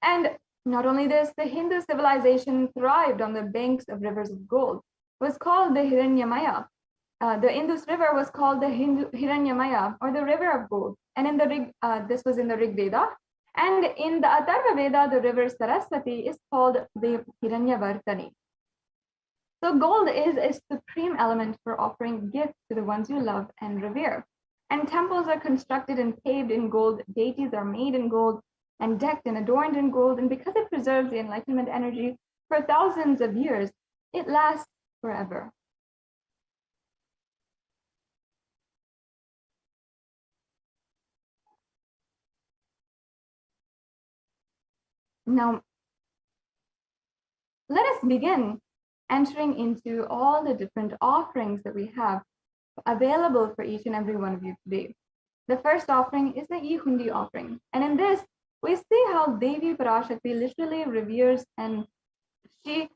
And not only this, the Hindu civilization thrived on the banks of rivers of gold. It was called the Hiranyamaya. The Indus River was called the Hiranyamaya, or the river of gold. And in the this was in the Rig Veda. And in the Atharva Veda, the river Saraswati is called the Hiranyavartani. So gold is a supreme element for offering gifts to the ones you love and revere. And temples are constructed and paved in gold. Deities are made in gold and decked and adorned in gold. And because it preserves the enlightenment energy for thousands of years, it lasts forever. Now, let us begin entering into all the different offerings that we have available for each and every one of you today. The first offering is the E-Hundi offering. And in this, we see how Devi Parashakti literally reveres and she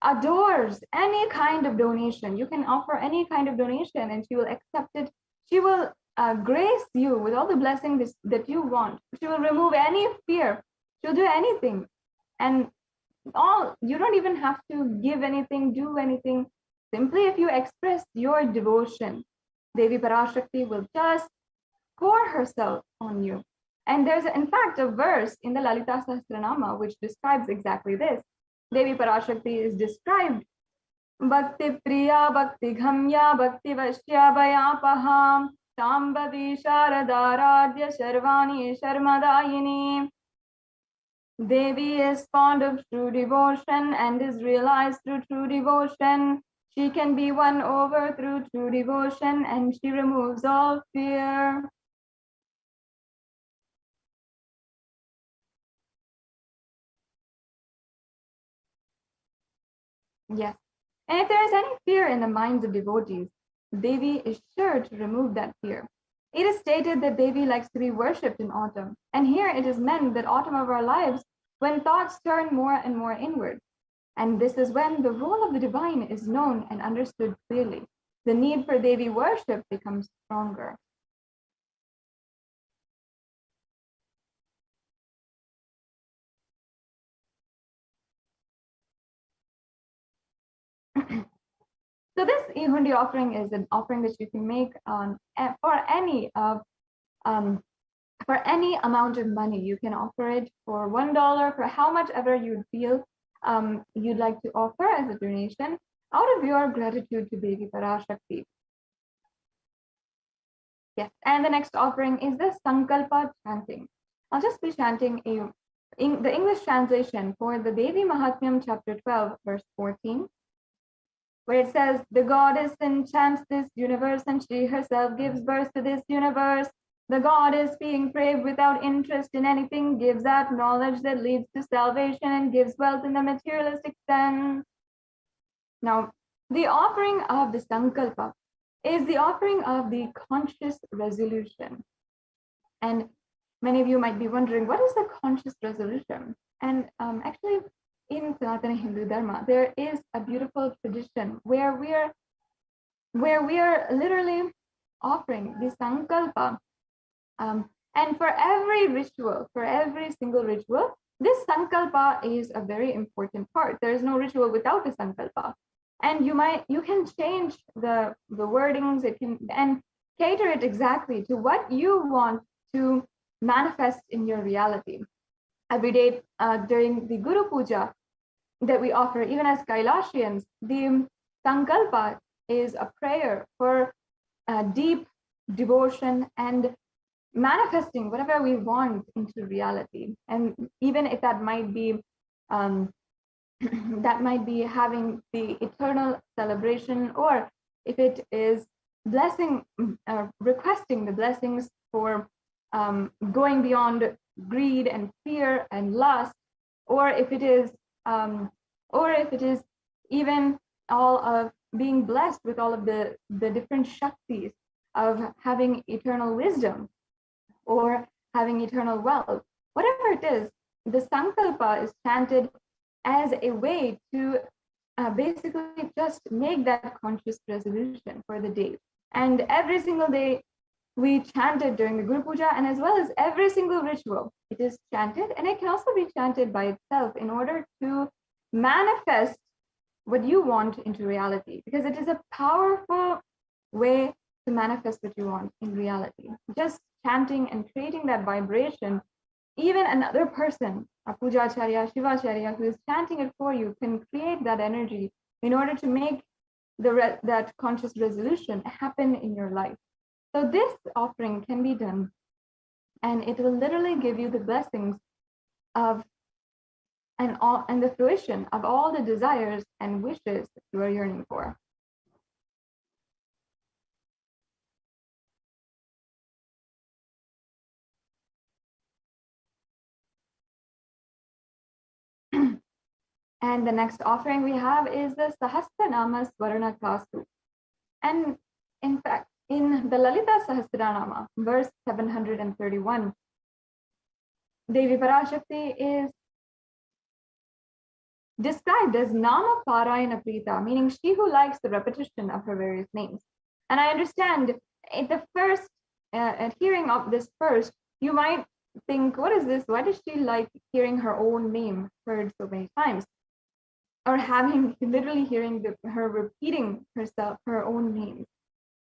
adores any kind of donation. You can offer any kind of donation and she will accept it. She will grace you with all the blessings that you want. She will remove any fear. She'll do anything. And you don't even have to give anything, do anything. Simply if you express your devotion, Devi Parashakti will just pour herself on you. And there's in fact a verse in the Lalita Sahasranama which describes exactly this. Devi Parashakti is described Bhakti Priya Bhakti Ghamya Bhakti Vashya Bhayapaham Shambhavi Sharadaradya Sharvani Sharmadayini. Devi is fond of true devotion and is realized through true devotion. She can be won over through true devotion and she removes all fear. Yes. And if there is any fear in the minds of devotees, Devi is sure to remove that fear. It is stated that Devi likes to be worshipped in autumn. And here it is meant that autumn of our lives when thoughts turn more and more inward. And this is when the role of the divine is known and understood clearly. The need for Devi worship becomes stronger. So this E-Hundi offering is an offering that you can make for any amount of money. You can offer it for $1, for how much ever you feel you'd like to offer as a donation out of your gratitude to Devi Parashakti. Yes, and the next offering is the Sankalpa chanting. I'll just be chanting the English translation for the Devi Mahatmyam chapter 12, verse 14. Where it says, the goddess enchants this universe and she herself gives birth to this universe. The goddess, being prayed without interest in anything, gives out knowledge that leads to salvation and gives wealth in the materialistic sense. Now, the offering of the Sankalpa is the offering of the conscious resolution. And many of you might be wondering, what is the conscious resolution? And actually, in Sanatana Hindu Dharma, there is a beautiful tradition where we are literally offering the Sankalpa. And for every ritual, for every single ritual, this Sankalpa is a very important part. There is no ritual without a Sankalpa. And you can change the wordings, and cater it exactly to what you want to manifest in your reality. Every day during the Guru Puja that we offer, even as Kailasians, the Sankalpa is a prayer for deep devotion and manifesting whatever we want into reality. And even if that might be having the eternal celebration, or if it is requesting the blessings for going beyond greed and fear and lust, or if it is even all of being blessed with all of the different shaktis of having eternal wisdom or having eternal wealth, whatever it is, the Sankalpa is chanted as a way to basically just make that conscious resolution for the day. And every single day, we chant it during the Guru Puja, and as well as every single ritual. It is chanted, and it can also be chanted by itself in order to manifest what you want into reality, because it is a powerful way to manifest what you want in reality. Just chanting and creating that vibration, even another person, a Pujacharya, Shivacharya, who is chanting it for you, can create that energy in order to make that conscious resolution happen in your life. So this offering can be done, and it will literally give you the blessings of and the fruition of all the desires and wishes that you are yearning for. And the next offering we have is the Sahasranama Swarna Kasu. And in fact, in the Lalita Sahasranama, verse 731, Devi Parashakti is described as Nama Parayana Prita, meaning she who likes the repetition of her various names. And I understand at the first, at hearing of this first, you might think, what is this? Why does she like hearing her own name heard so many times? Or literally hearing her repeating herself, her own name.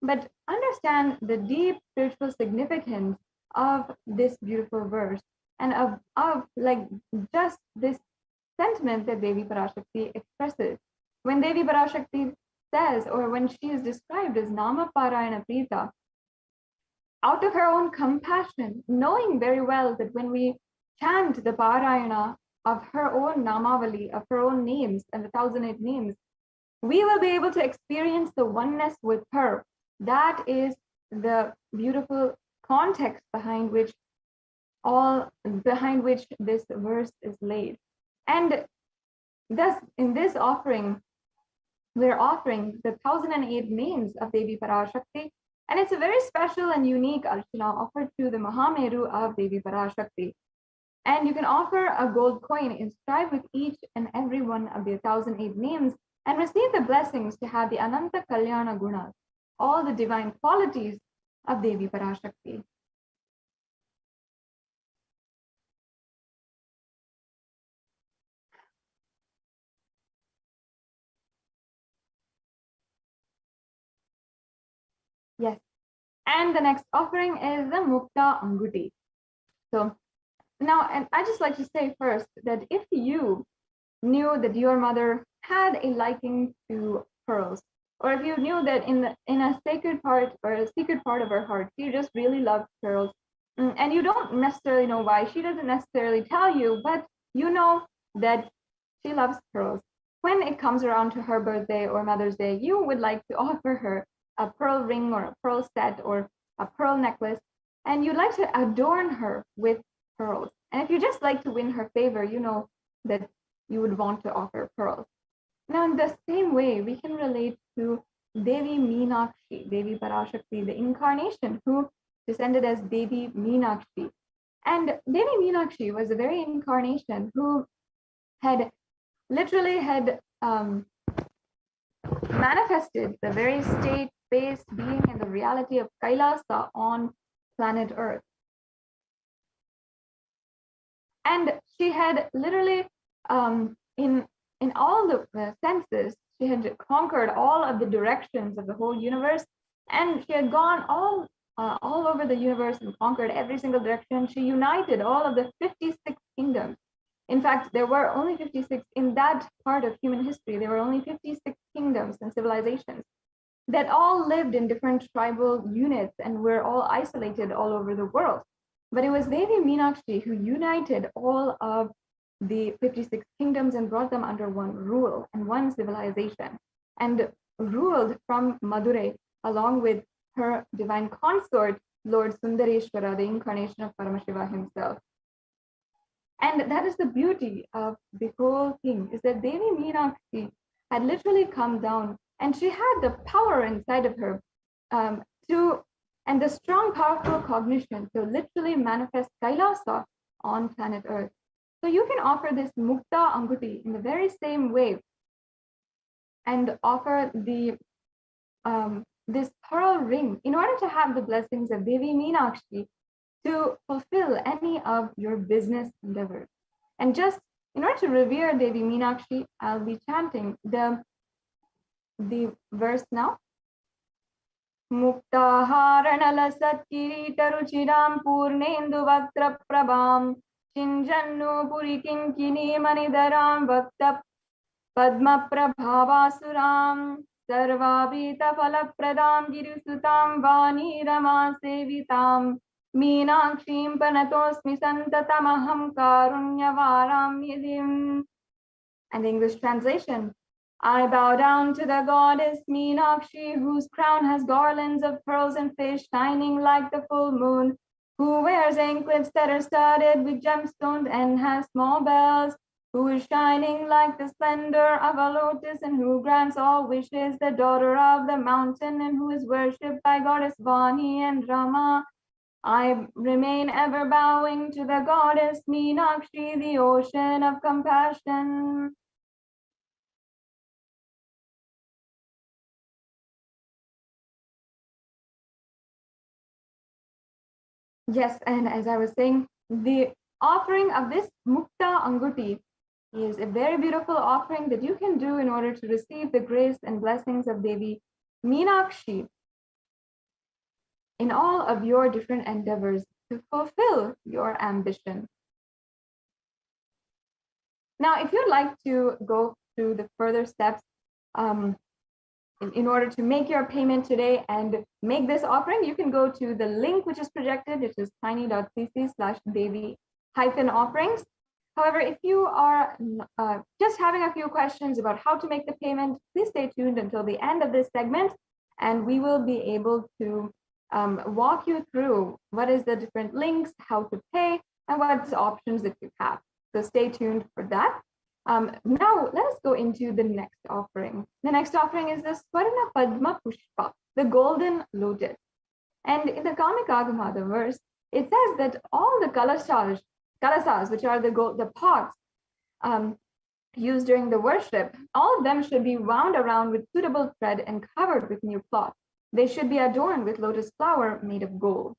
But understand the deep spiritual significance of this beautiful verse and of like just this sentiment that Devi Parashakti expresses. When Devi Parashakti says, or when she is described as Nama Parayana Prita, out of her own compassion, knowing very well that when we chant the Parayana of her own Namavali, of her own names and the 1008 names, we will be able to experience the oneness with her. That is the beautiful context behind which this verse is laid. And thus, in this offering, we're offering the 1008 names of Devi Parashakti, and it's a very special and unique archana offered to the Mahameru of Devi Parashakti. And you can offer a gold coin inscribed with each and every one of the 1008 names and receive the blessings to have the Ananta Kalyana Gunas, all the divine qualities of Devi Parashakti. Yes. And the next offering is the Mukta Anguti. So now, and I just like to say first that if you knew that your mother had a liking to pearls, or if you knew that in a sacred part or a secret part of her heart, she just really loved pearls, and you don't necessarily know why, she doesn't necessarily tell you, but you know that she loves pearls. When it comes around to her birthday or Mother's Day, you would like to offer her a pearl ring or a pearl set or a pearl necklace, and you'd like to adorn her with pearls. And if you just like to win her favor, you know that you would want to offer pearls. Now, in the same way, we can relate to Devi Meenakshi, Devi Parashakti, the incarnation who descended as Devi Meenakshi. And Devi Meenakshi was a very incarnation who had literally manifested the very state, space, being, and the reality of Kailasa on planet Earth. And she had literally, in all the senses, she had conquered all of the directions of the whole universe, and she had gone all over the universe and conquered every single direction. She united all of the 56 kingdoms. In fact, there were only 56 in that part of human history. There were only 56 kingdoms and civilizations that all lived in different tribal units and were all isolated all over the world. But it was Devi Meenakshi who united all of the 56 kingdoms and brought them under one rule and one civilization, and ruled from Madurai along with her divine consort, Lord Sundareshwara, the incarnation of Paramashiva himself. And that is the beauty of the whole thing, is that Devi Meenakshi had literally come down, and she had the power inside of her and the strong, powerful cognition to literally manifest Kailasa on planet Earth. So you can offer this Mukta Anguti in the very same way and offer the this pearl ring in order to have the blessings of Devi Meenakshi to fulfill any of your business endeavors. And just in order to revere Devi Meenakshi, I'll be chanting the verse now. Muktaharanalasatkiritaruchiram purnendu vaktra prabham Chinjannu purikinkini manidaram vakta padma prabhavasuram Sarvabhita falapradam girisutam vani rama sevitam Meenakshim panatosmi santatamaham karunyavaram yadim. And the English translation. I bow down to the goddess Meenakshi, whose crown has garlands of pearls and fish shining like the full moon, who wears anklets that are studded with gemstones and has small bells, who is shining like the splendor of a lotus and who grants all wishes, the daughter of the mountain, and who is worshipped by goddess Vani and Rama. I remain ever bowing to the goddess Meenakshi, the ocean of compassion. Yes, and as I was saying, the offering of this Mukta Anguti is a very beautiful offering that you can do in order to receive the grace and blessings of Devi Meenakshi in all of your different endeavors to fulfill your ambition. Now, if you'd like to go through the further steps in order to make your payment today and make this offering, you can go to the link which is projected, which is tiny.cc/Devi-offerings. However, if you are just having a few questions about how to make the payment, please stay tuned until the end of this segment, and we will be able to walk you through what is the different links, how to pay, and what's the options that you have. So stay tuned for that. Now let us go into the next offering. The next offering is the Swarna Padma Pushpa, the golden lotus. And in the Kamikagama, the verse, it says that all the kalasas, which are the pots used during the worship, all of them should be wound around with suitable thread and covered with new cloth. They should be adorned with lotus flower made of gold.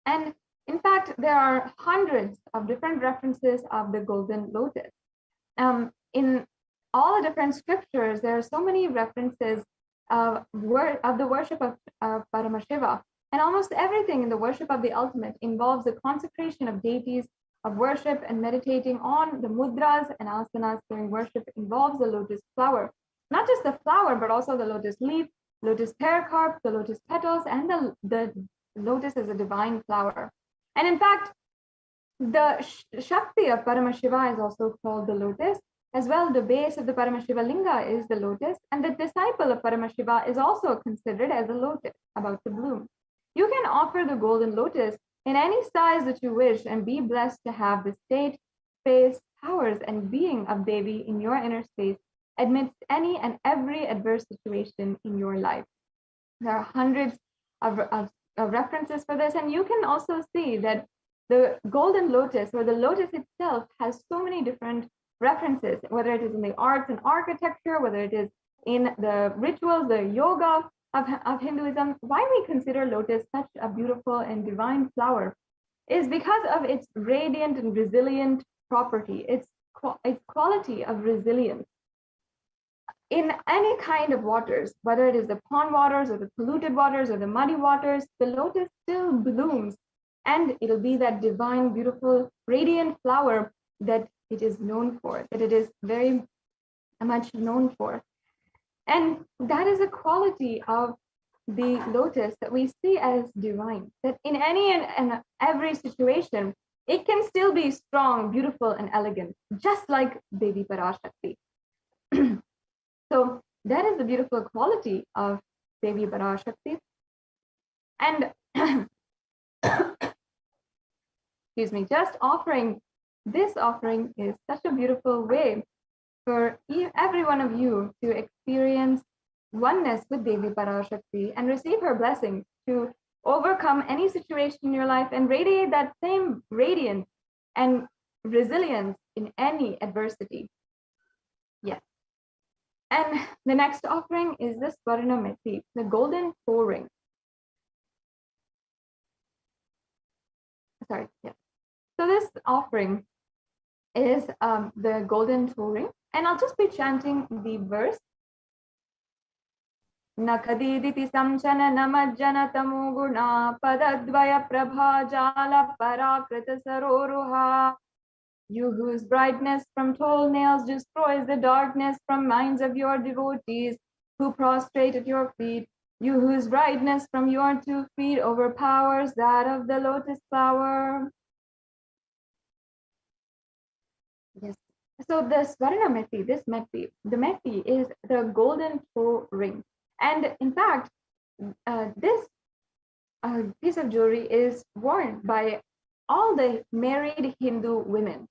And in fact, there are hundreds of different references of the golden lotus. In all the different scriptures, there are so many references of the worship of Paramashiva. And almost everything in the worship of the ultimate involves the consecration of deities, of worship, and meditating on the mudras and asanas during worship involves the lotus flower. Not just the flower, but also the lotus leaf, lotus pericarp, the lotus petals, and the lotus is a divine flower. And in fact, the Shakti of Paramashiva is also called the lotus. As well, the base of the Paramashiva linga is the lotus, and the disciple of Paramashiva is also considered as a lotus about to bloom. You can offer the golden lotus in any size that you wish and be blessed to have the state, space, powers, and being of Devi in your inner space amidst any and every adverse situation in your life. There are hundreds of references for this, and you can also see that the golden lotus or the lotus itself has so many different references, whether it is in the arts and architecture, whether it is in the rituals, the yoga of Hinduism. Why we consider lotus such a beautiful and divine flower is because of its radiant and resilient property, its quality of resilience. In any kind of waters, whether it is the pond waters or the polluted waters or the muddy waters, the lotus still blooms, and it'll be that divine, beautiful, radiant flower that it is known for, that it is very much known for. And that is a quality of the lotus that we see as divine, that in any and every situation, it can still be strong, beautiful, and elegant, just like Devi Parashakti. So that is the beautiful quality of Devi Parashakti. And excuse me, just offering this offering is such a beautiful way for every one of you to experience oneness with Devi Parashakti and receive her blessings, to overcome any situation in your life and radiate that same radiance and resilience in any adversity. Yes. And the next offering is the Swarnameti, the golden toe ring. Sorry, yeah. So this offering is the golden toe ring, and I'll just be chanting the verse. Nakadiditi samchana namajjana tamuguna padadvaya prabha jala parakrita saroruha. You whose brightness from toenails destroys the darkness from minds of your devotees who prostrate at your feet. You whose brightness from your 2 feet overpowers that of the lotus flower. Yes. So the Swarna Meti, this Meti, the Meti is the golden toe ring. And in fact, this piece of jewelry is worn by all the married Hindu women.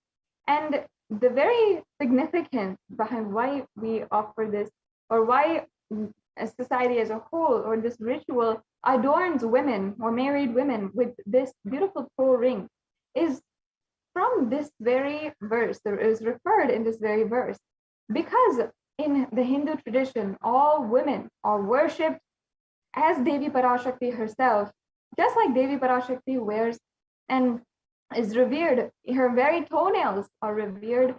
And the very significance behind why we offer this, or why a society as a whole, or this ritual adorns women or married women with this beautiful toe ring, is from this very verse. There is referred in this very verse, because in the Hindu tradition, all women are worshipped as Devi Parashakti herself, just like Devi Parashakti wears and is revered. Her very toenails are revered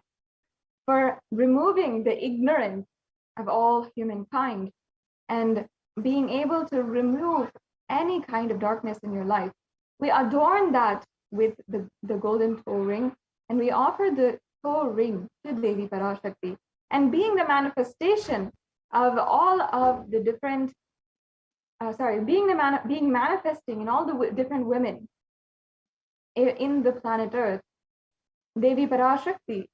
for removing the ignorance of all humankind and being able to remove any kind of darkness in your life. We adorn that with the golden toe ring, and we offer the toe ring to Devi Parashakti, and being the manifestation of all of the different being manifesting in all the different women in the planet Earth. Devi Parashakti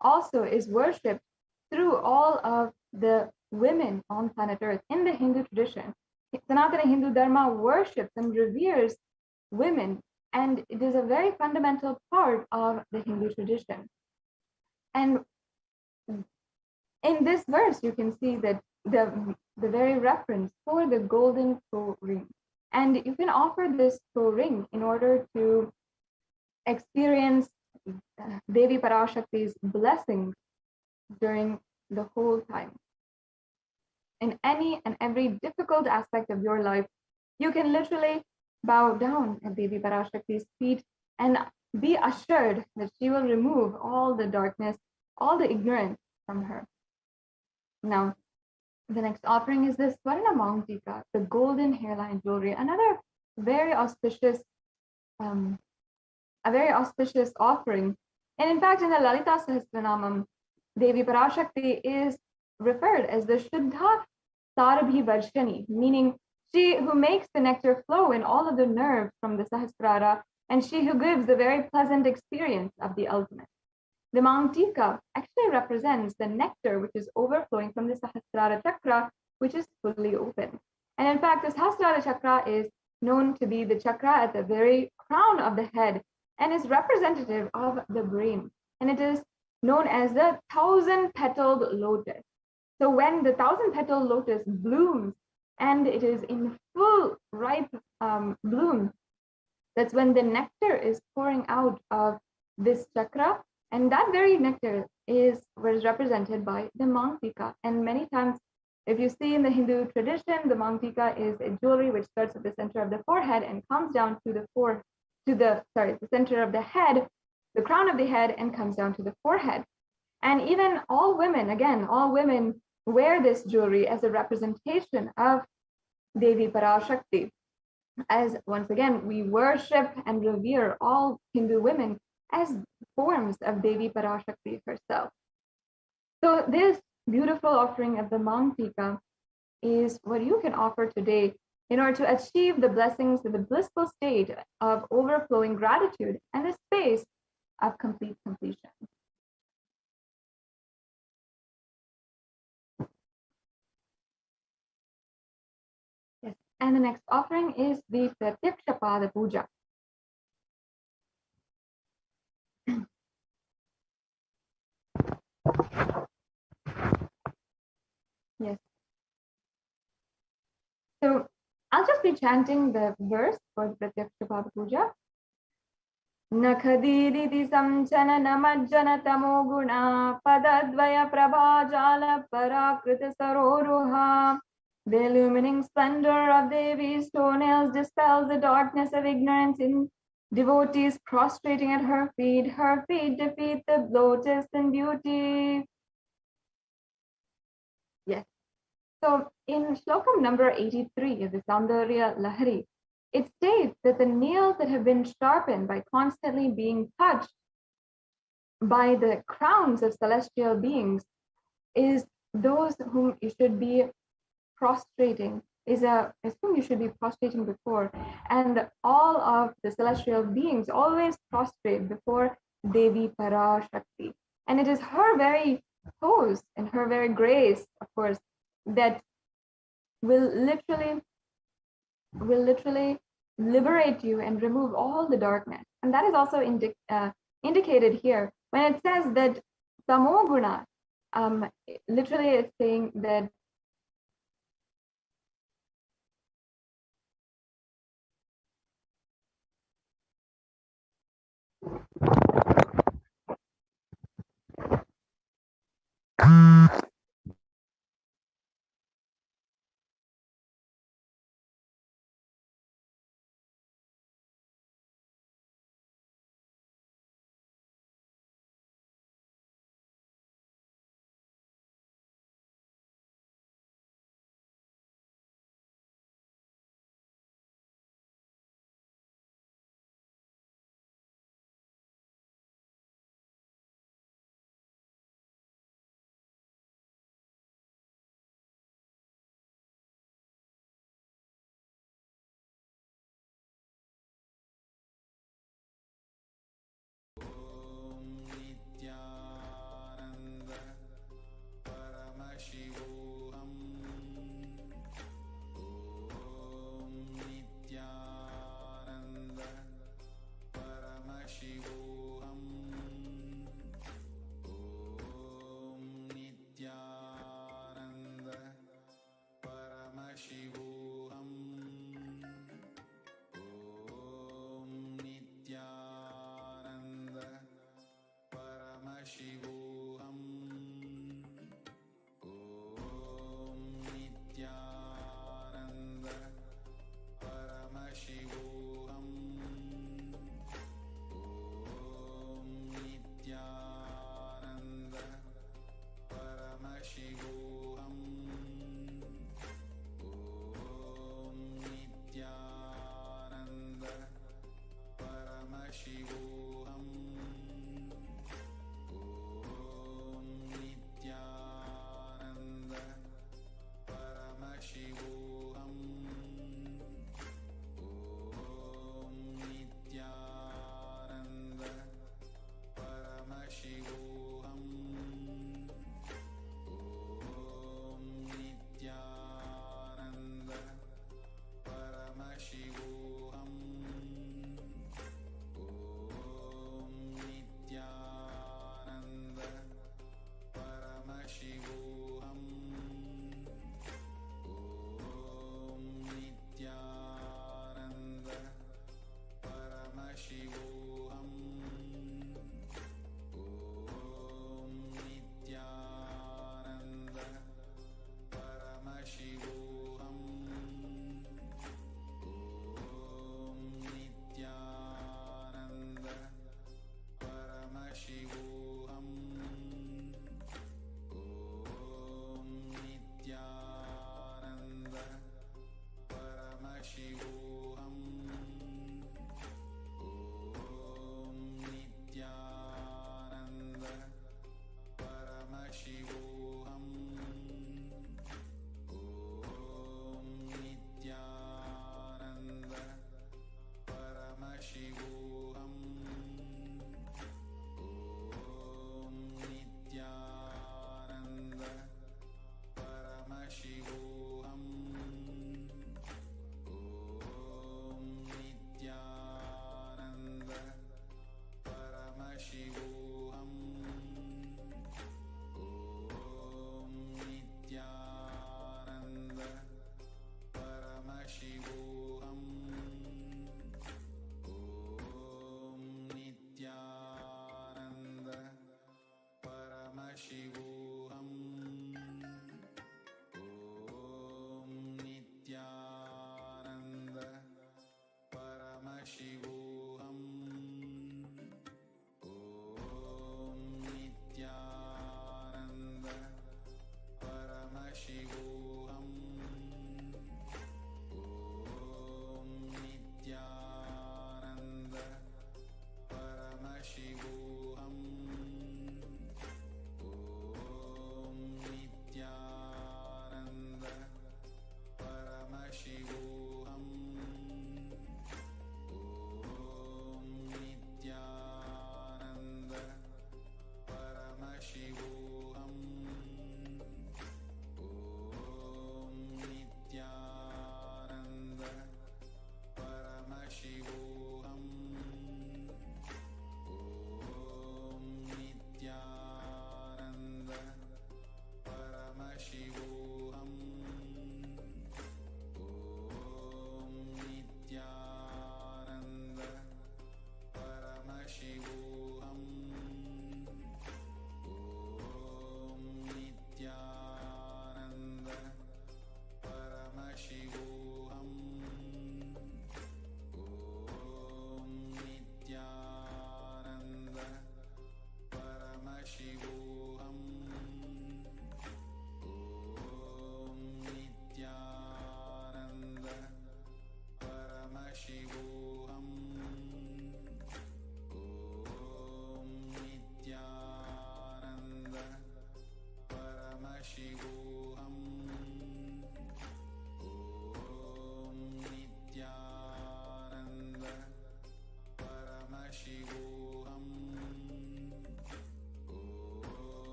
also is worshipped through all of the women on planet Earth in the Hindu tradition. Sanatana Hindu Dharma worships and reveres women, and it is a very fundamental part of the Hindu tradition. And in this verse, you can see that the very reference for the golden toe ring. And you can offer this toe ring in order to experience Devi Parashakti's blessings during the whole time. In any and every difficult aspect of your life, you can literally bow down at Devi Parashakti's feet and be assured that she will remove all the darkness, all the ignorance from her. Now, the next offering is the Swarna Mauntika, the golden hairline jewelry, another very auspicious, offering. And in fact, in the Lalita Sahasranamam, Devi Parashakti is referred as the Shuddha Sarabhi Varshani, meaning she who makes the nectar flow in all of the nerves from the Sahasrara, and she who gives the very pleasant experience of the ultimate. The Mauntika actually represents the nectar which is overflowing from the Sahasrara Chakra, which is fully open. And in fact, the Sahasrara Chakra is known to be the chakra at the very crown of the head and is representative of the brain. And it is known as the 1,000-petaled lotus. So when the 1,000-petaled lotus blooms and it is in full ripe bloom, that's when the nectar is pouring out of this chakra. And that very nectar was represented by the Mauntika. And many times, if you see in the Hindu tradition, the Mauntika is a jewelry which starts at the center of the forehead and comes down to the center of the head, the crown of the head, and comes down to the forehead. And even all women wear this jewelry as a representation of Devi Parashakti. As once again, we worship and revere all Hindu women as forms of Devi Parashakti herself. So this beautiful offering of the Mauntika is what you can offer today in order to achieve the blessings of the blissful state of overflowing gratitude and the space of complete completion. Yes, and the next offering is the Pratyaksha Pada Puja. Yes. So chanting the verse for Pratyaksha Papa Puja. Nakhadiditi samchana namajjana tamo guna padadvaya prabhajala parakrita saroruha. The illumining splendor of Devi's toenails dispels the darkness of ignorance in devotees prostrating at her feet. Her feet defeat the lotus in beauty. Yes. So in Shlokam number 83 of the Saundarya Lahari, it states that the nails that have been sharpened by constantly being touched by the crowns of celestial beings is those whom you should be prostrating, is whom you should be prostrating before. And all of the celestial beings always prostrate before Devi Parashakti. And it is her very pose and her very grace, of course, that will literally liberate you and remove all the darkness. And that is also indicated here when it says that tamoguna, literally it's saying that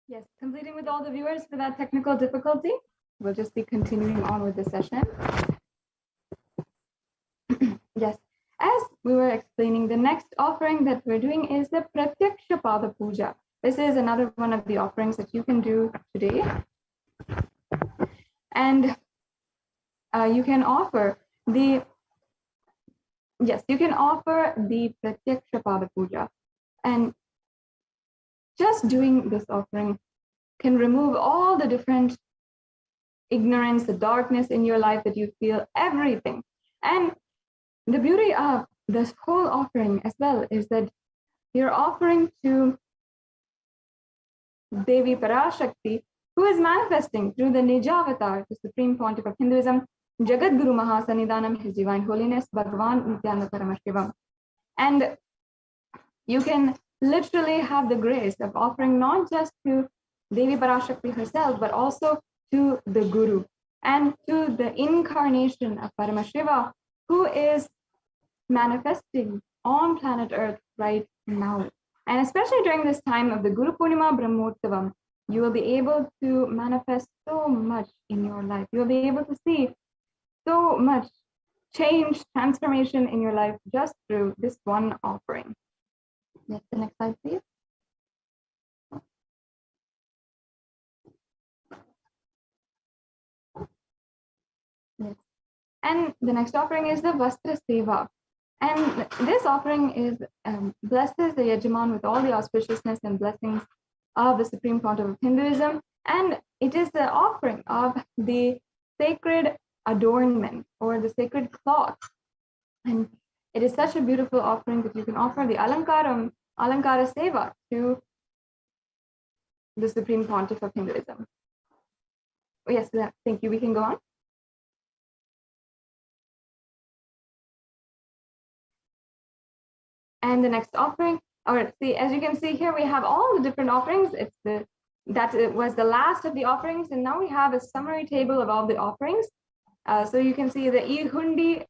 Yes, completing with all the viewers for that technical difficulty. We'll just be continuing on with the session. Yes, as we were explaining, the next offering that we're doing is the Pratyaksha Pada Puja. This is another one of the offerings that you can do today. And you can offer the Pratyaksha Pada Puja. And just doing this offering can remove all the different ignorance, the darkness in your life that you feel, everything. And the beauty of this whole offering as well is that you're offering to Devi Parashakti, who is manifesting through the Nijavatar, the Supreme Pontiff of Hinduism, Jagat Guru Mahasanidanam, His Divine Holiness, Bhagavan Nithyananda Paramashivam. And you can literally have the grace of offering not just to Devi Parashakti herself, but also to the Guru and to the incarnation of Paramashiva, who is manifesting on planet Earth right now. And especially during this time of the Guru Purnima Brahmotsavam, you will be able to manifest so much in your life. You'll be able to see so much change, transformation in your life just through this one offering. Yes, the next slide, please. Yes. And the next offering is the Vastra Seva. And this offering is blesses the Yajaman with all the auspiciousness and blessings of the Supreme Pontiff of Hinduism. And it is the offering of the sacred adornment or the sacred cloth. And it is such a beautiful offering that you can offer the Alankara Seva to the Supreme Pontiff of Hinduism. Oh, yes, thank you. We can go on. And the next offering, or see, as you can see here, we have all the different offerings. It was the last of the offerings, and now we have a summary table of all the offerings. So you can see the Ihundi.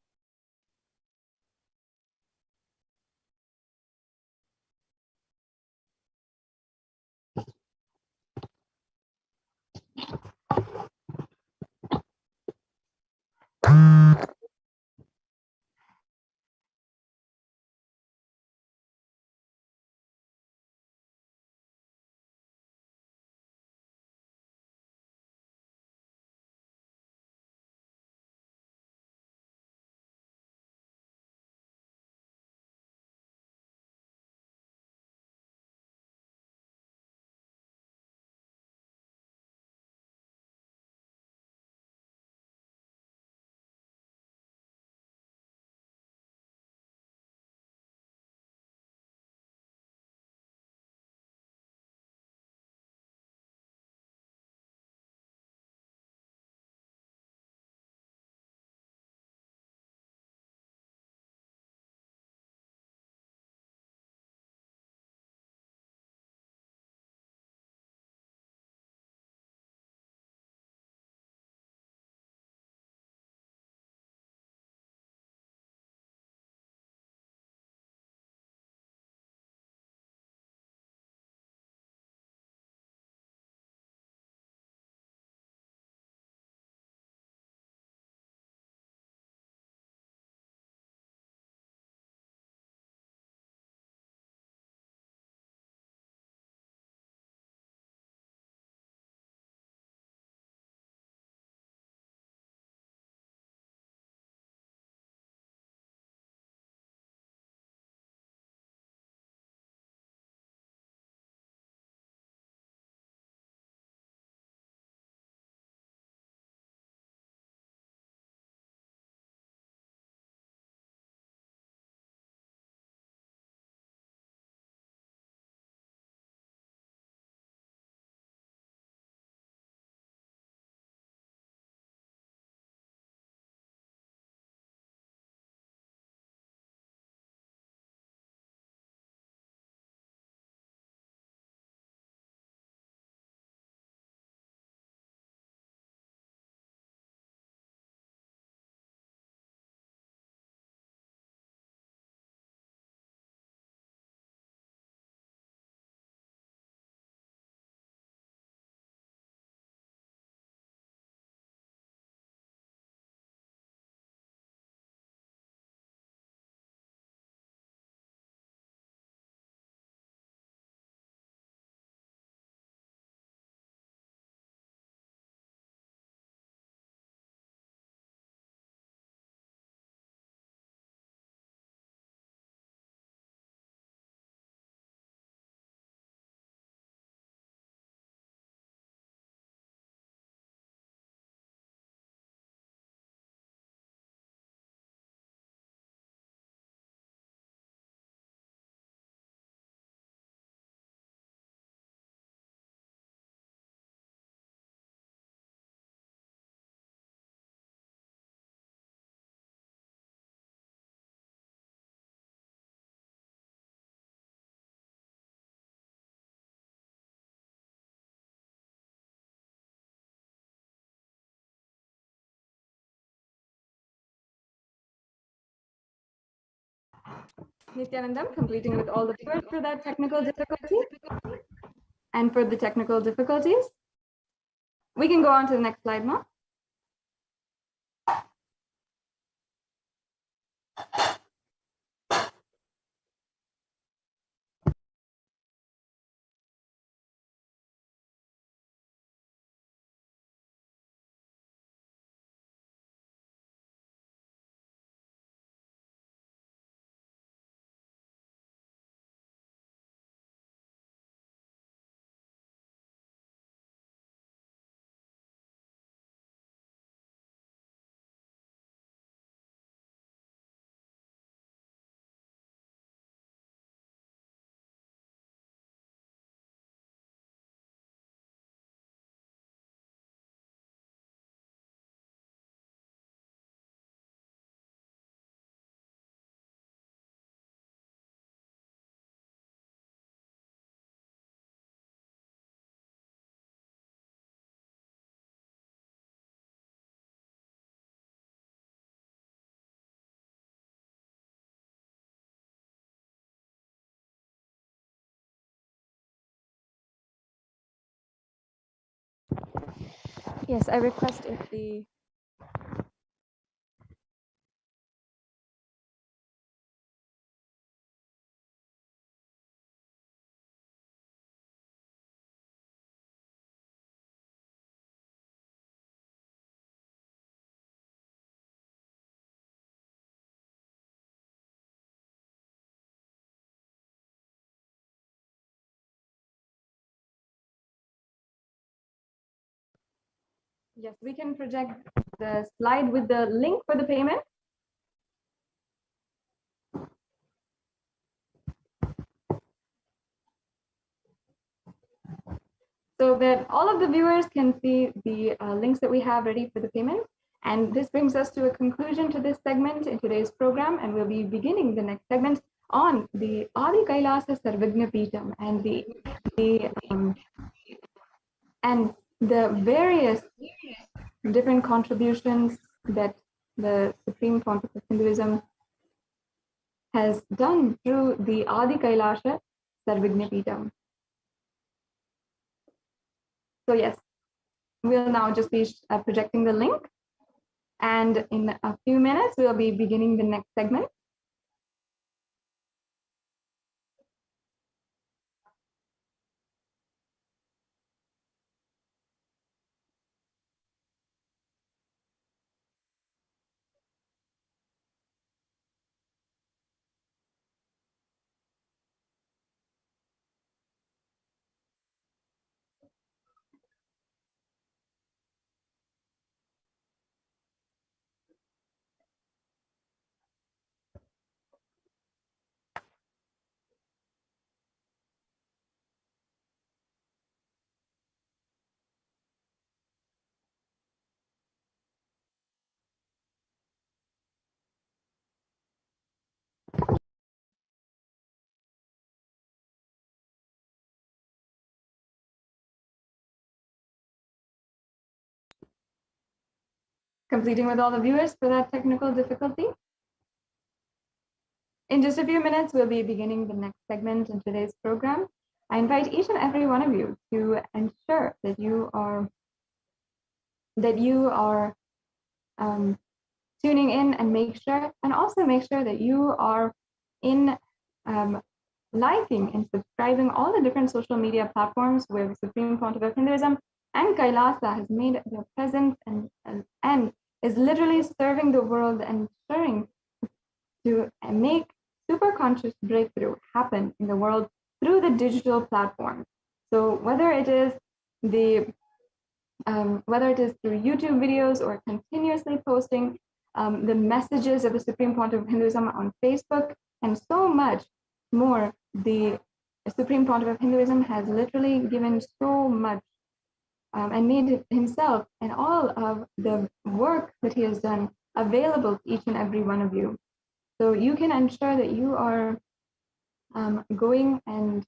Nithyanandam, completing with all the viewers for that technical difficulty. And for the technical difficulties, we can go on to the next slide now. Yes, I request if the yes, we can project the slide with the link for the payment. So that all of the viewers can see the links that we have ready for the payment. And this brings us to a conclusion to this segment in today's program, and we'll be beginning the next segment on the Adi Kailasa Sarvagna Peetham and the various different contributions that the Supreme Pontiff of Hinduism has done through the Adi Kailasa Sarvagna Peetham. So yes, we'll now just be projecting the link, and in a few minutes we'll be beginning the next segment. Completing with all the viewers for that technical difficulty. In just a few minutes, we'll be beginning the next segment in today's program. I invite each and every one of you to ensure that you are tuning in, and also make sure that you are in liking and subscribing all the different social media platforms where the Supreme Pontiff of Hinduism and Kailasa has made their presence and is literally serving the world and ensuring to make super conscious breakthrough happen in the world through the digital platform. So whether it is through YouTube videos or continuously posting the messages of the Supreme Pontiff of Hinduism on Facebook and so much more, the Supreme Pontiff of Hinduism has literally given so much and made himself and all of the work that he has done available to each and every one of you. So you can ensure that you are going and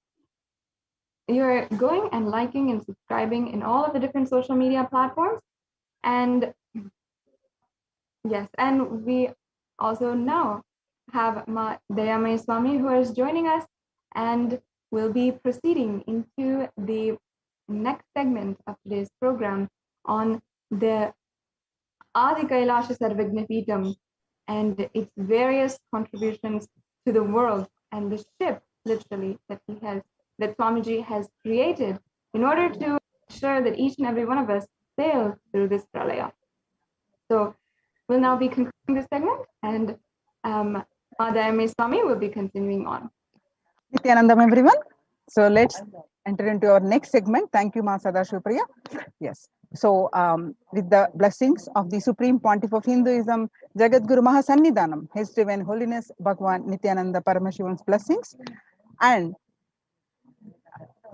liking and subscribing in all of the different social media platforms. And yes, and we also know have Ma Dayamay Swami who is joining us, and we'll be proceeding into the next segment of today's program on the Adi Kailasa Sarvagnapeetam and its various contributions to the world and the ship, literally, that Swamiji has created in order to ensure that each and every one of us sail through this pralaya. So we'll now be concluding this segment, and Madhayame Swami will be continuing on. Nithyanandam, everyone. So let's enter into our next segment. Thank you, Ma Sadashivapriya. Yes. So with the blessings of the Supreme Pontiff of Hinduism, Jagadguru Mahasannidhanam, His Divine Holiness Bhagwan Nithyananda Paramashivan's blessings, and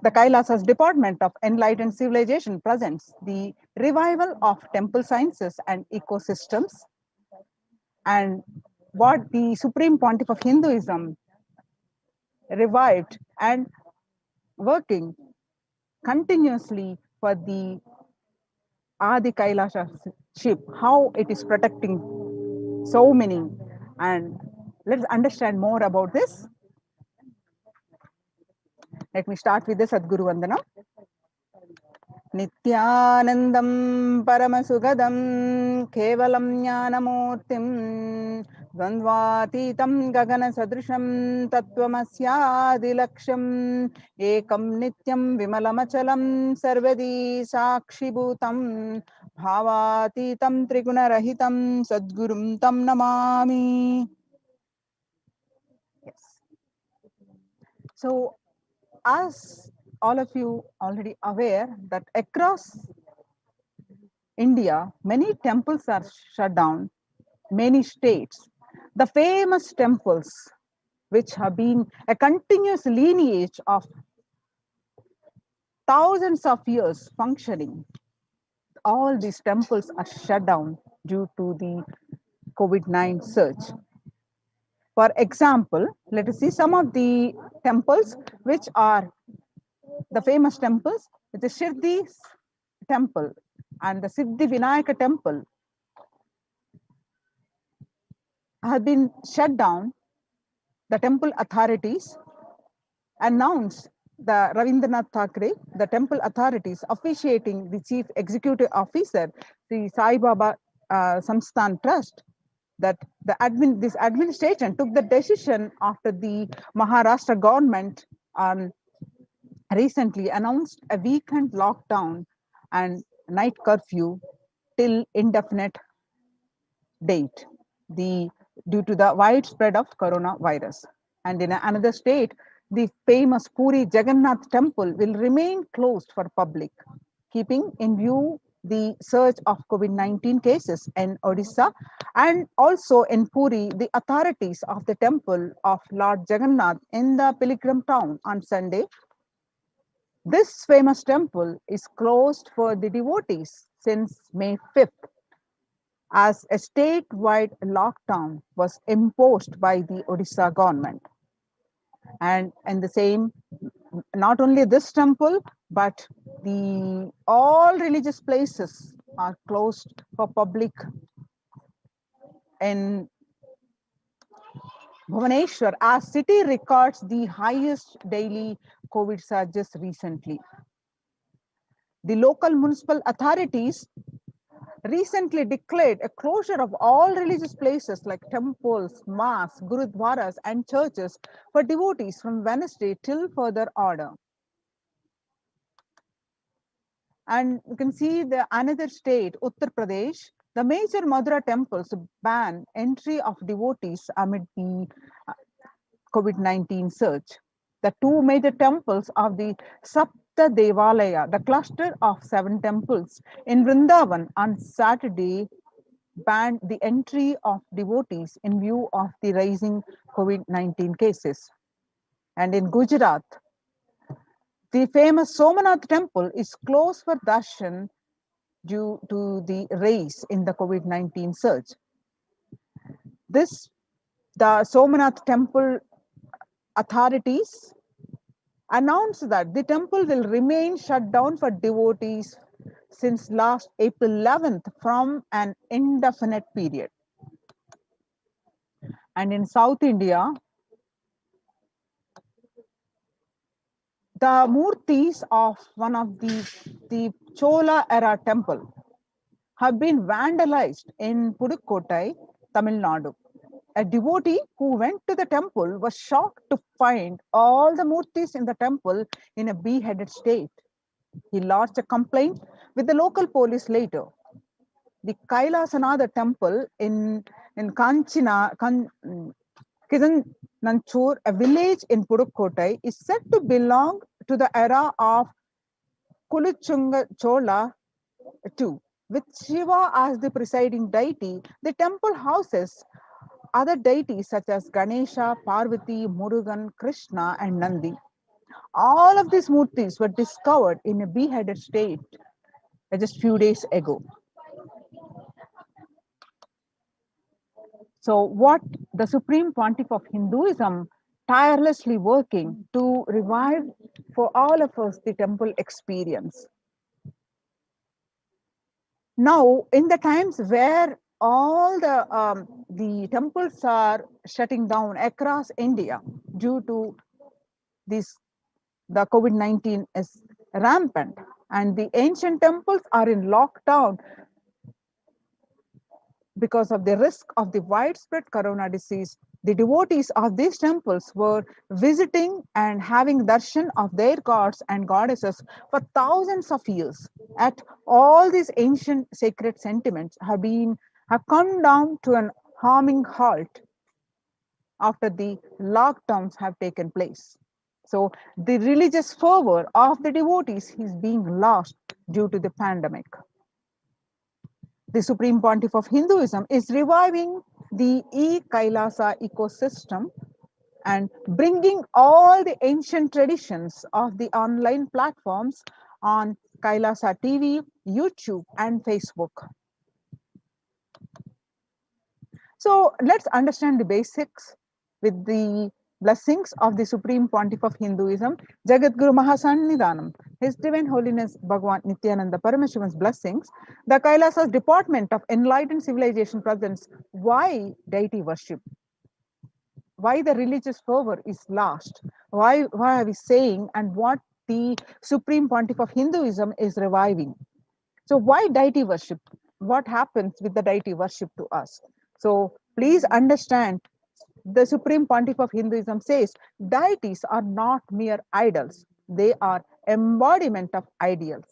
the Kailasa's Department of Enlightened Civilization presents the revival of temple sciences and ecosystems, and what the Supreme Pontiff of Hinduism revived and working continuously for the Adi Kailasa ship, how it is protecting so many. And let's understand more about this. Let me start with the Sadguru Vandana. Nithyanandam Paramasugadam Kevalam Jnanamurtim Dvandvatitam Gagana Sadrisham Tattvamasyaadilaksham Ekam Nityam Vimalamachalam Sarvadi Sakshibhutam Bhavatitam Trigunarahitam Sadgurum Tam Namami. Yes. So, as all of you already aware that across India, many temples are shut down, many states. The famous temples, which have been a continuous lineage of thousands of years functioning, all these temples are shut down due to the COVID-19 surge. For example, let us see some of the temples which are the famous temples. The Shirdi temple and the Siddhi Vinayaka temple have been shut down. The temple authorities announced, the Ravindranath Thakre, the temple authorities officiating the chief executive officer, the Sai Baba Samsthan Trust, that this administration took the decision after the Maharashtra government recently announced a weekend lockdown and night curfew till indefinite date, due to the widespread of coronavirus. And in another state, the famous Puri Jagannath temple will remain closed for public, keeping in view the surge of COVID-19 cases in Odisha. And also in Puri, the authorities of the temple of Lord Jagannath in the pilgrim town on Sunday. This famous temple is closed for the devotees since May 5th, as a statewide lockdown was imposed by the Odisha government. And the same, not only this temple, but all religious places are closed for public in Bhubaneswar, as city records the highest daily COVID surges recently. The local municipal authorities recently declared a closure of all religious places like temples, mosques, gurudwaras, and churches for devotees from Wednesday till further order. And you can see the another state, Uttar Pradesh, the major Madhura temples ban entry of devotees amid the COVID-19 surge. The two major temples of the Sapta Devalaya, the cluster of 7 temples in Vrindavan, on Saturday banned the entry of devotees in view of the rising COVID-19 cases. And in Gujarat, the famous Somanath temple is closed for darshan due to the rise in the COVID-19 surge. The Somanath temple authorities announced that the temple will remain shut down for devotees since last April 11th from an indefinite period. And in South India, the murtis of one of the Chola era temple have been vandalized in Pudukkottai, Tamil Nadu. A devotee who went to the temple was shocked to find all the murtis in the temple in a beheaded state. He lodged a complaint with the local police later. The Kailasa temple in Kizananchur, a village in Pudukkottai, is said to belong to the era of Kuluchunga Chola II. With Shiva as the presiding deity, the temple houses other deities such as Ganesha, Parvati, Murugan, Krishna, and Nandi. All of these murtis were discovered in a beheaded state just few days ago. So, what the Supreme Pontiff of Hinduism tirelessly working to revive for all of us the temple experience. Now, in the times where all the temples are shutting down across India due to this, the COVID-19 is rampant, and the ancient temples are in lockdown because of the risk of the widespread corona disease. The devotees of these temples were visiting and having darshan of their gods and goddesses for thousands of years. At all these ancient sacred sentiments have come down to an harming halt after the lockdowns have taken place. So the religious fervor of the devotees is being lost due to the pandemic. The Supreme Pontiff of Hinduism is reviving the Kailasa ecosystem and bringing all the ancient traditions of the online platforms on Kailasa TV, YouTube, and Facebook. So let's understand the basics with the blessings of the Supreme Pontiff of Hinduism, Jagadguru Mahasannidhanam, His Divine Holiness Bhagavan Nithyananda Paramashivan's blessings. The Kailasa's Department of Enlightened Civilization presents why deity worship, why the religious fervor is lost, why are we saying, and what the Supreme Pontiff of Hinduism is reviving. So why deity worship? What happens with the deity worship to us? So please understand, the Supreme Pontiff of Hinduism says deities are not mere idols. They are embodiment of ideals.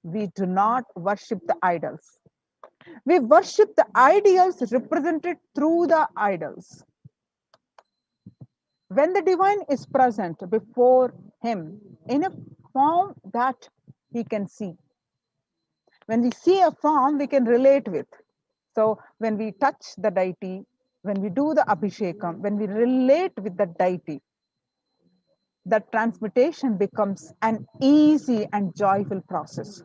We do not worship the idols. We worship the ideals represented through the idols. When the divine is present before him in a form that he can see, when we see a form we can relate with. So when we touch the deity, when we do the abhishekam, when we relate with the deity, the transmutation becomes an easy and joyful process.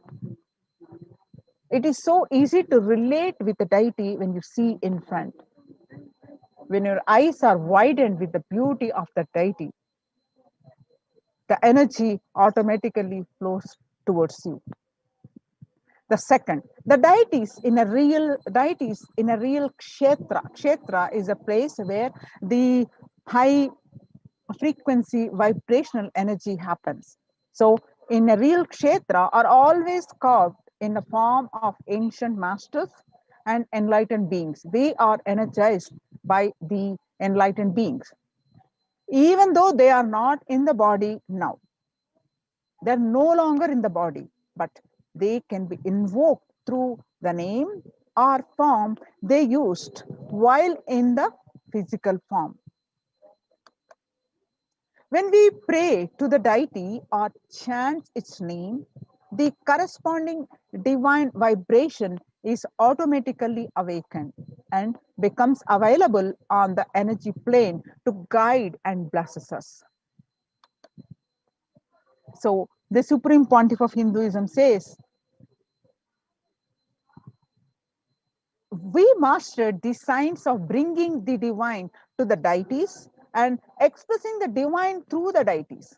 It is so easy to relate with the deity when you see in front. When your eyes are widened with the beauty of the deity, the energy automatically flows towards you. The second, the deities in a real kshetra. Kshetra is a place where the high frequency vibrational energy happens. So in a real kshetra are always carved in the form of ancient masters and enlightened beings. They are energized by the enlightened beings. Even though they are not in the body now, they're no longer in the body, but they can be invoked through the name or form they used while in the physical form. When we pray to the deity or chant its name, the corresponding divine vibration is automatically awakened and becomes available on the energy plane to guide and bless us. So the Supreme Pontiff of Hinduism says, we mastered the science of bringing the divine to the deities and expressing the divine through the deities.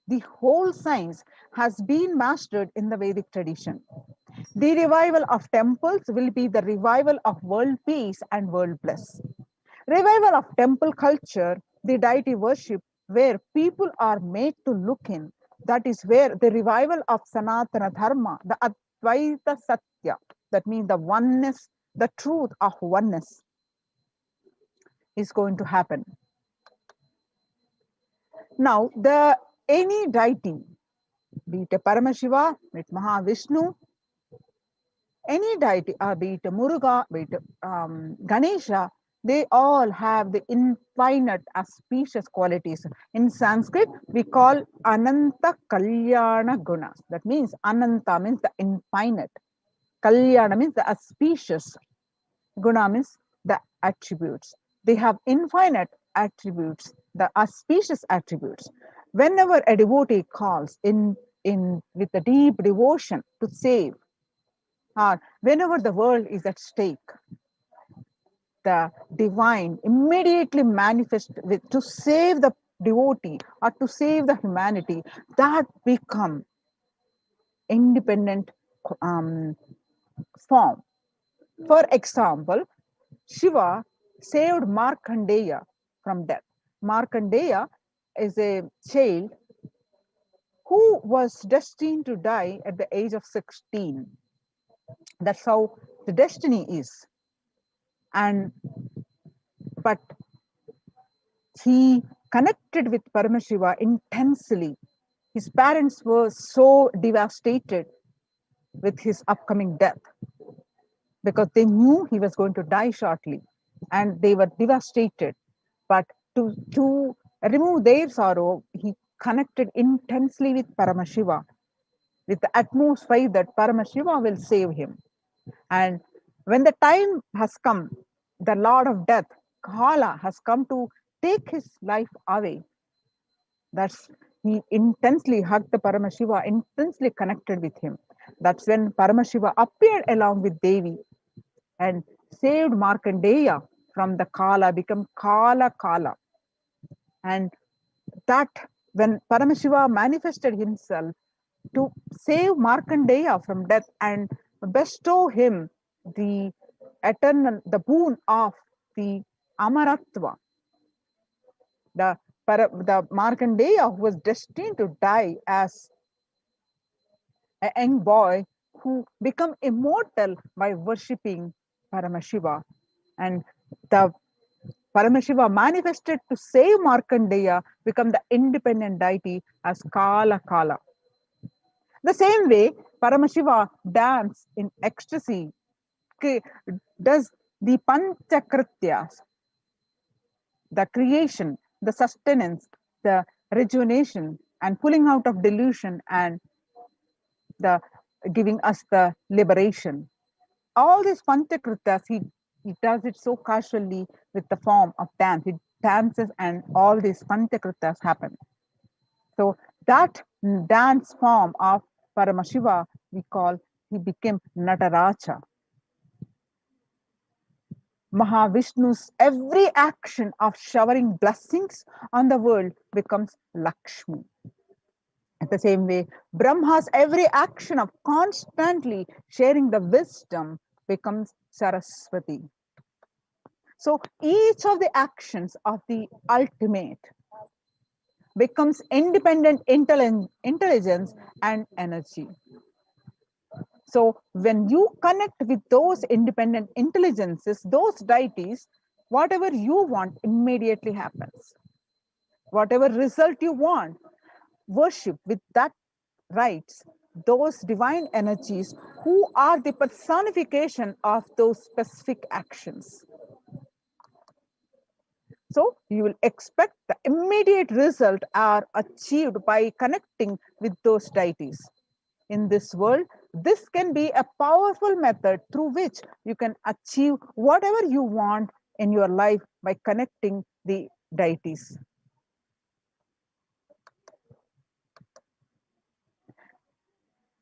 The whole science has been mastered in the Vedic tradition. The revival of temples will be the revival of world peace and world bliss. Revival of temple culture, the deity worship, where people are made to look in. That is where the revival of Sanatana Dharma, the Advaita Satya, that means the oneness, the truth of oneness, is going to happen. Now, the any deity, be it a Paramashiva, be it Mahavishnu, any deity, be it Muruga, be it Ganesha, they all have the infinite auspicious qualities. In Sanskrit, we call Ananta Kalyana Gunas. That means Ananta means the infinite. Kalyana means the auspicious. Guna means the attributes. They have infinite attributes, the auspicious attributes. Whenever a devotee calls in with a deep devotion to save, or whenever the world is at stake, the divine immediately manifests with to save the devotee or to save the humanity. That become independent form. For example, Shiva saved Markandeya from death. Markandeya is a child who was destined to die at the age of 16. That's how the destiny is. And but he connected with Paramashiva intensely. His parents were so devastated with his upcoming death because they knew he was going to die shortly and they were devastated. But to remove their sorrow, he connected intensely with Paramashiva with the utmost faith that Paramashiva will save him. And when the time has come, the Lord of Death, Kala, has come to take his life away. That's he intensely hugged the Paramashiva, intensely connected with him. That's when Paramashiva appeared along with Devi and saved Markandeya from the Kala, become Kala Kala. And that when Paramashiva manifested himself to save Markandeya from death and bestow him the eternal, the boon of the Amaratva, the Markandeya who was destined to die as a young boy who become immortal by worshipping Paramashiva. And the Paramashiva manifested to save Markandeya, become the independent deity as Kala Kala. The same way, Paramashiva dance in ecstasy, does the Panchakrityas, the creation, the sustenance, the rejuvenation, and pulling out of delusion, and the giving us the liberation. All these Panchakrityas, he does it so casually with the form of dance. He dances and all these Panchakrityas happen. So that dance form of Paramashiva, we call, he became Nataraja. Mahavishnu's every action of showering blessings on the world becomes Lakshmi. At the same way, Brahma's every action of constantly sharing the wisdom becomes Saraswati. So each of the actions of the ultimate becomes independent intelligence and energy. So when you connect with those independent intelligences, those deities, whatever you want immediately happens. Whatever result you want, worship with that rights those divine energies who are the personification of those specific actions. So you will expect the immediate result are achieved by connecting with those deities. In this world, this can be a powerful method through which you can achieve whatever you want in your life by connecting the deities.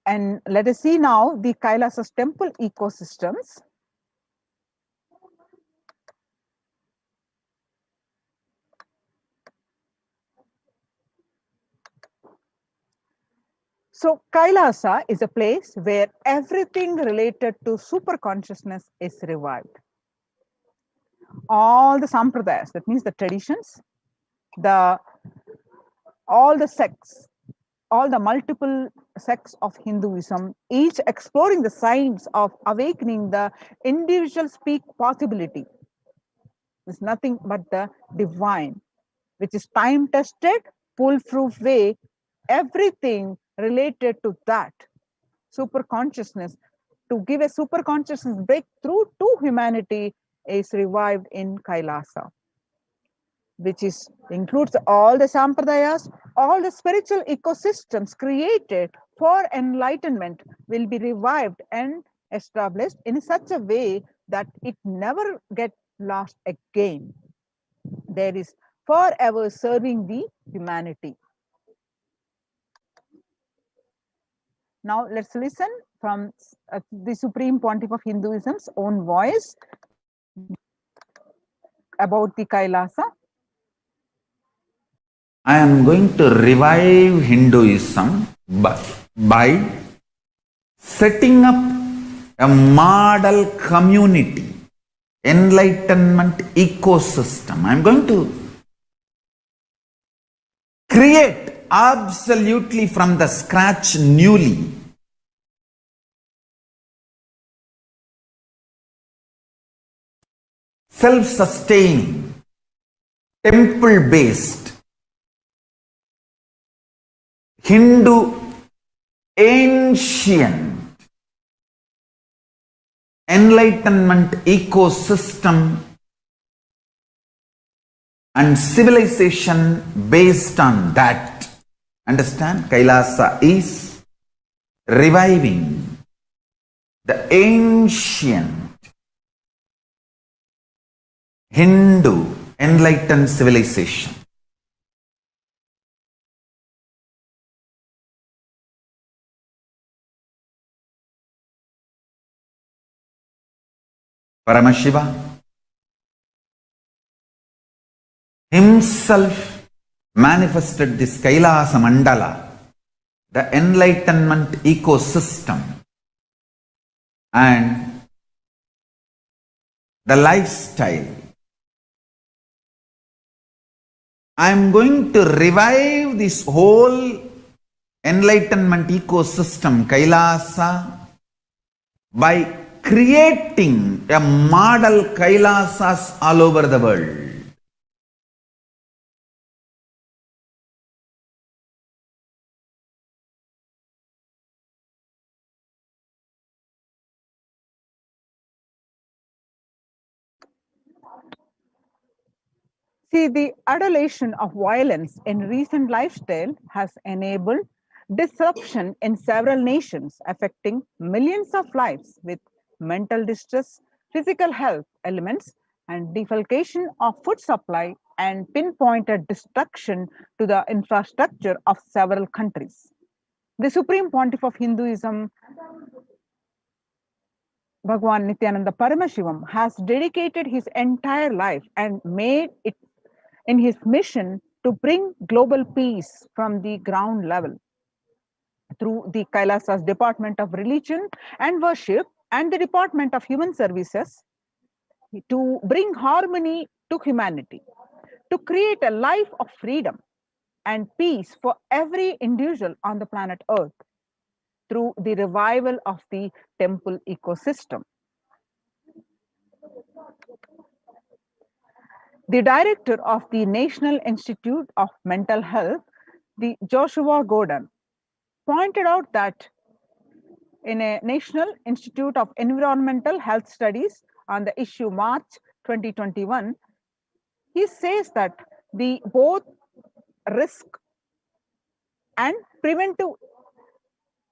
And let us see now the Kailasa's temple ecosystems. So Kailasa is a place where everything related to super consciousness is revived. all the sampradayas, that means the traditions, all the sects, all the multiple sects of Hinduism, each exploring the signs of awakening the individual peak possibility. It's nothing but the divine, which is time tested, foolproof way, everything related to that super consciousness, to give a super consciousness breakthrough to humanity, is revived in Kailasa, which is includes all the sampradayas, all the spiritual ecosystems created for enlightenment will be revived and established in such a way that it never get lost again. There is forever serving the humanity. Now let's listen from the Supreme Pontiff of Hinduism's own voice about the Kailasa. I am going to revive Hinduism by setting up a model community, enlightenment ecosystem. I am going to create absolutely from the scratch newly self-sustaining, temple-based Hindu ancient enlightenment ecosystem and civilization based on that. Understand? Kailasa is reviving the ancient Hindu enlightened civilization. Paramashiva himself manifested this Kailasa Mandala, the enlightenment ecosystem, and the lifestyle. I am going to revive this whole enlightenment ecosystem, Kailasa, by creating a model Kailasas all over the world. See, the adulation of violence in recent lifestyle has enabled disruption in several nations, affecting millions of lives with mental distress, physical health elements, and defalcation of food supply and pinpointed destruction to the infrastructure of several countries. The Supreme Pontiff of Hinduism, Bhagwan Nithyananda Paramashivam, has dedicated his entire life and made it in his mission to bring global peace from the ground level through the Kailasa's Department of Religion and Worship and the Department of Human Services, to bring harmony to humanity, to create a life of freedom and peace for every individual on the planet Earth through the revival of the temple ecosystem. The director of the National Institute of Mental Health, the Joshua Gordon, pointed out that in a National Institute of Environmental Health Studies on the issue March 2021, he says that the both risk and preventive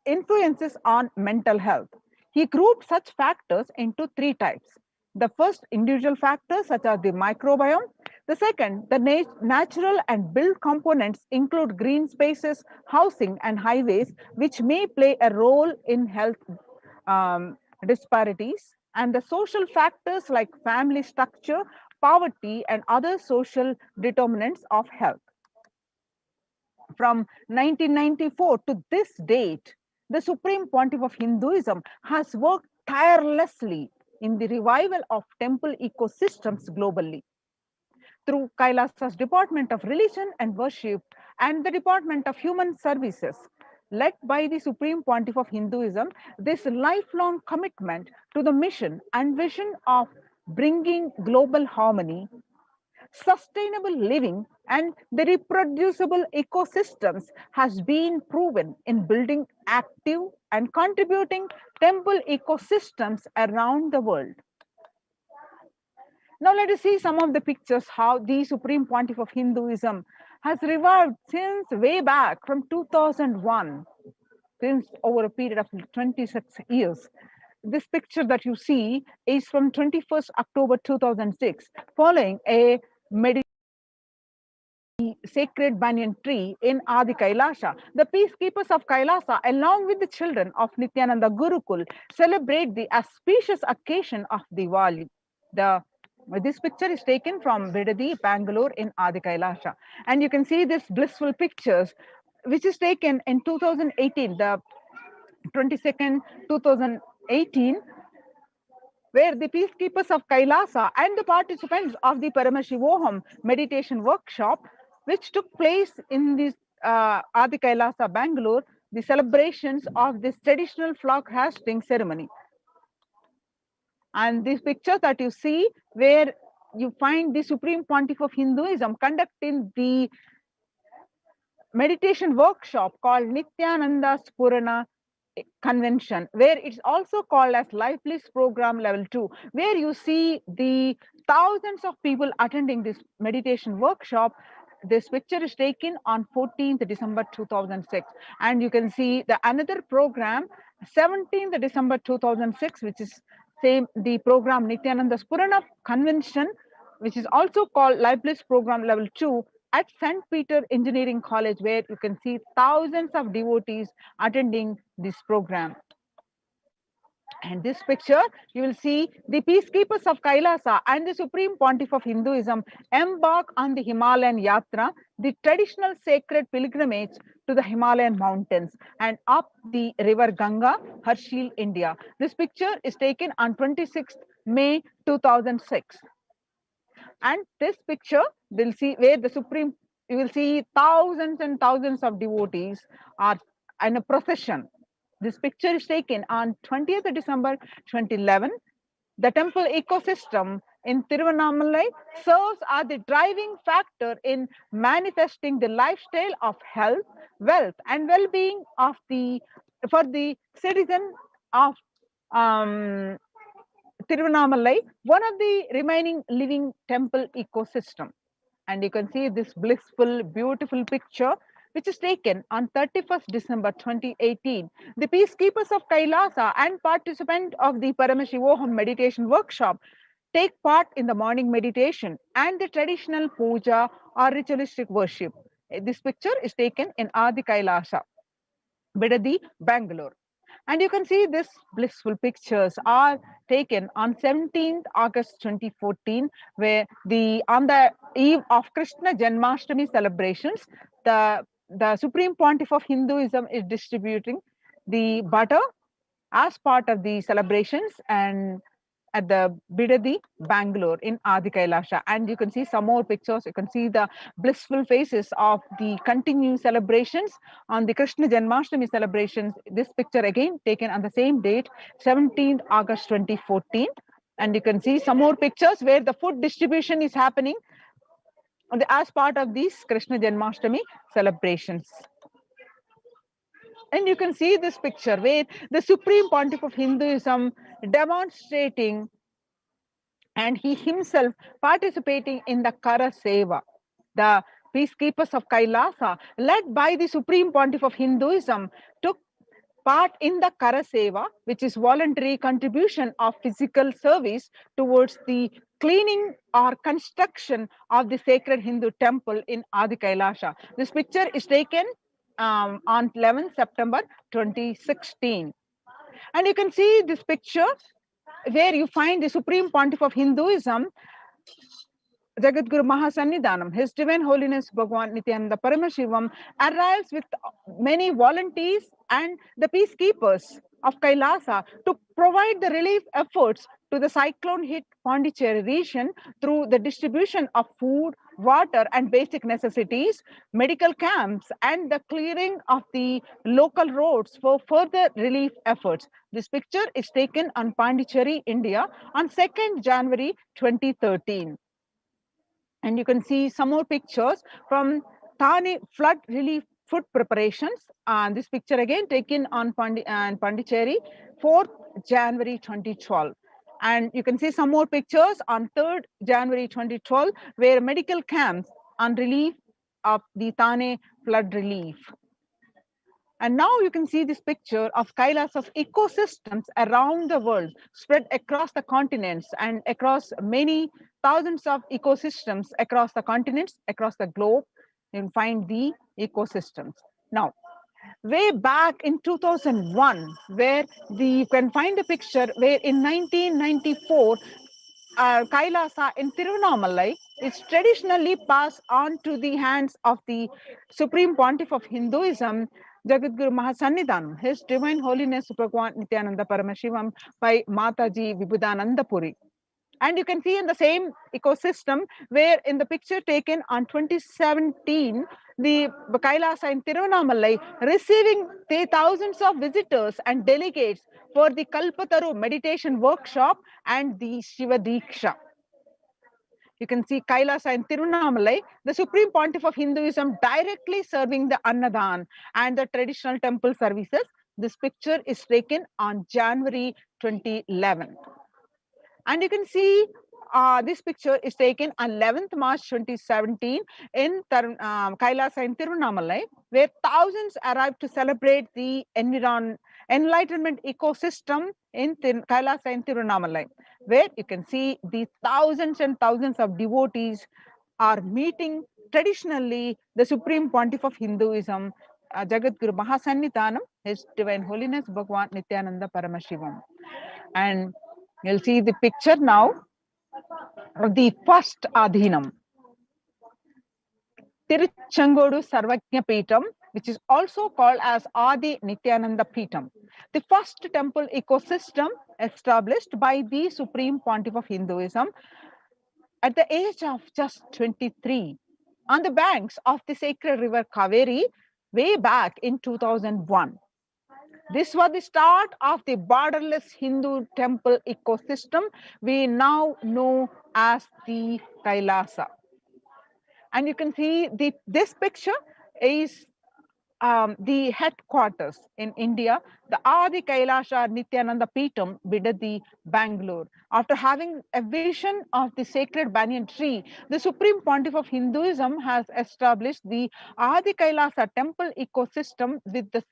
influences on mental health. He grouped such factors into three types. The first, individual factors such as the microbiome. The second, the natural and built components include green spaces, housing, and highways, which may play a role in health disparities. And the social factors like family structure, poverty, and other social determinants of health. From 1994 to this date, the Supreme Pontiff of Hinduism has worked tirelessly in the revival of temple ecosystems globally. Through Kailasa's Department of Religion and Worship and the Department of Human Services, led by the Supreme Pontiff of Hinduism, this lifelong commitment to the mission and vision of bringing global harmony, sustainable living, and the reproducible ecosystems has been proven in building active and contributing temple ecosystems around the world. Now let us see some of the pictures how the Supreme Pontiff of Hinduism has revived since way back from 2001, since over a period of 26 years. This picture that you see is from 21st October 2006, following a sacred banyan tree in Adi Kailasa. The peacekeepers of Kailasa, along with the children of Nithyananda Gurukul, celebrate the auspicious occasion of Diwali. This picture is taken from Bidadi, Bangalore in Adi Kailasa. And you can see this blissful pictures, which is taken in 2018, the 22nd, 2018, where the peacekeepers of Kailasa and the participants of the Paramashivoham meditation workshop, which took place in this Adi Kailasa, Bangalore, the celebrations of this traditional flag hoisting ceremony. And these pictures that you see, where you find the Supreme Pontiff of Hinduism conducting the meditation workshop called Nithyananda Purana Convention, where it's also called as Life Bliss Program Level 2, where you see the thousands of people attending this meditation workshop. This picture is taken on 14th December 2006, and you can see the another program 17th December 2006, which is same the program Nithyananda Purana Convention, which is also called Life Bliss Program Level 2 at St. Peter Engineering College, where you can see thousands of devotees attending this program. And this picture, you will see the peacekeepers of Kailasa and the Supreme Pontiff of Hinduism embark on the Himalayan Yatra, the traditional sacred pilgrimage to the Himalayan mountains and up the river Ganga, Harshil, India. This picture is taken on 26th May 2006. And this picture, we'll see where the Supreme, you will see thousands and thousands of devotees are in a procession. This picture is taken on 20th December 2011. The temple ecosystem in Tiruvannamalai serves as the driving factor in manifesting the lifestyle of health, wealth, and well-being of for the citizen of Tiruvannamalai, one of the remaining living temple ecosystem. And you can see this blissful, beautiful picture, which is taken on 31st December 2018. The peacekeepers of Kailasa and participants of the Paramashivoham meditation workshop take part in the morning meditation and the traditional puja or ritualistic worship. This picture is taken in Adi Kailasa, Bidadi, Bangalore. And you can see this blissful pictures are taken on 17th August 2014, where on the eve of Krishna Janmashtami celebrations, the Supreme Pontiff of Hinduism is distributing the butter as part of the celebrations and at the Bidadi, Bangalore in Adi Kailasa. And you can see some more pictures. You can see the blissful faces of the continued celebrations on the Krishna Janmashtami celebrations. This picture again taken on the same date, 17th August 2014. And you can see some more pictures where the food distribution is happening as part of these Krishna Janmashtami celebrations. And you can see this picture where the Supreme Pontiff of Hinduism demonstrating and he himself participating in the Kara Seva, the peacekeepers of Kailasa, led by the Supreme Pontiff of Hinduism, took part in the Kara Seva, which is voluntary contribution of physical service towards the cleaning or construction of the sacred Hindu temple in Adi Kailasa. This picture is taken on 11th September 2016. And you can see this picture where you find the Supreme Pontiff of Hinduism, Jagadguru Mahasannidhanam, His Divine Holiness Bhagwan Nithyananda Paramashivam, arrives with many volunteers and the peacekeepers of Kailasa to provide the relief efforts to the cyclone hit Pondicherry region through the distribution of food, water, and basic necessities, medical camps, and the clearing of the local roads for further relief efforts. This picture is taken on Pondicherry, India on 2nd January 2013. And you can see some more pictures from Thane flood relief food preparations. And this picture again taken on Pondicherry, 4th January 2012. And you can see some more pictures on 3rd January 2012, where medical camps on relief of the Thane flood relief. And now you can see this picture of Kailasa's ecosystems around the world, spread across the continents and across many thousands of ecosystems across the continents, across the globe. You can find the ecosystems. Now, way back in 2001, where you can find a picture where in 1994, Kailasa in Tiruvannamalai is traditionally passed on to the hands of the Supreme Pontiff of Hinduism, Jagadguru Mahasannidhanam, His Divine Holiness Bhagwan Nithyananda Paramashivam by Mataji Vibhudananda Puri. And you can see in the same ecosystem where in the picture taken on 2017, the Kailasa in Tiruvannamalai receiving the thousands of visitors and delegates for the Kalpataru meditation workshop and the Shiva Diksha. You can see Kailasa in Tiruvannamalai, the Supreme Pontiff of Hinduism directly serving the Annadan and the traditional temple services. This picture is taken on January 2011. And you can see this picture is taken on 11th March 2017 in Kailasa in Tiruvannamalai, where thousands arrived to celebrate the enlightenment ecosystem in Kailasa in Tiruvannamalai, where you can see the thousands and thousands of devotees are meeting traditionally the Supreme Pontiff of Hinduism, Jagadguru Mahasannidhanam, His Divine Holiness Bhagwan Nithyananda Paramashivam. And you'll see the picture now of the first Adhinam, Tiruchengodu Sarvajna Peetam, which is also called as Adi Nithyananda Peetam, the first temple ecosystem established by the Supreme Pontiff of Hinduism at the age of just 23 on the banks of the sacred river Kaveri way back in 2001. This was the start of the borderless Hindu temple ecosystem we now know as the Kailasa. And you can see this picture is the headquarters in India, the Adi Kailasa Nithyananda Peetam, Bidadi, Bangalore. After having a vision of the sacred banyan tree, the Supreme Pontiff of Hinduism has established the Adi Kailasa temple ecosystem with the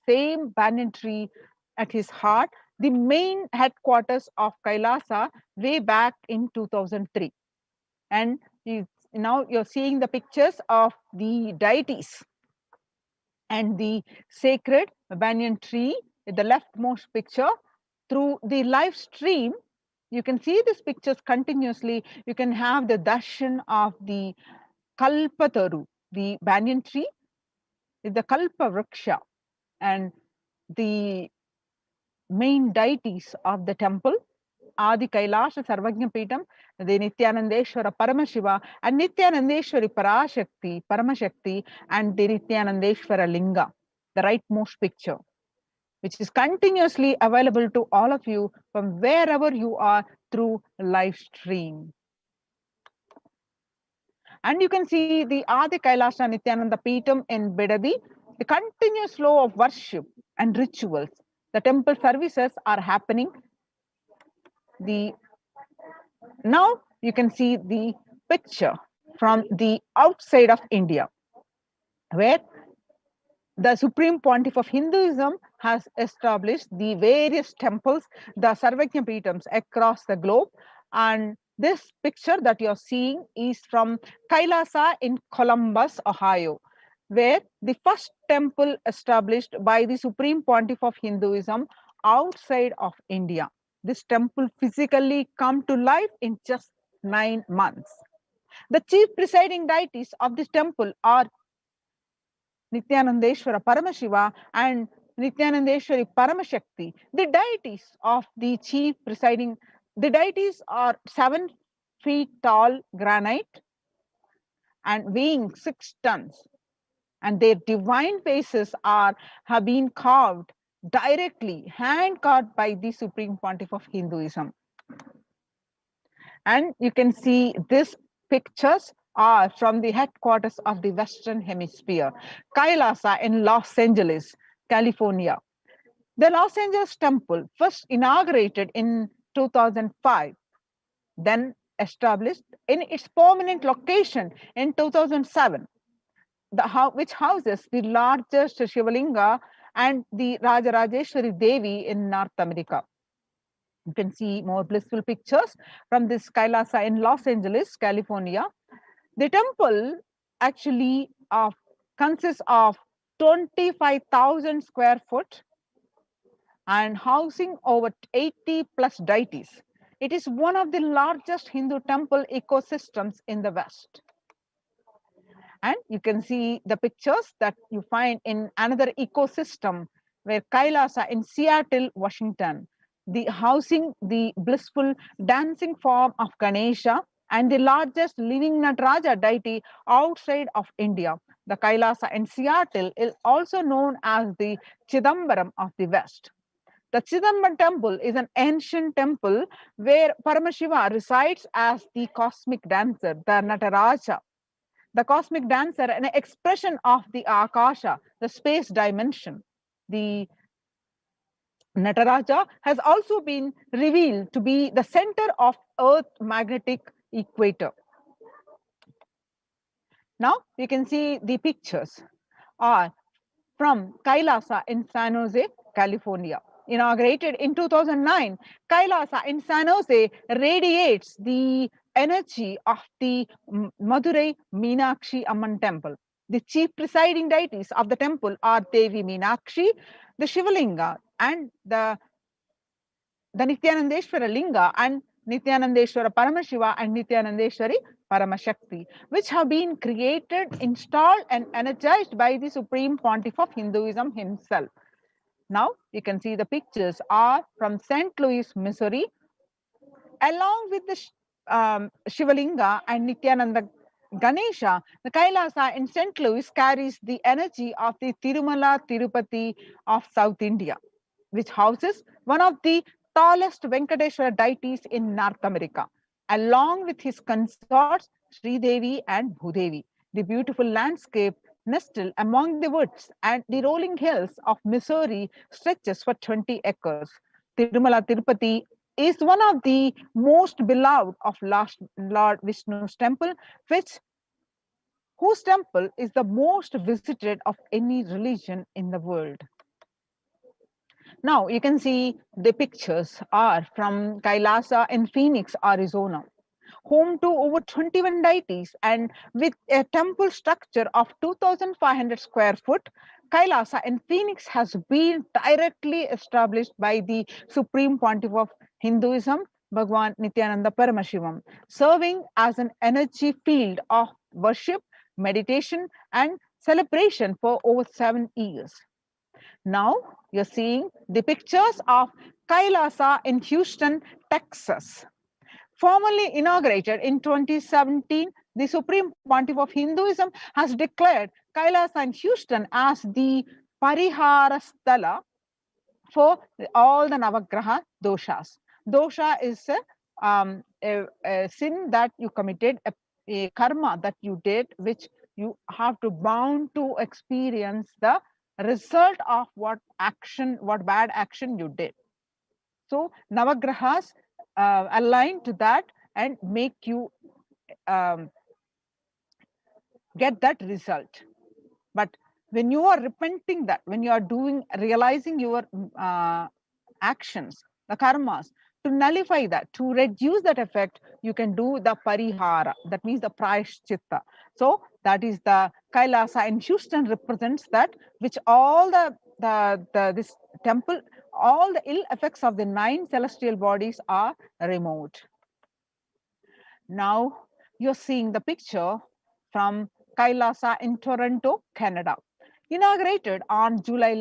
same banyan tree at his heart, the main headquarters of Kailasa way back in 2003. And now you're seeing the pictures of the deities and the sacred banyan tree, the leftmost picture. Through the live stream, you can see these pictures continuously. You can have the darshan of the Kalpataru, the banyan tree, the Kalpa Vriksha, and the main deities of the temple, Adi Kailasa Sarvajna Peetam, the Nithyanandeshwara Paramashiva, and Nithyanandeshwari Paramashakti, and the Nithyanandeshwara Linga, the rightmost picture, which is continuously available to all of you from wherever you are through live stream. And you can see the Adi Kailasa Nithyananda Peetam in Bidadi, the continuous flow of worship and rituals. The temple services are happening. Now you can see the picture from the outside of India, where the Supreme Pontiff of Hinduism has established the various temples, the Sarvajna Peetams across the globe. And this picture that you're seeing is from Kailasa in Columbus, Ohio, where the first temple established by the Supreme Pontiff of Hinduism outside of India. This temple physically come to life in just 9 months. The chief presiding deities of this temple are Nithyanandeshwara Paramashiva and Nithyanandeshwari Paramashakti, the deities of the chief presiding The deities are 7 feet tall granite and weighing 6 tons, and their divine faces have been carved directly, hand carved by the Supreme Pontiff of Hinduism. And you can see these pictures are from the headquarters of the Western Hemisphere, Kailasa in Los Angeles, California. The Los Angeles temple, first inaugurated in 2005, then established in its permanent location in 2007, which houses the largest Shivalinga and the Rajarajeshwari Devi in North America. You can see more blissful pictures from this Kailasa in Los Angeles, California. The temple actually consists of 25,000 square foot and housing over 80 plus deities. It is one of the largest Hindu temple ecosystems in the West. And you can see the pictures that you find in another ecosystem where Kailasa in Seattle, Washington, the housing the blissful dancing form of Ganesha and the largest living Nataraja deity outside of India. The Kailasa in Seattle is also known as the Chidambaram of the West. The Chidambaram temple is an ancient temple where Paramashiva resides as the cosmic dancer, the Nataraja, the cosmic dancer, an expression of the Akasha, the space dimension. The Nataraja has also been revealed to be the center of Earth magnetic equator. Now you can see the pictures are from Kailasa in San Jose, California. Inaugurated in 2009, Kailasa in San Jose radiates the energy of the Madurai Meenakshi Amman temple. The chief presiding deities of the temple are Devi Meenakshi, the Shivalinga, and the Nithyanandeshwara Linga, and Nithyanandeshwara Paramashiva and Nithyanandeshwari Paramashakti, which have been created, installed, and energized by the Supreme Pontiff of Hinduism himself. Now you can see the pictures are from St. Louis, Missouri, along with the Shivalinga and Nityananda Ganesha. The Kailasa in St. Louis carries the energy of the Tirumala Tirupati of South India, which houses one of the tallest Venkateshwara deities in North America, along with his consorts Sri Devi and Bhudevi. The beautiful landscape nestled among the woods and the rolling hills of Missouri stretches for 20 acres. Tirumala Tirupati is one of the most beloved of Lord Vishnu's temple, whose temple is the most visited of any religion in the world. Now you can see the pictures are from Kailasa in Phoenix, Arizona, home to over 21 deities and with a temple structure of 2,500 square foot. Kailasa in Phoenix has been directly established by the Supreme Pontiff of Hinduism, Bhagwan Nithyananda Paramashivam, serving as an energy field of worship, meditation, and celebration for over 7 years. Now you're seeing the pictures of Kailasa in Houston, Texas. Formally inaugurated in 2017, the Supreme Pontiff of Hinduism has declared Kailasa in Houston as the Parihara Sthala for all the Navagraha doshas. Dosha is a sin that you committed, a karma that you did, which you have to bound to experience the result of what bad action you did. So Navagrahas align to that and make you get that result. But when you are repenting that, when you are realizing your actions, the karmas, to nullify that, to reduce that effect, you can do the parihara, that means the prayashchitta. So that is the Kailasa in Houston represents that, which all this temple, all the ill effects of the 9 celestial bodies are removed. Now you're seeing the picture from Kailasa in Toronto, Canada. Inaugurated on July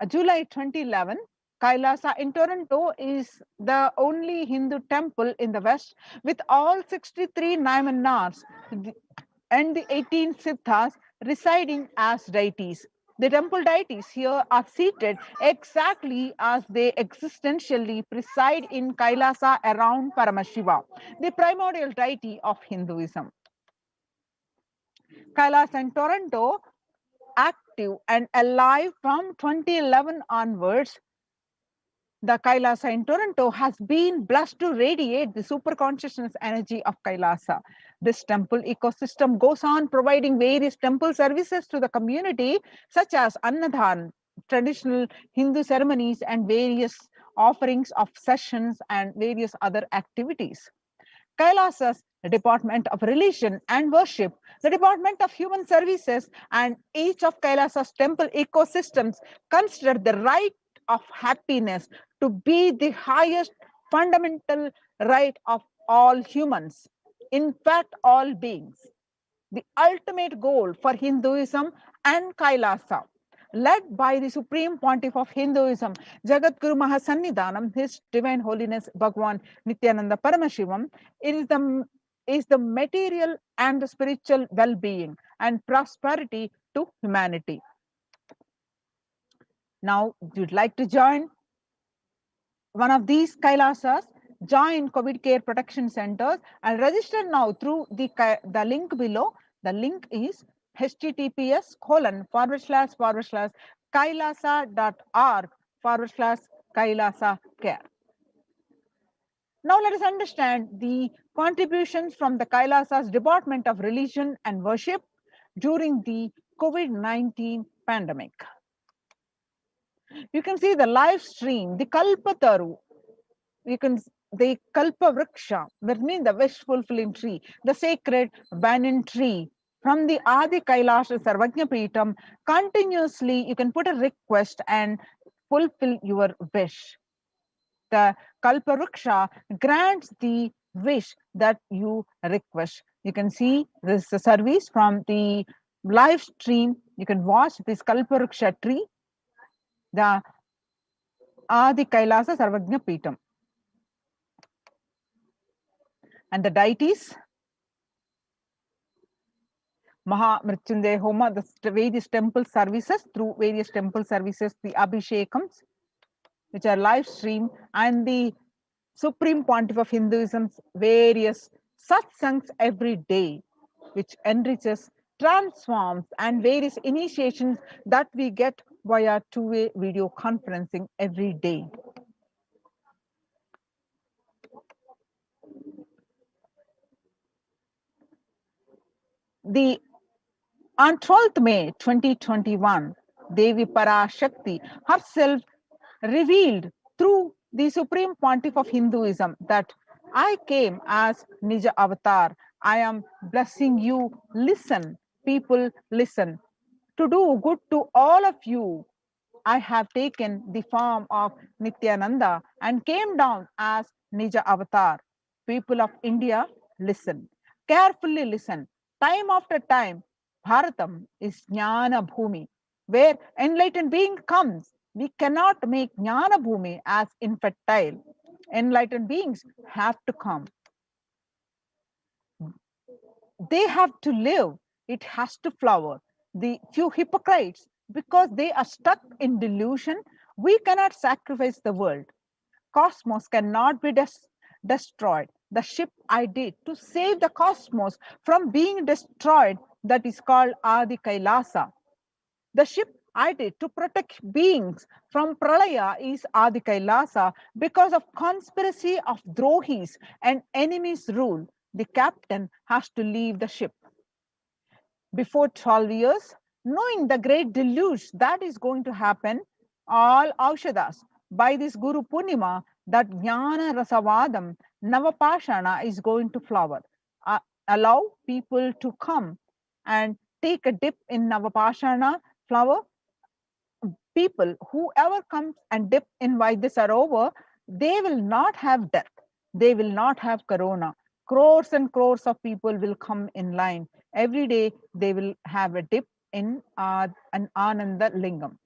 2011, Kailasa in Toronto is the only Hindu temple in the West with all 63 Naimanars and the 18 Siddhas residing as deities. The temple deities here are seated exactly as they existentially preside in Kailasa around Paramashiva, the primordial deity of Hinduism. Kailasa in Toronto, active and alive from 2011 onwards, the Kailasa in Toronto has been blessed to radiate the super consciousness energy of Kailasa. This temple ecosystem goes on providing various temple services to the community, such as Annadhan, traditional Hindu ceremonies, and various offerings of sessions and various other activities. Kailasa's Department of Religion and Worship, the Department of Human Services, and each of Kailasa's temple ecosystems consider the right of happiness to be the highest fundamental right of all humans, in fact, all beings. The ultimate goal for Hinduism and Kailasa, led by the Supreme Pontiff of Hinduism, Jagadguru Mahasannidhanam, His Divine Holiness Bhagwan Nithyananda Paramashivam, is the material and the spiritual well-being and prosperity to humanity. Now, you'd like to join one of these Kailasas, join COVID care protection centers and register now through the link below. The link is https://kailasa.org/Kailasa care. Now let us understand the contributions from the Kailasa's Department of Religion and Worship during the COVID-19 pandemic. You can see the live stream, the Kalpataru, the Kalpa Vriksha, that means the wish fulfilling tree, the sacred banyan tree from the Adi Kailasa Sarvajna Pitam. Continuously, you can put a request and fulfill your wish. The Kalpa Vriksha grants the wish that you request. You can see this service from the live stream. You can watch this Kalpa Vriksha tree, the Adi Kailasa Sarvajna Pitam. And the deities, Maha Mrityunjaya Homa, the various temple services, through various temple services, the Abhishekams, which are live stream, and the Supreme Pontiff of Hinduism's various satsangs every day, which enriches, transforms, and various initiations that we get via two-way video conferencing every day. On 12th May 2021, Devi Parashakti herself revealed through the Supreme Pontiff of Hinduism that I came as Nija Avatar. I am blessing you. Listen, people, listen. To do good to all of you, I have taken the form of Nithyananda and came down as Nija Avatar. People of India, listen. Carefully listen. Time after time, Bharatam is Jnana Bhumi, where enlightened being comes. We cannot make Jnana Bhumi as infertile. Enlightened beings have to come. They have to live. It has to flower. The few hypocrites, because they are stuck in delusion, we cannot sacrifice the world. Cosmos cannot be destroyed. The ship I did to save the cosmos from being destroyed, that is called Adi Kailasa. The ship I did to protect beings from Pralaya is Adi Kailasa. Because of conspiracy of Drohis and enemies' rule, the captain has to leave the ship. Before 12 years, knowing the great deluge that is going to happen, all Aushadas, by this Guru Purnima, that Jnana Rasavadam, Navapashana is going to flower. Allow people to come and take a dip in Navapashana flower. People, whoever comes and dip in Vaidya Sarovar, they will not have death. They will not have corona. Crores and crores of people will come in line. Every day they will have a dip in an Ananda Lingam.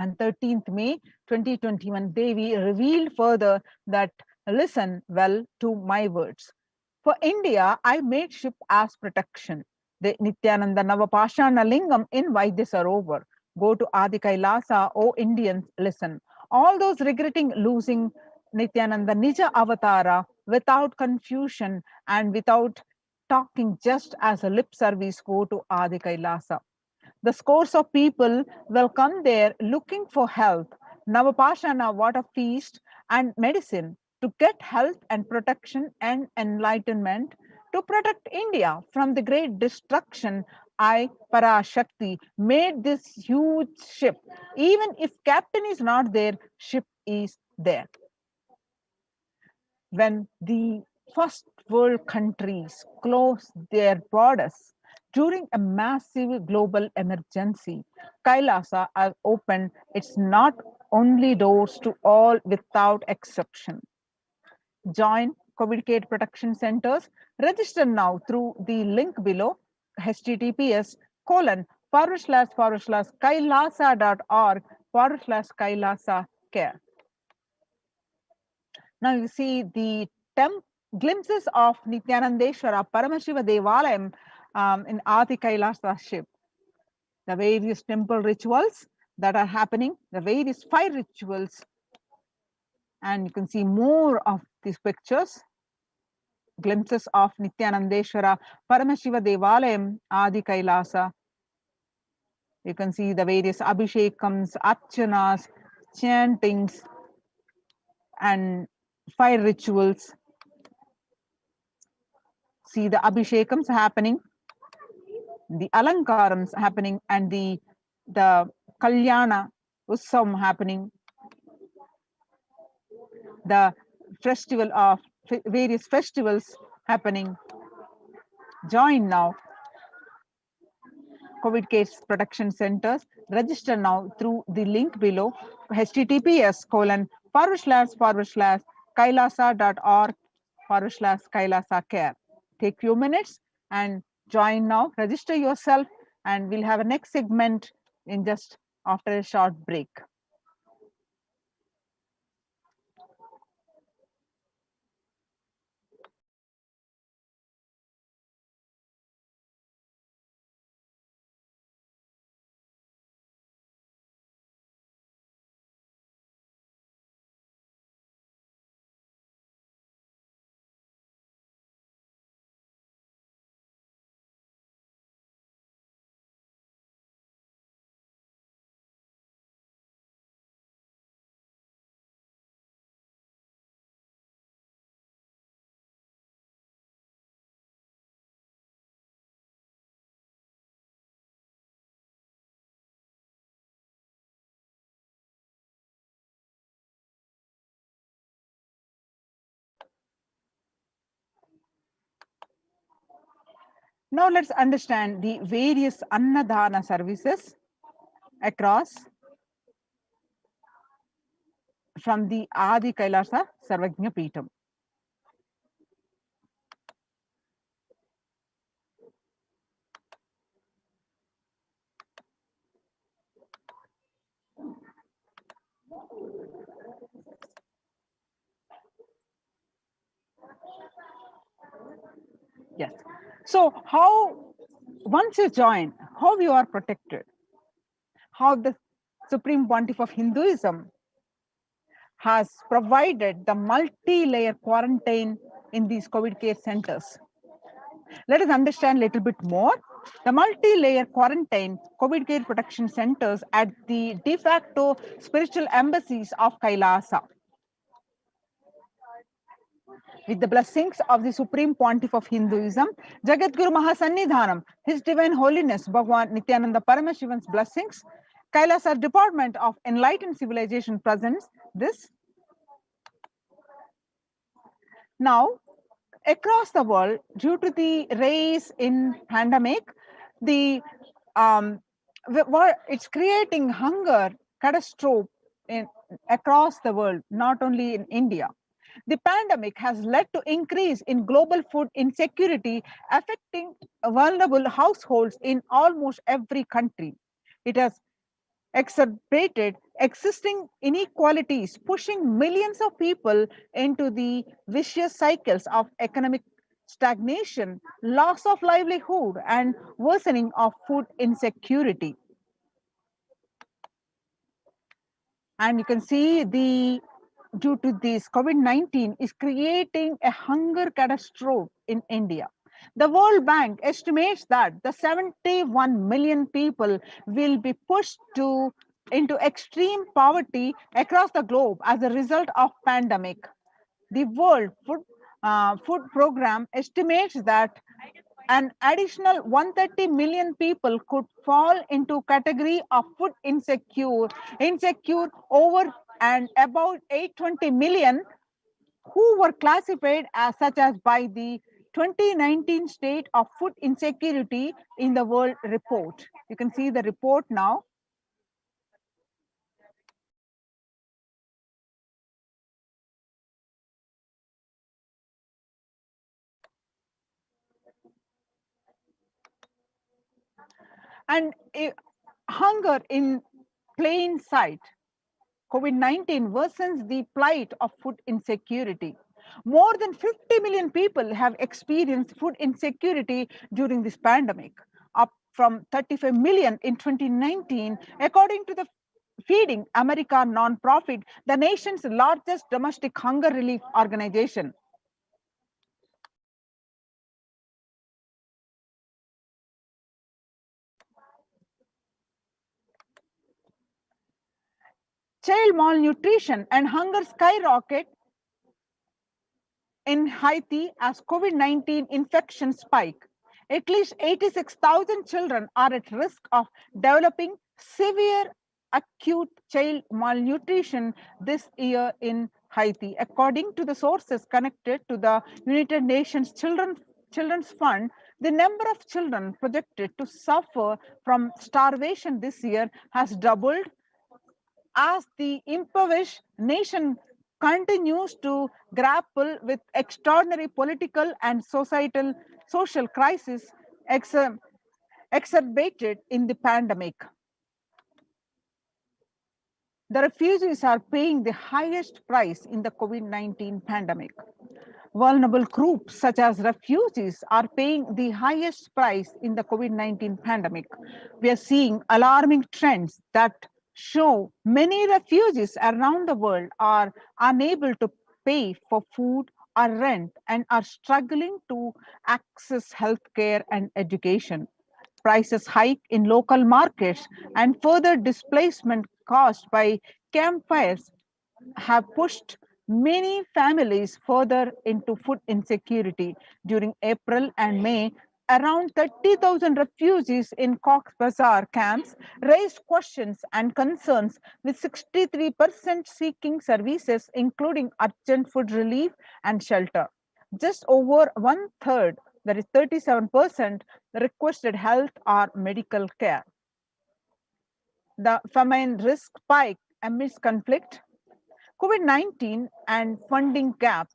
On 13th May 2021, Devi revealed further that listen well to my words. For India, I made ship as protection. The Nithyananda Navapashana Lingam in Vaidyasarovar. Go to Adi Kailasa, O Indians, listen. All those regretting losing Nithyananda Nija Avatara without confusion and without talking just as a lip service, go to Adi Kailasa. The scores of people will come there looking for health, Navapashana, water feast, and medicine to get health and protection and enlightenment to protect India from the great destruction. I, Parashakti, made this huge ship. Even if captain is not there, ship is there. When the first world countries closed their borders during a massive global emergency, Kailasa has opened its not only doors to all without exception. Join COVID care protection centers. Register now through the link below, https://kailasa.org/kailasa care. Now you see the glimpses of Nithyanandeshwara Paramashiva Devalayam in Adi Kailasa ship. The various temple rituals that are happening, the various fire rituals, and you can see more of these pictures, glimpses of Nithyanandeshwara Paramashiva Devalayam Adi Kailasa. You can see the various abhishekams, archanas, chantings, and fire rituals. See the abhishekams happening, the alankarams happening, and the kalyana utsavam happening, the festival of various festivals happening. Join now COVID case protection centers. Register now through the link below, https://kailasa.org/kailasa care. Take few minutes and join now. Register yourself, and we'll have a next segment in just after a short break. Now let's understand the various Annadana services across from the Adi Kailasa Sarvajna Peetam. Yes. So how, once you join, how you are protected? How the Supreme Pontiff of Hinduism has provided the multi-layer quarantine in these COVID care centers. Let us understand a little bit more. The multi-layer quarantine COVID care protection centers at the de facto spiritual embassies of Kailasa. With the blessings of the Supreme Pontiff of Hinduism, Jagadguru Mahasannidhanam, His Divine Holiness Bhagwan Nithyananda Paramashivan's blessings, Kailasa Department of Enlightened Civilization presents this. Now, across the world, due to the rise in pandemic, it's creating hunger catastrophe across the world, not only in India. The pandemic has led to increase in global food insecurity, affecting vulnerable households in almost every country. It has exacerbated existing inequalities pushing millions of people into the vicious cycles of economic stagnation, loss of livelihood, and worsening of food insecurity. And you can see due to this COVID-19 is creating a hunger catastrophe in India. The World Bank estimates that the 71 million people will be pushed into extreme poverty across the globe as a result of pandemic. The World Food Program estimates that an additional 130 million people could fall into category of food insecure over and about 820 million who were classified as such as by the 2019 state of food insecurity in the world report. You can see the report now. And hunger in plain sight. COVID-19 worsens the plight of food insecurity. More than 50 million people have experienced food insecurity during this pandemic, up from 35 million in 2019, according to the Feeding America nonprofit, the nation's largest domestic hunger relief organization. Child malnutrition and hunger skyrocket in Haiti as COVID-19 infections spike. At least 86,000 children are at risk of developing severe acute child malnutrition this year in Haiti, according to the sources connected to the United Nations Children's Fund. The number of children projected to suffer from starvation this year has doubled as the impoverished nation continues to grapple with extraordinary political and social crisis exacerbated in the pandemic. The refugees are paying the highest price in the COVID-19 pandemic. Vulnerable groups such as refugees are paying the highest price in the COVID-19 pandemic. We are seeing alarming trends that show many refugees around the world are unable to pay for food or rent and are struggling to access healthcare and education. Prices hike in local markets and further displacement caused by campfires have pushed many families further into food insecurity. During April and May, around 30,000 refugees in Cox's Bazar camps raised questions and concerns, with 63% seeking services, including urgent food relief and shelter. Just over one third, that is 37%, requested health or medical care. The famine risk spike amidst conflict, COVID-19 and funding gaps.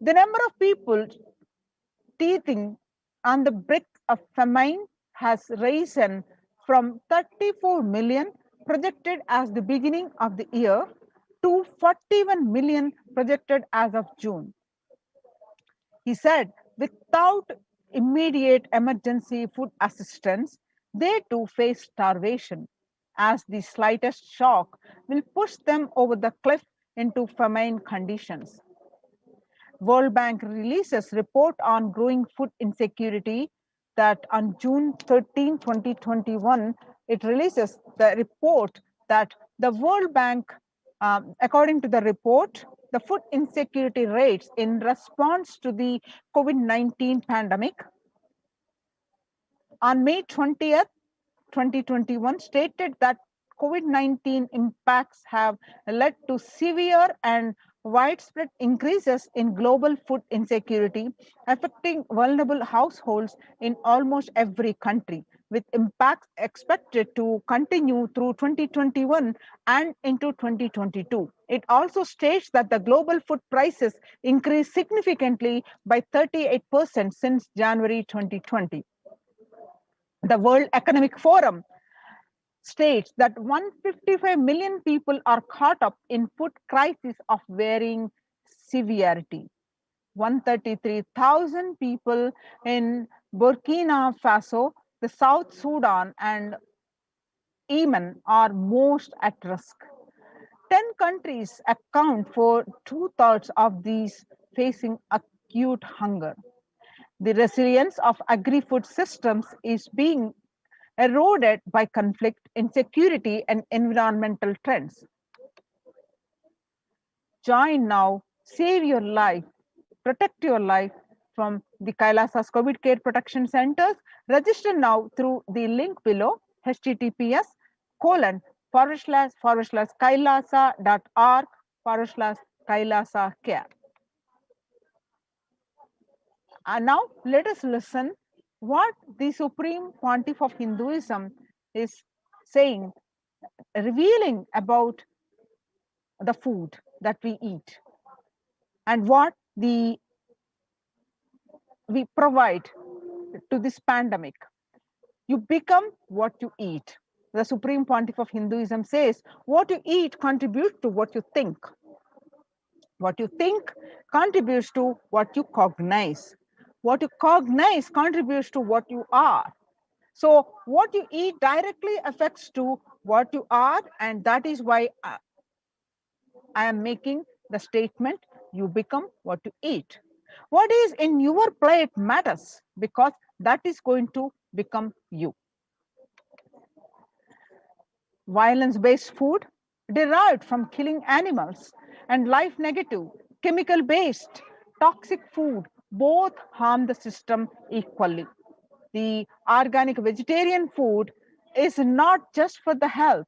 The number of people teething on the brink of famine has risen from 34 million projected as the beginning of the year to 41 million projected as of June. He said, without immediate emergency food assistance, they too face starvation, as the slightest shock will push them over the cliff into famine conditions. World Bank releases report on growing food insecurity that on June 13, 2021, it releases the report that the World Bank, according to the report, the food insecurity rates in response to the COVID-19 pandemic on May 20th, 2021 stated that COVID-19 impacts have led to severe and widespread increases in global food insecurity, affecting vulnerable households in almost every country, with impacts expected to continue through 2021 and into 2022. It also states that the global food prices increased significantly by 38% since January 2020. The World Economic Forum states that 155 million people are caught up in food crisis of varying severity. 133,000 people in Burkina Faso, the South Sudan, and Yemen are most at risk. 10 countries account for two-thirds of these facing acute hunger. The resilience of agri-food systems is being eroded by conflict, insecurity, and environmental trends. Join now, save your life, protect your life from the Kailasa's COVID Care Protection Centers. Register now through the link below, https://kailasa.org/Kailasa care. And now let us listen what the Supreme Pontiff of Hinduism is saying, revealing about the food that we eat and what we provide to this pandemic. You become what you eat. The Supreme Pontiff of Hinduism says, what you eat contributes to what you think. What you think contributes to what you cognize. What you cognize contributes to what you are. So what you eat directly affects to what you are, and that is why I am making the statement, you become what you eat. What is in your plate matters because that is going to become you. Violence-based food derived from killing animals and life negative, chemical-based, toxic food both harm the system equally. The organic vegetarian food is not just for the health,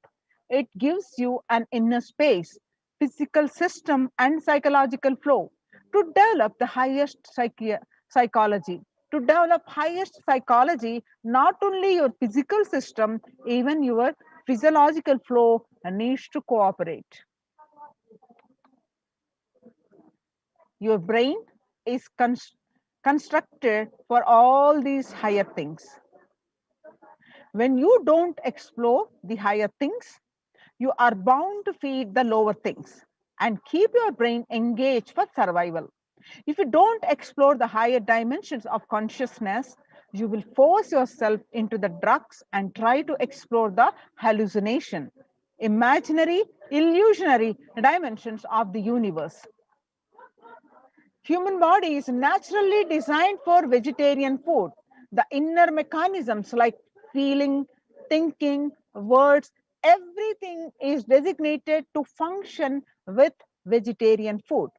it gives you an inner space, physical system, and psychological flow to develop the highest psychology. To develop highest psychology, not only your physical system, even your physiological flow needs to cooperate. Your brain is constructed for all these higher things. When you don't explore the higher things, you are bound to feed the lower things and keep your brain engaged for survival. If you don't explore the higher dimensions of consciousness, you will force yourself into the drugs and try to explore the hallucination, imaginary, illusionary dimensions of the universe. Human body is naturally designed for vegetarian food. The inner mechanisms like feeling, thinking, words, everything is designated to function with vegetarian food.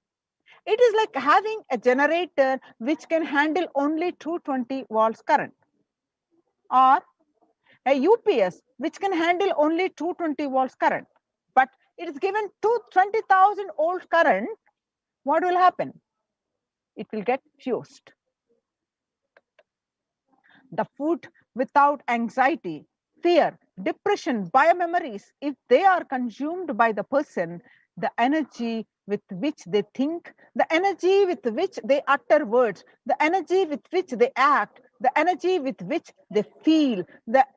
It is like having a generator which can handle only 220 volts current, or a UPS which can handle only 220 volts current. But it is given 220,000 volts current, what will happen? It will get fused. The food without anxiety, fear, depression, biomemories, if they are consumed by the person, the energy with which they think, the energy with which they utter words, the energy with which they act, the energy with which they feel,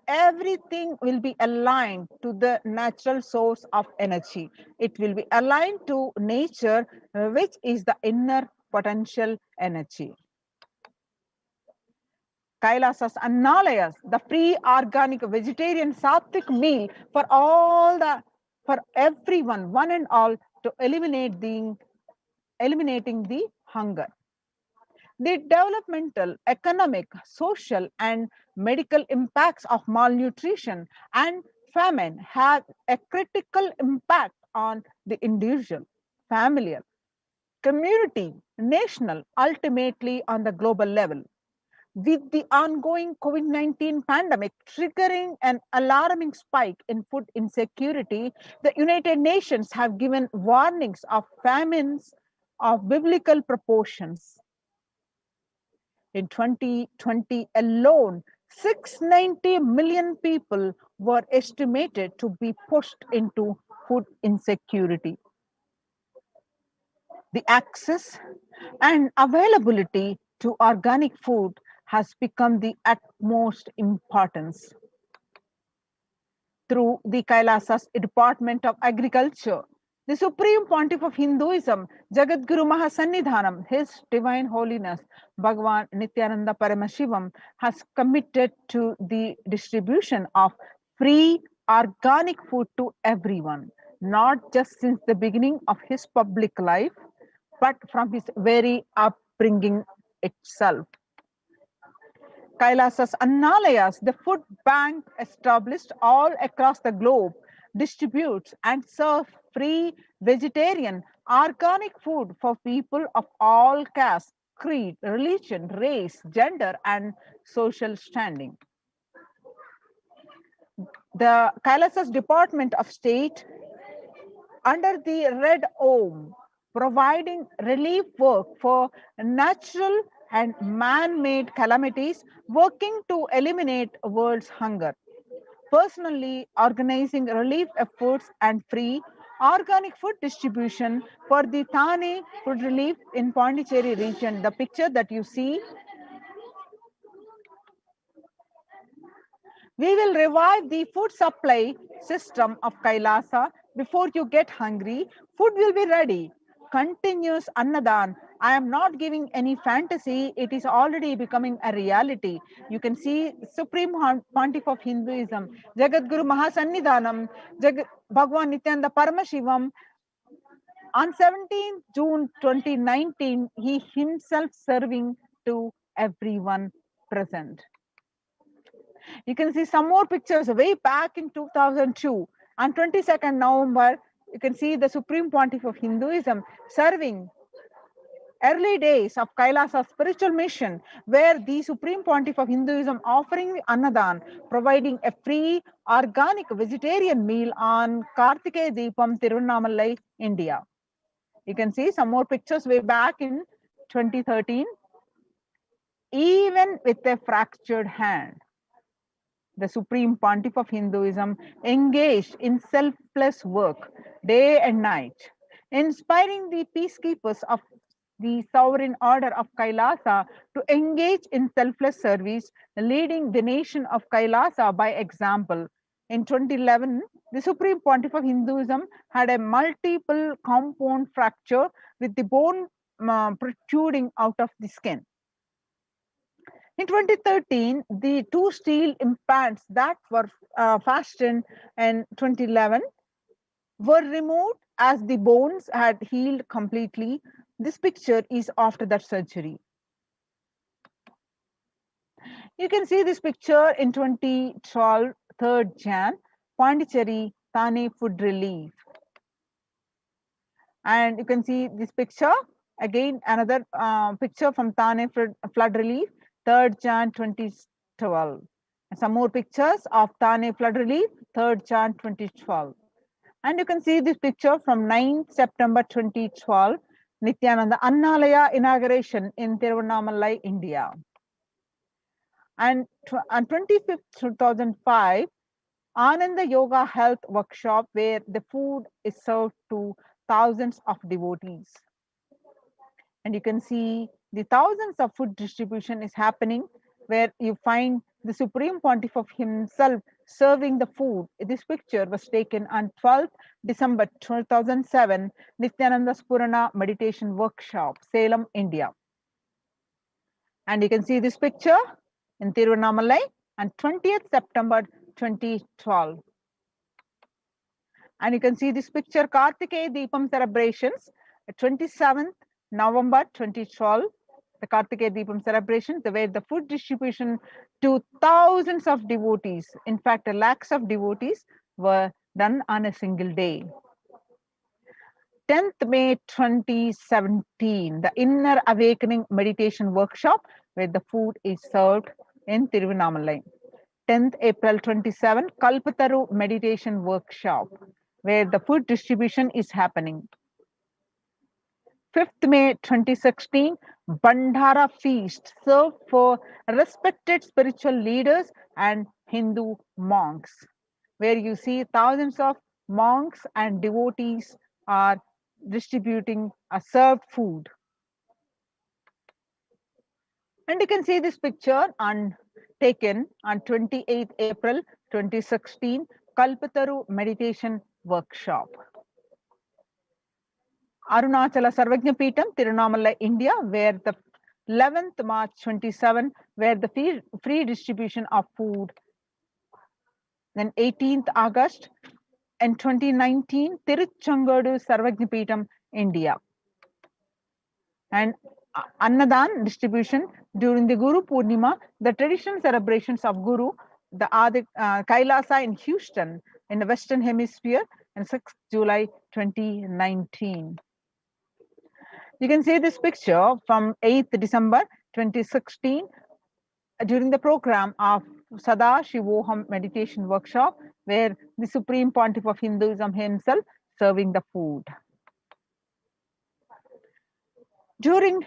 everything will be aligned to the natural source of energy. It will be aligned to nature, which is the inner potential energy. Kailasa's Annalayas, the free organic vegetarian sattvic meal for everyone, one and all, to eliminating the hunger. The developmental, economic, social, and medical impacts of malnutrition and famine have a critical impact on the individual, familial, community, national, ultimately on the global level. With the ongoing COVID-19 pandemic triggering an alarming spike in food insecurity, the United Nations have given warnings of famines of biblical proportions. In 2020 alone, 690 million people were estimated to be pushed into food insecurity. The access and availability to organic food has become the utmost importance. through the Kailasa's Department of Agriculture. The Supreme Pontiff of Hinduism, Jagadguru Mahasannidhanam, His Divine Holiness Bhagavan Nithyananda Paramashivam, has committed to the distribution of free organic food to everyone, not just since the beginning of his public life, but from his very upbringing itself. Kailasa's Annalayas, the food bank established all across the globe, distributes and serves free vegetarian organic food for people of all castes, creed, religion, race, gender, and social standing. The Kailasa's Department of State, under the Red Om, providing relief work for natural and man-made calamities, working to eliminate world's hunger. Personally organizing relief efforts and free organic food distribution for the Thane food relief in Pondicherry region. The picture that you see, we will revive the food supply system of Kailasa. Before you get hungry, food will be ready. Continuous Annadan. I am not giving any fantasy. It is already becoming a reality. You can see Supreme Pontiff of Hinduism, Jagadguru Mahasannidhanam, Bhagavan Nithyananda Paramashivam. On 17th June 2019, he himself serving to everyone present. You can see some more pictures way back in 2002. On 22nd November, you can see the Supreme Pontiff of Hinduism serving early days of Kailasa's spiritual mission, where the Supreme Pontiff of Hinduism offering the Annadan, providing a free organic vegetarian meal on Kartikeya Deepam, Tiruvannamalai, India. You can see some more pictures way back in 2013. Even with a fractured hand, the Supreme Pontiff of Hinduism engaged in selfless work day and night, inspiring the peacekeepers of the sovereign order of Kailasa to engage in selfless service, leading the nation of Kailasa by example. In 2011, the Supreme Pontiff of Hinduism had a multiple compound fracture with the bone protruding out of the skin. In 2013, the two steel implants that were fastened in 2011 were removed as the bones had healed completely. This picture is after that surgery. You can see this picture in 2012, 3rd Jan, Pondicherry, Thane Food Relief. And you can see this picture, again, another picture from Thane Flood Relief, 3rd Jan 2012. And some more pictures of Thane Flood Relief, 3rd Jan 2012. And you can see this picture from 9th September 2012, Nithyananda Annalaya inauguration in Tiruvannamalai, India. And on 25th 2005, Ananda Yoga Health Workshop, where the food is served to thousands of devotees. And you can see the thousands of food distribution is happening, where you find the Supreme Pontiff of himself serving the food. This picture was taken on 12th December 2007, Nithyananda Spurana Meditation Workshop, Salem, India. And you can see this picture in Tiruvannamalai on 20th September 2012. And you can see this picture, Kartikeya Deepam celebrations, 27th November 2012, the Kartikeya Deepam celebrations, where the food distribution to thousands of devotees, in fact, lakhs of devotees, were done on a single day. 10th May 2017, the Inner Awakening Meditation Workshop, where the food is served in Tiruvannamalai. 10th April 27, Kalpataru Meditation Workshop, where the food distribution is happening. 5th May 2016, Bandra feast served for respected spiritual leaders and Hindu monks, where you see thousands of monks and devotees are distributing a served food. And you can see this picture taken on 28th April 2016, Kalpataru meditation workshop. Arunachala Sarvajna Peetam, Tirunamala, India, where the 11th March 27, where the free distribution of food. Then 18th August and 2019, Tiruchangadu Sarvajna Peetam, India. And Annadan distribution during the Guru Purnima, the traditional celebrations of Guru, the Kailasa in Houston in the Western Hemisphere, and 6th July 2019. You can see this picture from 8th December 2016 during the program of Sadashivoham meditation workshop, where the Supreme Pontiff of Hinduism himself serving the food. During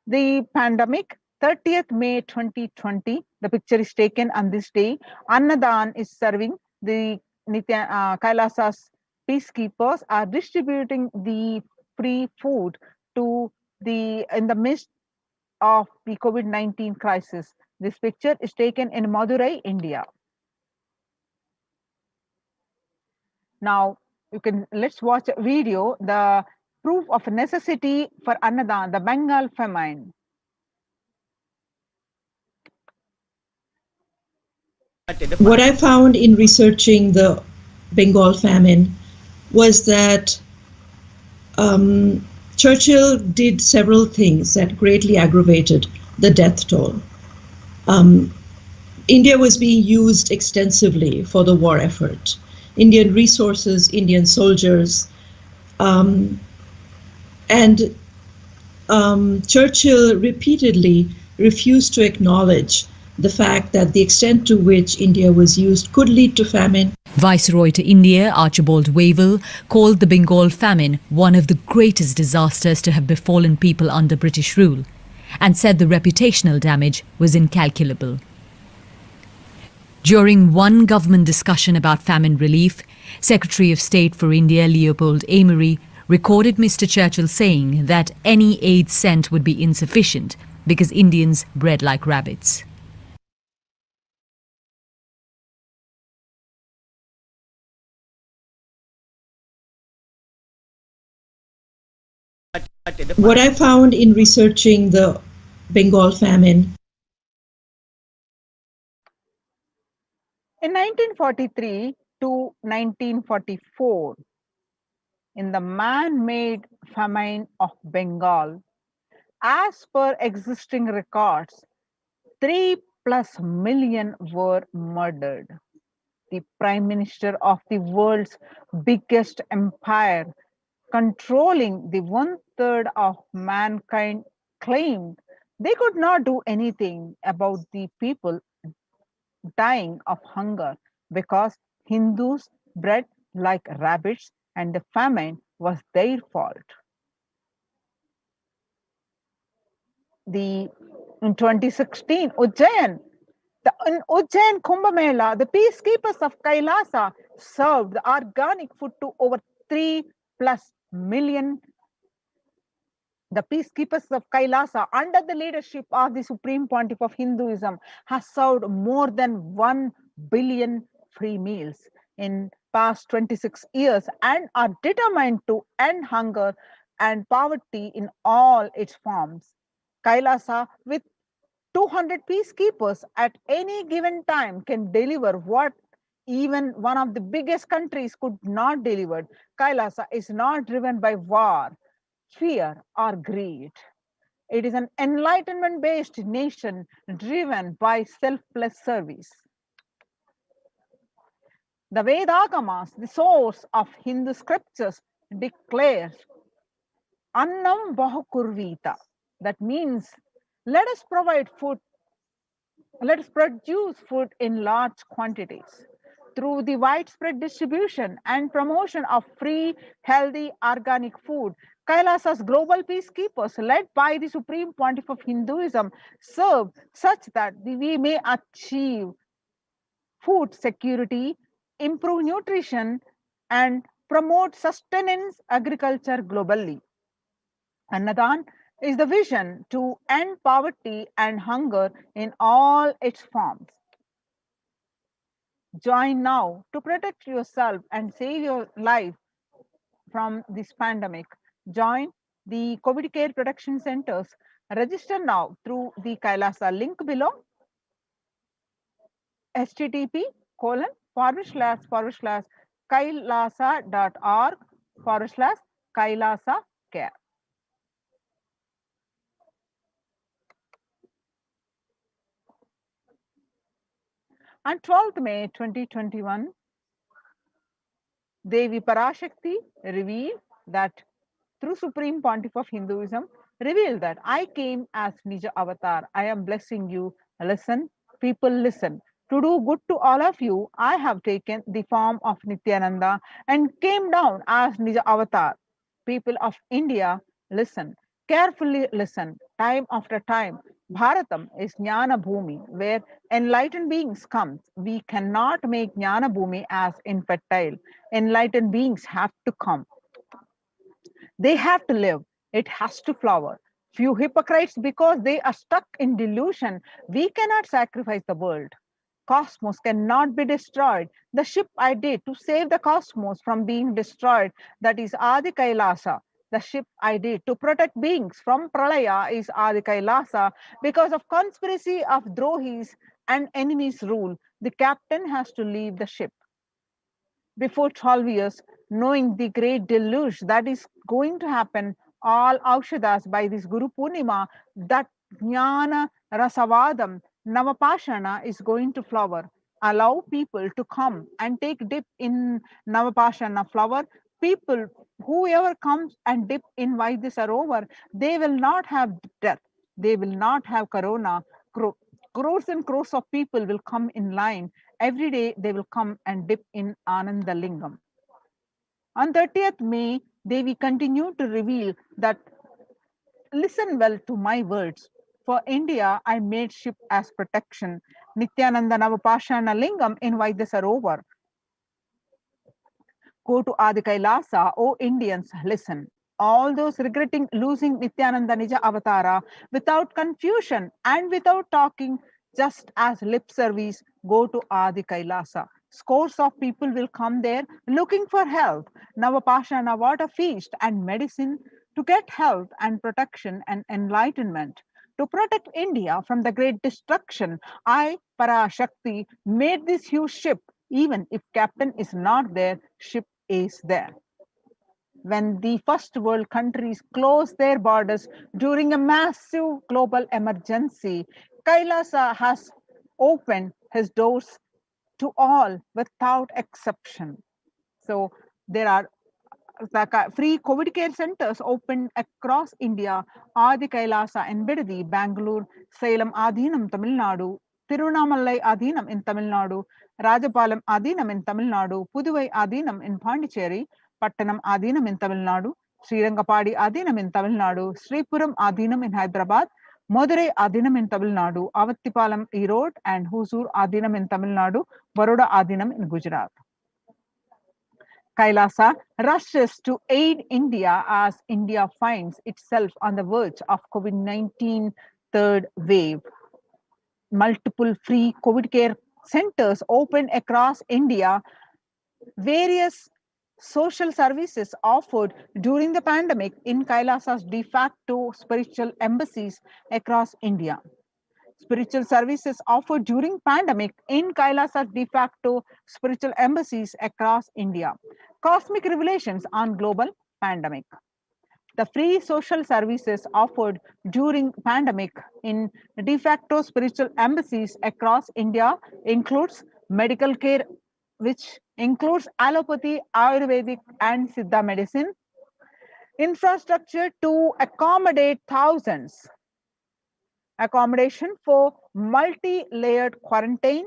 the pandemic, 30th May 2020, the picture is taken on this day. Annadan is serving the Kailasa's peacekeepers are distributing the free food to in the midst of the COVID-19 crisis. This picture is taken in Madurai, India. Now, let's watch a video, the proof of necessity for Annadan, the Bengal famine. What I found in researching the Bengal famine was that Churchill did several things that greatly aggravated the death toll. India was being used extensively for the war effort. Indian resources, Indian soldiers, and Churchill repeatedly refused to acknowledge the fact that the extent to which India was used could lead to famine. Viceroy to India, Archibald Wavell, called the Bengal famine one of the greatest disasters to have befallen people under British rule, and said the reputational damage was incalculable. During one government discussion about famine relief, Secretary of State for India Leopold Amery recorded Mr. Churchill saying that any aid sent would be insufficient because Indians bred like rabbits. What I found in researching the Bengal famine. In 1943 to 1944, in the man-made famine of Bengal, as per existing records, 3+ million were murdered. The Prime Minister of the world's biggest empire, controlling the 1/3 of mankind, claimed they could not do anything about the people dying of hunger because Hindus bred like rabbits and the famine was their fault. In 2016, in Ujjain Kumbh Mela, the peacekeepers of Kailasa served organic food to over 3+ million. The peacekeepers of Kailasa, under the leadership of the Supreme Pontiff of Hinduism, has served more than 1 billion free meals in past 26 years and are determined to end hunger and poverty in all its forms. Kailasa, with 200 peacekeepers at any given time, can deliver what even one of the biggest countries could not deliver. Kailasa is not driven by war, fear, or greed. It is an enlightenment-based nation driven by selfless service. The Vedagamas, the source of Hindu scriptures, declares Annam Bahukurvita. That means let us provide food, let us produce food in large quantities. Through the widespread distribution and promotion of free, healthy, organic food, Kailasa's global peacekeepers, led by the Supreme Pontiff of Hinduism, serve such that we may achieve food security, improve nutrition, and promote sustenance agriculture globally. Annadan is the vision to end poverty and hunger in all its forms. Join now to protect yourself and save your life from this pandemic. Join the COVID care protection centers. Register now through the Kailasa link below. http://kailasa.org/Kailasa care. On 12th May 2021, Devi Parashakti revealed that through Supreme Pontiff of Hinduism, revealed that I came as Nija Avatar. I am blessing you. Listen, people, listen. To do good to all of you, I have taken the form of Nithyananda and came down as Nija Avatar. People of India, listen. Carefully listen. Time after time, Bharatam is Jnana Bhumi, where enlightened beings come. We cannot make Jnana Bhumi as infertile. Enlightened beings have to come. They have to live. It has to flower. Few hypocrites, because they are stuck in delusion. We cannot sacrifice the world. Cosmos cannot be destroyed. The ship I did to save the cosmos from being destroyed, that is Adi Kailasa. The ship I did to protect beings from Pralaya is Adi Kailasa. Because of conspiracy of Drohis and enemies rule, the captain has to leave the ship. Before 12 years, knowing the great deluge that is going to happen, all Aushadas by this Guru Purnima, that Jnana Rasavadam Navapashana is going to flower. Allow people to come and take dip in Navapashana flower. People, whoever comes and dip in Vaidya Sarovar, they will not have death. They will not have corona. Crores and crores of people will come in line. Every day they will come and dip in Ananda Lingam. On 30th May, Devi continued to reveal that listen well to my words. For India, I made ship as protection. Nithyananda Navapashana Lingam in Vaidya Sarovar. Go to Adi Kailasa, O Indians, listen. All those regretting losing Nithyananda Nija Avatara without confusion and without talking, just as lip service, go to Adi Kailasa. Scores of people will come there looking for health. Navapashana, what a feast and medicine to get health and protection and enlightenment. To protect India from the great destruction, I, Parashakti, made this huge ship. Even if captain is not there, ship is there. When the first world countries closed their borders during a massive global emergency, Kailasa has opened his doors to all without exception. So there are free COVID care centers opened across India. Adi Kailasa in Bidadi, Bangalore, Salem Adhinam, Tamil Nadu, Tirunamalai Adhinam in Tamil Nadu, Rajapalam Adhinam in Tamil Nadu, Puduvai Adhinam in Pondicherry, Pattanam Adhinam in Tamil Nadu, Srirangapadi Adhinam in Tamil Nadu, Sripuram Adhinam in Hyderabad, Madurai Adhinam in Tamil Nadu, Avattipalam Erode and Hosur Adhinam in Tamil Nadu, Baroda Adhinam in Gujarat. Kailasa rushes to aid India as India finds itself on the verge of COVID-19 third wave. Multiple free COVID care centers opened across India. Various social services offered during the pandemic in Kailasa's de facto spiritual embassies across India. Spiritual services offered during pandemic in Kailasa's de facto spiritual embassies across India. Cosmic revelations on global pandemic. The free social services offered during pandemic in de facto spiritual embassies across India includes medical care, which includes allopathy, Ayurvedic, and Siddha medicine, infrastructure to accommodate thousands, accommodation for multi-layered quarantine,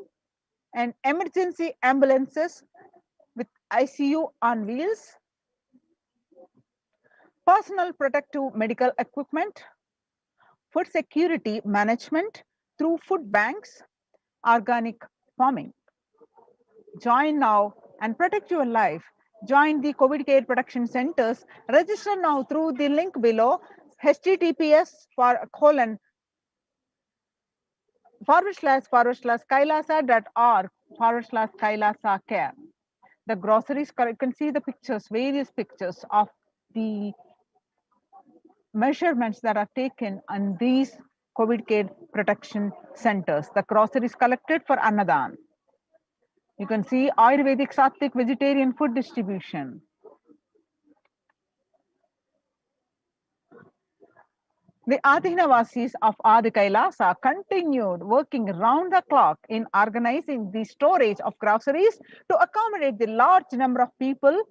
and emergency ambulances with ICU on wheels, personal protective medical equipment, food security management through food banks, organic farming. Join now and protect your life. Join the COVID care protection centers. Register now through the link below, https:// // kailasa.org Kailasa care. The groceries, you can see the pictures, various pictures of the measurements that are taken on these COVID care protection centers. The groceries collected for Annadan. You can see Ayurvedic, Sattvic, vegetarian food distribution. The Adinavasis of Adi Kailasa continued working round the clock in organizing the storage of groceries to accommodate the large number of people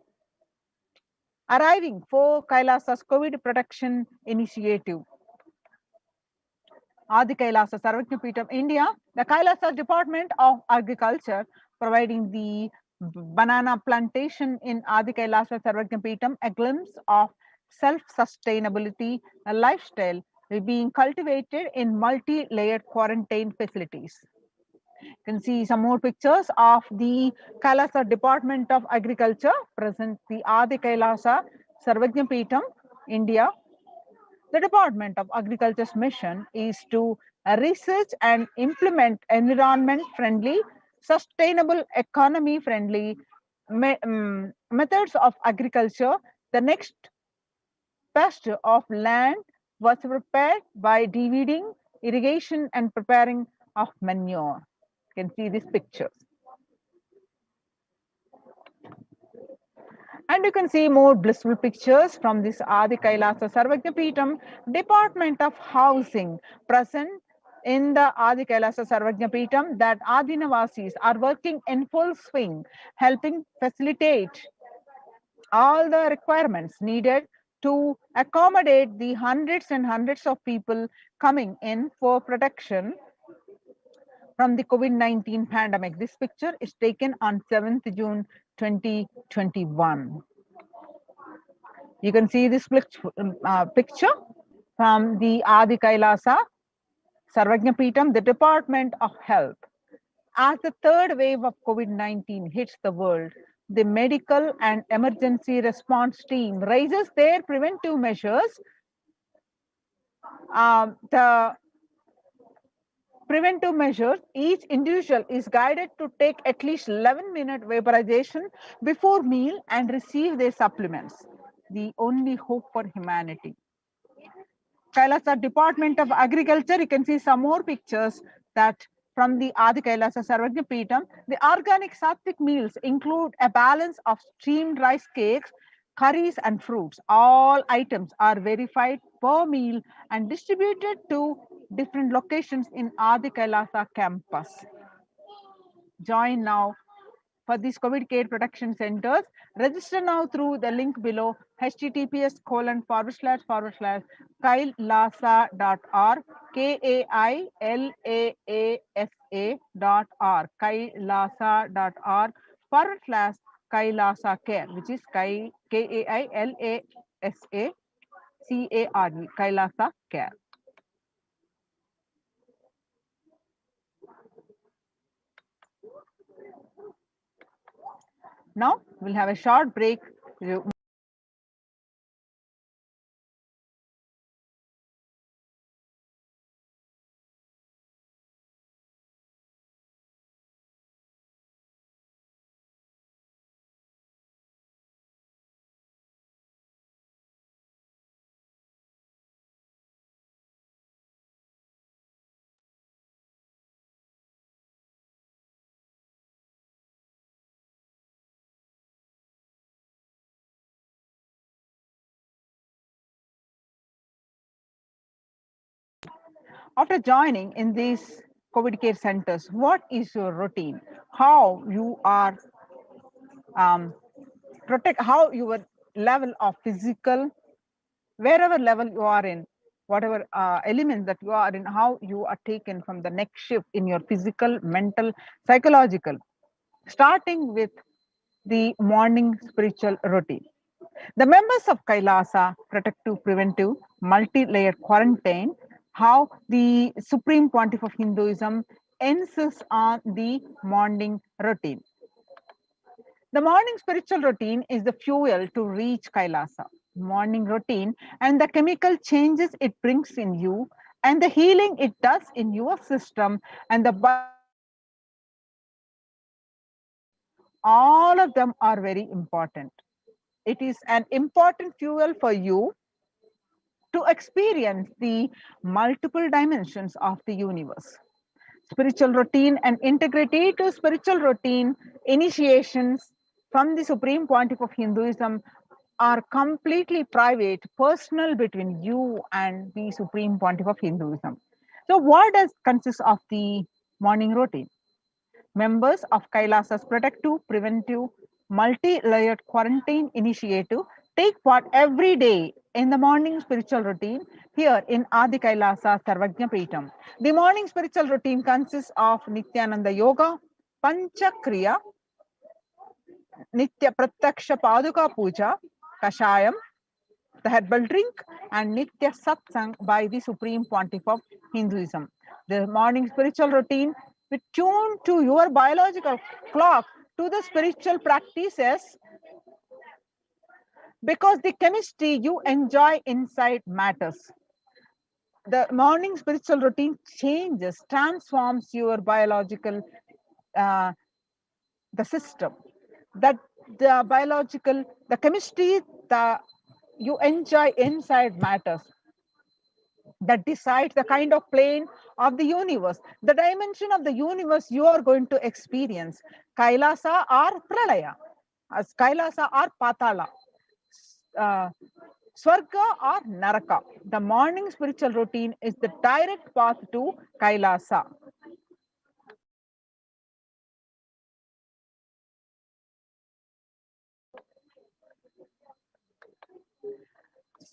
arriving for Kailasa's COVID protection initiative. Adi Kailasa Sarvajnapeetham, India, the Kailasa Department of Agriculture, providing the banana plantation in Adi Kailasa Sarvajnapeetham, a glimpse of self-sustainability, a lifestyle being cultivated in multi-layered quarantine facilities. You can see some more pictures of the Kailasa Department of Agriculture, present the Adi Kailasa Sarvajnapeetham, India. The Department of Agriculture's mission is to research and implement environment-friendly, sustainable, economy-friendly methods of agriculture. The next best of land was prepared by deweeding, irrigation, and preparing of manure. You can see these pictures. And you can see more blissful pictures from this Adi Kailasa Sarvajnapeetham Department of Housing, present in the Adi Kailasa Sarvajnapeetham, that Adinavasis are working in full swing, helping facilitate all the requirements needed to accommodate the hundreds and hundreds of people coming in for protection from the COVID-19 pandemic. This picture is taken on 7th June 2021. You can see this picture from the Adi Kailasa Sarvajnapeetham, the Department of Health. As the third wave of COVID-19 hits the world, the medical and emergency response team raises their preventive measures. The preventive measures, each individual is guided to take at least 11-minute vaporization before meal and receive their supplements. The only hope for humanity. Kailasa Department of Agriculture, you can see some more pictures that from the Adi Kailasa Sarvajnapeetham. The organic sattvic meals include a balance of steamed rice cakes, curries and fruits. All items are verified per meal and distributed to different locations in Adi Kailasa campus. Join now for these COVID care protection centers. Register now through the link below, https://kailasa.org, kailasa.org, kailasa.org/Kailasa care, which is KAILASA CARE, Kailasa care. Now we'll have a short break. After joining in these COVID care centers, what is your routine? How you are how your level of physical, wherever level you are in, whatever elements that you are in, how you are taken from the next shift in your physical, mental, psychological, starting with the morning spiritual routine. The members of Kailasa Protective Preventive Multi-Layered Quarantine, how the Supreme Pontiff of Hinduism insists on the morning routine. The morning spiritual routine is the fuel to reach Kailasa. Morning routine and the chemical changes it brings in you and the healing it does in your system and the all of them are very important. It is an important fuel for you to experience the multiple dimensions of the universe. Spiritual routine and integrative spiritual routine initiations from the Supreme Pontiff of Hinduism are completely private, personal between you and the Supreme Pontiff of Hinduism. So, what does consist of the morning routine? Members of Kailasa's protective, preventive, multi-layered quarantine initiative take part every day in the morning spiritual routine here in Adi Kailasa Sarvajna Peetam. The morning spiritual routine consists of Nithyananda Yoga, Panchakriya, Nitya Pratyaksha Paduka Puja, Kashayam, the herbal drink, and Nitya Satsang by the Supreme Pontiff of Hinduism. The morning spiritual routine will tune to your biological clock to the spiritual practices because the chemistry you enjoy inside matters. The morning spiritual routine changes, transforms your biological uh, the system. That the biological, the chemistry the you enjoy inside matters. That decides the kind of plane of the universe, the dimension of the universe you are going to experience. Kailasa or Pralaya, as Kailasa or Patala, uh, Swarga or Naraka. The morning spiritual routine is the direct path to Kailasa.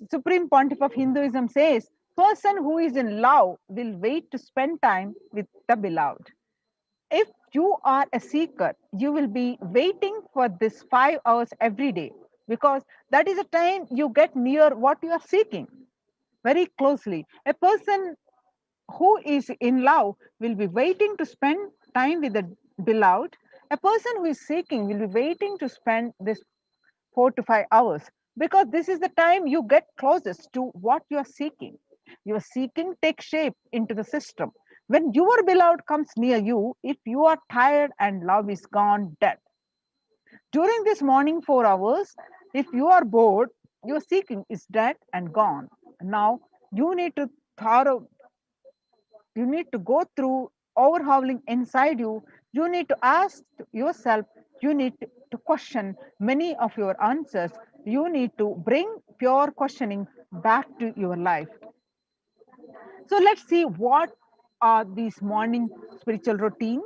Supreme Pontiff of Hinduism says, person who is in love will wait to spend time with the beloved. If you are a seeker, you will be waiting for this 5 hours every day because that is the time you get near what you are seeking very closely. A person who is in love will be waiting to spend time with the beloved. A person who is seeking will be waiting to spend this 4 to 5 hours because this is the time you get closest to what you are seeking. Your seeking takes shape into the system. When your beloved comes near you, if you are tired and love is gone, dead. During this morning 4 hours, if you are bored, your seeking is dead and gone. Now you need to thorough, you need to go through overhauling inside you. You need to ask yourself, you need to question many of your answers. You need to bring pure questioning back to your life. So let's see what are these morning spiritual routine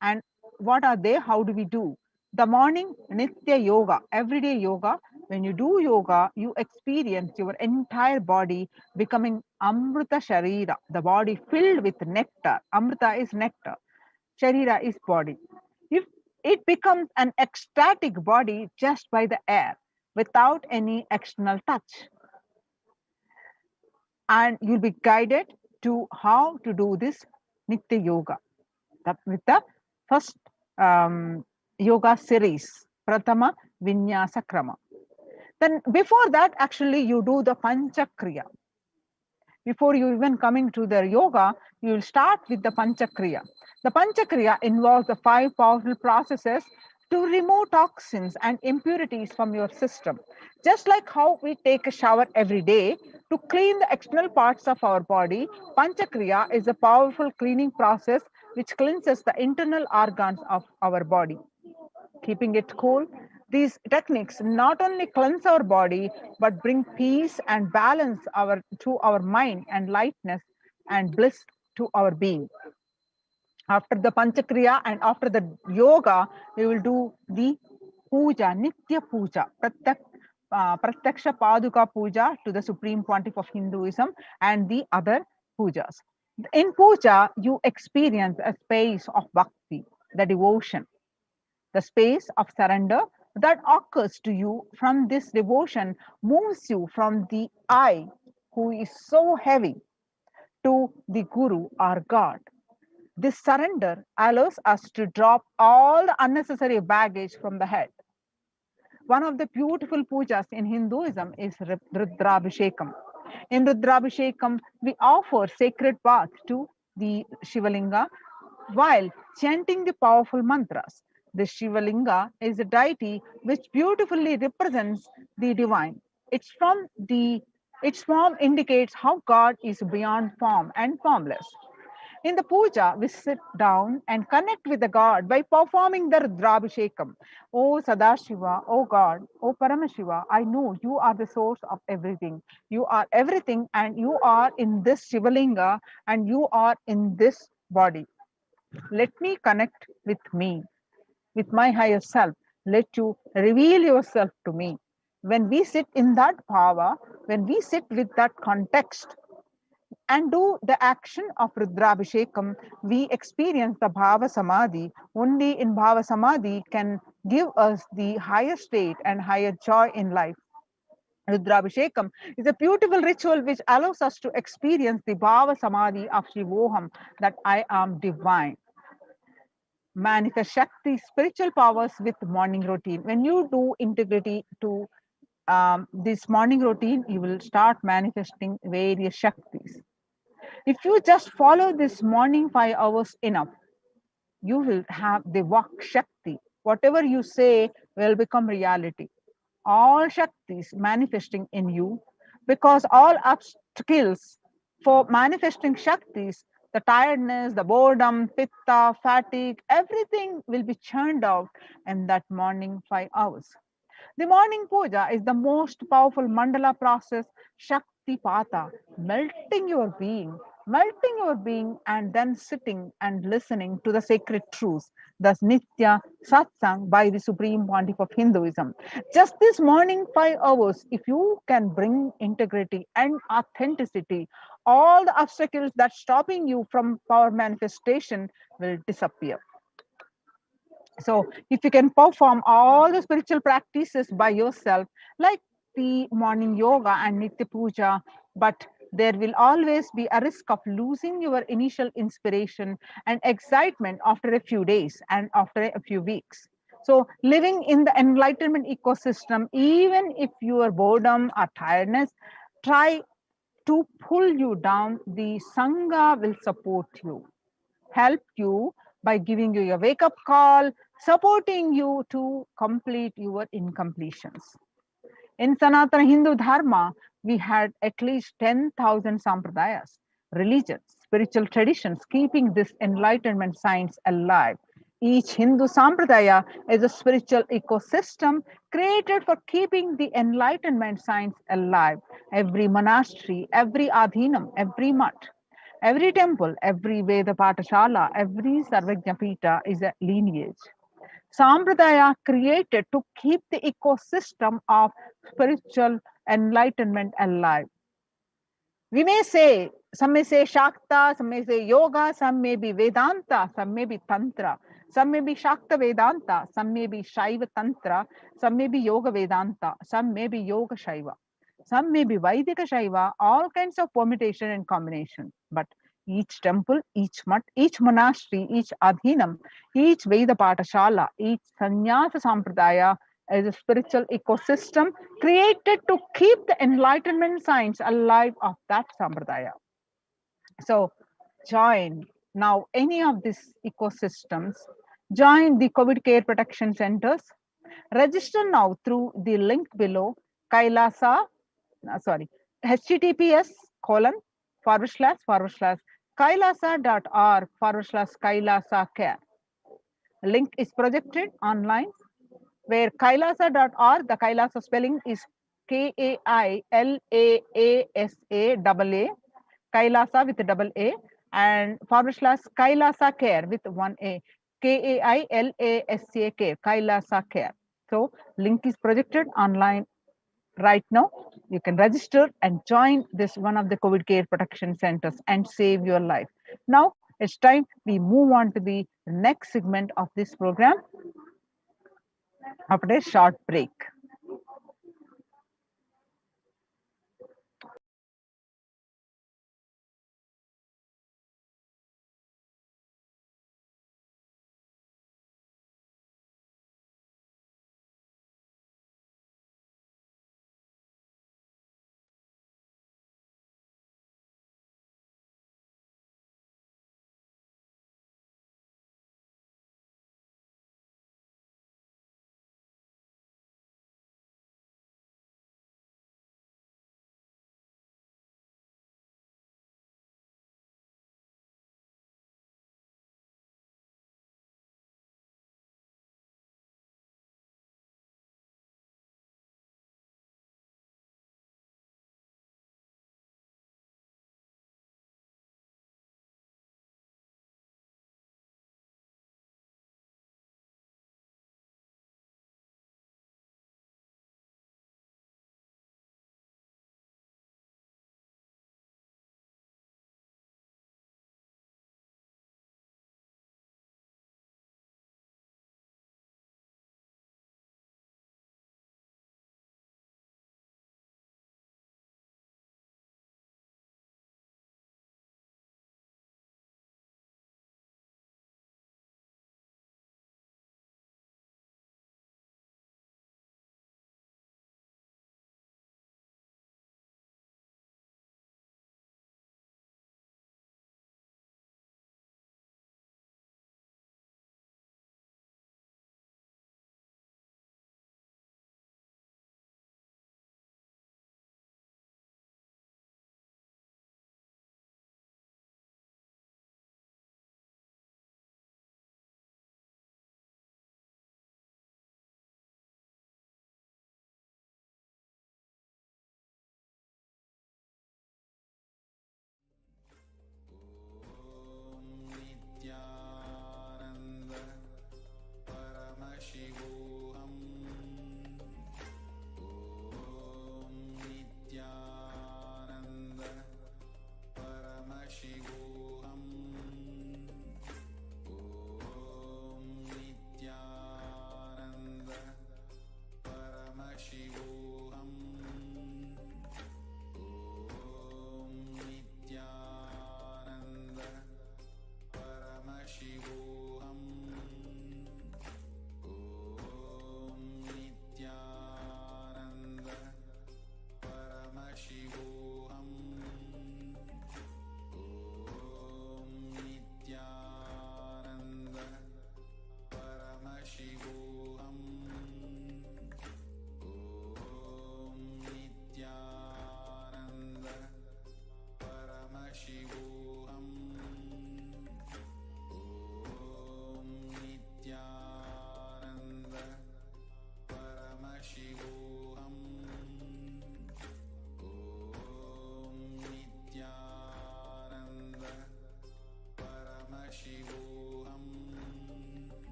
and what are they, how do we do. The morning Nitya Yoga, everyday yoga. When you do yoga, you experience your entire body becoming Amrita Sharira, the body filled with nectar. Amrita is nectar, Sharira is body. If it becomes an ecstatic body just by the air, without any external touch. And you'll be guided to how to do this Nitya Yoga with the first yoga series, Pratama Vinyasa Krama. Then before that, actually, you do the Panchakriya. Before you even coming to the yoga, you will start with the Panchakriya. The Panchakriya involves the 5 powerful processes to remove toxins and impurities from your system. Just like how we take a shower every day to clean the external parts of our body, Panchakriya is a powerful cleaning process which cleanses the internal organs of our body. Keeping it cool, these techniques not only cleanse our body but bring peace and balance to our mind and lightness and bliss to our being. After the Panchakriya and after the yoga, we will do the puja, Nitya Puja, Pratyaksha Paduka Puja to the Supreme Pontiff of Hinduism and the other pujas. In puja, you experience a space of bhakti, the devotion, the space of surrender that occurs to you from this devotion moves you from the I, who is so heavy, to the Guru or God. This surrender allows us to drop all the unnecessary baggage from the head. One of the beautiful pujas in Hinduism is Rudrabhishekam. In Rudrabhishekam, we offer sacred bath to the Shivalinga while chanting the powerful mantras. The Shivalinga is a deity which beautifully represents the divine. Its from the its form indicates how God is beyond form and formless. In the puja, we sit down and connect with the God by performing the Rudrabhishekam. O Sadashiva, O God, O Paramashiva, I know you are the source of everything. You are everything, and you are in this Shivalinga, and you are in this body. Let me connect with my higher self. Let you reveal yourself to me. When we sit in that power, when we sit with that context, and do the action of Rudrabhishekam, we experience the Bhava Samadhi. Only in Bhava Samadhi can give us the higher state and higher joy in life. Rudrabhishekam is a beautiful ritual which allows us to experience the Bhava Samadhi of Shivoham, that I am divine. Manifest Shakti, spiritual powers with morning routine. When you do integrity to this morning routine, you will start manifesting various Shaktis. If you just follow this morning 5 hours enough, you will have the Vak Shakti. Whatever you say will become reality. All Shaktis manifesting in you, because all obstacles for manifesting Shaktis, the tiredness, the boredom, pitta, fatigue, everything will be churned out in that morning 5 hours. The morning puja is the most powerful mandala process, Shakti Pata, melting your being, and then sitting and listening to the sacred truths, thus Nitya Satsang by the Supreme Pontiff of Hinduism. Just this morning 5 hours, if you can bring integrity and authenticity, all the obstacles that stopping you from power manifestation will disappear. So if you can perform all the spiritual practices by yourself, like the morning yoga and nitya puja, but there will always be a risk of losing your initial inspiration and excitement after a few days and after a few weeks. So living in the enlightenment ecosystem, even if your boredom or tiredness try to pull you down, the sangha will support you, help you by giving you a wake up call, supporting you to complete your incompletions. In Sanatana Hindu Dharma, we had at least 10,000 sampradayas, religions, spiritual traditions, keeping this enlightenment science alive. Each Hindu sampradaya is a spiritual ecosystem created for keeping the enlightenment science alive. Every monastery, every adhinam, every mutt, every temple, every Veda Patashala, every Sarvajna Pita is a lineage. Sampradaya created to keep the ecosystem of spiritual enlightenment alive. We may say, some may say Shakta, some may say Yoga, some may be Vedanta, some may be Tantra, some may be Shakta Vedanta, some may be Shaiva Tantra, some may be Yoga Vedanta, some may be Yoga Shaiva, some may be Vaidika Shaiva, all kinds of permutation and combination. But each temple, each mutt, each monastery, each adhinam, each Veda Patashala, each Sannyasa Sampradaya is a spiritual ecosystem created to keep the enlightenment science alive of that Sampradaya. So join now any of these ecosystems, join the COVID care protection centers, register now through the link below, Kailasa, https:// kailasa.org/Kailasa care. Link is projected online, where kailasa.org, the Kailasa spelling is Kailasa, Kailasa with double A, and / Kailasa care with one A, Kailasa care, Kailasa care. So link is projected online right now. You can register and join this one of the COVID care protection centers and save your life. Now it's time we move on to the next segment of this program after a short break.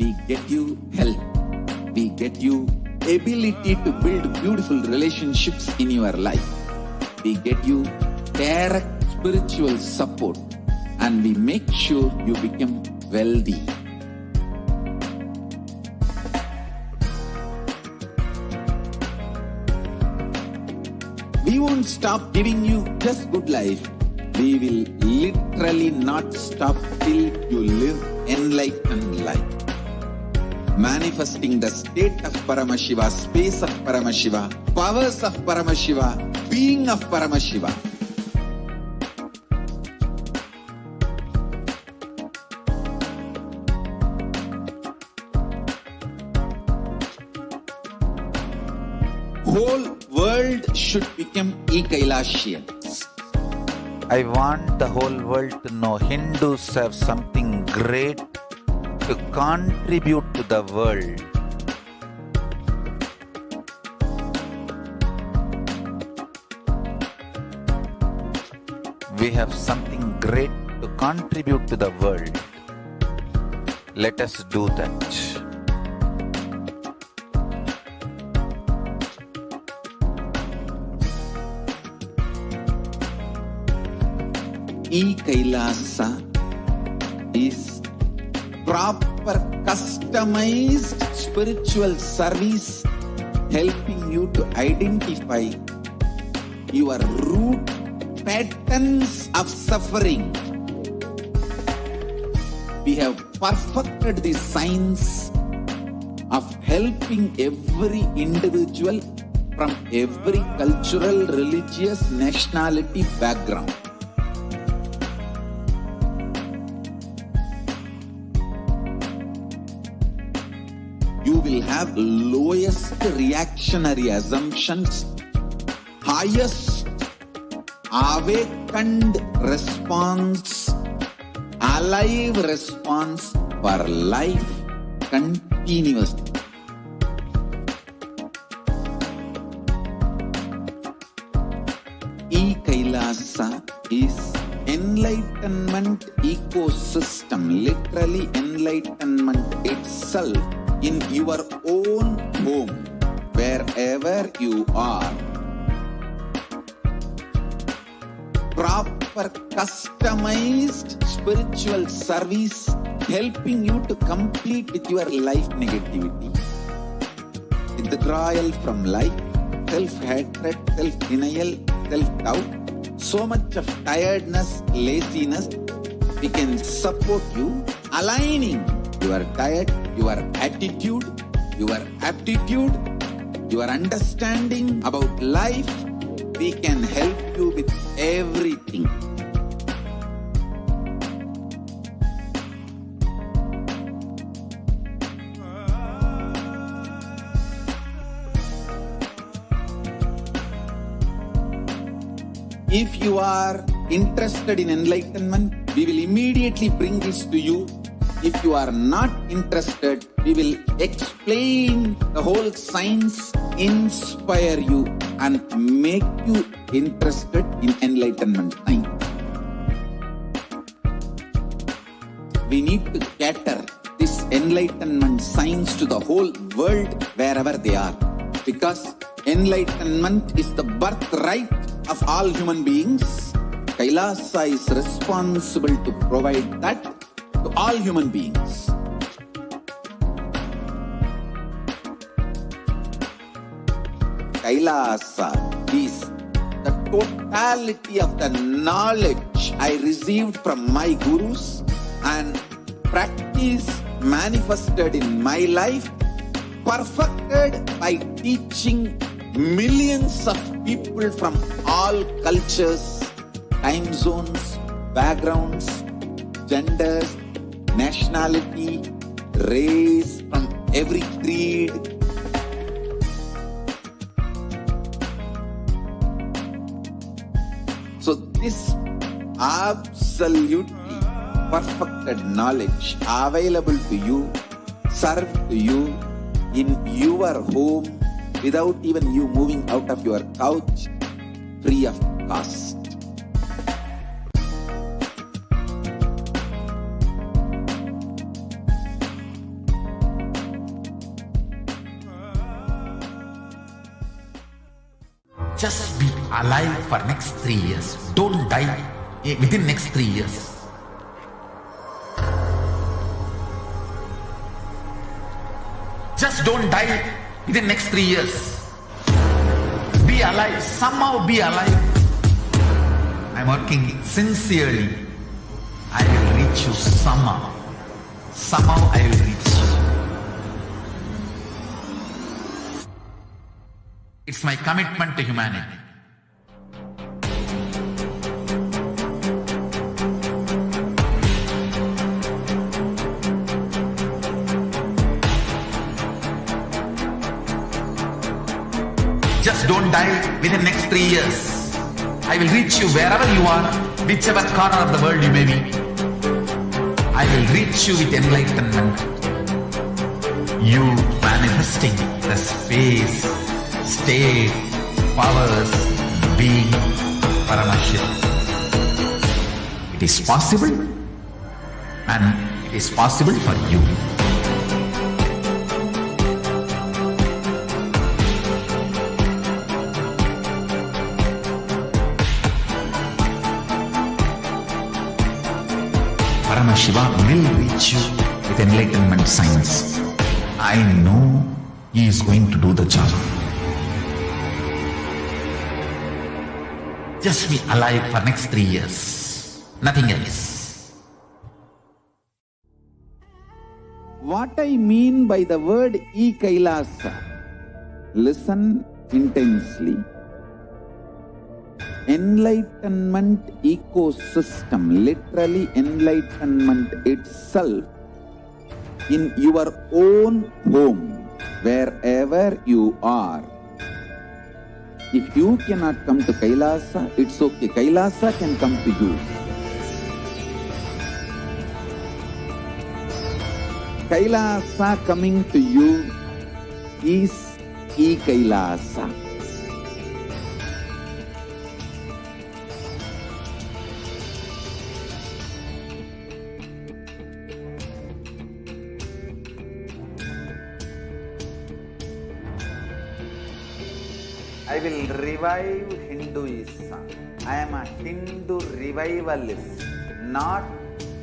we get you health, we get you ability to build beautiful relationships in your life, we get you direct spiritual support, and we make sure you become wealthy. We won't stop giving you just good life. We will literally not stop till you live enlightened life. Manifesting the state of Paramashiva, space of Paramashiva, powers of Paramashiva, being of Paramashiva. Whole world should become Kailasians. I want the whole world to know Hindus have something great to contribute to the world. We have something great to contribute to the world. Let us do that. Kailasa is proper customized spiritual service helping you to identify your root patterns of suffering. We have perfected the science of helping every individual from every cultural, religious, nationality background. You will have lowest reactionary assumptions, highest awakened response, alive response for life continuously. Kailasa is enlightenment ecosystem, literally enlightenment itself in your own home, wherever you are. Proper customized spiritual service helping you to complete with your life negativity, withdrawal from life, self-hatred, self-denial, self-doubt, so much of tiredness, laziness. We can support you aligning your diet, your attitude, your aptitude, your understanding about life. We can help you with everything. If you are interested in enlightenment, we will immediately bring this to you. If you are not interested, we will explain the whole science, inspire you, and make you interested in enlightenment science. We need to cater this enlightenment science to the whole world wherever they are, because enlightenment is the birthright of all human beings. Kailasa is responsible to provide that to all human beings. Kailasa is the totality of the knowledge I received from my gurus and practice manifested in my life, perfected by teaching millions of people from all cultures, time zones, backgrounds, genders, nationality, race, from every creed. So this absolutely perfected knowledge available to you, served to you in your home without even you moving out of your couch, free of cost. Just be alive for next 3 years. Don't die within next 3 years. Just don't die within next 3 years. Be alive. Somehow be alive. I'm working sincerely. I will reach you somehow. Somehow I will reach you. It's my commitment to humanity. Just don't die within next 3 years. I will reach you wherever you are, whichever corner of the world you may be. I will reach you with enlightenment. You manifesting the space, state, powers, being Paramashivoham. It is possible, and it is possible for you. Paramashivoham will reach you with enlightenment science. I know he is going to do the job. Just be alive for next 3 years. Nothing else. What I mean by the word Kailasa, listen intensely. Enlightenment ecosystem, literally enlightenment itself, in your own home, wherever you are. If you cannot come to Kailasa, it's okay. Kailasa can come to you. Kailasa coming to you is Kailasa. I will revive Hinduism. I am a Hindu revivalist, not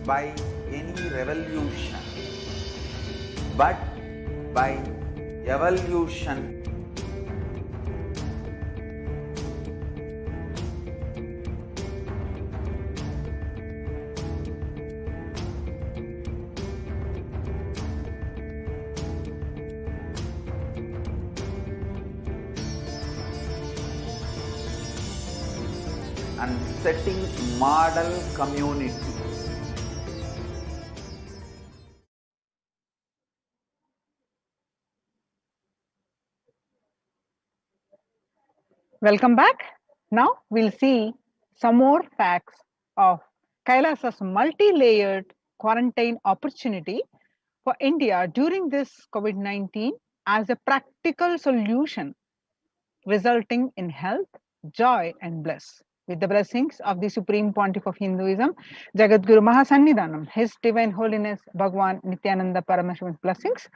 by any revolution, but by evolution. And setting model communities. Welcome back. Now we'll see some more facts of Kailasa's multi-layered quarantine opportunity for India during this COVID-19 as a practical solution resulting in health, joy and bliss. With the blessings of the Supreme Pontiff of Hinduism, Jagadguru Mahasannidhanam, His Divine Holiness Bhagwan Nithyananda Paramashivan's blessings,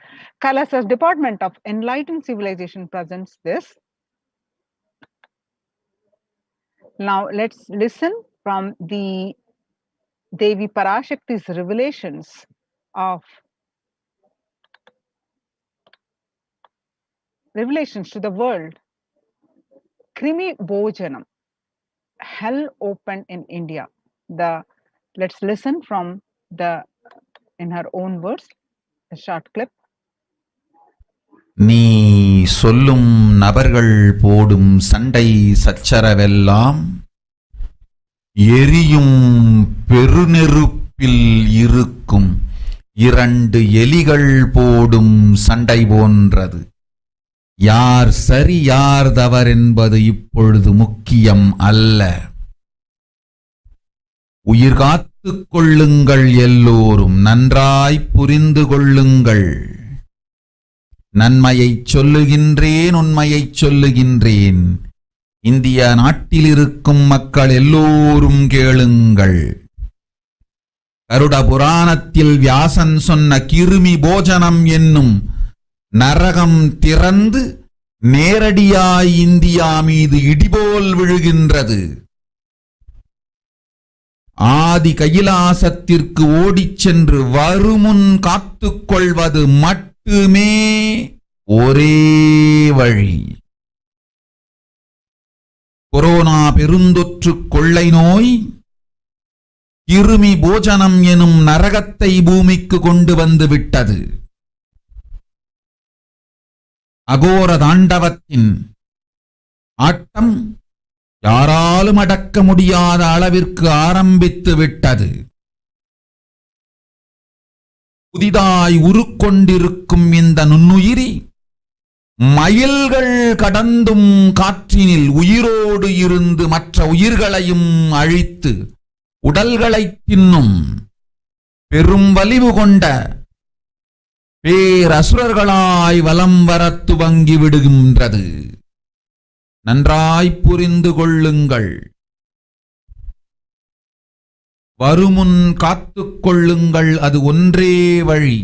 Kailasa's Department of Enlightened Civilization presents this. Now let's listen from the Devi Parashakti's revelations to the world. Krimi Bhojanam, hell opened in India. Let's listen from in her own words, a short clip. நீ சொல்லும் நபர்கள் போடும் சண்டை சச்சரவெல்லாம் எரியும் பெருநெருப்பில் இருக்கும் 2 எலிகள் போடும் சண்டை போன்றது. யார் சரி யார் தவறு என்பது இப்பொழுது முக்கியம் அல்ல. உயிர் காத்துக் கொள்ளுங்கள், எல்லோரும் நன்றாய் புரிந்து கொள்ளுங்கள். நன்மையைச் சொல்லுகின்றேன், உண்மையைச் சொல்லுகின்றேன். இந்திய நாட்டில் இருக்கும் மக்கள் எல்லோரும் கேளுங்கள். கருட புராணத்தில் வியாசன் சொன்ன கிருமி போஜனம் என்னும் நரகம் திறந்து நேரடியாய் இந்தியா மீது இடிபோல் விழுகின்றது. ஆதி கைலாசத்திற்கு ஓடிச் சென்று வருமுன் காத்துக்கொள்வது மட்டுமே ஒரே வழி. கொரோனா பெருந்தொற்று கொள்ளை நோய் கிருமி போஜனம் எனும் நரகத்தை பூமிக்கு கொண்டு வந்து விட்டது. அகோர தாண்டவத்தின் ஆட்டம் யாராலும் அடக்க முடியாத அளவிற்கு ஆரம்பித்து விட்டது. புதிதாய் உருக்கொண்டிருக்கும் இந்த நுண்ணுயிரி மைல்கள் கடந்தும் காற்றினில் உயிரோடு இருந்து மற்ற உயிர்களையும் அழித்து உடல்களை தின்னும் பெரும் வலிவு கொண்ட பேரசுரர்களாய் வலம் வரத் துவங்கி விடுகின்றது. நன்றாய் புரிந்து கொள்ளுங்கள். வருமுன் காத்துக் கொள்ளுங்கள், அது ஒன்றே வழி.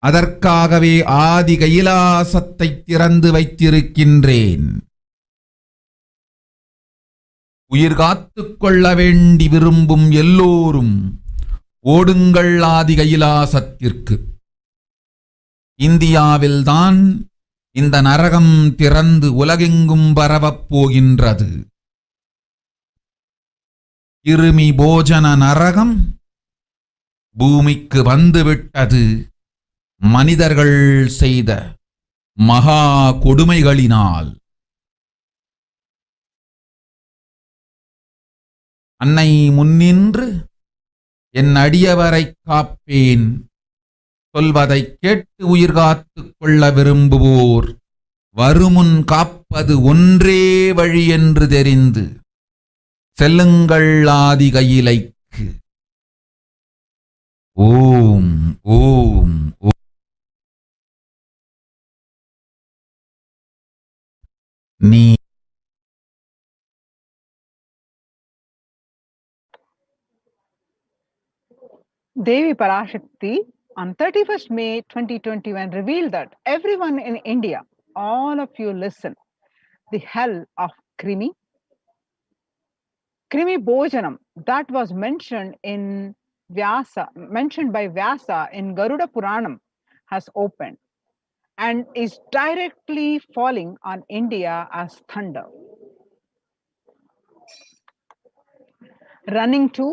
அதற்காகவே ஆதி கைலாசத்தை திறந்து வைத்திருக்கின்றேன். உயிர் காத்துக் கொள்ள வேண்டி விரும்பும் எல்லோரும் ஓடுங்கள் ஆதி கைலாசத்திற்கு. இந்தியாவில்தான் இந்த நரகம் திறந்து உலகெங்கும் பரவப் போகின்றது. கிருமி போஜன நரகம் பூமிக்கு வந்துவிட்டது. மனிதர்கள் செய்த மகா கொடுமைகளினால். அன்னை முன்னின்று என் அடியவரை காப்பேன் சொல்வதை கேட்டு உயிர் காத்துக் கொள்ள விரும்புவோர் வருமுன் காப்பது ஒன்றே வழி என்று தெரிந்து செல்லுங்கள் ஆதி கையிலைக்கு. ஓம் ஓம் ஓம். நீ Devi Parashakti on 31st May 2021 revealed that everyone in India, all of you listen, the hell of Krimi Bhojanam that was mentioned by Vyasa in Garuda Puranam has opened and is directly falling on India as thunder. Running to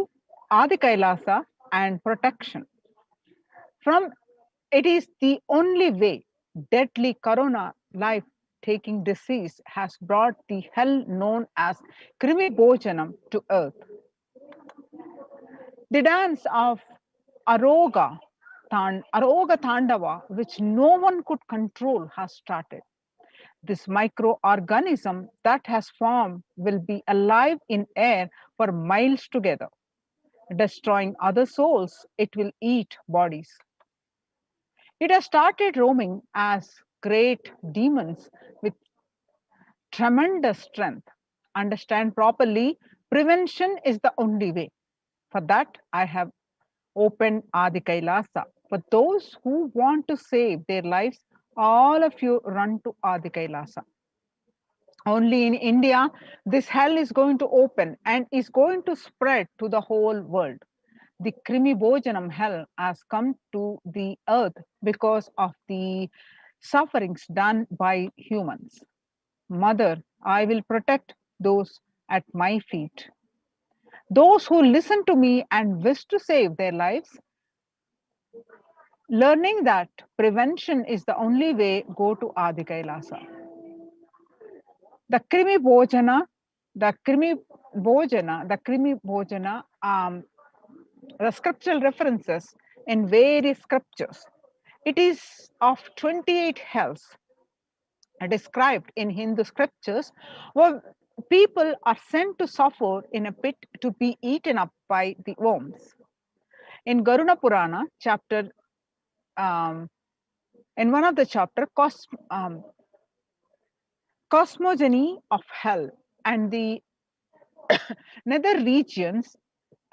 Adi Kailasa and protection. From it is the only way deadly corona life-taking disease has brought the hell known as Krimi Bhojanam to earth. The dance of Aroga Tandava, which no one could control, has started. This microorganism that has formed will be alive in air for miles together. Destroying other souls, it will eat bodies. It has started roaming as great demons with tremendous strength. Understand properly, prevention is the only way. For that, I have opened Adi Kailasa. For those who want to save their lives, all of you run to Adi Kailasa. Only in India, this hell is going to open and is going to spread to the whole world. The Krimi Bhojanam hell has come to the earth because of the sufferings done by humans. Mother, I will protect those at my feet. Those who listen to me and wish to save their lives, learning that prevention is the only way, go to Adi Kailasa. The Krimi Bhojana, the scriptural references in various scriptures. It is of 28 hells described in Hindu scriptures, where people are sent to suffer in a pit to be eaten up by the worms. In Garuda Purana, in one of the chapter, cosmogony of hell and the nether regions,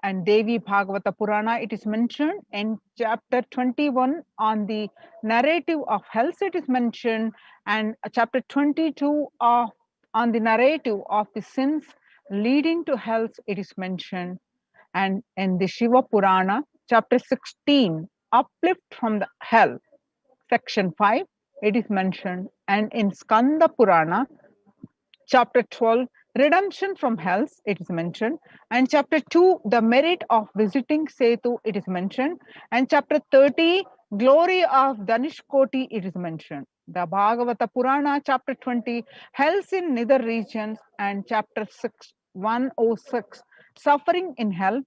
and Devi Bhagavata Purana, it is mentioned in chapter 21 on the narrative of hells. It is mentioned And chapter 22 on the narrative of the sins leading to hell, it is mentioned. And in the Shiva Purana, chapter 16, uplift from the hell, section 5, it is mentioned. And in Skanda Purana, chapter 12, redemption from hells, it is mentioned. And chapter 2, the merit of visiting Setu, it is mentioned. And chapter 30, glory of Danishkoti, it is mentioned. The Bhagavata Purana, chapter 20, hells in nether regions, and chapter 6, 106, suffering in hell,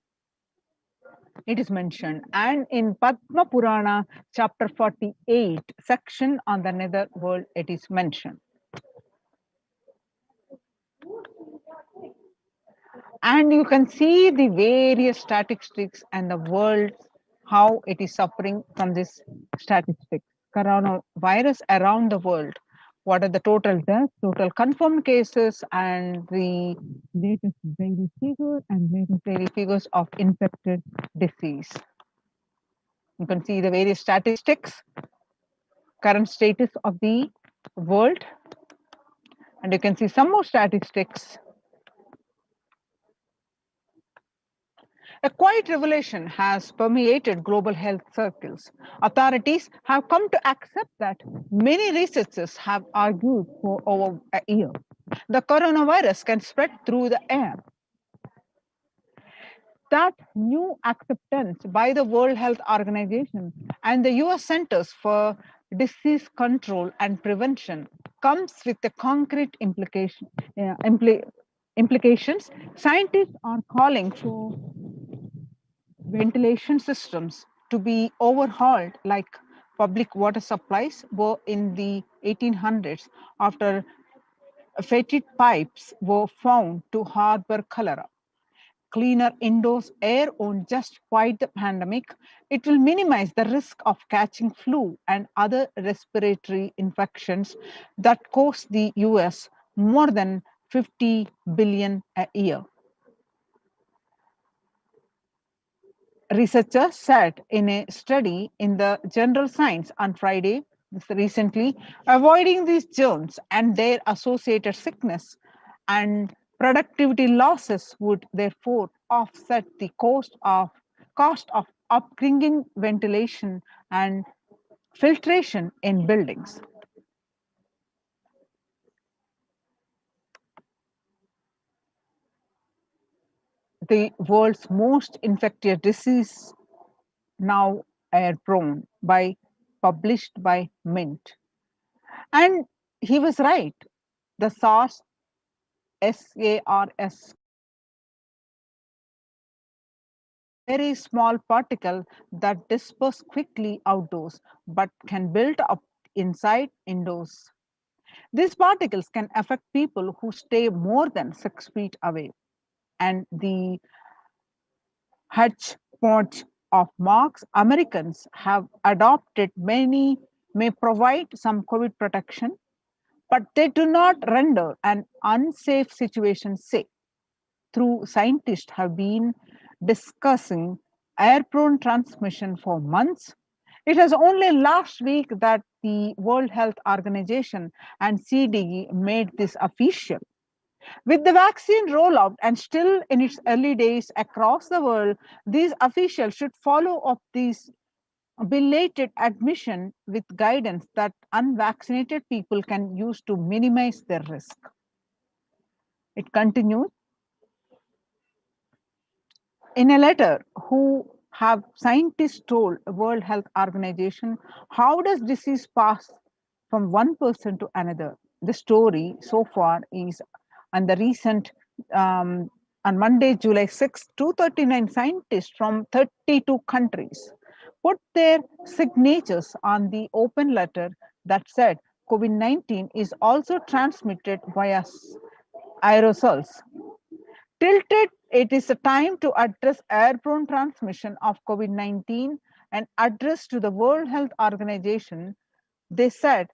it is mentioned. And in Padma Purana, chapter 48, section on the nether world, it is mentioned. And you can see the various statistics and the world, how it is suffering from this statistics. Coronavirus around the world. What are the total deaths, total confirmed cases, and the latest daily figure and latest daily figures of infected disease. You can see the various statistics, current status of the world, and you can see some more statistics. A quiet revelation has permeated global health circles. Authorities have come to accept that many researchers have argued for over a year. The coronavirus can spread through the air. That new acceptance by the World Health Organization and the US Centers for Disease Control and Prevention comes with the concrete implications. Scientists are calling for ventilation systems to be overhauled like public water supplies were in the 1800s after fetid pipes were found to harbor cholera. Cleaner indoors air won't just fight the pandemic, it will minimize the risk of catching flu and other respiratory infections that cost the US more than 50 billion a year. Researchers said in a study in the General Science on Friday, recently, avoiding these germs and their associated sickness and productivity losses would therefore offset the cost of upgrading ventilation and filtration in buildings. The world's most infectious disease, now airborne, published by Mint. And he was right. The SARS, SARS, very small particle that disperse quickly outdoors, but can build up inside indoors. These particles can affect people who stay more than 6 feet away. And the hodgepodge of marks Americans have adopted many may provide some COVID protection, but they do not render an unsafe situation safe. Through scientists have been discussing airborne transmission for months. It was only last week that the World Health Organization and CDE made this official. With the vaccine rollout and still in its early days across the world, these officials should follow up these belated admission with guidance that unvaccinated people can use to minimize their risk. It continues. In a letter, who have scientists told World Health Organization, how does disease pass from one person to another? The story so far is on the recent, on Monday, July 6, 239 scientists from 32 countries put their signatures on the open letter that said COVID-19 is also transmitted via aerosols. Tilted, it is a time to address airborne transmission of COVID-19 and address to the World Health Organization. They said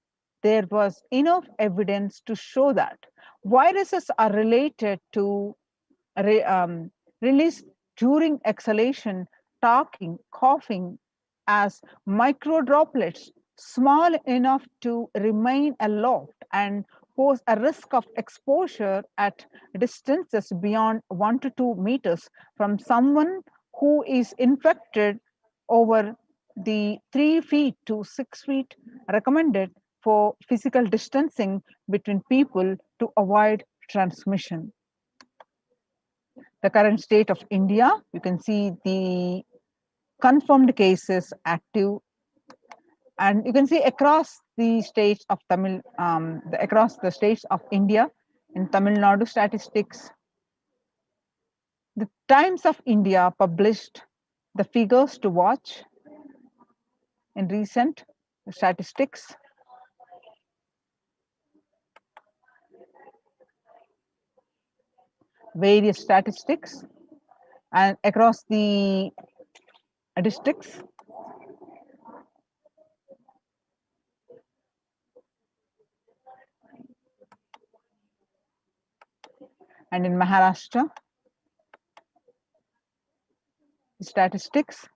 there was enough evidence to show that viruses are related to release during exhalation, talking, coughing as micro droplets small enough to remain aloft and pose a risk of exposure at distances beyond 1 to 2 meters from someone who is infected over the 3 feet to 6 feet recommended for physical distancing between people to avoid transmission. The current state of India, you can see the confirmed cases active, and you can see across the states of across the states of India. In Tamil Nadu statistics, the Times of India published the figures to watch in recent statistics. Various statistics and across the districts. And in Maharashtra, statistics,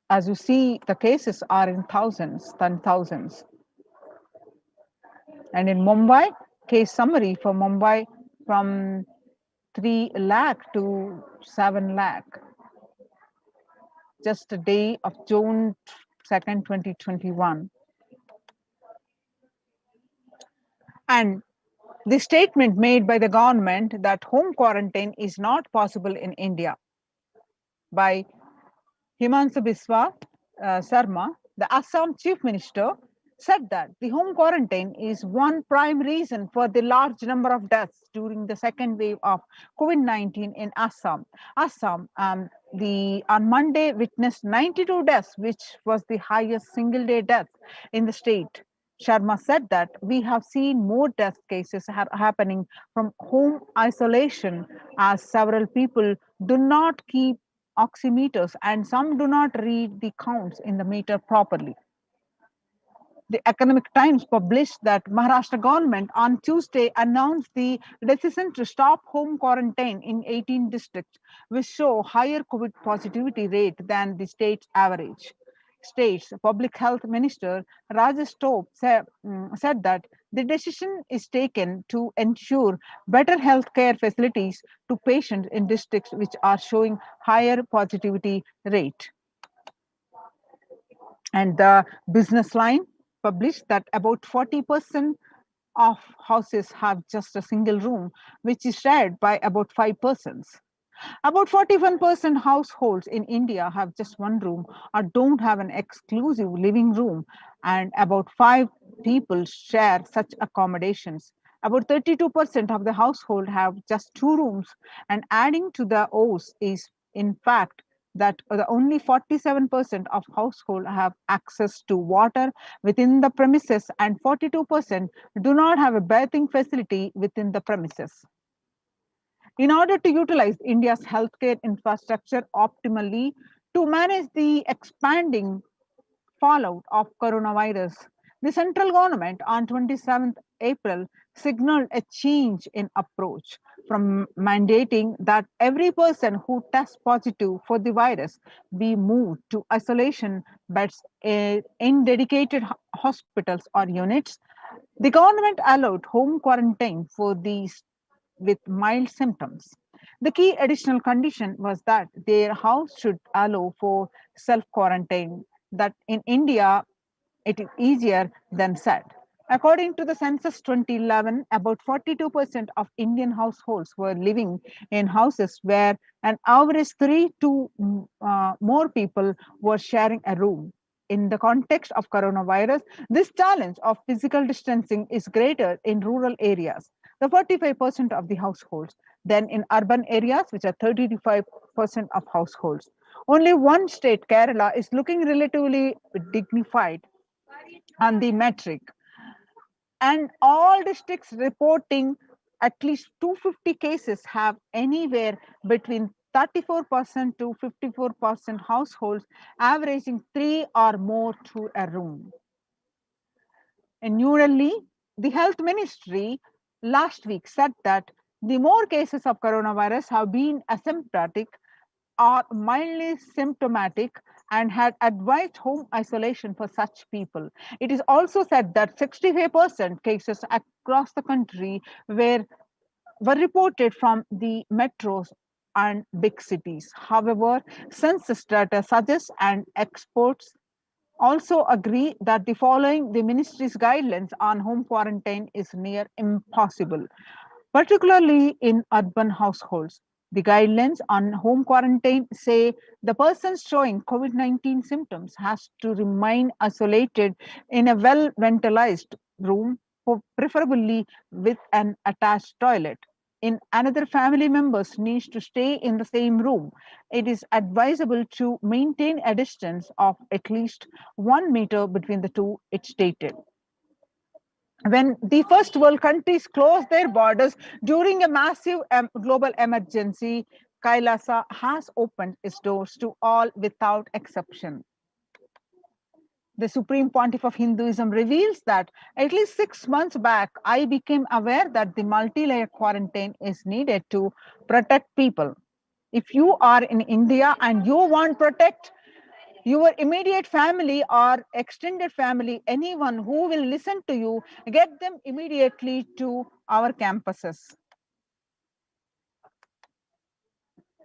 as you see, the cases are in thousands and thousands. And in Mumbai, case summary for Mumbai from 3 lakh to 7 lakh, just a day of June 2nd, 2021. And the statement made by the government that home quarantine is not possible in India by Himansa Biswa Sarma, the Assam Chief Minister, said that the home quarantine is one prime reason for the large number of deaths during the second wave of COVID-19 in Assam. Assam, on Monday, witnessed 92 deaths, which was the highest single-day death in the state. Sharma said that we have seen more death cases happening from home isolation, as several people do not keep oximeters and some do not read the counts in the meter properly. The Economic Times published that Maharashtra government on Tuesday announced the decision to stop home quarantine in 18 districts, which show higher COVID positivity rate than the state's average. State's Public Health Minister Rajesh Tope said that the decision is taken to ensure better healthcare facilities to patients in districts which are showing higher positivity rate. And the Business Line published that about 40% of houses have just a single room, which is shared by about 5 persons. About 41% households in India have just one room or don't have an exclusive living room, and about 5 people share such accommodations. About 32% of the household have just 2 rooms, and adding to the O's is in fact that only 47% of households have access to water within the premises and 42% do not have a bathing facility within the premises. In order to utilize India's healthcare infrastructure optimally to manage the expanding fallout of coronavirus, the central government on 27th April signaled a change in approach from mandating that every person who tests positive for the virus be moved to isolation beds in dedicated hospitals or units. The government allowed home quarantine for these with mild symptoms. The key additional condition was that their house should allow for self-quarantine, that in India it is easier than said. According to the census 2011, about 42% of Indian households were living in houses where an average 3 to more people were sharing a room. In the context of coronavirus, this challenge of physical distancing is greater in rural areas, the 45% of the households, than in urban areas, which are 35% of households. Only one state, Kerala, is looking relatively dignified on the metric, and all districts reporting at least 250 cases have anywhere between 34% to 54% households averaging 3 or more to a room. In New Delhi, the health ministry last week said that the more cases of coronavirus have been asymptomatic or mildly symptomatic and had advised home isolation for such people. It is also said that 65% cases across the country were reported from the metros and big cities. However, census data suggests and experts also agree that the following the ministry's guidelines on home quarantine is near impossible, particularly in urban households. The guidelines on home quarantine say the person showing COVID-19 symptoms has to remain isolated in a well ventilized room, preferably with an attached toilet. In another family members needs to stay in the same room. It is advisable to maintain a distance of at least 1 meter between the two, it stated. When the first world countries closed their borders during a massive global emergency, Kailasa has opened its doors to all without exception. The Supreme Pontiff of Hinduism reveals that at least 6 months back, I became aware that the multi-layer quarantine is needed to protect people. If you are in India and you want to protect your immediate family or extended family, anyone who will listen to you, get them immediately to our campuses.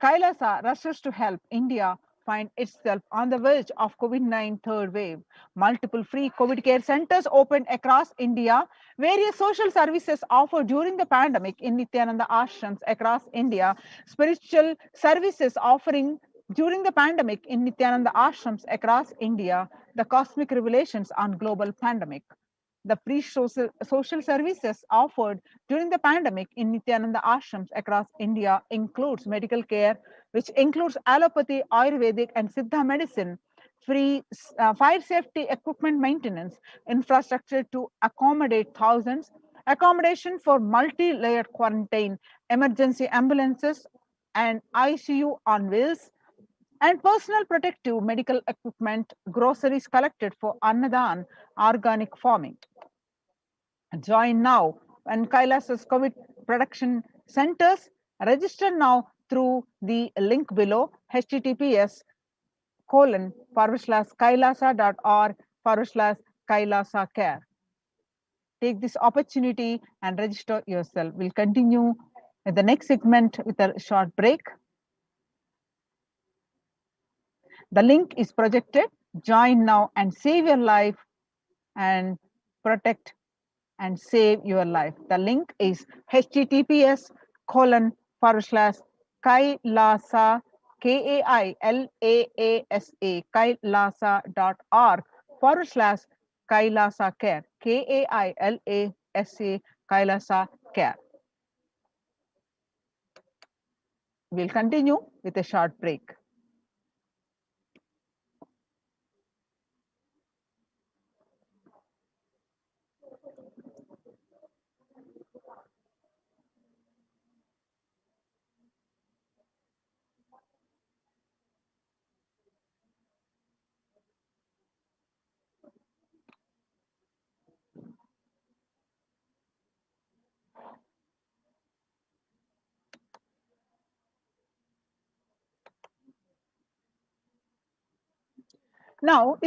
Kailasa rushes to help India find itself on the verge of COVID-19 third wave. Multiple free COVID care centers opened across India. Various social services offered during the pandemic in Nithyananda ashrams across India. Spiritual services offering during the pandemic in Nithyananda ashrams across India. The cosmic revelations on global pandemic. The social services offered during the pandemic in Nithyananda ashrams across India includes medical care, which includes allopathy, Ayurvedic, and Siddha medicine, free fire safety equipment maintenance, infrastructure to accommodate thousands, accommodation for multi-layered quarantine, emergency ambulances, and ICU on wheels, and personal protective medical equipment, groceries collected for Annadan organic farming. Join now and Kailasa's COVID production centers. Register now through the link below, https://kailasa.org/Kailasa care. Take this opportunity and register yourself. We'll continue with the next segment with a short break. The link is projected. Join now and save your life and protect and save your life. The link is https://kailasa, KAILAASA, kailasa.org/Kailasa care, KAILASA, Kailasa care. We'll continue with a short break. Now,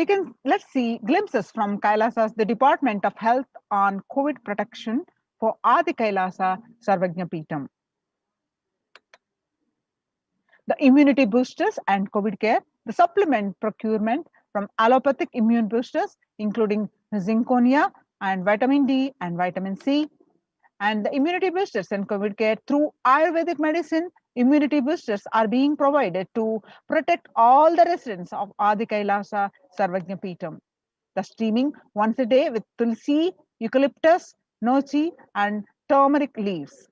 let's see glimpses from Kailasa's, the Department of Health on COVID protection for Adi Kailasa Sarvajnapeetham. The immunity boosters and COVID care, the supplement procurement from allopathic immune boosters, including zinconia and vitamin D and vitamin C, and the immunity boosters and COVID care through Ayurvedic medicine. Immunity boosters are being provided to protect all the residents of Adi Kailasa Sarvajnapeetham. The steaming once a day with tulsi, eucalyptus, nochi, and turmeric leaves.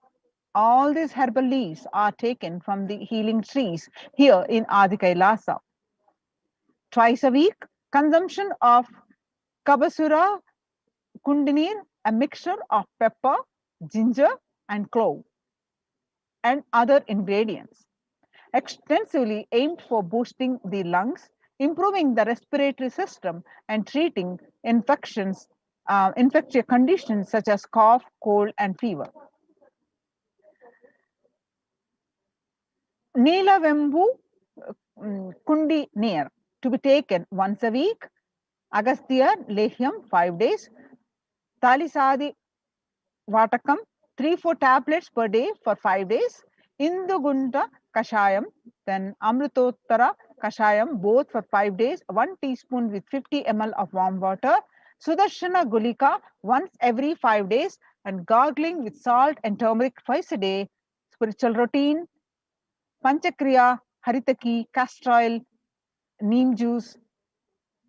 All these herbal leaves are taken from the healing trees here in Adi Kailasa. Twice a week, consumption of Kabasura Kundinir, a mixture of pepper, ginger, and clove, and other ingredients, extensively aimed for boosting the lungs, improving the respiratory system, and treating infectious conditions such as cough, cold, and fever. Neelavembu Kundi Neer, to be taken once a week. Agastya Lehyam 5 days. Talisadi Vatakam 3-4 tablets per day for 5 days. Indugunta Kashayam, then Amritottara Kashayam, both for 5 days, 1 teaspoon with 50 ml of warm water. Sudarshana Gulika once every 5 days, and gargling with salt and turmeric twice a day. Spiritual routine: Panchakriya, Haritaki, castor oil, neem juice,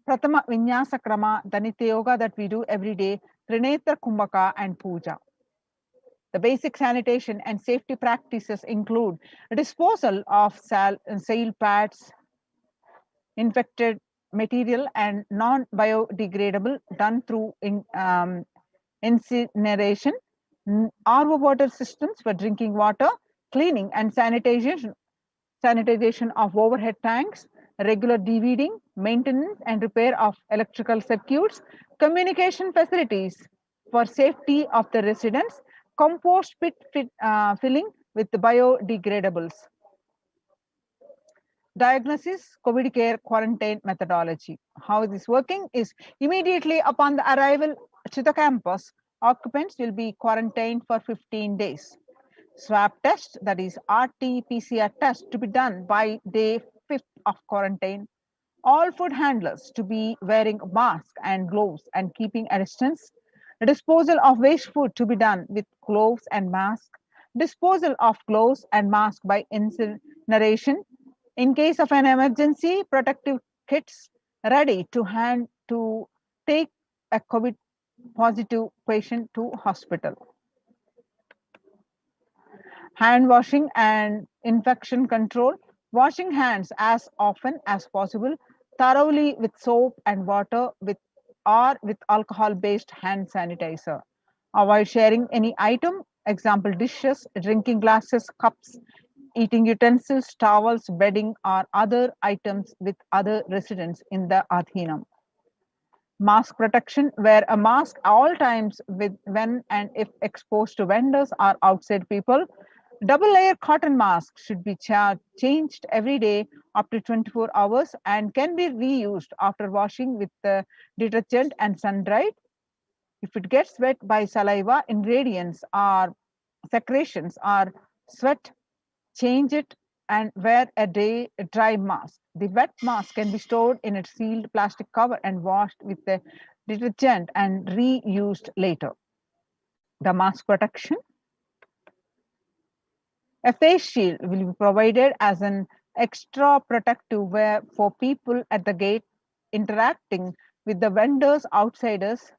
Pratama Vinyasa Krama, the Nitya Yoga that we do every day, Trinetra Kumbhaka, and Puja. The basic sanitation and safety practices include disposal of sail pads, infected material, and non-biodegradable done through incineration, RO water systems for drinking water, cleaning and sanitization of overhead tanks, regular deweeding, maintenance and repair of electrical circuits, communication facilities for safety of the residents, compost pit filling with biodegradables. Diagnosis, COVID care, quarantine methodology. How this working is immediately upon the arrival to the campus, occupants will be quarantined for 15 days. Swab test, that is RT-PCR test, to be done by day 5th of quarantine. All food handlers to be wearing masks and gloves and keeping a distance. The disposal of waste food to be done with gloves and mask. Disposal of gloves and mask by incineration. In case of an emergency, protective kits ready to hand to take a COVID positive patient to hospital. Hand washing and infection control. Washing hands as often as possible, thoroughly with soap and water with alcohol-based hand sanitizer. Avoid sharing any item, example dishes, drinking glasses, cups, eating utensils, towels, bedding, or other items with other residents in the Adhinam. Mask protection: wear a mask all times when and if exposed to vendors or outside people. Double layer cotton mask should be changed every day up to 24 hours and can be reused after washing with the detergent and sun dried. If it gets wet by saliva, ingredients or secretions or sweat, change it and wear a dry mask. The wet mask can be stored in a sealed plastic cover and washed with the detergent and reused later. The mask protection: a face shield will be provided as an extra protective wear for people at the gate interacting with the vendors, outsiders.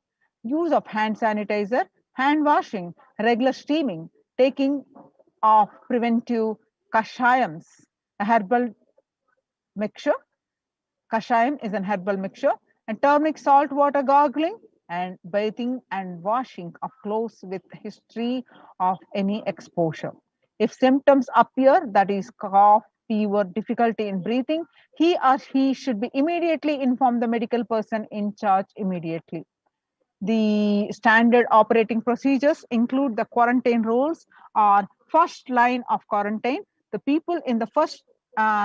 Use of hand sanitizer, hand washing, regular steaming, taking of preventive kashayams, a herbal mixture. Kashayam is an herbal mixture, and turmeric salt water gargling, and bathing and washing of clothes with history of any exposure. If symptoms appear, that is cough, fever, difficulty in breathing, he or she should be immediately inform the medical person in charge immediately. The standard operating procedures include the quarantine rules or first line of quarantine. The people in the first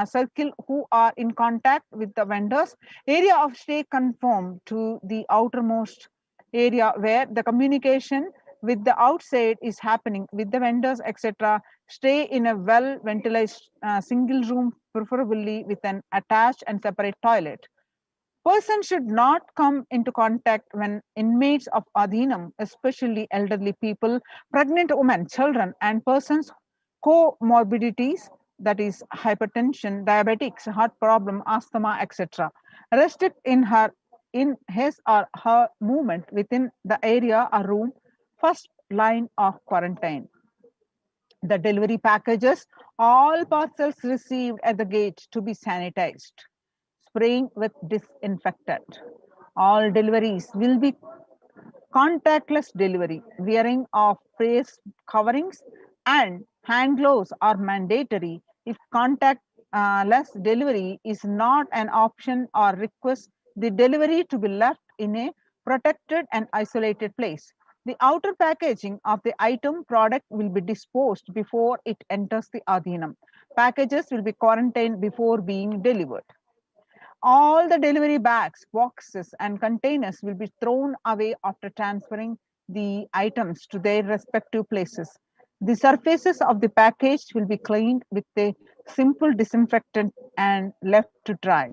circle who are in contact with the vendors, area of stay conform to the outermost area where the communication with the outside is happening with the vendors, etc. Stay in a well ventilated single room, preferably with an attached and separate toilet. Person should not come into contact when inmates of Adhinam, especially elderly people, pregnant women, children, and persons comorbidities, that is hypertension, diabetics, heart problem, asthma, etc. Restrict in his or her movement within the area or room, first line of quarantine. The delivery packages, all parcels received at the gate to be sanitized. Spraying with disinfectant. All deliveries will be contactless delivery. Wearing of face coverings and hand gloves are mandatory. If contactless delivery is not an option or request the delivery to be left in a protected and isolated place. The outer packaging of the item product will be disposed before it enters the Adhinam. Packages will be quarantined before being delivered. All the delivery bags, boxes, and containers will be thrown away after transferring the items to their respective places. The surfaces of the package will be cleaned with a simple disinfectant and left to dry.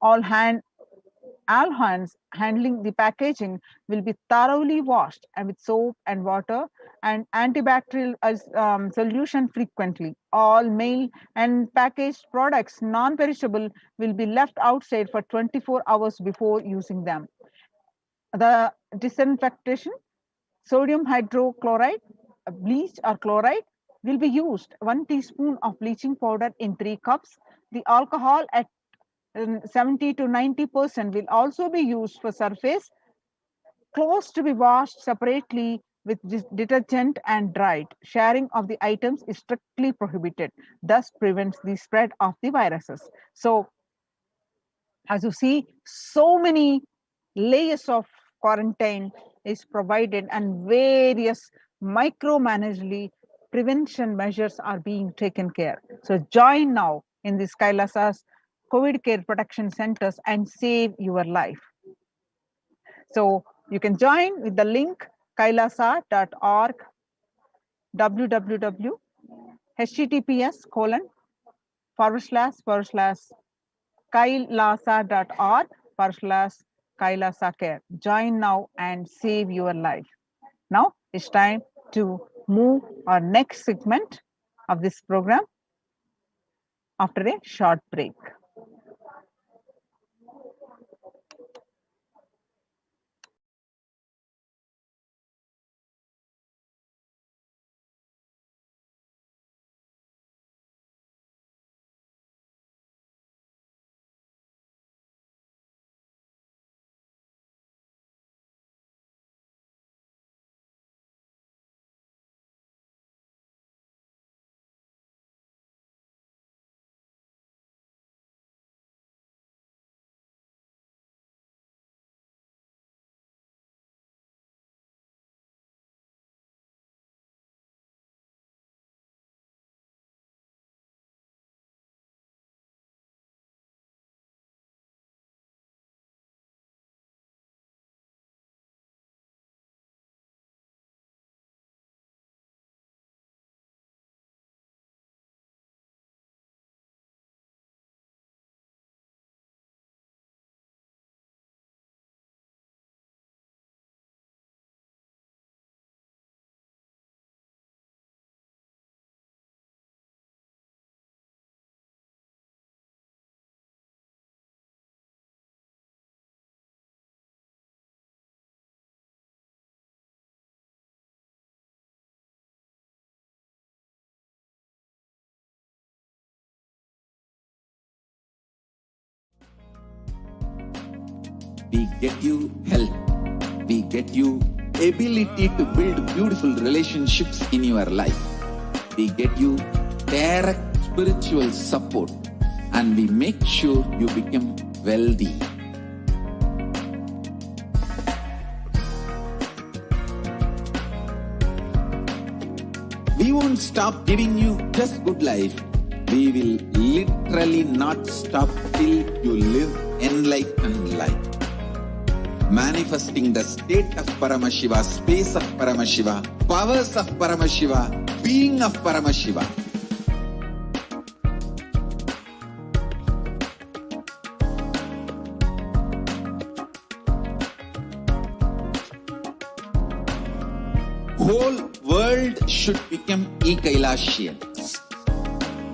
All hands handling the packaging will be thoroughly washed and with soap and water and antibacterial solution frequently. All mail and packaged products, non-perishable, will be left outside for 24 hours before using them. The disinfection, sodium hydrochloride, bleach or chloride will be used. 1 teaspoon of bleaching powder in 3 cups. The alcohol at 70 to 90% will also be used for surface. Clothes to be washed separately with detergent and dried. Sharing of the items is strictly prohibited, thus prevents the spread of the viruses. So, as you see, so many layers of quarantine is provided and various micromanagely prevention measures are being taken care. So join now in this Kailasa's COVID care protection centers and save your life. So you can join with the link kailasa.org https://kailasa.org/Kailasa care. Join now and save your life. Now it's time to move our next segment of this program after a short break. We get you health. We get you ability to build beautiful relationships in your life. We get you direct spiritual support, and we make sure you become wealthy. We won't stop giving you just good life. We will literally not stop till you live enlightened life. Manifesting the state of Paramashiva, space of Paramashiva, powers of Paramashiva, being of Paramashiva. Whole world should become e-Kailasians.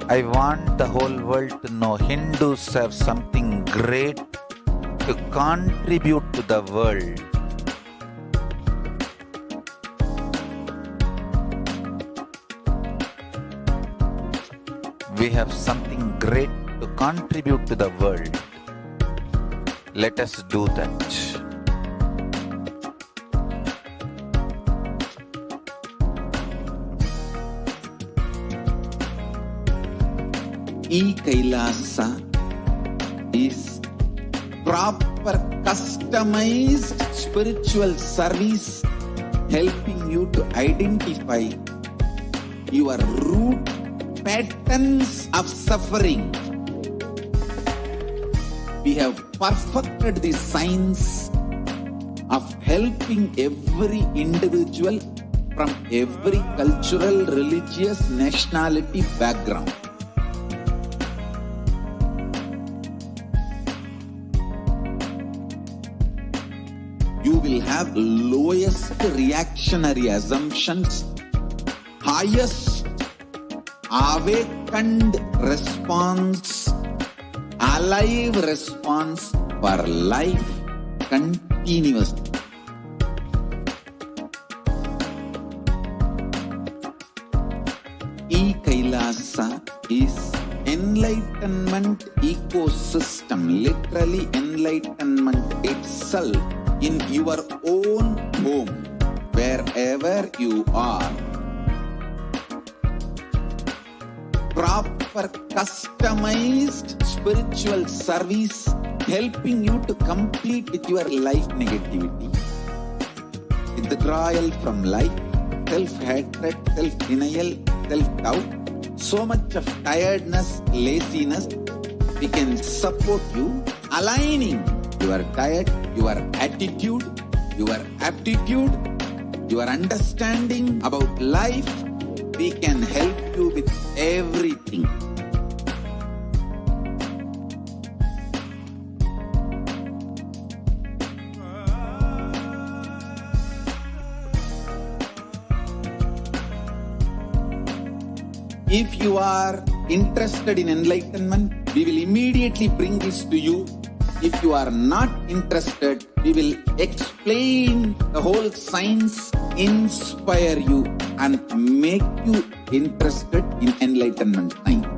I want the whole world to know Hindus have something great to contribute to the world. We have something great to contribute to the world. Let us do that. E-Kailasa is proper customized spiritual service helping you to identify your root patterns of suffering We have perfected the science of helping every individual from every cultural, religious, nationality background. You will have lowest reactionary assumptions, highest awakened response, alive response for life continuously. Kailasa is enlightenment ecosystem, literally enlightenment itself in your own home, wherever you are. Proper customized spiritual service helping you to complete with your life negativity. Withdrawal from life, self-hatred, self-denial, self-doubt, so much of tiredness, laziness, we can support you, aligning your diet, your attitude, your aptitude, your understanding about life. We can help you with everything. If you are interested in enlightenment, we will immediately bring this to you. If you are not interested, we will explain the whole science, inspire you and make you interested in enlightenment science.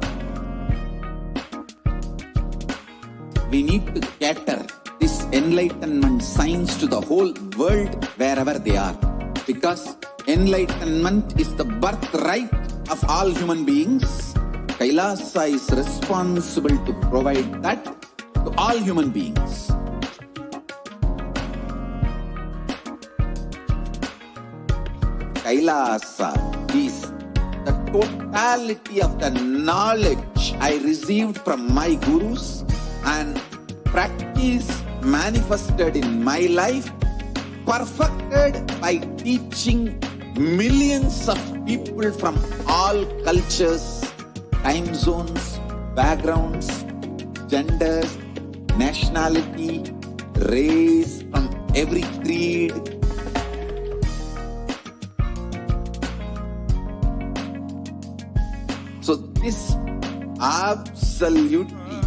We need to cater this enlightenment science to the whole world wherever they are, because enlightenment is the birthright of all human beings. Kailasa is responsible to provide that to all human beings. Kailasa is the totality of the knowledge I received from my gurus and practice manifested in my life, perfected by teaching millions of people from all cultures, time zones, backgrounds, genders, nationality, race, from every creed. So this absolutely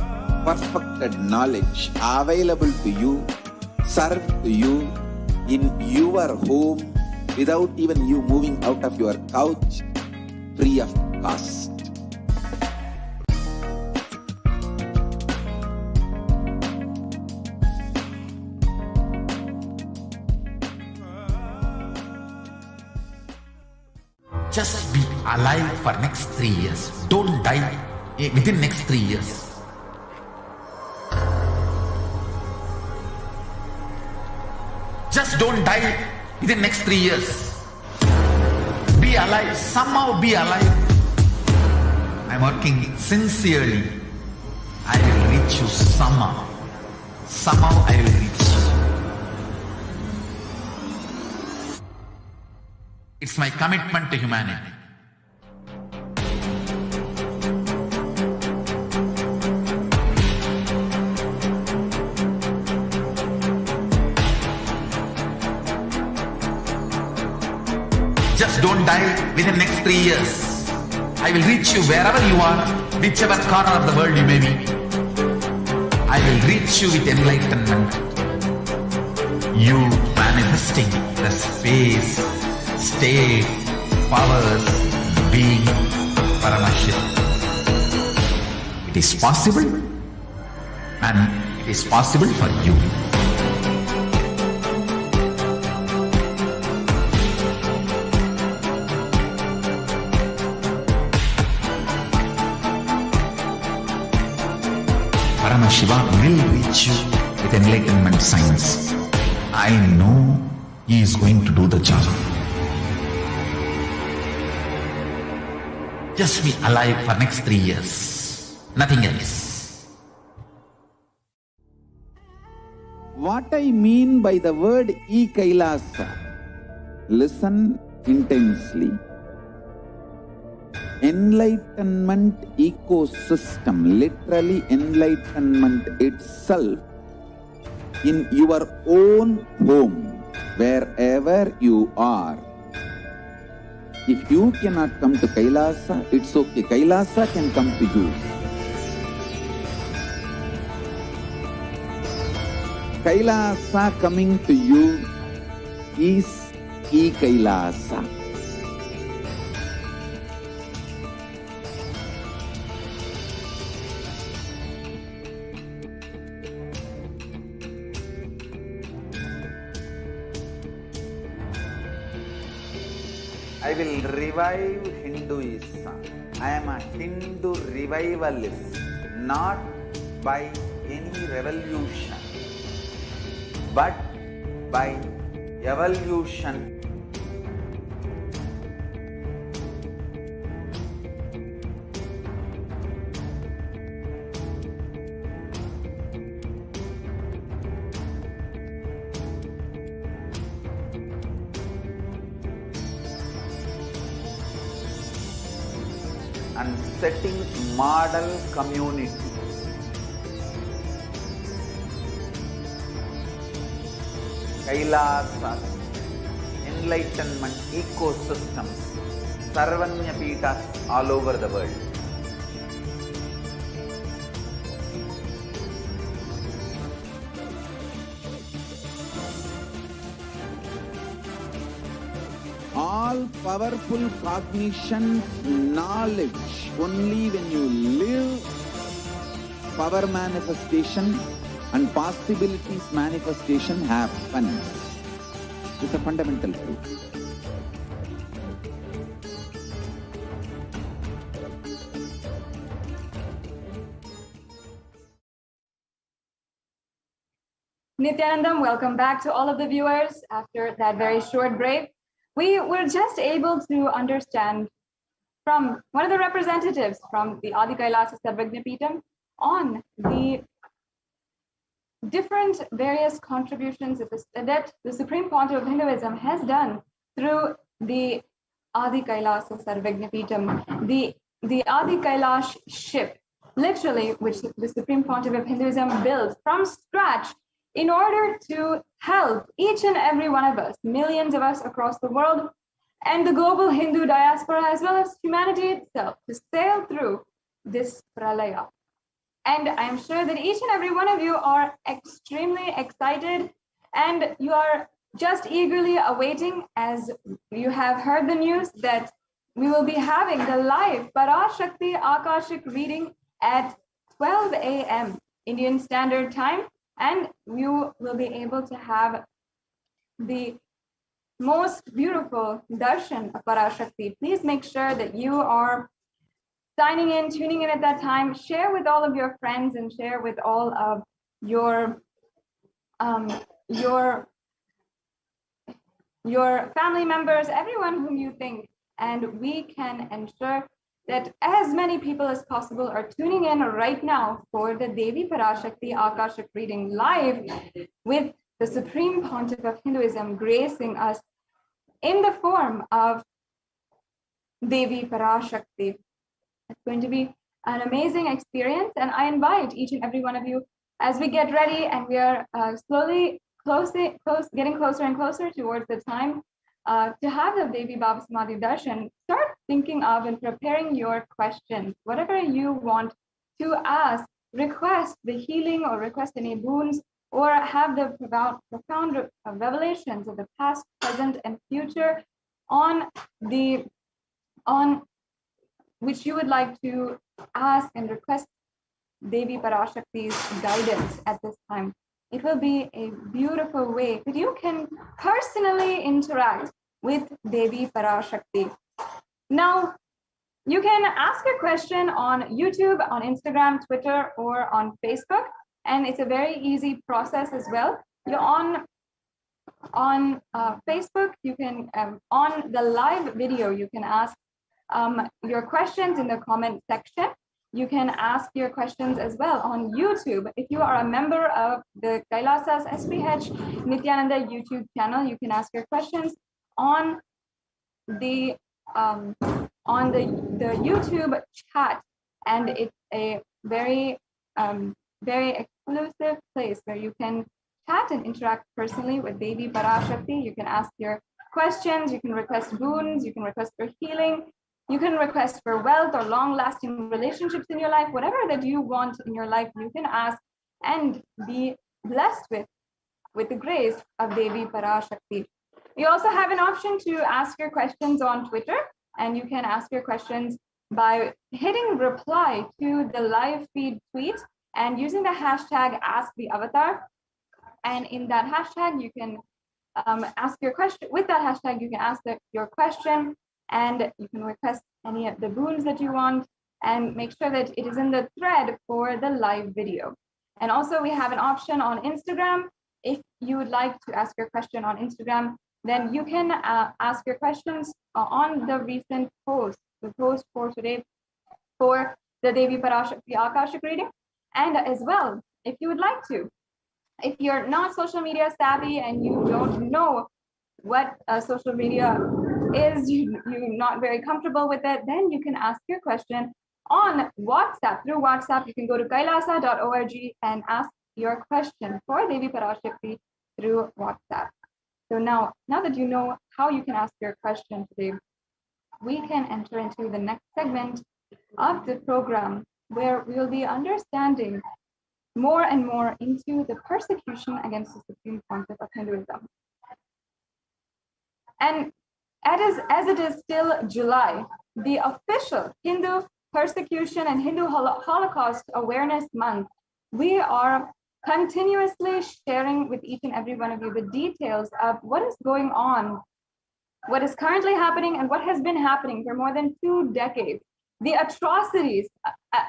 perfected knowledge available to you, served to you in your home, without even you moving out of your couch, free of cost. Just be alive for next 3 years. Don't die within next 3 years. Just don't die within next 3 years. Be alive. Somehow be alive. I'm working sincerely. I will reach you somehow. Somehow I will reach you. It's my commitment to humanity. Just don't die within next 3 years. I will reach you wherever you are, whichever corner of the world you may be. I will reach you with enlightenment. You manifesting the space, state, powers, being Paramashivoham. It is possible, and it is possible for you. Paramashivoham will reach you with enlightenment science. I know he is going to do the job. Just be alive for next 3 years. Nothing else. What I mean by the word Kailasa, listen intensely. Enlightenment ecosystem, literally enlightenment itself, in your own home, wherever you are. If you cannot come to Kailasa, it's okay. Kailasa can come to you. Kailasa coming to you is Kailasa. I will revive Hinduism. I am a Hindu revivalist, not by any revolution, but by evolution. And setting model community. Kailasas, enlightenment ecosystems, Sarvanya Pitas all over the world. All powerful cognition, knowledge, only when you live, power manifestation and possibilities manifestation happens. It's a fundamental truth. Nithyanandam, welcome back to all of the viewers after that very short break. We were just able to understand from one of the representatives from the Adi Kailasa Sarvajnapeetham on the different various contributions that the Supreme Pontiff of Hinduism has done through the Adi Kailasa Sarvajnapeetham, the Adi Kailash ship, literally, which the Supreme Pontiff of Hinduism built from scratch in order to help each and every one of us, millions of us across the world, and the global Hindu diaspora, as well as humanity itself, to sail through this pralaya. And I'm sure that each and every one of you are extremely excited, and you are just eagerly awaiting, as you have heard the news, that we will be having the live Parashakti Akashik reading at 12 a.m. Indian Standard Time. And you will be able to have the most beautiful darshan of Parashakti. Please make sure that you are signing in, tuning in at that time. Share with all of your friends and share with all of your family members, everyone whom you think, and we can ensure that as many people as possible are tuning in right now for the Devi Parashakti Akashik reading live with the Supreme Pontiff of Hinduism gracing us in the form of Devi Parashakti. It's going to be an amazing experience, and I invite each and every one of you as we get ready and we are getting closer and closer towards the time to have the Devi BHAVASAMADHI darshan. Start thinking of and preparing your questions. Whatever you want to ask, request the healing or request any boons, or have the profound revelations of the past, present, and future on which you would like to ask and request Devi Parashakti's guidance at this time. It will be a beautiful way that you can personally interact with Devi Parashakti. Now, you can ask a question on YouTube, on Instagram, Twitter, or on Facebook, and it's a very easy process as well. You're on Facebook, you can, on the live video, you can ask your questions in the comment section. You can ask your questions as well on YouTube. If you are a member of the Kailasa's HDH Nithyananda YouTube channel, you can ask your questions on the YouTube chat, and it's a very exclusive place where you can chat and interact personally with Devi Parashakti. You can ask your questions, you can request boons, you can request for healing, you can request for wealth or long-lasting relationships in your life. Whatever that you want in your life, you can ask and be blessed with the grace of Devi Parashakti. You also have an option to ask your questions on Twitter, and you can ask your questions by hitting reply to the live feed tweet and using the hashtag #AskTheAvatar. And in that hashtag, you can ask your question. With that hashtag, you can ask your question, and you can request any of the boons that you want, and make sure that it is in the thread for the live video. And also, we have an option on Instagram. If you would like to ask your question on Instagram, then you can ask your questions on the recent post, the post for today for the Devi Parashakti Akashik reading. And as well, if you would like to, if you're not social media savvy and you don't know what social media is, you're not very comfortable with it, then you can ask your question on WhatsApp. Through WhatsApp, you can go to kailasa.org and ask your question for Devi Parashakti through WhatsApp. So now that you know how you can ask your question today, we can enter into the next segment of the program, where we will be understanding more and more into the persecution against the Supreme Pontiff of Hinduism. And as it is still July, the official Hindu Persecution and Hindu Holocaust Awareness Month, we are continuously sharing with each and every one of you the details of what is going on, what is currently happening, and what has been happening for more than 2 decades. The atrocities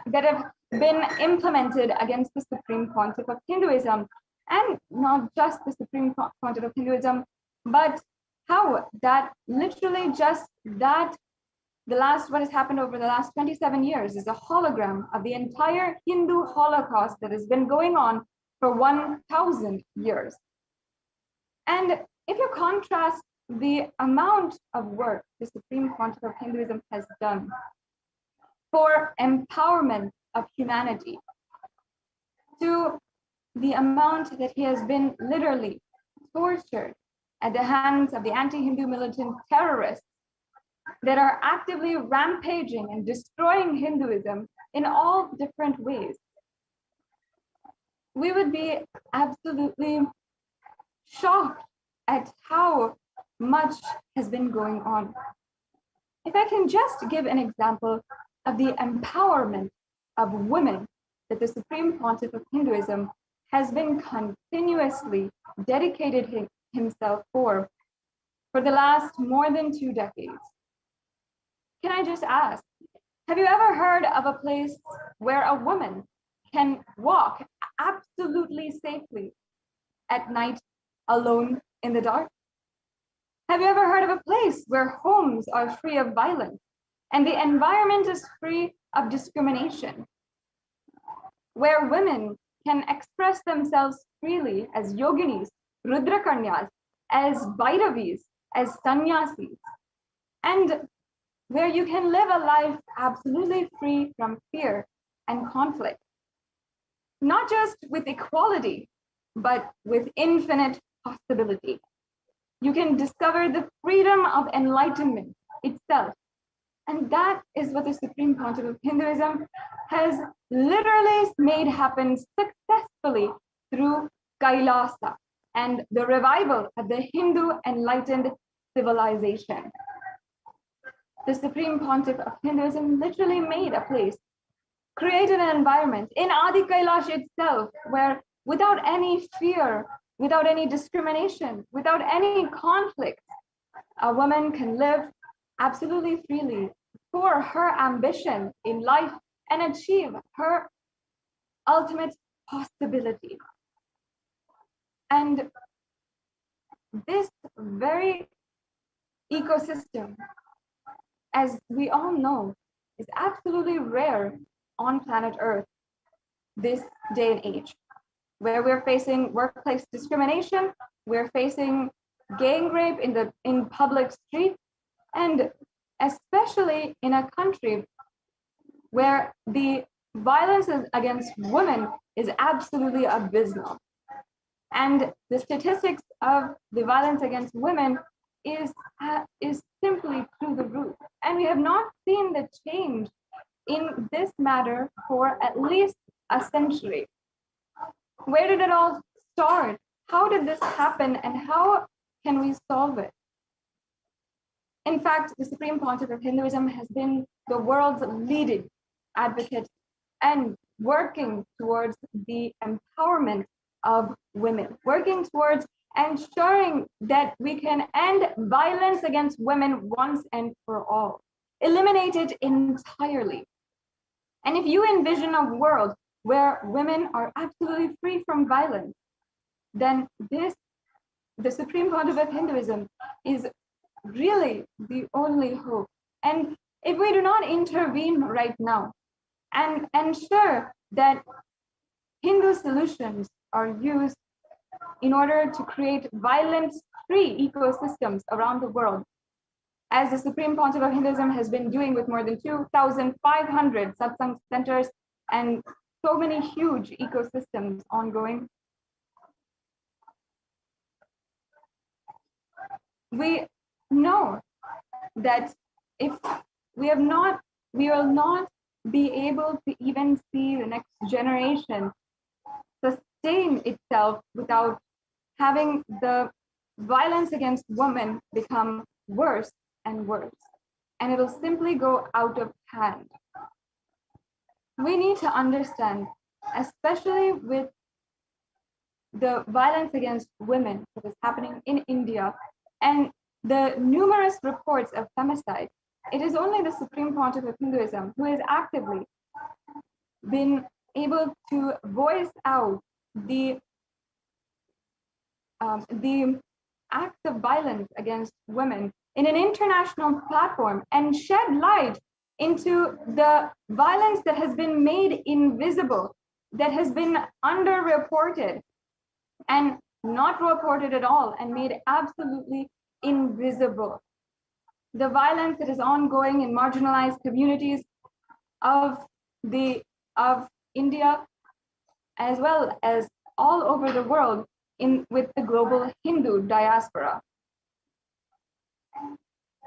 that have been implemented against the Supreme Pontiff of Hinduism, and not just the Supreme Pontiff of Hinduism, but how that literally just that what has happened over the last 27 years is a hologram of the entire Hindu Holocaust that has been going on for 1,000 years. And if you contrast the amount of work the Supreme Pontiff of Hinduism has done for empowerment of humanity, to the amount that he has been literally tortured at the hands of the anti-Hindu militant terrorists that are actively rampaging and destroying Hinduism in all different ways, we would be absolutely shocked at how much has been going on. If I can just give an example of the empowerment of women that the Supreme Pontiff of Hinduism has been continuously dedicated himself for the last more than 2 decades. Can I just ask, have you ever heard of a place where a woman can walk absolutely safely at night alone in the dark? Have you ever heard of a place where homes are free of violence and the environment is free of discrimination, where women can express themselves freely as yoginis, rudrakanyas, as Bhairavis, as sannyasis, and where you can live a life absolutely free from fear and conflict, not just with equality, but with infinite possibility. You can discover the freedom of enlightenment itself. And that is what the Supreme Pontiff of Hinduism has literally made happen successfully through Kailasa and the revival of the Hindu enlightened civilization. The Supreme Pontiff of Hinduism literally made a place, created an environment in Adi Kailash itself, where without any fear, without any discrimination, without any conflict, a woman can live absolutely freely for her ambition in life and achieve her ultimate possibility. And this very ecosystem, as we all know, is absolutely rare on planet Earth this day and age, where we're facing workplace discrimination, we're facing gang rape in public streets, and especially in a country where the violence against women is absolutely abysmal. And the statistics of the violence against women is simply through the roof. And we have not seen the change in this matter for at least a century. Where did it all start? How did this happen, and how can we solve it? In fact, the Supreme Pontiff of Hinduism has been the world's leading advocate and working towards the empowerment of women, working towards ensuring that we can end violence against women once and for all, eliminate it entirely. And if you envision a world where women are absolutely free from violence, then the Supreme Pontiff of Hinduism is really the only hope. And if we do not intervene right now and ensure that Hindu solutions are used in order to create violence-free ecosystems around the world, as the Supreme Pontiff of Hinduism has been doing with more than 2,500 satsang centers and so many huge ecosystems ongoing, we know that if we will not be able to even see the next generation sustain itself without having the violence against women become worse and worse, and it'll simply go out of hand. We need to understand, especially with the violence against women that is happening in India and the numerous reports of femicide, it is only the Supreme Pontiff of Hinduism who has actively been able to voice out the acts of violence against women in an international platform and shed light into the violence that has been made invisible, that has been underreported and not reported at all and made absolutely invisible. The violence that is ongoing in marginalized communities of India, as well as all over the world with the global Hindu diaspora.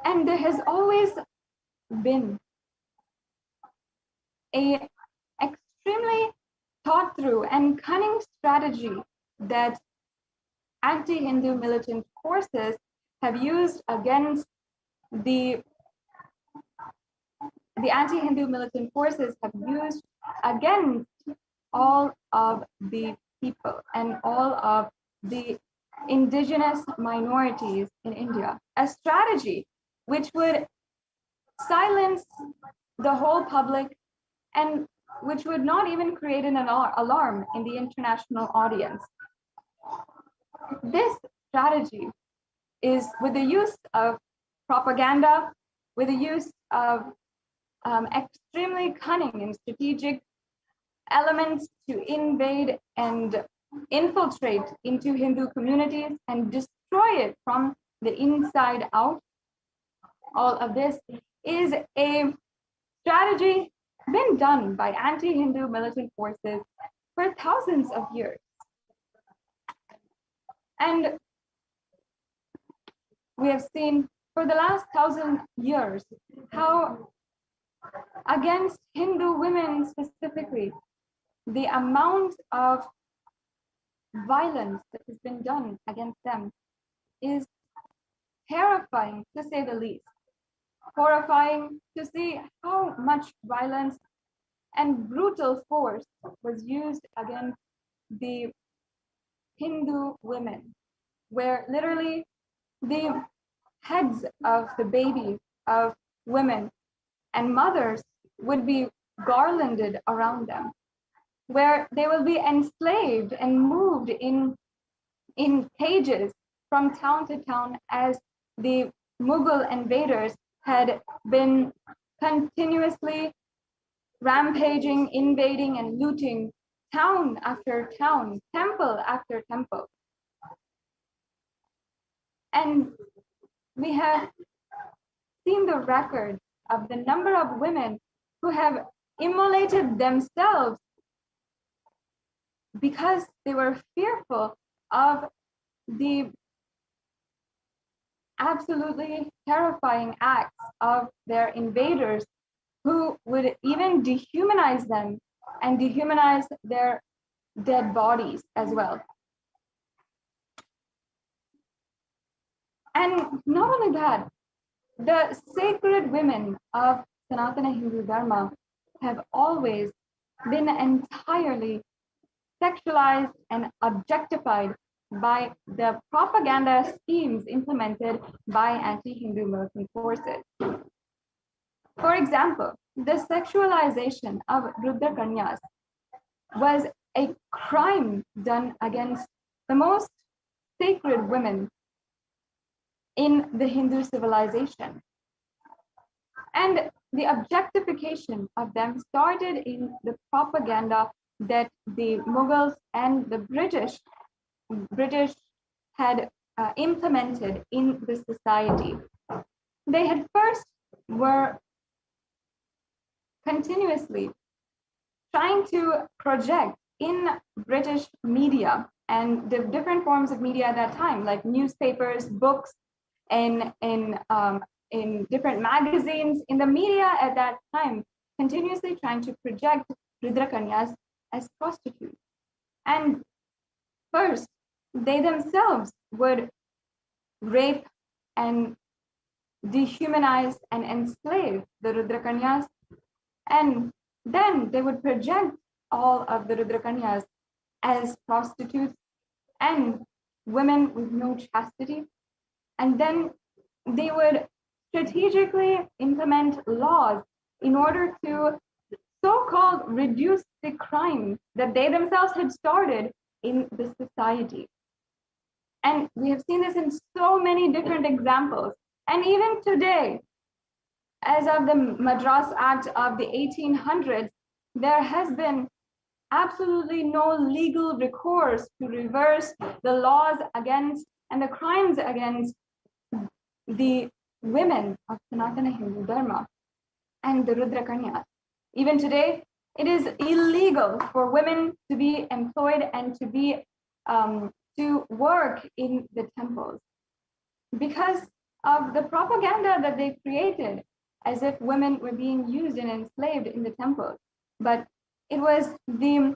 And there has always been an extremely thought through and cunning strategy that anti-Hindu militant forces have used against the anti-Hindu militant forces have used against all of the people and all of the indigenous minorities in India, a strategy which would silence the whole public and which would not even create an alarm in the international audience. This strategy is with the use of propaganda, with the use of extremely cunning and strategic elements to invade and infiltrate into Hindu communities and destroy it from the inside out. All of this is a strategy been done by anti-Hindu militant forces for thousands of years. And we have seen for the last 1,000 years how against Hindu women specifically, the amount of violence that has been done against them is terrifying, to say the least. Horrifying to see how much violence and brutal force was used against the Hindu women, where literally the heads of the babies of women and mothers would be garlanded around them, where they will be enslaved and moved in cages from town to town as the Mughal invaders had been continuously rampaging, invading, and looting town after town, temple after temple. And we have seen the record of the number of women who have immolated themselves because they were fearful of the absolutely terrifying acts of their invaders, who would even dehumanize them and dehumanize their dead bodies as well. And not only that, the sacred women of Sanatana Hindu Dharma have always been entirely sexualized and objectified by the propaganda schemes implemented by anti-Hindu militant forces. For example, the sexualization of Rudra Kanyas was a crime done against the most sacred women in the Hindu civilization. And the objectification of them started in the propaganda that the Mughals and the British had implemented in the society. They had first were continuously trying to project in British media and the different forms of media at that time, like newspapers, books, in different magazines, in the media at that time, continuously trying to project Rudra Kanyas as prostitutes. And first, they themselves would rape and dehumanize and enslave the Rudra Kanyas, and then they would project all of the Rudra Kanyas as prostitutes and women with no chastity. And then they would strategically implement laws in order to so-called reduce the crime that they themselves had started in the society. And we have seen this in so many different examples. And even today, as of the Madras Act of the 1800s, there has been absolutely no legal recourse to reverse the laws against and the crimes against the women of Sanatana Hindu Dharma and the Rudra Kanyas. Even today, it is illegal for women to be employed and to be to work in the temples because of the propaganda that they created, as if women were being used and enslaved in the temples. But it was the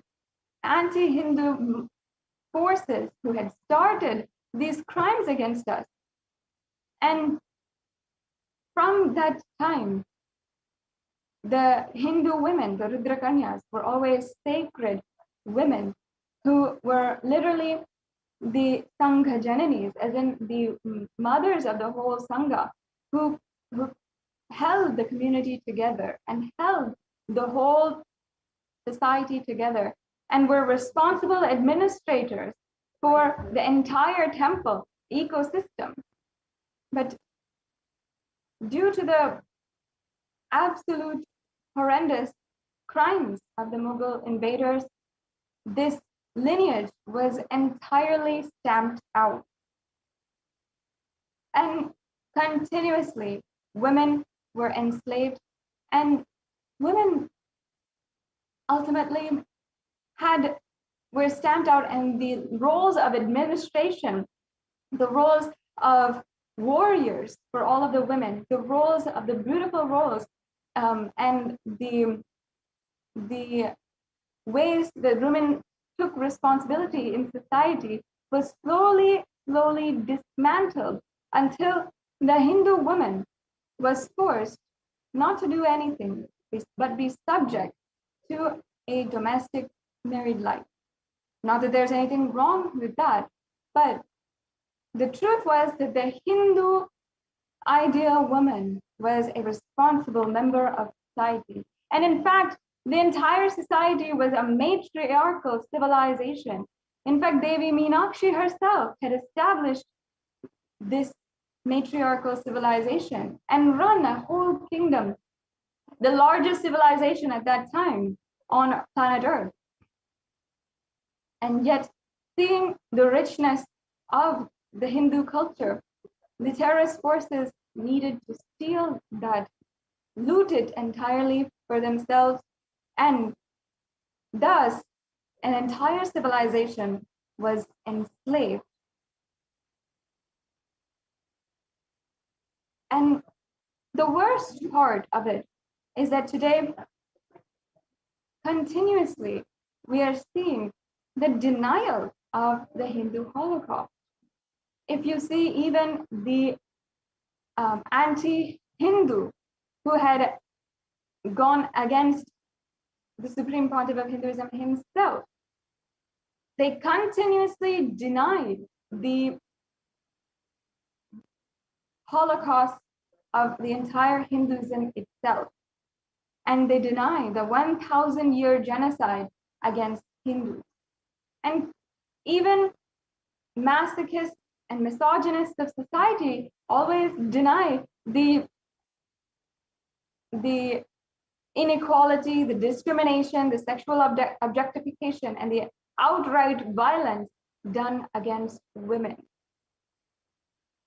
anti-Hindu forces who had started these crimes against us. And from that time, the Hindu women, the Rudra Kanyas, were always sacred women who were literally the Sangha Jananis, as in the mothers of the whole Sangha, who held the community together and held the whole society together and were responsible administrators for the entire temple ecosystem. But due to the absolute horrendous crimes of the Mughal invaders, this lineage was entirely stamped out. And continuously, women were enslaved, and women ultimately were stamped out, and the roles of administration, the roles of warriors for all of the women, the roles of the beautiful roles, and the ways that women took responsibility in society was slowly dismantled until the Hindu woman was forced not to do anything but be subject to a domestic married life. Not that there's anything wrong with that, but the truth was that the Hindu ideal woman was a responsible member of society. And in fact, the entire society was a matriarchal civilization. In fact, Devi Meenakshi herself had established this matriarchal civilization and run a whole kingdom the largest civilization at that time on planet Earth. And yet, seeing the richness of the Hindu culture, the terrorist forces needed to steal that, loot it entirely for themselves, and thus an entire civilization was enslaved. And the worst part of it is that today, continuously, we are seeing the denial of the Hindu Holocaust. If you see even the anti-Hindu who had gone against the Supreme Pontiff of Hinduism himself, they continuously denied the Holocaust of the entire Hinduism itself. And they deny the 1,000-year genocide against Hindus. And even masochists and misogynists of society always deny the inequality, the discrimination, the sexual objectification, and the outright violence done against women.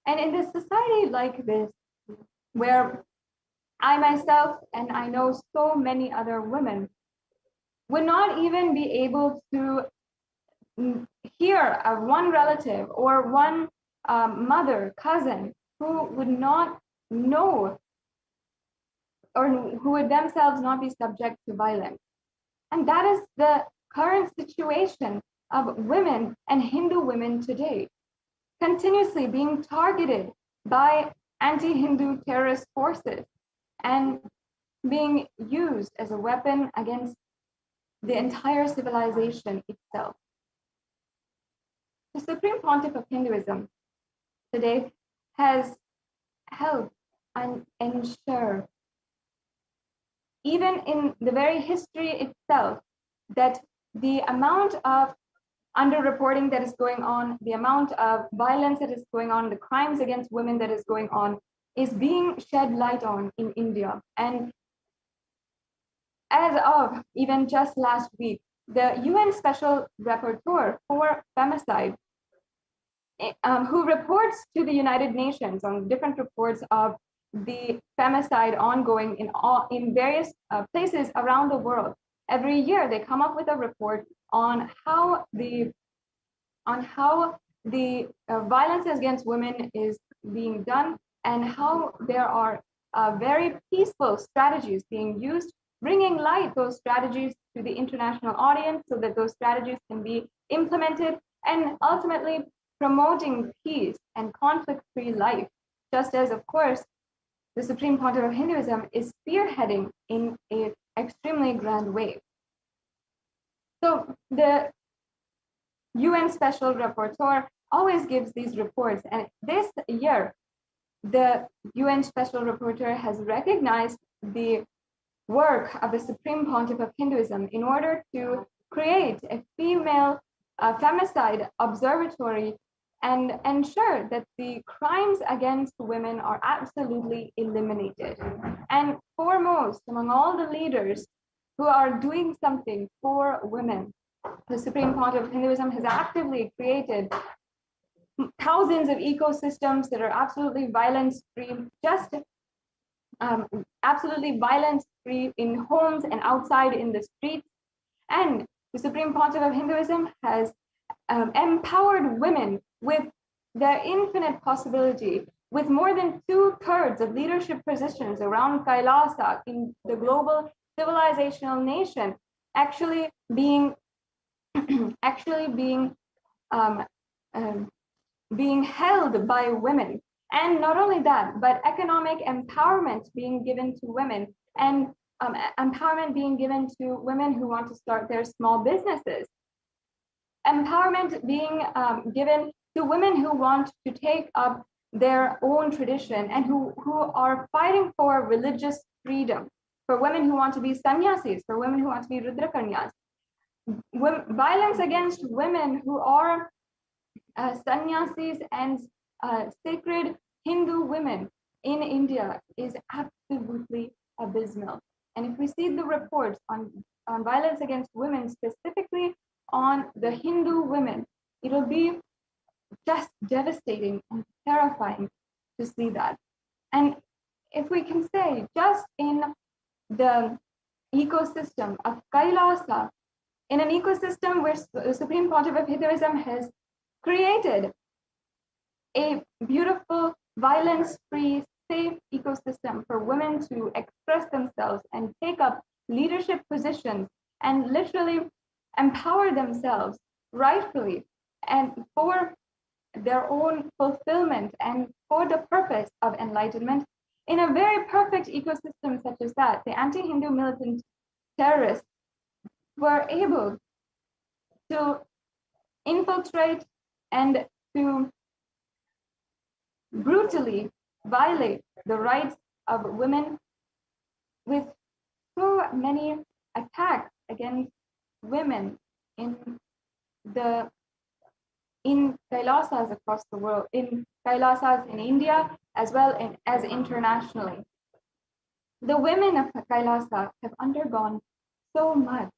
And in this society like this, where I myself, and I know so many other women, would not even be able to hear of one relative or one mother, cousin, who would not know or who would themselves not be subject to violence. And that is the current situation of women and Hindu women today, continuously being targeted by anti-Hindu terrorist forces and being used as a weapon against the entire civilization itself. The Supreme Pontiff of Hinduism today has helped and ensure, even in the very history itself, that the amount of underreporting that is going on, the amount of violence that is going on, the crimes against women that is going on, is being shed light on in India. And as of even just last week, the UN Special Rapporteur for Femicide, who reports to the United Nations on different reports of the femicide ongoing in various places around the world. Every year, they come up with a report on how the violence against women is being done, and how there are very peaceful strategies being used, bringing light those strategies to the international audience so that those strategies can be implemented, and ultimately promoting peace and conflict-free life, just as, of course, the Supreme Pontiff of Hinduism is spearheading in an extremely grand way. So the UN Special Rapporteur always gives these reports, and this year, the UN Special Rapporteur has recognized the work of the Supreme Pontiff of Hinduism in order to create a female femicide observatory and ensure that the crimes against women are absolutely eliminated. And foremost, among all the leaders who are doing something for women, the Supreme Pontiff of Hinduism has actively created thousands of ecosystems that are absolutely violence-free, just absolutely violence-free in homes and outside in the streets. And the Supreme Pontiff of Hinduism has empowered women with their infinite possibility, with more than 2/3 of leadership positions around Kailasa in the global civilizational nation actually being being held by women. And not only that, but economic empowerment being given to women, and empowerment being given to women who want to start their small businesses. Empowerment being given to women who want to take up their own tradition and who are fighting for religious freedom, for women who want to be sannyasis, for women who want to be rudrakanyas. Violence against women who are sannyasis and sacred Hindu women in India is absolutely abysmal. and if we see the reports on violence against women, specifically on the Hindu women, it'll be just devastating and terrifying to see that. And if we can say, just in the ecosystem of Kailasa, in an ecosystem where the Supreme Pontiff of Hinduism has created a beautiful, violence-free, safe ecosystem for women to express themselves and take up leadership positions and literally empower themselves rightfully and for their own fulfillment and for the purpose of enlightenment, in a very perfect ecosystem such as that, the anti-Hindu militant terrorists were able to infiltrate and to brutally violate the rights of women with so many attacks against women in Kailasas across the world, in Kailasas in India, as well as internationally. The women of Kailasa have undergone so much.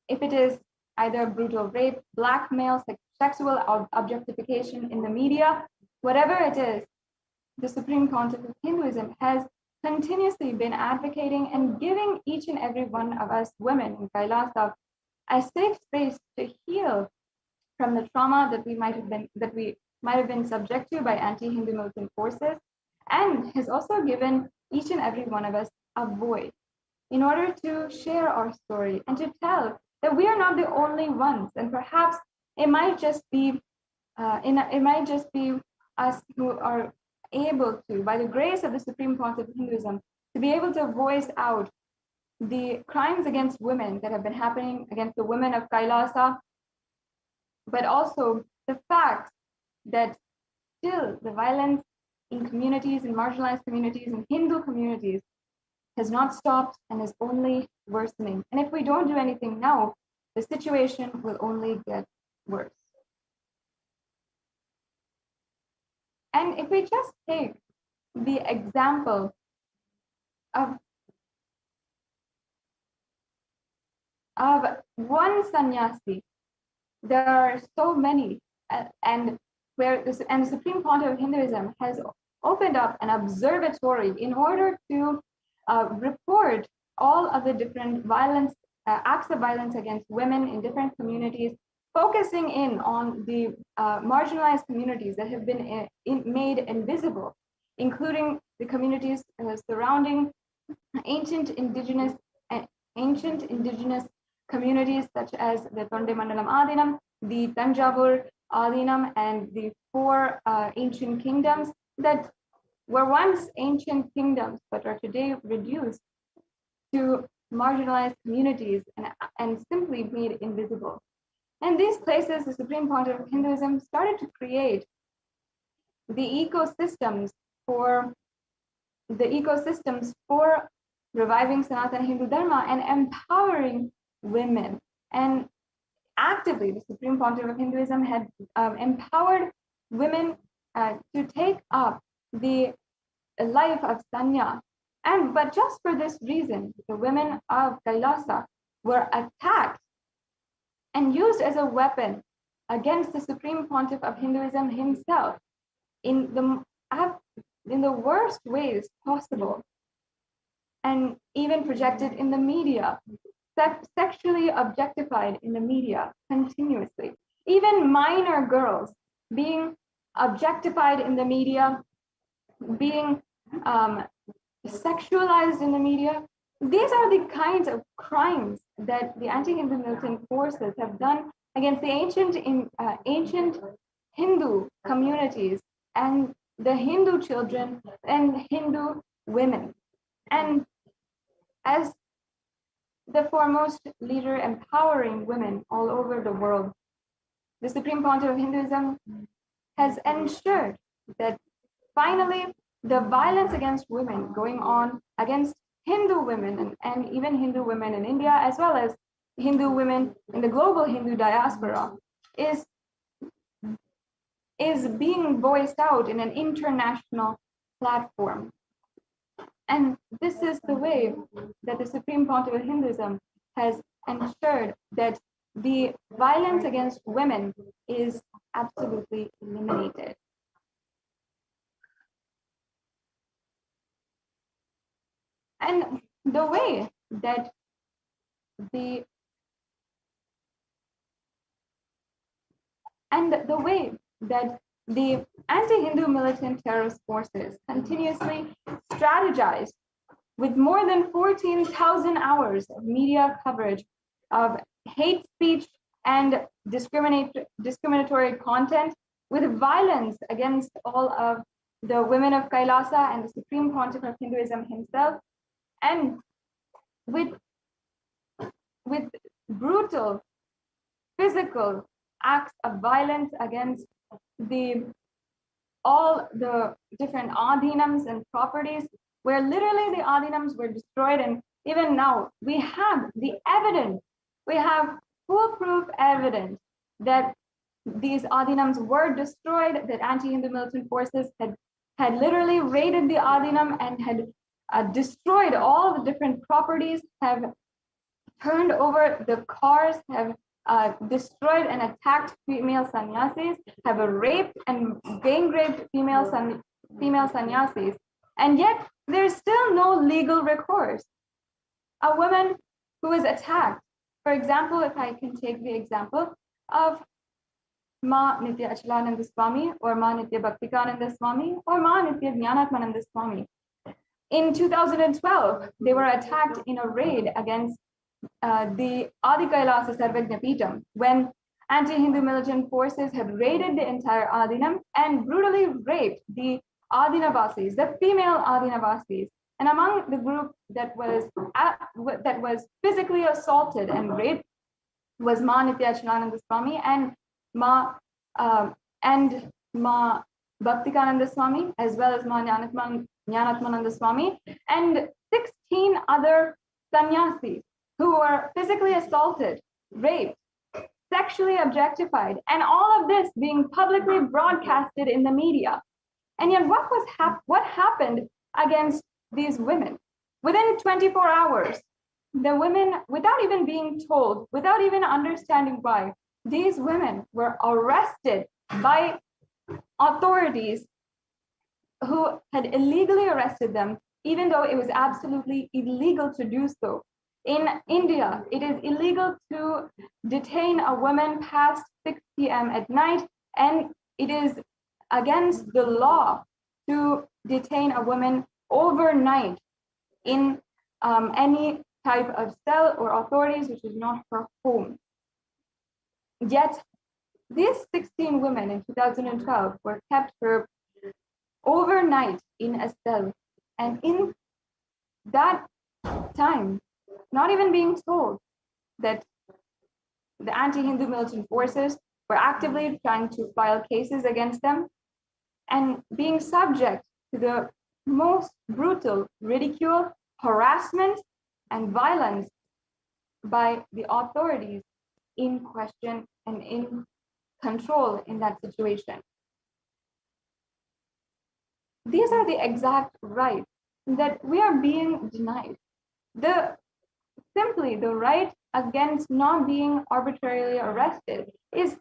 If it is either brutal rape, blackmail, sexual objectification in the media, whatever it is, the Supreme Pontiff of Hinduism has continuously been advocating and giving each and every one of us women in Kailasa a safe space to heal from the trauma that we might have been subject to by anti-Hindu militant forces, and has also given each and every one of us a voice in order to share our story and to tell that we are not the only ones, and perhaps it might just be us who are able to, by the grace of the Supreme Pontiff of Hinduism, to be able to voice out the crimes against women that have been happening against the women of Kailasa, but also the fact that still the violence in communities, in marginalized communities, in Hindu communities has not stopped and is only worsening. And if we don't do anything now, the situation will only get worse. And if we just take the example of one sannyasi, there are so many, and the Supreme Pontiff of Hinduism has opened up an observatory in order to report all of the different acts of violence against women in different communities, focusing in on the marginalized communities that have been made invisible, including the communities surrounding ancient indigenous communities such as the Tondemandalam Adinam, the Tanjavur Adinam, and the 4 ancient kingdoms that were once ancient kingdoms but are today reduced to marginalized communities and simply made invisible. And these places, the Supreme Pontiff of Hinduism started to create the ecosystems for reviving Sanatana Hindu Dharma and empowering women. And actively, the Supreme Pontiff of Hinduism had empowered women to take up the life of sanya. But just for this reason, the women of Kailasa were attacked and used as a weapon against the Supreme Pontiff of Hinduism himself in the worst ways possible, and even projected in the media, sexually objectified in the media continuously. Even minor girls being objectified in the media, being sexualized in the media. These are the kinds of crimes that the anti-Hindu militant forces have done against the ancient Hindu communities and the Hindu children and Hindu women. And as the foremost leader empowering women all over the world, the Supreme Pontiff of Hinduism has ensured that finally the violence against women going on against Hindu women and even Hindu women in India, as well as Hindu women in the global Hindu diaspora, is being voiced out in an international platform. And this is the way that the Supreme Pontiff of Hinduism has ensured that the violence against women is absolutely eliminated. And the way that the anti-Hindu militant terrorist forces continuously strategized with more than 14,000 hours of media coverage of hate speech and discriminatory content, with violence against all of the women of Kailasa and the Supreme Pontiff of Hinduism himself, and with brutal physical acts of violence against all the different adhinams and properties, where literally the adhinams were destroyed. And even now we have the evidence, we have foolproof evidence that these adhinams were destroyed, that anti-Hindu militant forces had literally raided the adhinam and had destroyed all the different properties, have turned over the cars, have destroyed and attacked female sannyasis, have raped and gang raped female sannyasis, and yet there's still no legal recourse. A woman who is attacked, for example, if I can take the example of Ma Nitya Achalananda Swami, or Ma Nitya Bhaktikananda Swami, or Ma Nitya Jnanatmananda Swami. In 2012, they were attacked in a raid against the Adi Kailasa Sarvajna Peetham, when anti-Hindu militant forces had raided the entire Adhinam and brutally raped the Adhinavasis, the female Adhinavasis. And among the group that was physically assaulted and raped was Ma Nitya Achalananda Swami and Ma Bhaktikananda Swami, as well as Ma Jnanatmananda Swami, and 16 other sannyasis who were physically assaulted, raped, sexually objectified, and all of this being publicly broadcasted in the media. And yet what happened against these women? Within 24 hours, the women, without even being told, without even understanding why, these women were arrested by authorities who had illegally arrested them, even though it was absolutely illegal to do so. In India, it is illegal to detain a woman past 6 p.m. at night, and it is against the law to detain a woman overnight in any type of cell or authorities which is not her home. Yet, these 16 women in 2012 were kept for overnight in a cell, and in that time, not even being told that the anti-Hindu militant forces were actively trying to file cases against them, and being subject to the most brutal ridicule, harassment, and violence by the authorities in question and in control in that situation. These are the exact rights that we are being denied. Simply the right against not being arbitrarily arrested is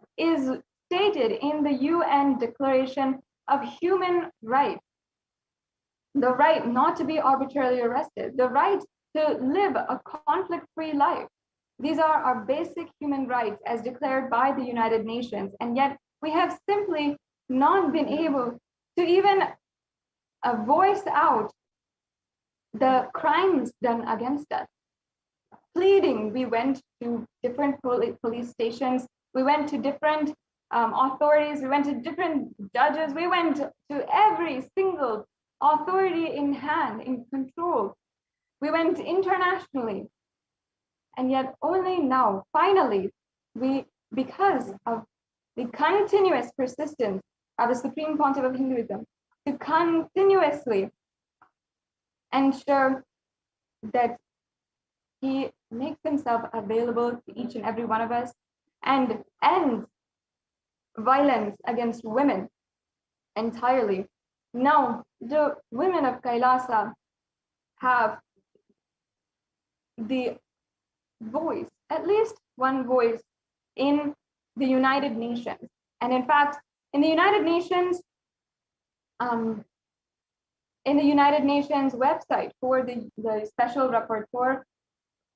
stated in the UN Declaration of Human Rights. The right not to be arbitrarily arrested, the right to live a conflict-free life. These are our basic human rights as declared by the United Nations, and yet we have simply not been able to even voice out the crimes done against us. Pleading, we went to different police stations, we went to different authorities, we went to different judges, we went to every single authority in hand, in control. We went internationally, and yet only now, finally, because of the continuous persistence of the Supreme Pontiff of Hinduism to continuously ensure that he makes himself available to each and every one of us and ends violence against women entirely. Now, the women of Kailasa have the voice, at least one voice, in the United Nations. And in fact, in the United Nations, website for the special rapporteur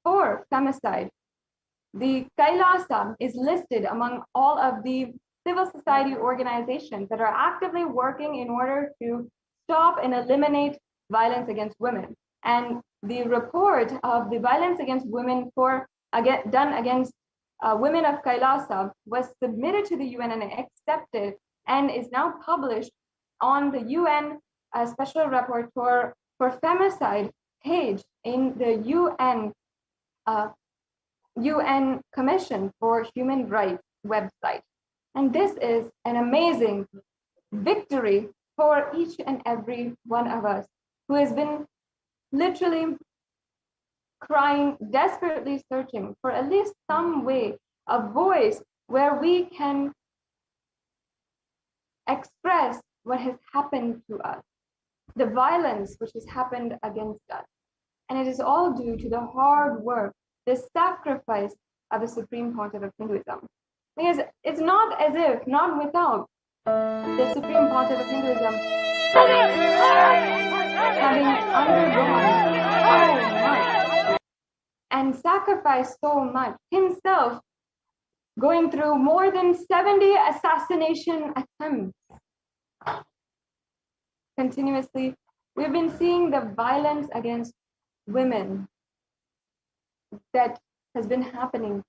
for femicide, the Kailasa is listed among all of the civil society organizations that are actively working in order to stop and eliminate violence against women. And the report of the violence against women done against women of Kailasa was submitted to the UN and accepted, and is now published on the UN Special Rapporteur for Femicide page in the UN Commission for Human Rights website. And this is an amazing victory for each and every one of us who has been literally crying, desperately searching for at least some way, a voice where we can express what has happened to us, the violence which has happened against us. And it is all due to the hard work, the sacrifice of the Supreme Pontiff of Hinduism. Because it's not as if, not without the Supreme Pontiff of Hinduism having undergone so much and sacrificed so much, himself going through more than 70 assassination attempts. Continuously, we've been seeing the violence against women that has been happening.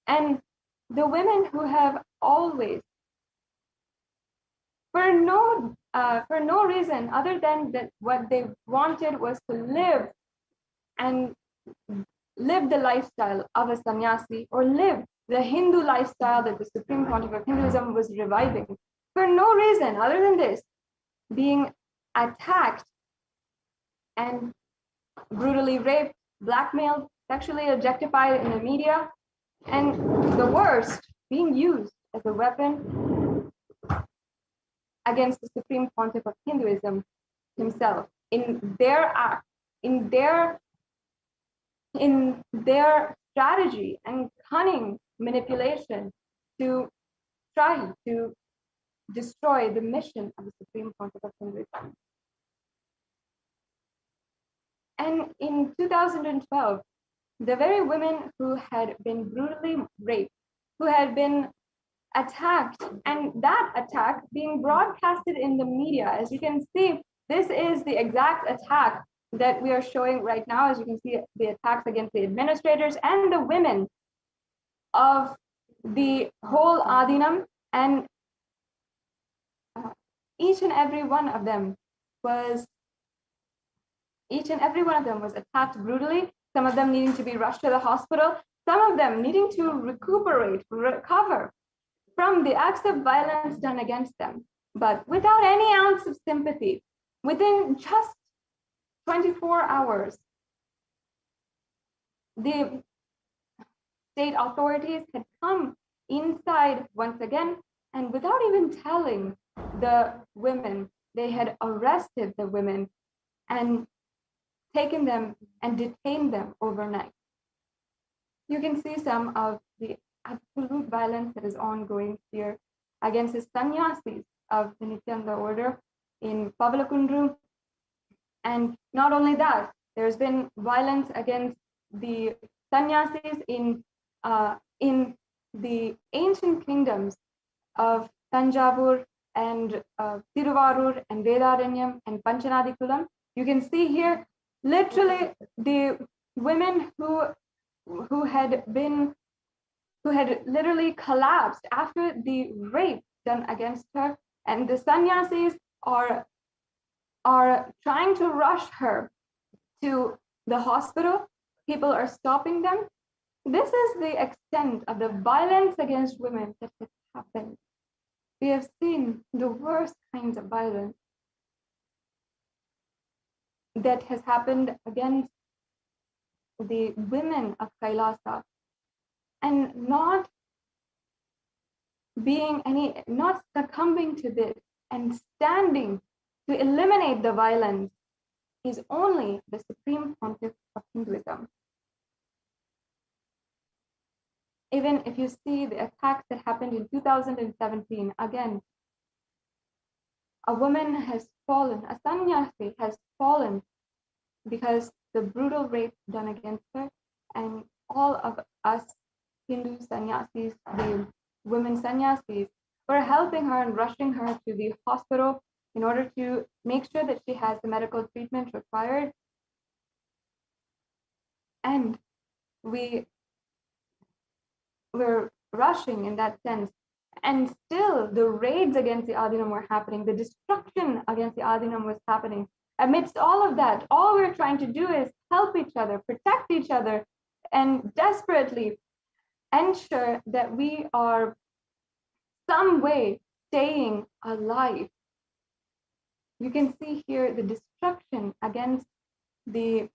And the women who have always, for no reason other than that what they wanted was to live the lifestyle of a sannyasi, or live the Hindu lifestyle that the Supreme Pontiff of Hinduism was reviving. For no reason other than this, being attacked and brutally raped, blackmailed, sexually objectified in the media, and the worst, being used as a weapon against the Supreme Pontiff of Hinduism himself in their act, in their strategy and cunning manipulation to try to destroy the mission of the Supreme Pontiff of Hinduism. And in 2012, the very women who had been brutally raped, who had been attacked, and that attack being broadcasted in the media, as you can see, this is the exact attack that we are showing right now. As you can see, the attacks against the administrators and the women of the whole Adinam, and each and every one of them was attacked brutally, some of them needing to be rushed to the hospital, some of them needing to recover from the acts of violence done against them, but without any ounce of sympathy. Within just 24 hours, the state authorities had come inside once again, and without even telling the women, they had arrested the women and taken them and detained them overnight. You can see some of the absolute violence that is ongoing here against the sannyasis of the Nithyananda order in Pavalakundru. And not only that, there's been violence against the sannyasis in the ancient kingdoms of Tanjavur and Tiruvarur and Vedaranyam and Panchanadikulam. You can see here literally the women who had literally collapsed after the rape done against her, and the sannyasis are trying to rush her to the hospital. People are stopping them. This is the extent of the violence against women that has happened. We have seen the worst kinds of violence that has happened against the women of Kailasa, and not succumbing to this and standing to eliminate the violence is only the supreme pontiff of Hinduism. Even if you see the attacks that happened in 2017, again, a woman has fallen, a sannyasi has fallen because the brutal rape done against her, and all of us Hindu sannyasis, the women sannyasis, were helping her and rushing her to the hospital in order to make sure that she has the medical treatment required. And we were rushing in that sense. And still the raids against the Adinam were happening. The destruction against the Adinam was happening. Amidst all of that, all we're trying to do is help each other, protect each other, and desperately ensure that we are some way staying alive. You can see here the destruction against the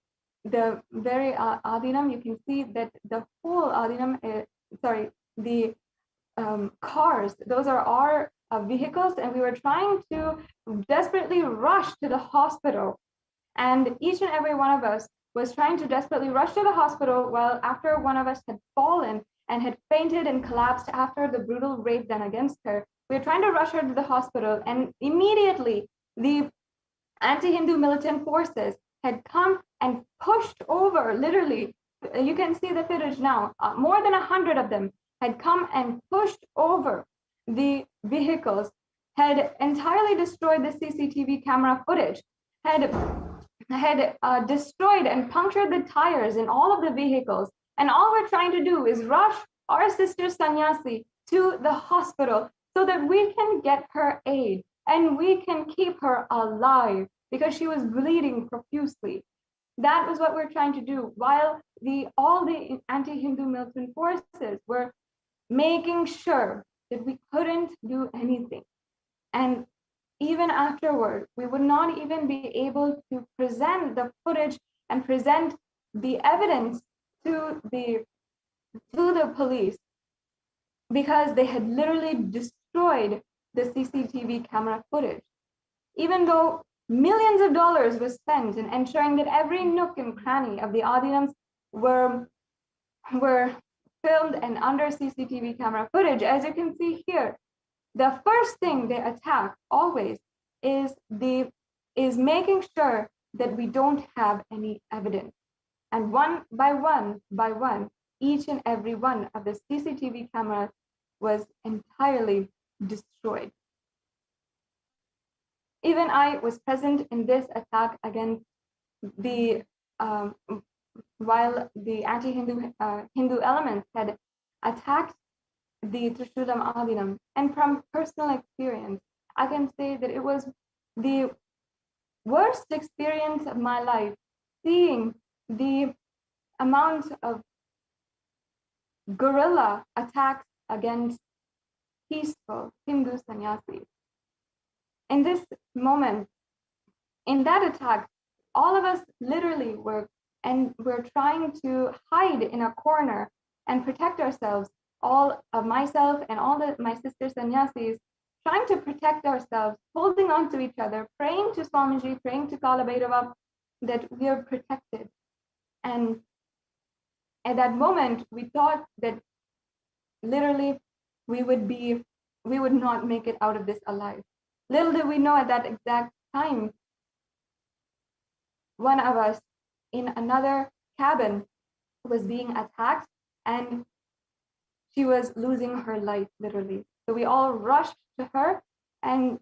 very Adinam. You can see that the whole Adinam, the cars, those are our vehicles, and we were trying to desperately rush to the hospital. And each and every one of us was trying to desperately rush to the hospital while after one of us had fallen and had fainted and collapsed after the brutal rape done against her. We were trying to rush her to the hospital, and immediately the anti-Hindu militant forces had come and pushed over, literally, you can see the footage now, more than 100 of them had come and pushed over the vehicles, had entirely destroyed the CCTV camera footage, had destroyed and punctured the tires in all of the vehicles. And all we're trying to do is rush our sister Sannyasi to the hospital so that we can get her aid and we can keep her alive because she was bleeding profusely. That was what we're trying to do, while all the anti-Hindu militant forces were making sure that we couldn't do anything. And even afterward, we would not even be able to present the footage and present the evidence to the police because they had literally destroyed the CCTV camera footage. Even though millions of dollars was spent in ensuring that every nook and cranny of the Adinams were filmed and under CCTV camera footage, as you can see here, the first thing they attack always is making sure that we don't have any evidence. And one by one, each and every one of the CCTV cameras was entirely destroyed. Even I was present in this attack against while the anti-Hindu Hindu elements had attacked the Trishulam Adinam. And from personal experience, I can say that it was the worst experience of my life, seeing the amount of guerrilla attacks against peaceful Hindu sannyasis. In this moment, in that attack, all of us literally were trying to hide in a corner and protect ourselves. All of myself and all my sister sannyasis trying to protect ourselves, holding on to each other, praying to Swamiji, praying to Kala Bhairava that we are protected. And at that moment, we thought that literally we would not make it out of this alive. Little did we know at that exact time, one of us in another cabin was being attacked and she was losing her life, literally. So we all rushed to her, and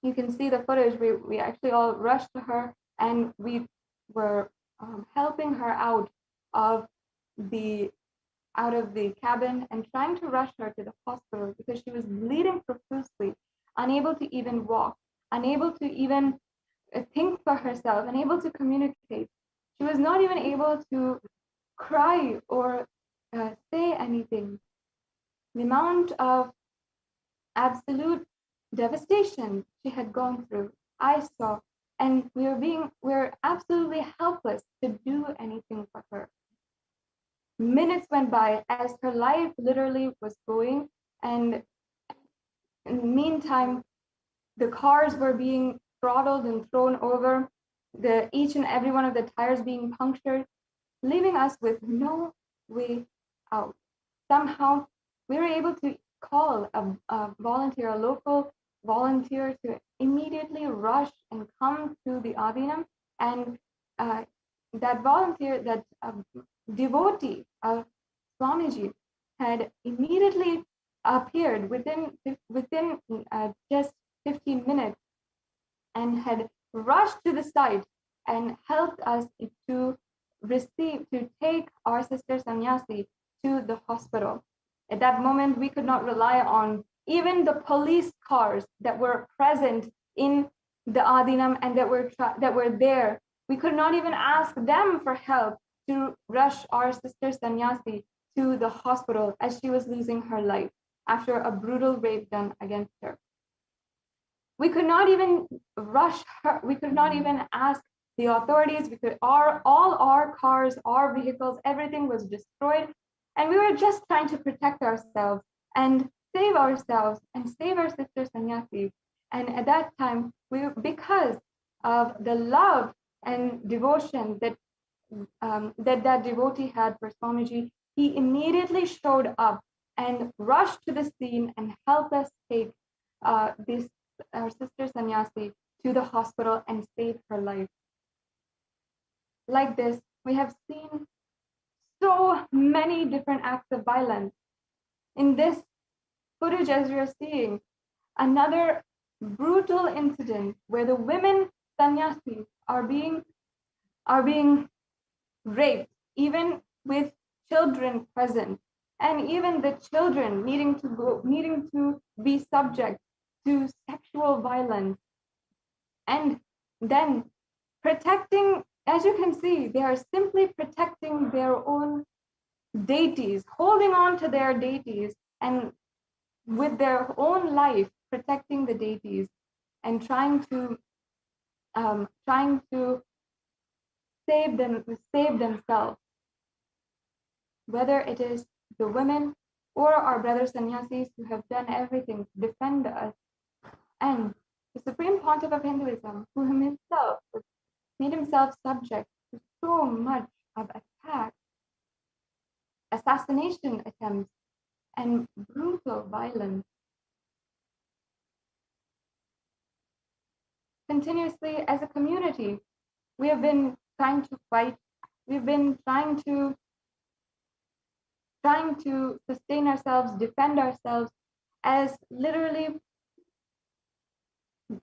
you can see the footage. We actually all rushed to her, and we were helping her out of the cabin and trying to rush her to the hospital because she was bleeding profusely, unable to even walk, unable to even think for herself, unable to communicate. She was not even able to cry or say anything. The amount of absolute devastation she had gone through, I saw, and we're absolutely helpless to do anything for her. Minutes went by as her life literally was going, and in the meantime, the cars were being throttled and thrown over. each and every one of the tires being punctured, leaving us with no way out. Somehow, we were able to call a volunteer, a local volunteer, to immediately rush and come to the Adinam, and that volunteer, that devotee of Swamiji, had immediately appeared within just 15 minutes and had rushed to the site and helped us to take our sister Sannyasi to the hospital. At that moment, we could not rely on even the police cars that were present in the Adinam and that were there. We could not even ask them for help to rush our sister Sannyasi to the hospital as she was losing her life after a brutal rape done against her. We could not even rush her. We could not even ask the authorities. All our cars, our vehicles, everything was destroyed. And we were just trying to protect ourselves and save our sister Sannyasi. And at that time, because of the love and devotion that that devotee had for Swamiji, he immediately showed up and rushed to the scene and helped us take our sister Sannyasi to the hospital and save her life. Like this, we have seen so many different acts of violence. In this footage, as you're seeing, another brutal incident where the women sannyasis are being raped, even with children present, and even the children needing to be subject to sexual violence. And then protecting, as you can see, they are simply protecting their own deities, holding on to their deities, and with their own life protecting the deities and trying to save themselves. Whether it is the women or our brother sannyasis who have done everything to defend us, and the Supreme Pontiff of Hinduism, who himself made himself subject to so much of attacks, assassination attempts, and brutal violence. Continuously, as a community, we have been trying to fight. We've been trying to sustain ourselves, defend ourselves, as literally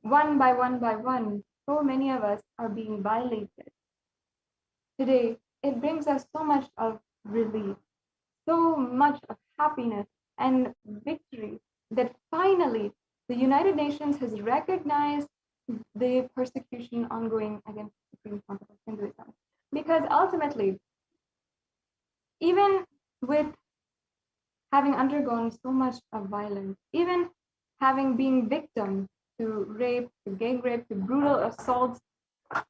one by one, so many of us are being violated. Today, it brings us so much of relief, so much of happiness and victory that finally the United Nations has recognized the persecution ongoing against the Supreme Pontiff of Hinduism. Because ultimately, even with having undergone so much of violence, even having been victim to rape, to gang rape, to brutal assaults,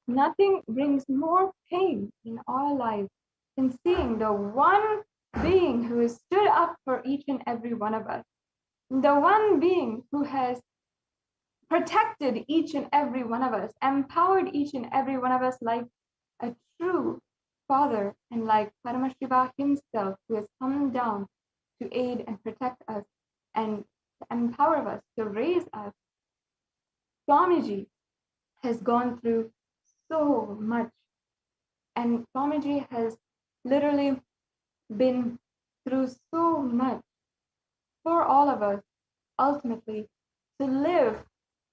nothing brings more pain in our lives than seeing the one being who has stood up for each and every one of us, the one being who has protected each and every one of us, empowered each and every one of us like a true father, and like Paramashiva himself, who has come down to aid and protect us and empower us, to raise us. Swamiji has gone through so much, and Swamiji has literally been through so much for all of us, ultimately, to live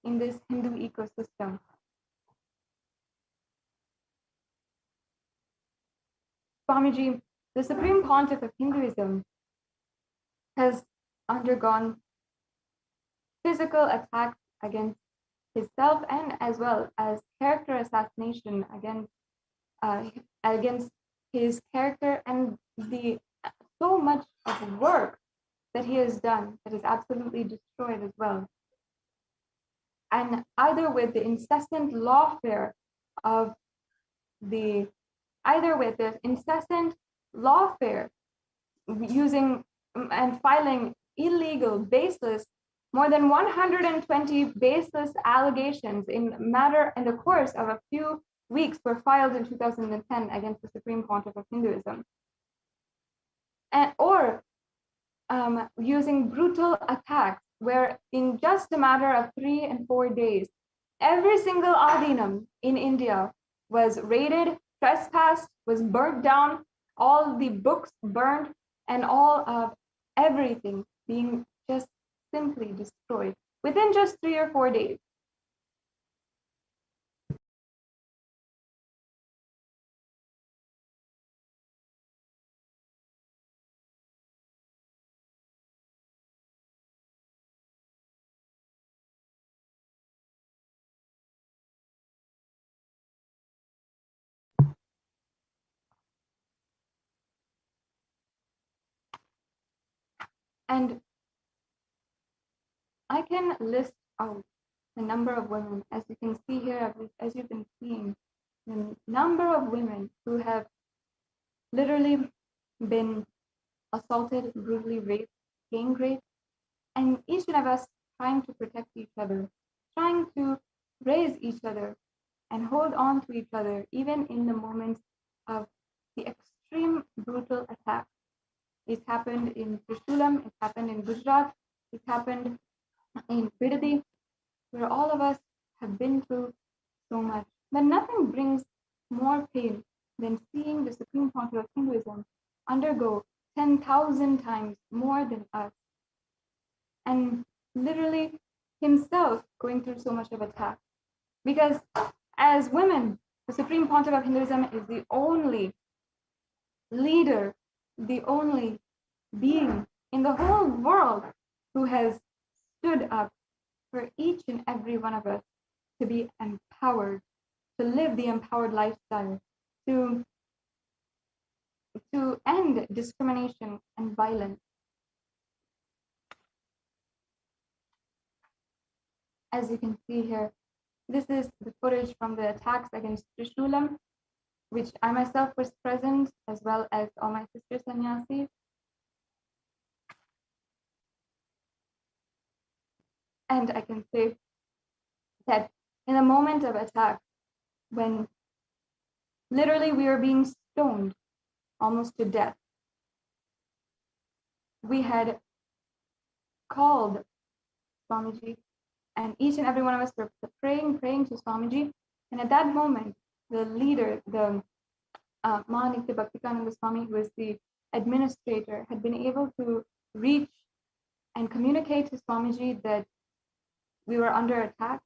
in this Hindu ecosystem. Swamiji, the Supreme Pontiff of Hinduism, has undergone physical attacks against himself and as well as character assassination against his character, and the so much of work that he has done that is absolutely destroyed as well. And either with the incessant lawfare using and filing illegal, baseless, more than 120 baseless allegations in the course of a few weeks were filed in 2010 against the Supreme Pontiff of Hinduism, or using brutal attacks where in just a matter of 3 and 4 days, every single adinam in India was raided, trespassed, was burnt down, all the books burned, and all of everything being just simply destroyed within just 3 or 4 days. And I can list out the number of women, as you can see here, as you've been seeing, the number of women who have literally been assaulted, brutally raped, gang raped, and each one of us trying to protect each other, trying to raise each other and hold on to each other, even in the moments of the extreme brutal attack. It happened in Trishoolam, it happened in Gujarat, it happened in Bidadi, where all of us have been through so much. But nothing brings more pain than seeing the Supreme Pontiff of Hinduism undergo 10,000 times more than us, and literally himself going through so much of attack. Because as women, the Supreme Pontiff of Hinduism is the only leader, the only being in the whole world who has stood up for each and every one of us to be empowered, to live the empowered lifestyle, to end discrimination and violence. As you can see here, this is the footage from the attacks against Trishoolam, which I myself was present, as well as all my sister sannyasis. And I can say that in a moment of attack, when literally we were being stoned almost to death, we had called Swamiji, and each and every one of us were praying to Swamiji. And at that moment, the leader, the Mahanitya Bhaktikananda Swami, who was the administrator, had been able to reach and communicate to Swamiji that we were under attack.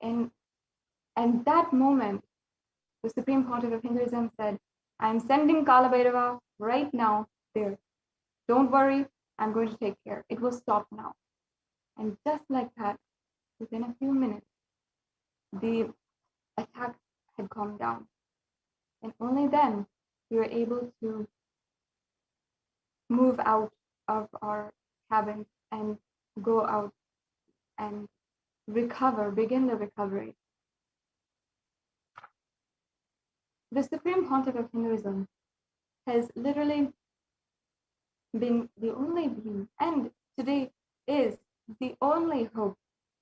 And that moment, the Supreme Pontiff of Hinduism said, I'm sending Kala Bhairava right now there. Don't worry, I'm going to take care. It will stop now. And just like that, within a few minutes, the attack had calmed down. And only then we were able to move out of our cabins and go out and recover, begin the recovery. The Supreme Pontiff of Hinduism has literally been the only being, and today is the only hope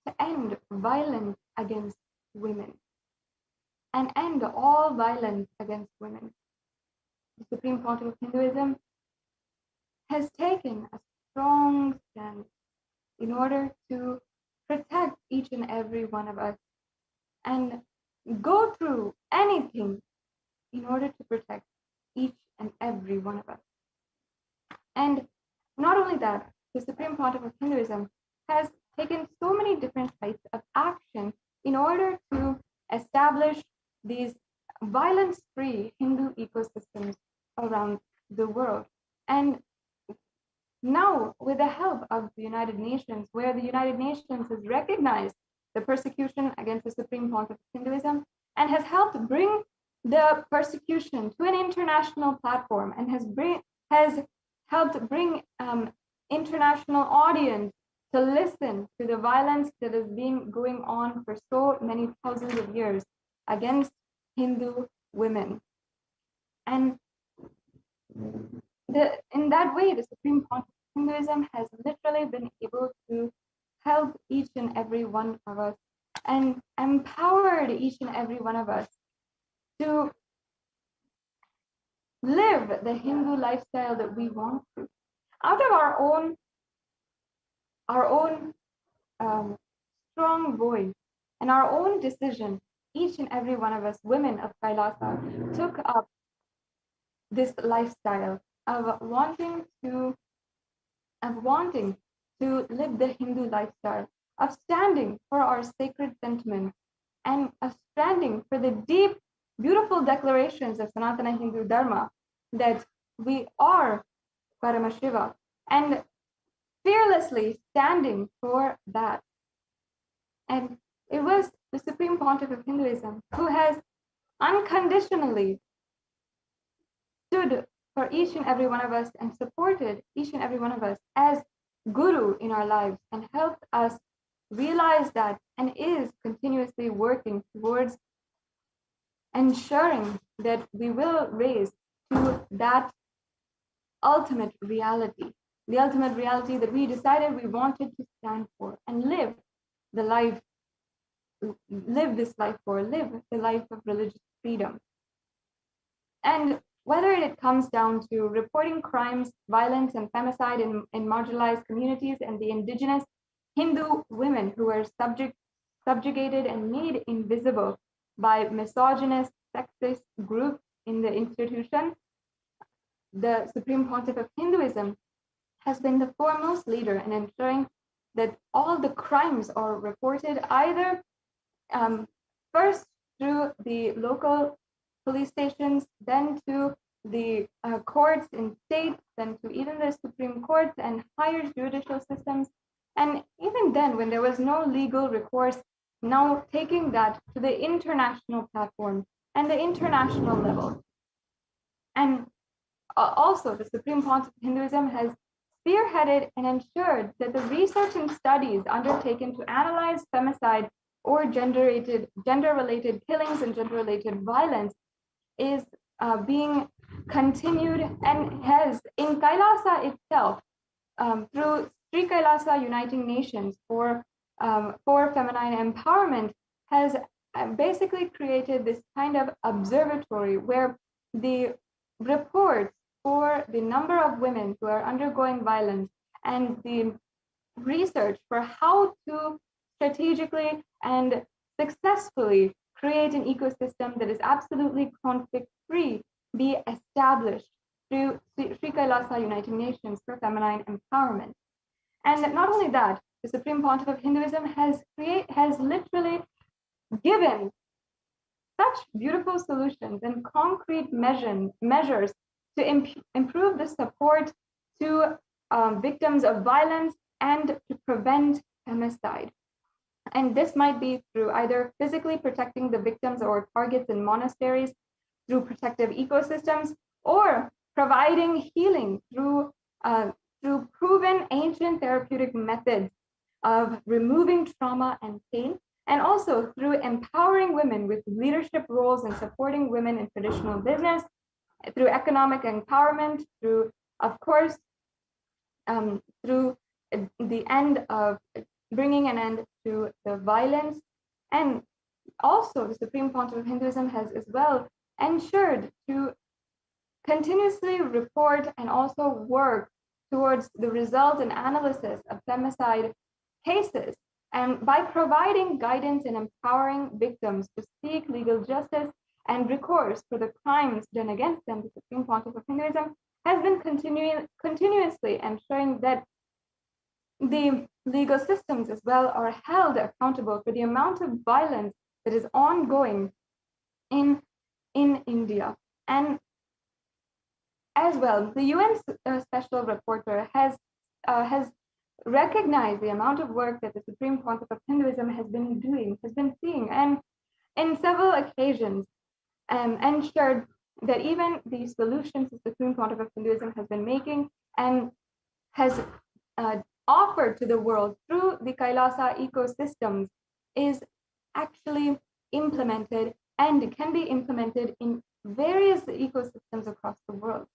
to end violence against women and end all violence against women. The Supreme Pontiff of Hinduism has taken a strong stand in order to protect each and every one of us and go through anything in order to protect each and every one of us. And not only that, the Supreme Pontiff of Hinduism has taken so many different types of action in order to establish these violence-free Hindu ecosystems around the world. And now, with the help of the United Nations, where the United Nations has recognized the persecution against the Supreme Pontiff of Hinduism and has helped bring the persecution to an international platform and has helped bring international audience to listen to the violence that has been going on for so many thousands of years against Hindu women. And in that way, the Supreme Pontiff of Hinduism has literally been able to help each and every one of us and empowered each and every one of us to live the Hindu lifestyle that we want to, out of our own strong voice and our own decision. Each and every one of us, women of Kailasa, took up this lifestyle of wanting to live the Hindu lifestyle, of standing for our sacred sentiments, and of standing for the deep, beautiful declarations of Sanatana Hindu Dharma that we are Paramashiva, and fearlessly standing for that. And it was the Supreme Pontiff of Hinduism who has unconditionally stood for each and every one of us and supported each and every one of us as guru in our lives and helped us realize that, and is continuously working towards ensuring that we will raise to that ultimate reality, the ultimate reality that we decided we wanted to stand for and live the life of religious freedom. And whether it comes down to reporting crimes, violence, and femicide in marginalized communities and the indigenous Hindu women who are subjugated and made invisible by misogynist, sexist groups in the institution, the Supreme Pontiff of Hinduism has been the foremost leader in ensuring that all the crimes are reported either first through the local police stations, then to the courts in states, then to even the Supreme Court and higher judicial systems. And even then, when there was no legal recourse, now taking that to the international platform and the international level. And also, the Supreme Pontiff of Hinduism has spearheaded and ensured that the research and studies undertaken to analyze femicide or gender-related killings and gender-related violence is being continued, and has in Kailasa itself, through Sri Kailasa Uniting Nations for Feminine Empowerment, has basically created this kind of observatory where the reports for the number of women who are undergoing violence and the research for how to strategically and successfully create an ecosystem that is absolutely conflict-free be established through Sri Kailasa Uniting Nations for Feminine Empowerment. And not only that, the Supreme Pontiff of Hinduism has literally given such beautiful solutions and concrete measures to improve the support to victims of violence and to prevent femicide. And this might be through either physically protecting the victims or targets in monasteries, through protective ecosystems, or providing healing through proven ancient therapeutic methods of removing trauma and pain, and also through empowering women with leadership roles and supporting women in traditional business, through economic empowerment, through, of course, through the end of bringing an end to the violence. And also the Supreme Pontiff of Hinduism has as well ensured to continuously report and also work towards the result and analysis of femicide cases, and by providing guidance and empowering victims to seek legal justice and recourse for the crimes done against them, the Supreme Pontiff of Hinduism has been continuously ensuring that the legal systems as well are held accountable for the amount of violence that is ongoing in India. And as well, the UN Special Rapporteur has recognized the amount of work that the Supreme Pontiff of Hinduism has been seeing, and in several occasions ensured that even the solutions the Supreme Pontiff of Hinduism has been making and has offered to the world through the Kailasa ecosystems is actually implemented and can be implemented in various ecosystems across the world.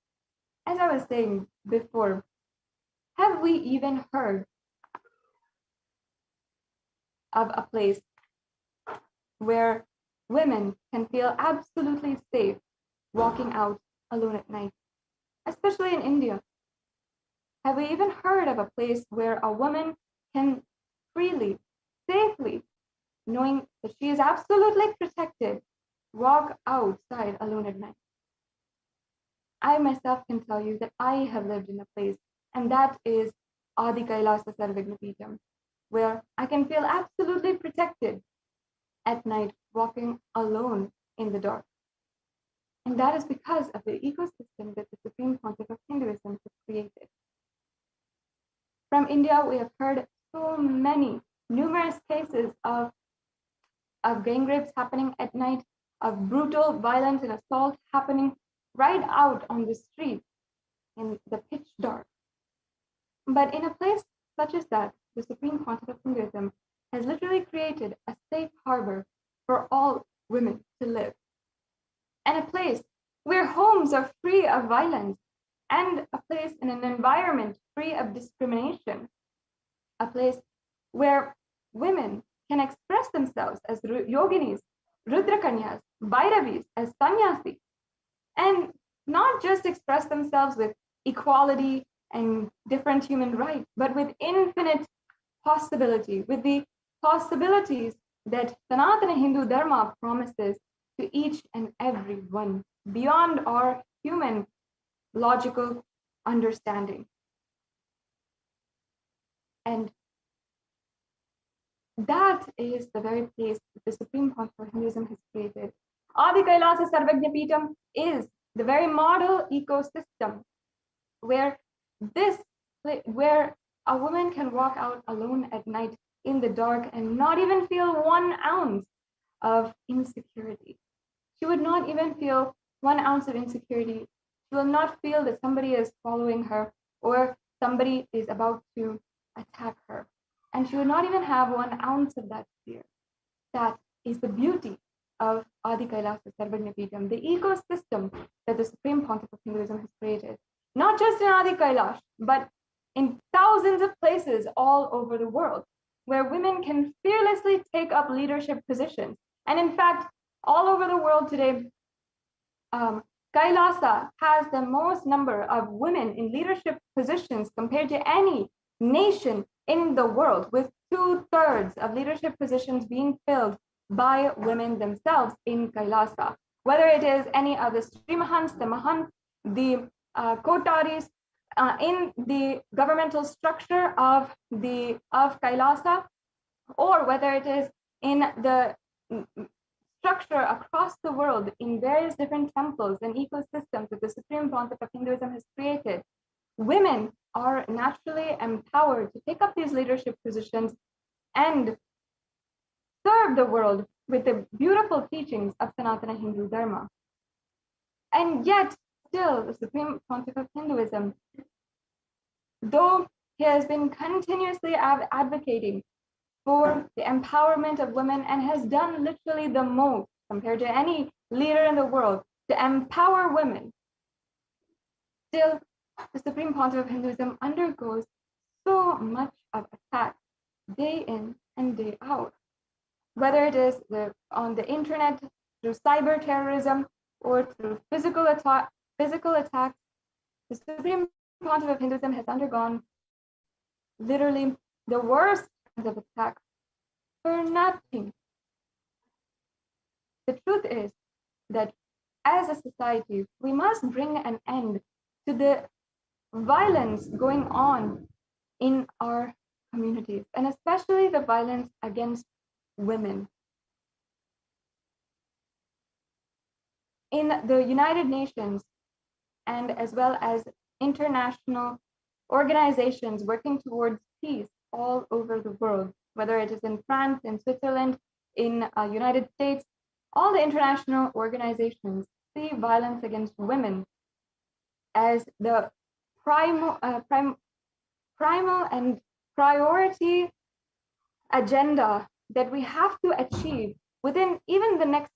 As I was saying before, have we even heard of a place where women can feel absolutely safe walking out alone at night, especially in India. Have we even heard of a place where a woman can freely, safely, knowing that she is absolutely protected, walk outside alone at night? I myself can tell you that I have lived in a place, and that is Adi Kailasa Sarvagnapeetham, where I can feel absolutely protected at night walking alone in the dark. And that is because of the ecosystem that the Supreme Pontiff of Hinduism has created. From India, we have heard so many, numerous cases of gang rapes happening at night, of brutal violence and assault happening right out on the street in the pitch dark. But in a place such as that, the Supreme Pontiff of Hinduism has literally created a safe harbor for all women to live, and a place where homes are free of violence, and a place in an environment free of discrimination, a place where women can express themselves as yoginis, rudrakanyas, bhairavis, as sannyasi, and not just express themselves with equality and different human rights, but with infinite possibility, with the possibilities that Sanatana Hindu Dharma promises to each and every one beyond our human logical understanding. And that is the very place that the Supreme Pontiff of Hinduism has created. Adi Kailasa Sarvagnapeetham is the very model ecosystem where a woman can walk out alone at night in the dark and not even feel 1 ounce of insecurity. She would not even feel 1 ounce of insecurity. She will not feel that somebody is following her or somebody is about to attack her. And she would not even have 1 ounce of that fear. That is the beauty of Adi Kailasa Sarvagnapeetham, the ecosystem that the Supreme Pontiff of Hinduism has created. Not just in Adi Kailash, but in thousands of places all over the world, where women can fearlessly take up leadership positions. And in fact, all over the world today, Kailasa has the most number of women in leadership positions compared to any nation in the world, with 2/3 of leadership positions being filled by women themselves in Kailasa. Whether it is any of the Sri Mahants, the Mahants, the Kotaris, in the governmental structure of Kailasa, or whether it is in the structure across the world in various different temples and ecosystems that the Supreme Pontiff of Hinduism has created, women are naturally empowered to take up these leadership positions and serve the world with the beautiful teachings of Sanatana Hindu Dharma. And yet, still, the Supreme Pontiff of Hinduism, though he has been continuously advocating for the empowerment of women and has done literally the most compared to any leader in the world to empower women, still, the Supreme Pontiff of Hinduism undergoes so much of attack day in and day out, whether it is on the internet, through cyber terrorism, or through physical attacks. The Supreme Pontiff of Hinduism has undergone literally the worst kinds of attacks for nothing. The truth is that as a society, we must bring an end to the violence going on in our communities, and especially the violence against women. In the United Nations, and as well as international organizations working towards peace all over the world, whether it is in France, in Switzerland, in United States, all the international organizations see violence against women as the primal and priority agenda that we have to achieve within even the next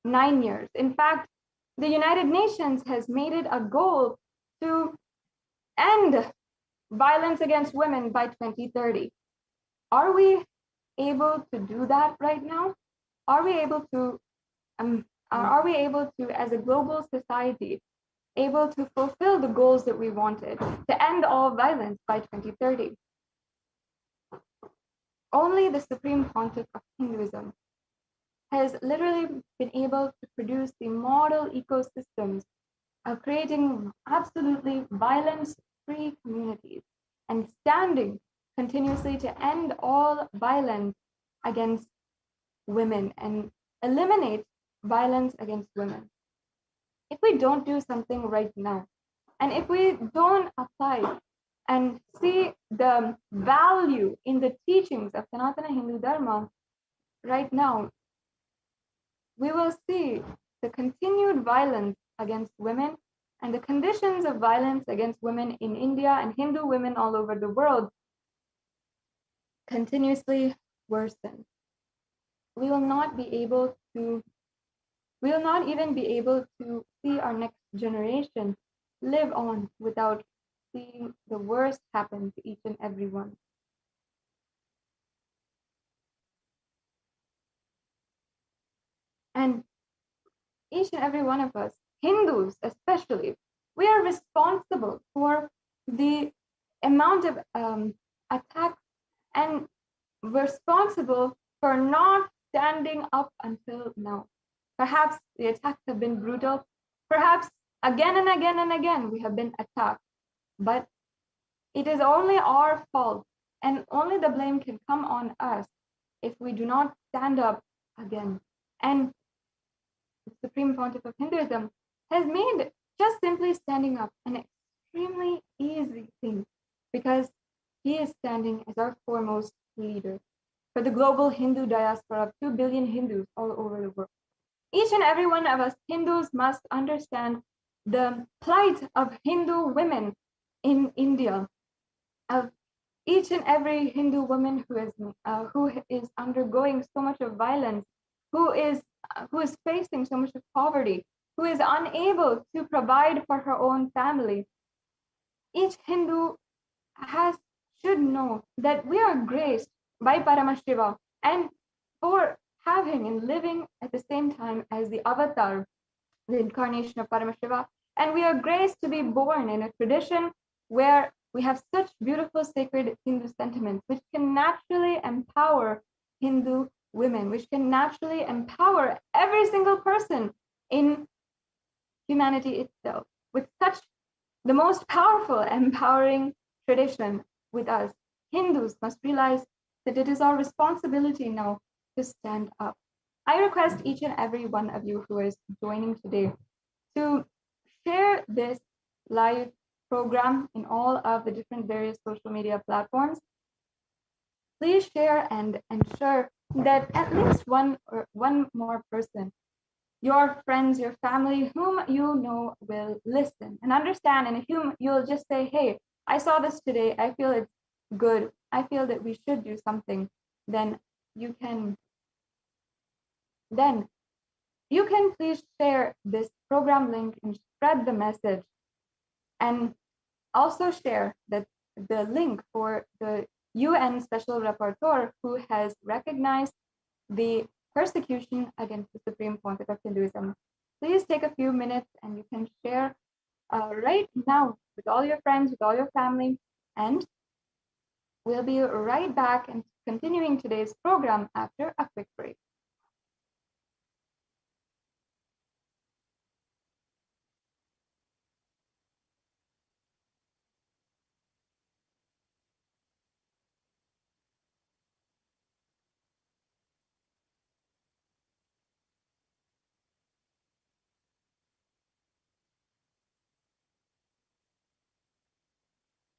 9 years. In fact, the United Nations has made it a goal to end violence against women by 2030. Are we able to do that right now? Are we able to are we able to, as a global society, able to fulfill the goals that we wanted to end all violence by 2030? Only the Supreme Pontiff of Hinduism has literally been able to produce the model ecosystems of creating absolutely violence-free communities and standing continuously to end all violence against women and eliminate violence against women. If we don't do something right now, and if we don't apply and see the value in the teachings of Sanatana Hindu Dharma right now, we will see the continued violence against women and the conditions of violence against women in India and Hindu women all over the world continuously worsen. We will not even be able to see our next generation live on without seeing the worst happen to each and every one. And each and every one of us, Hindus especially, we are responsible for the amount of attacks and responsible for not standing up until now. Perhaps the attacks have been brutal. Perhaps again and again and again we have been attacked. But it is only our fault, and only the blame can come on us if we do not stand up again. And the Supreme Pontiff of Hinduism has made just simply standing up an extremely easy thing, because he is standing as our foremost leader for the global Hindu diaspora of 2 billion Hindus all over the world. Each and every one of us Hindus must understand the plight of Hindu women in India, of each and every Hindu woman who is undergoing so much of violence, who is facing so much of poverty, who is unable to provide for her own family. Each Hindu should know that we are graced by Paramashiva and for having and living at the same time as the avatar, the incarnation of Paramashiva, and we are graced to be born in a tradition where we have such beautiful sacred Hindu sentiments which can naturally empower Hindu women, which can naturally empower every single person in humanity itself, with such the most powerful empowering tradition with us. Hindus must realize that it is our responsibility now to stand up. I request each and every one of you who is joining today to share this live program in all of the different various social media platforms. Please share and ensure that at least one more person, your friends, your family, whom you know will listen and understand, and whom you'll just say, hey, I saw this today, I feel it's good, I feel that we should do something, then you can please share this program link and spread the message, and also share that the link for the UN Special Rapporteur who has recognized the persecution against the Supreme Pontiff of Hinduism. Please take a few minutes and you can share right now with all your friends, with all your family, and we'll be right back and continuing today's program after a quick break.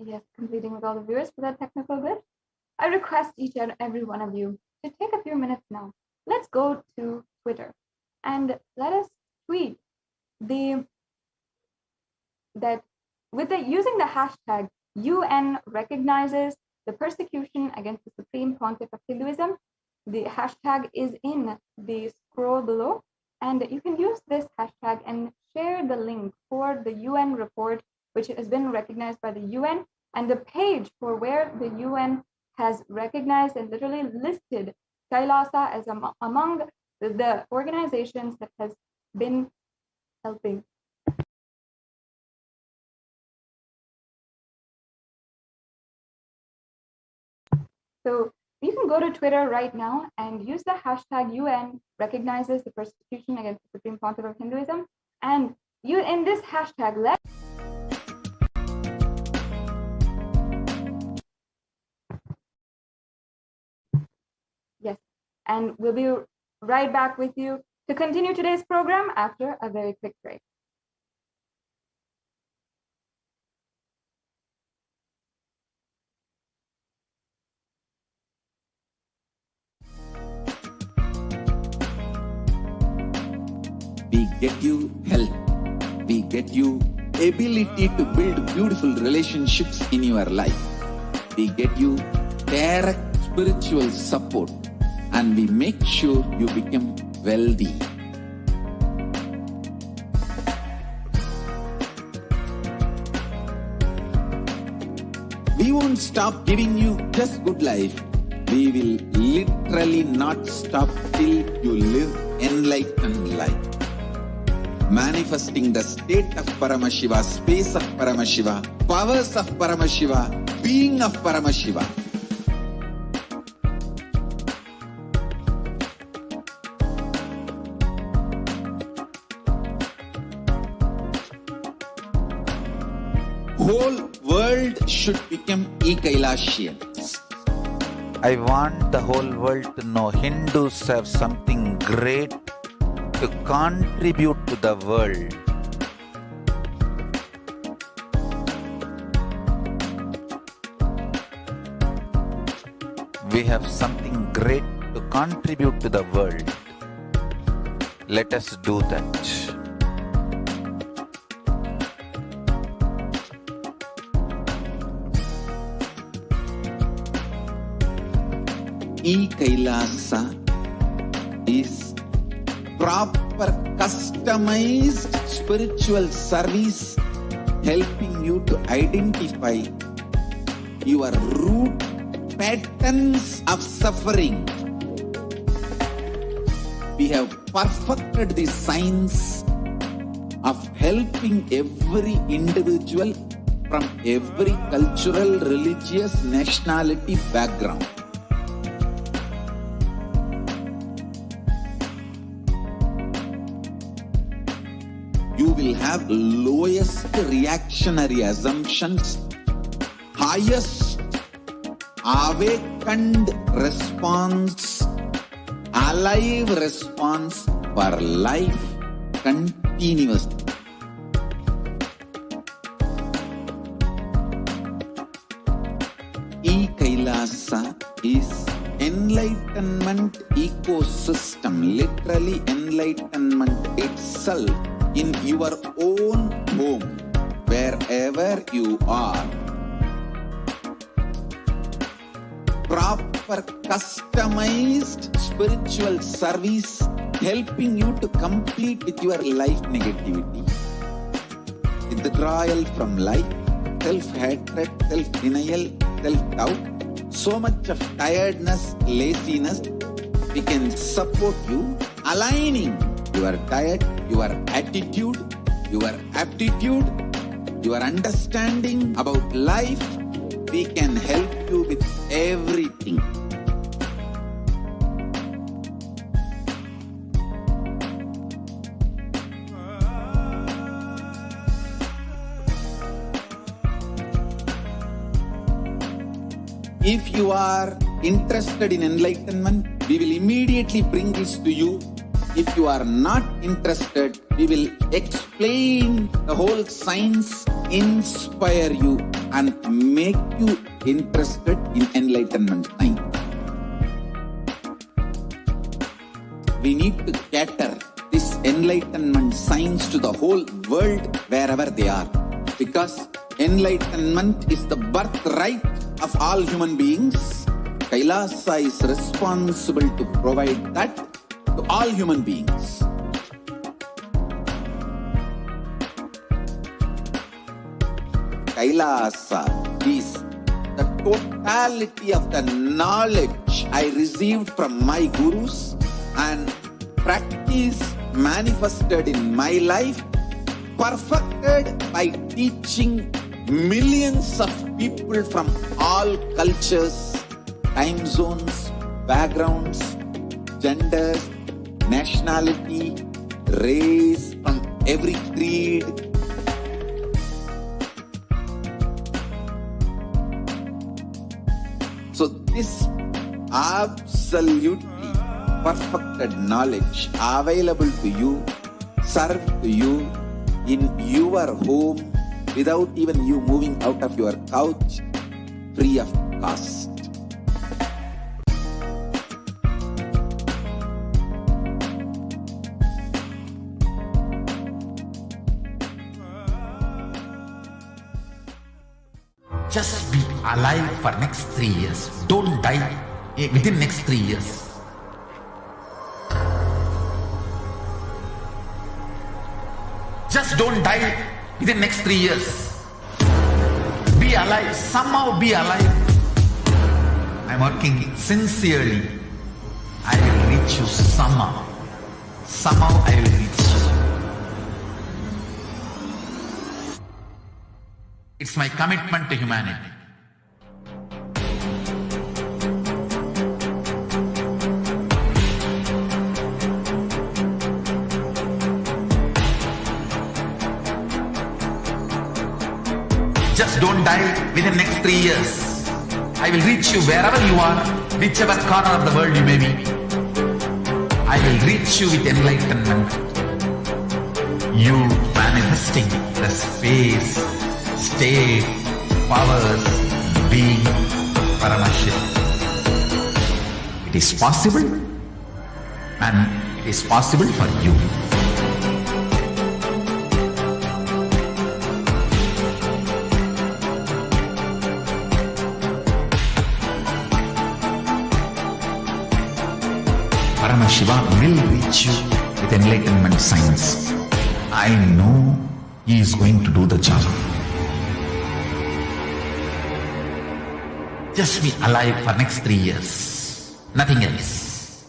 Yes, completing with all the viewers for that technical glitch. I request each and every one of you to take a few minutes now. Let's go to Twitter and let us tweet using the hashtag UN recognizes the persecution against the Supreme Pontiff of Hinduism. The hashtag is in the scroll below, and you can use this hashtag and share the link for the UN report, which has been recognized by the UN, and the page for where the UN has recognized and literally listed Kailasa as among the organizations that has been helping. So you can go to Twitter right now and use the hashtag UN recognizes the persecution against the Supreme Pontiff of Hinduism. And you, in this hashtag, yes, and we'll be right back with you to continue today's program after a very quick break. We get you health. We get you ability to build beautiful relationships in your life. We get you direct spiritual support, and we make sure you become wealthy. We won't stop giving you just good life. We will literally not stop till you live enlightened life. Manifesting the state of Paramashiva, space of Paramashiva, powers of Paramashiva, being of Paramashiva. Whole world should become Kailasians. I want the whole world to know Hindus have something great to contribute to the world. We have something great to contribute to the world. Let us do that. Kailasa is proper customized spiritual service helping you to identify your root patterns of suffering. We have perfected the science of helping every individual from every cultural, religious, nationality background. You will have lowest reactionary assumptions, highest awakened response, alive response for life continuously. Kailasa is enlightenment ecosystem, literally enlightenment itself in your own home, wherever you are. Proper customized spiritual service helping you to complete with your life negativity. Withdrawal from life, self-hatred, self-denial, self-doubt, so much of tiredness, laziness. We can support you aligning your diet, your attitude, your aptitude, your understanding about life. We can help you with everything. If you are interested in enlightenment, we will immediately bring this to you. If you are not interested, we will explain the whole science, inspire you, and make you interested in enlightenment time. We need to cater this enlightenment science to the whole world wherever they are, because enlightenment is the birthright of all human beings. Kailasa is responsible to provide that to all human beings. Kailasa is the totality of the knowledge I received from my gurus and practice manifested in my life, perfected by teaching millions of people from all cultures, time zones, backgrounds, genders, nationality, race, from every creed. So this absolutely perfected knowledge available to you, served to you in your home without even you moving out of your couch, free of cost. Just be alive for next 3 years. Don't die within next 3 years. Just don't die within next 3 years. Be alive. Somehow be alive. I'm working sincerely. I will reach you somehow. Somehow I will reach you. It's my commitment to humanity. Just don't die within next 3 years. I will reach you wherever you are, whichever corner of the world you may be. I will reach you with enlightenment. You manifesting the space, state, powers, being Paramashivoham. It is possible, and it is possible for you. Paramashivoham will reach you with enlightenment science. I know he is going to do the job. Just be alive for next 3 years. Nothing else.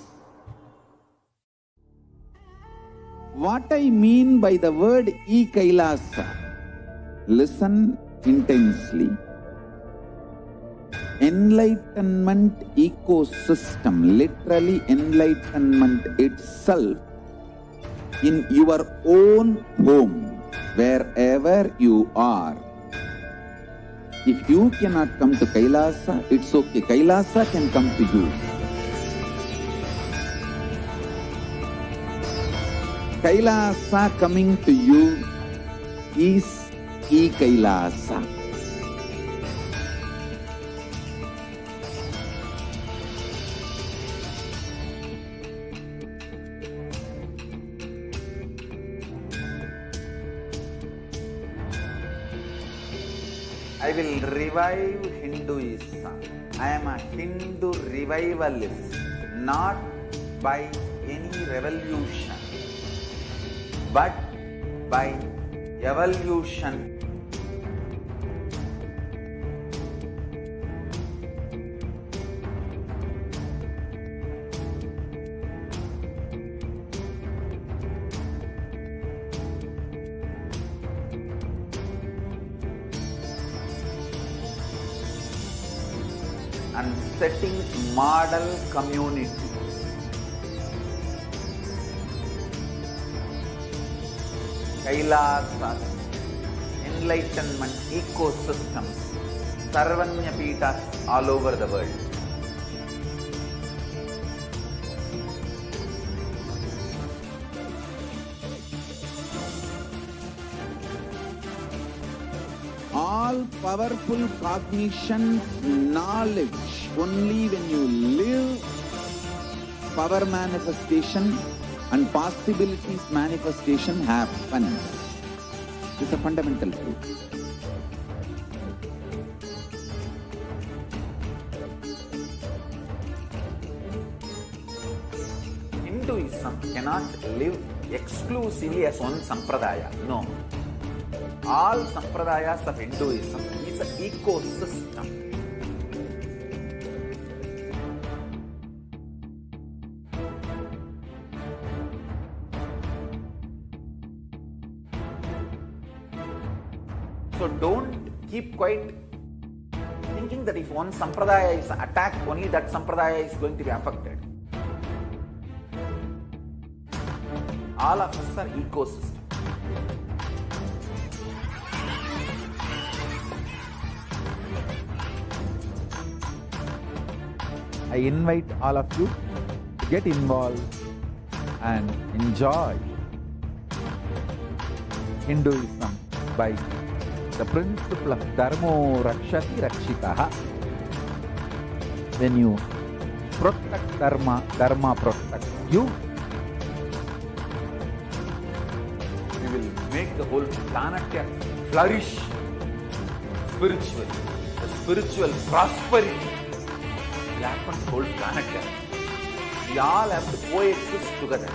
What I mean by the word Kailasa, listen intensely. Enlightenment ecosystem, literally enlightenment itself, in your own home, wherever you are. If you cannot come to Kailasa, it's okay. Kailasa can come to you. Kailasa coming to you is Kailasa. I will revive Hinduism. I am a Hindu revivalist, not by any revolution, but by evolution. And setting model community. Kailasas, enlightenment ecosystems, Sarvanya Peethas all over the world. All powerful cognition, knowledge, only when you live, power manifestation and possibilities manifestation happens. This is a fundamental truth. Hinduism cannot live exclusively as one sampradaya. No. All sampradayas of Hinduism is an ecosystem. So don't keep quiet thinking that if one sampradaya is attacked, only that sampradaya is going to be affected. All of us are ecosystem. I invite all of you to get involved and enjoy Hinduism by the principle of Dharmo Rakshati Rakshitaha. When you protect Dharma, Dharma protects you. We will make the whole planet flourish spiritually. The spiritual prosperity will happen to the whole planet. We all have to coexist together.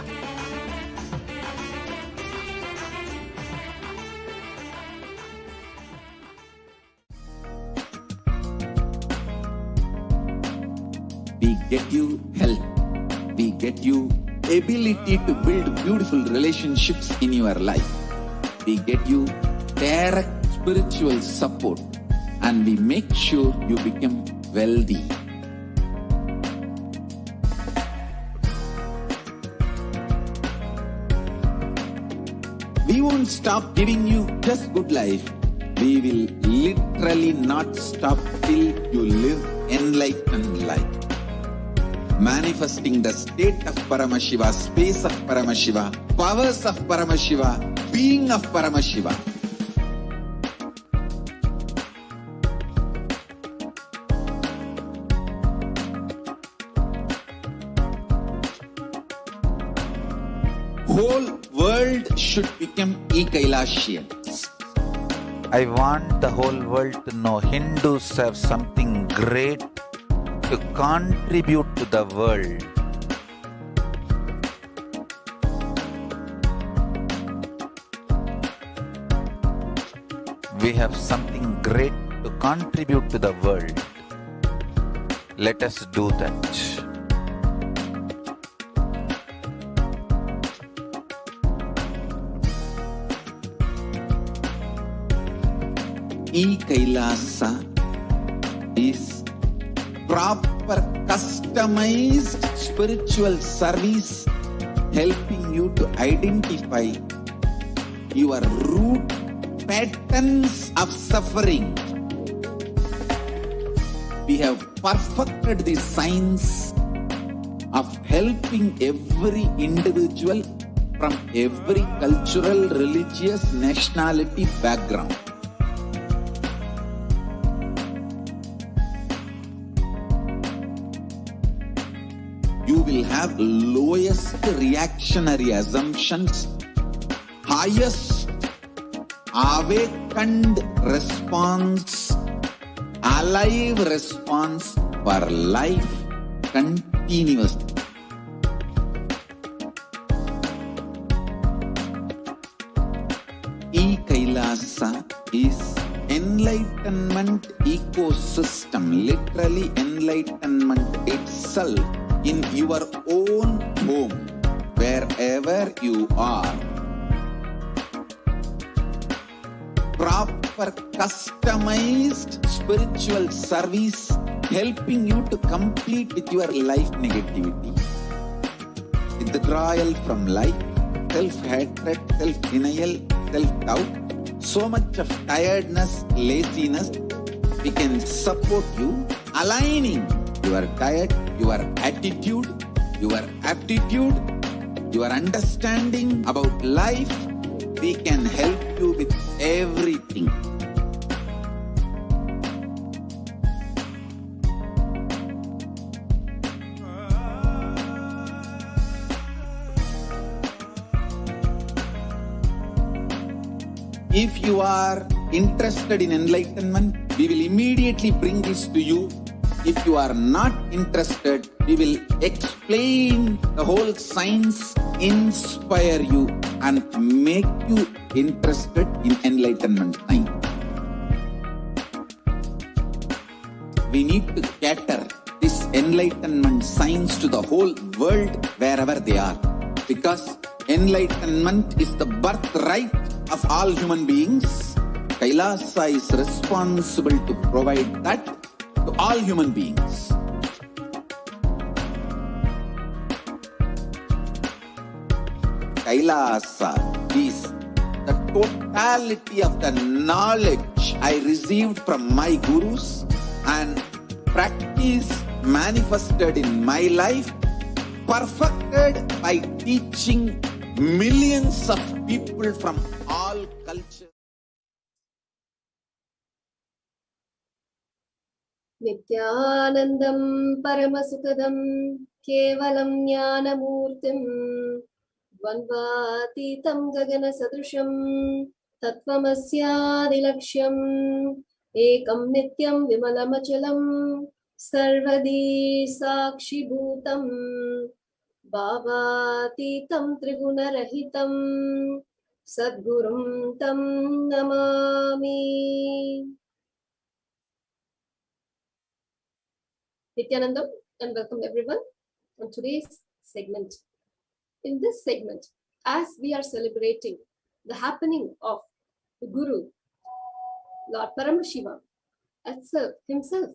We get you health. We get you ability to build beautiful relationships in your life. We get you direct spiritual support, and we make sure you become wealthy. We won't stop giving you just good life. We will literally not stop till you live enlightened life. Manifesting the state of Paramashiva, space of Paramashiva, powers of Paramashiva, being of Paramashiva. Whole world should become Kailasians. I want the whole world to know Hindus have something great to contribute to the world. We have something great to contribute to the world. Let us do that. Kailasa is proper customized spiritual service helping you to identify your root patterns of suffering. We have perfected the science of helping every individual from every cultural, religious, nationality background. You will have lowest reactionary assumptions, highest awakened response, alive response for life continuously. Kailasa is enlightenment ecosystem, literally enlightenment itself in your own home, wherever you are. Proper customized spiritual service helping you to complete with your life negativity. Withdrawal from life, self-hatred, self-denial, self-doubt, so much of tiredness, laziness. We can support you aligning your diet, your attitude, your aptitude, your understanding about life. We can help you with everything. If you are interested in enlightenment, we will immediately bring this to you. If you are not interested, we will explain the whole science, inspire you and make you interested in enlightenment science. We need to cater this enlightenment science to the whole world wherever they are, because enlightenment is the birthright of all human beings. Kailasa is responsible to provide that to all human beings. Kailasa is the totality of the knowledge I received from my gurus and practice manifested in my life, perfected by teaching millions of people from all cultures. Nithyanandam Paramashivoham Kevalam Jnanamurtim Dvandvatitam Gagana Sadrusham Tattvamasyaadilaksham Ekam Nityam Vimalamachalam Sarvadi Sakshi Bhutam Bhavatitam Trigunarahitam Sadgurum Tam Namami. Nithyanandam and welcome everyone on today's segment. In this segment, as we are celebrating the happening of the Guru, Lord Paramashivoham, himself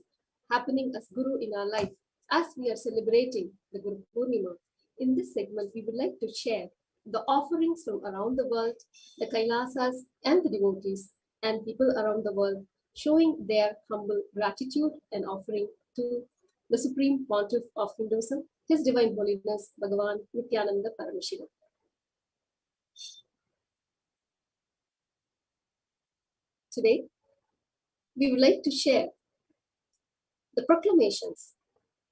happening as Guru in our life, as we are celebrating the Guru Purnima, in this segment we would like to share the offerings from around the world, the Kailasas and the devotees and people around the world, showing their humble gratitude and offering to the Supreme Pontiff of Hinduism, His Divine Holiness, Bhagavan Nithyananda Paramashivam. Today, we would like to share the proclamations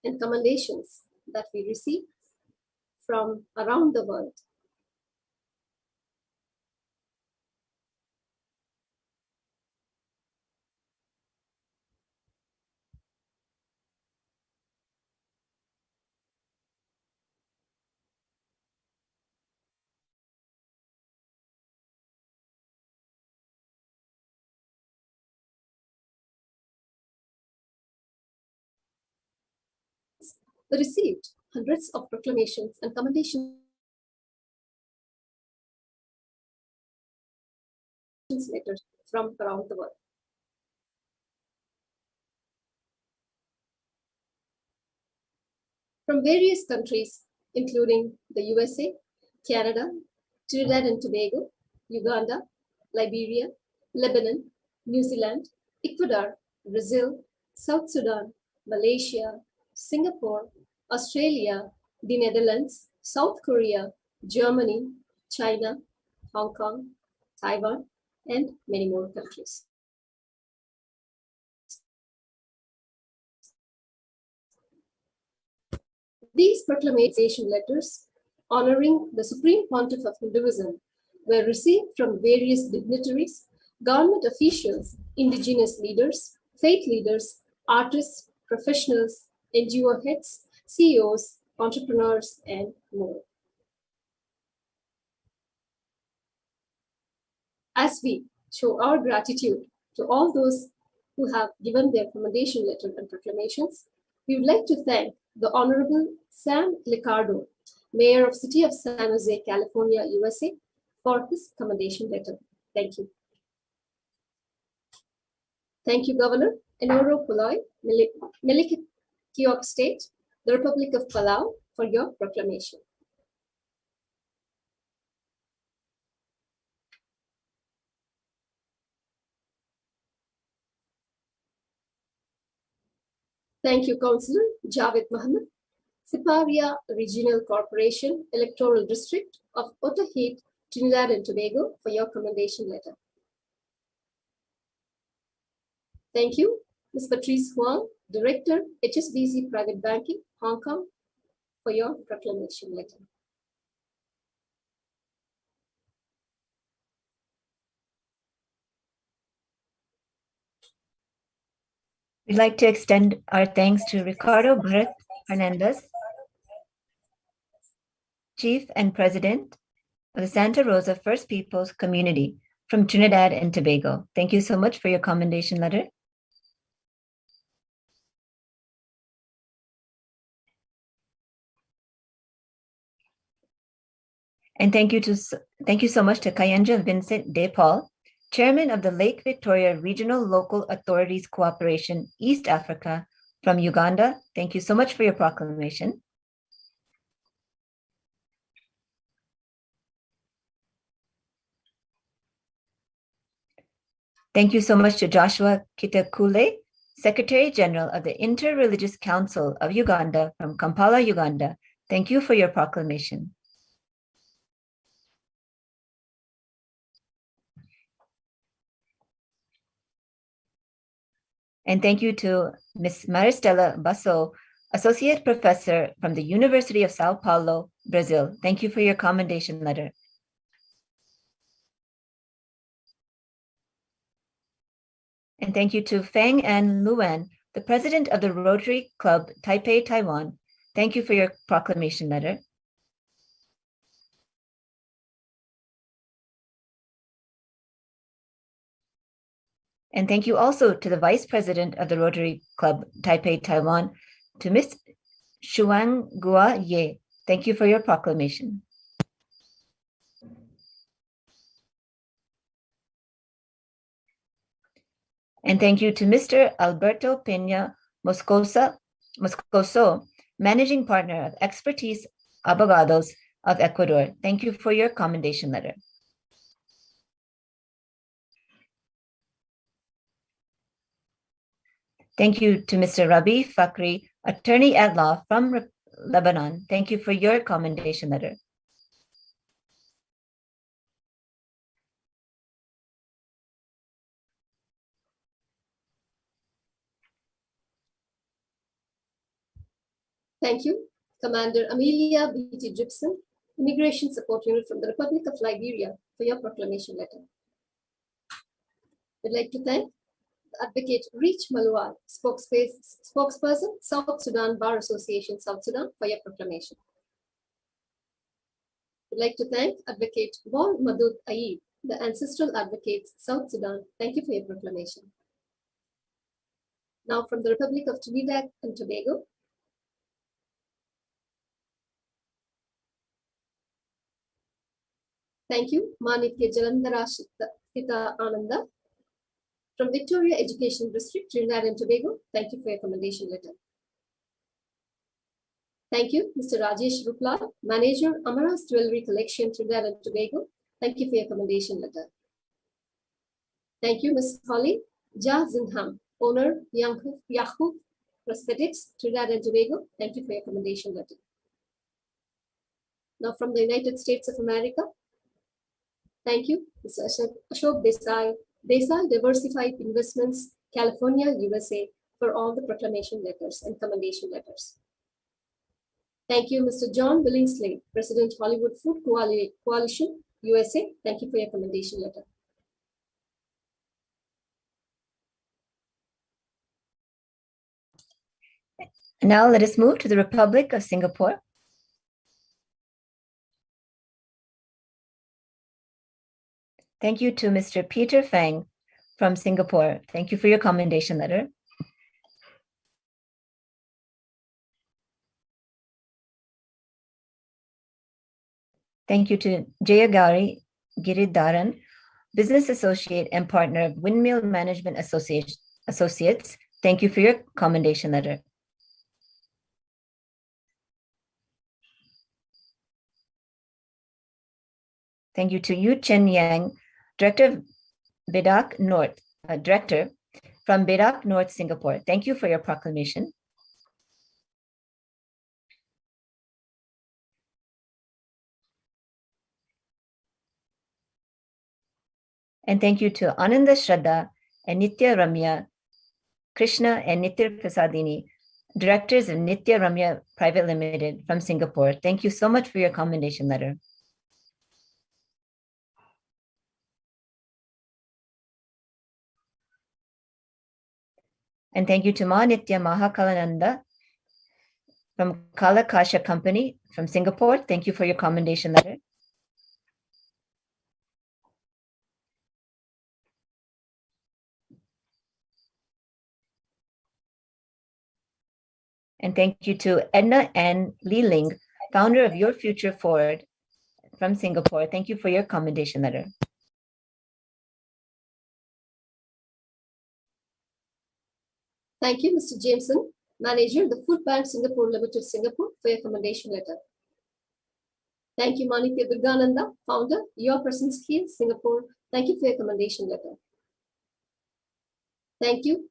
and commendations that we receive from around the world. We received hundreds of proclamations and commendations letters from around the world. From various countries, including the USA, Canada, Trinidad and Tobago, Uganda, Liberia, Lebanon, New Zealand, Ecuador, Brazil, South Sudan, Malaysia, Singapore, Australia, the Netherlands, South Korea, Germany, China, Hong Kong, Taiwan, and many more countries. These proclamation letters honoring the Supreme Pontiff of Hinduism were received from various dignitaries, government officials, indigenous leaders, faith leaders, artists, professionals, NGO heads, CEOs, entrepreneurs, and more. As we show our gratitude to all those who have given their commendation letter and proclamations, we would like to thank the Honorable Sam Liccardo, Mayor of City of San Jose, California, USA, for his commendation letter. Thank you. Thank you, Governor Enoro Puloy, Melikiok State, the Republic of Palau, for your proclamation. Thank you, Councillor Javed Mohammed, Siparia Regional Corporation, Electoral District of Otaheite, Trinidad and Tobago, for your commendation letter. Thank you, Ms. Patrice Huang, Director, HSBC Private Banking, Hong Kong, for your proclamation letter. We'd like to extend our thanks to Ricardo Bharat Hernandez, Chief and President of the Santa Rosa First Peoples Community from Trinidad and Tobago. Thank you so much for your commendation letter. And thank you so much to Kayanja Vincent De Paul, Chairman of the Lake Victoria Regional Local Authorities Cooperation, East Africa, from Uganda. Thank you so much for your proclamation. Thank you so much to Joshua Kitakule, Secretary General of the Interreligious Council of Uganda from Kampala, Uganda. Thank you for your proclamation. And thank you to Ms. Maristela Basso, Associate Professor from the University of Sao Paulo, Brazil. Thank you for your commendation letter. And thank you to Feng An Luan, the President of the Rotary Club Taipei, Taiwan. Thank you for your proclamation letter. And thank you also to the Vice President of the Rotary Club Taipei, Taiwan, to Ms. Shuang-Gua Ye. Thank you for your proclamation. And thank you to Mr. Alberto Peña Moscoso, Managing Partner of Expertise Abogados of Ecuador. Thank you for your commendation letter. Thank you to Mr. Rabi Fakri, Attorney at Law from Lebanon. Thank you for your commendation letter. Thank you, Commander Amelia B.T. Gibson, Immigration Support Unit from the Republic of Liberia, for your proclamation letter. I'd like to thank Advocate Reach Malual, spokesperson, South Sudan Bar Association, South Sudan, for your proclamation. I'd like to thank Advocate Wal Madud Aid, the Ancestral Advocates, South Sudan. Thank you for your proclamation. Now from the Republic of Trinidad and Tobago, thank you, Manitya Jalandhara Shita Ananda, from Victoria Education District, Trinidad and Tobago. Thank you for your commendation letter. Thank you, Mr. Rajesh Ruplal, Manager, Amaras Jewelry Collection, Trinidad and Tobago. Thank you for your commendation letter. Thank you, Ms. Holly Jah Zinham, Owner, Yahoo Prosthetics, Trinidad and Tobago. Thank you for your commendation letter. Now from the United States of America, thank you, Mr. Ashok Desai, Desai Diversified Investments, California, USA, for all the proclamation letters and commendation letters. Thank you, Mr. John Billingsley, President, Hollywood Food Coalition, USA. Thank you for your commendation letter. Now let us move to the Republic of Singapore. Thank you to Mr. Peter Fang from Singapore. Thank you for your commendation letter. Thank you to Jayagari Giridharan, Business Associate and Partner of Windmill Management Associates. Thank you for your commendation letter. Thank you to Yu Chen Yang, Director of Bedak North, Director from Bedak North, Singapore. Thank you for your proclamation. And thank you to Ananda Shraddha and Nitya Ramya, Krishna and Nitya Prasadini, Directors of Nitya Ramya Private Limited from Singapore. Thank you so much for your commendation letter. And thank you to Ma Nitya Mahakalananda from Kalakasha Company from Singapore. Thank you for your commendation letter. And thank you to Edna Ann Lee Ling, founder of Your Future Forward from Singapore. Thank you for your commendation letter. Thank you, Mr. Jameson, Manager, the Food Bank Singapore Limited, Singapore, for your commendation letter. Thank you, Manitya Durgananda, Founder, Your Presence Here, Singapore. Thank you for your commendation letter. Thank you,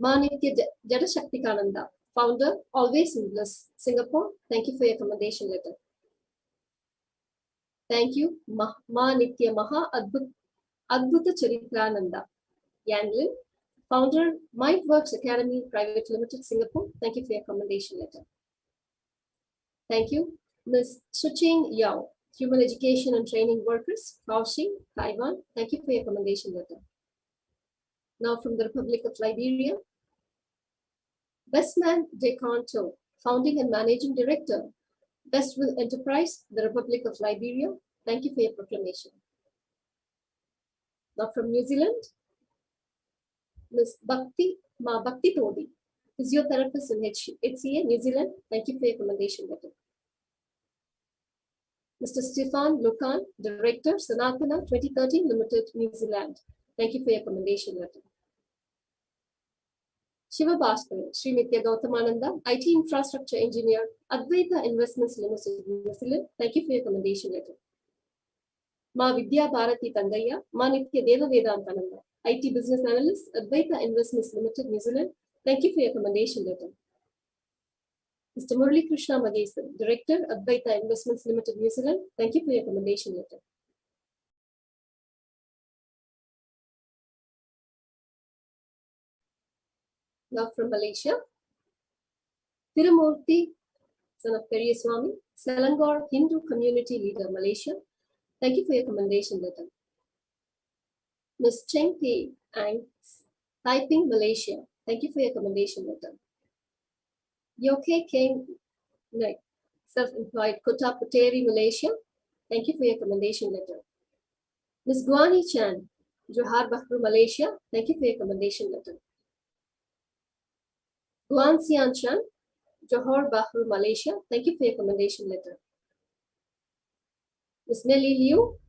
Manitya Jadashaktikananda, Founder, Always in Bliss, Singapore. Thank you for your commendation letter. Thank you, Manitya Maha Adbhuta Charitrananda, Yanglin, Founder, Mindworks Academy Private Limited, Singapore. Thank you for your commendation letter. Thank you, Ms. Suching Yao, Human Education and Training Workers, Kaohsiung, Taiwan. Thank you for your commendation letter. Now from the Republic of Liberia, Bestman De Canto, Founding and Managing Director, Bestville Enterprise, the Republic of Liberia. Thank you for your proclamation. Now from New Zealand, Ms. Bhakti Todi, Physiotherapist in HCA, New Zealand. Thank you for your commendation letter. Mr. Stefan Lukan, Director, Sanatana 2013 Limited, New Zealand. Thank you for your commendation letter. Shiva Bhaskar, Sri Nithya Gautamananda, IT Infrastructure Engineer, Advaita Investments Limited, New Zealand. Thank you for your commendation letter. Ma Vidya Bharati Tangaya, Ma Nithya Deva Vedantananda, IT Business Analyst, Advaita Investments Limited, New Zealand. Thank you for your commendation letter. Mr. Murali Krishna Magesan, Director, Advaita Investments Limited, New Zealand. Thank you for your commendation letter. Now from Malaysia, Tirumurthy, son of Periyaswamy, Selangor Hindu Community Leader, Malaysia. Thank you for your commendation letter. Ms. Cheng Pei Ang, Taiping, Malaysia. Thank you for your commendation letter. Yoke Keng, Self-Employed, Kota Puteri, Malaysia. Thank you for your commendation letter. Ms. Guani Chan, Johar Bahru, Malaysia. Thank you for your commendation letter. Guan Xian Chan, Johor Bahru, Malaysia. Thank you for your commendation letter. Ms. Nelly Liu,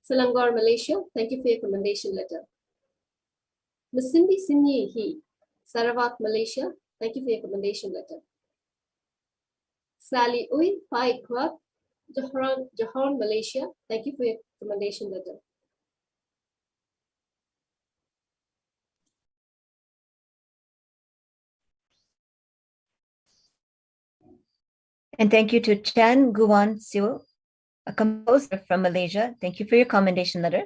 Selangor, Malaysia. Thank you for your commendation letter. Ms. Cindy Sinyi He, Sarawak, Malaysia. Thank you for your commendation letter. Sally Ui Pai Kuat, Johor, Malaysia. Thank you for your commendation letter. And thank you to Chan Guan Siu, a composer from Malaysia. Thank you for your commendation letter.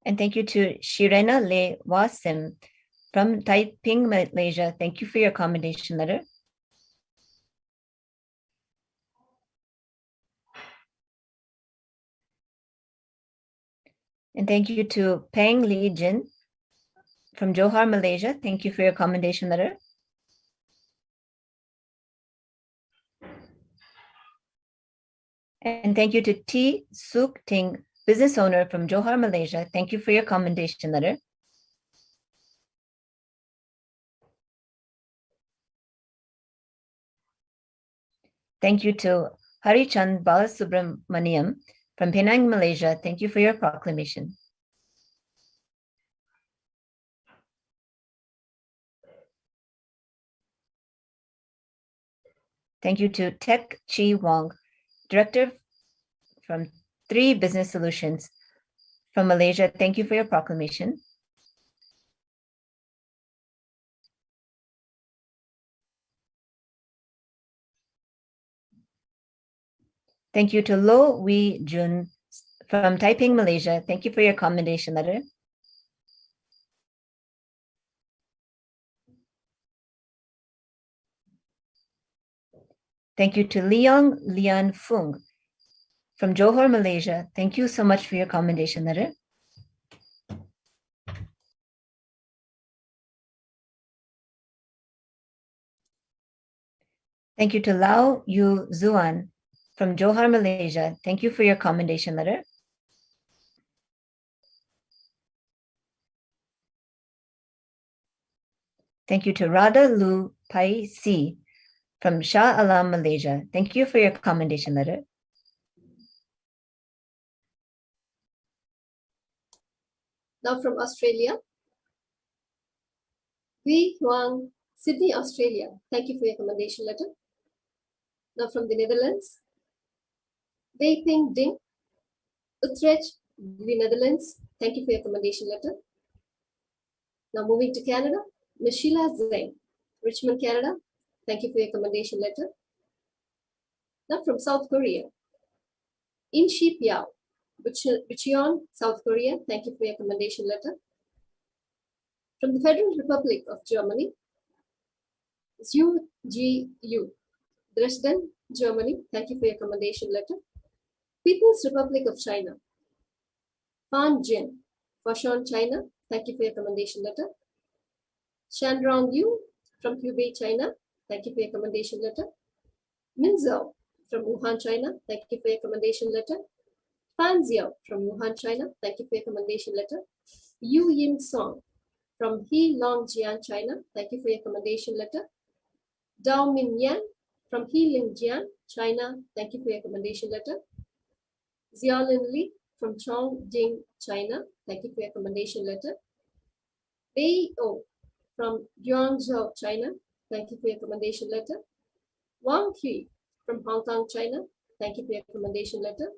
And thank you to Shirena Le Wasim from Taiping, Malaysia. Thank you for your commendation letter. And thank you to Peng Li Jin from Johor, Malaysia. Thank you for your commendation letter. And thank you to T. Suk Ting, business owner from Johor, Malaysia. Thank you for your commendation letter. Thank you to Harichand Balasubramaniam from Penang, Malaysia. Thank you for your proclamation. Thank you to Tek Chi Wong, Director from 3 Business Solutions from Malaysia. Thank you for your proclamation. Thank you to Lo Wee Jun from Taiping, Malaysia. Thank you for your commendation letter. Thank you to Leong Lian Fung from Johor, Malaysia. Thank you so much for your commendation letter. Thank you to Lau Yu Zuan from Johor, Malaysia. Thank you for your commendation letter. Thank you to Radha Lu Pai Si from Shah Alam, Malaysia. Thank you for your commendation letter. Now from Australia, Wei Huang, Sydney, Australia. Thank you for your commendation letter. Now from the Netherlands, Wei Ping Ding, Utrecht, the Netherlands. Thank you for your commendation letter. Now moving to Canada, Michelle Zeng, Richmond, Canada. Thank you for your commendation letter. Now from South Korea, In Shi Piao, Bucheon, South Korea. Thank you for your commendation letter. From the Federal Republic of Germany, Zhu Ji Yu, Dresden, Germany. Thank you for your commendation letter. People's Republic of China, Fan Jin, Foshan, China. Thank you for your commendation letter. Shanrong Yu from Hubei, China. Thank you for your commendation letter. Min Zhao from Wuhan, China. Thank you for your commendation letter. Fan Xiao from Wuhan, China. Thank you for your commendation letter. Yu Yim Song from Heilongjiang, China. Thank you for your commendation letter. Dao Min Yan from Heilongjiang, China. Thank you for your commendation letter. Xiaolin Li from Chongqing, China. Thank you for your commendation letter. Bei O from Guangzhou, China. Thank you for your commendation letter. Wang Hui from Hong Kong, China. Thank you for your commendation letter.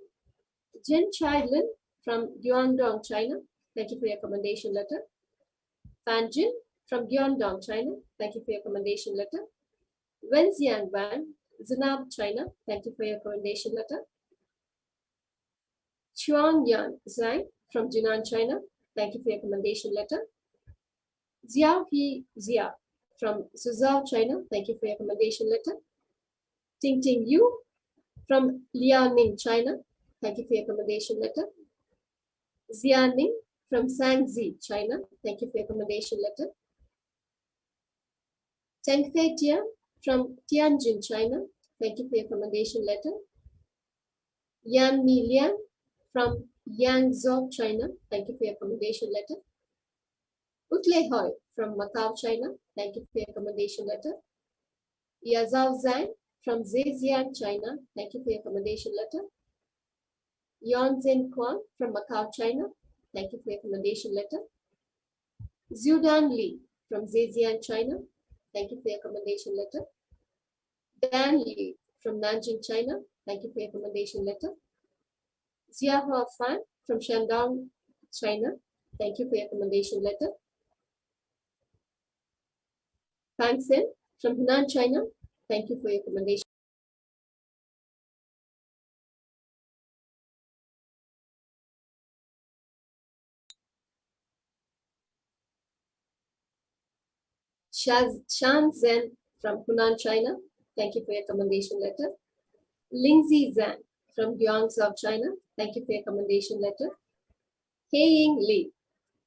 Jen Chai Lin from Guangdong, China. Thank you for your commendation letter. Fan Jin from Guangdong, China. Thank you for your commendation letter. Wen Xian Wan, Zenab, China. Thank you for your commendation letter. Chuang Yan Zhang from Jinan, China. Thank you for your commendation letter. Xiao He Xia from Suzhou, China. Thank you for your commendation letter. Ting Ting Yu from Liaoning, China. Thank you for your commendation letter. Xianing from Shanxi, China. Thank you for your commendation letter. Teng Fei Tian from Tianjin, China. Thank you for your commendation letter. Yan Mi Lian from Yangzhou, China. Thank you for your commendation letter. Utle Hoi from Macau, China. Thank you for your commendation letter. Yazao Zhang from Zhejiang, China. Thank you for your commendation letter. Yon Zhen Kwang from Macau, China. Thank you for your commendation letter. Zhudan Li from Zhejiang, China. Thank you for your commendation letter. Dan Li from Nanjing, China. Thank you for your commendation letter. Xiahua Fan from Shandong, China. Thank you for your commendation letter. Fang Sen from Hunan, China. Thank you for your commendation. Shan Zhen from Hunan, China. Thank you for your commendation letter. Lingzi Zhang from Guangzhou, China. Thank you for your commendation letter. Heiying Li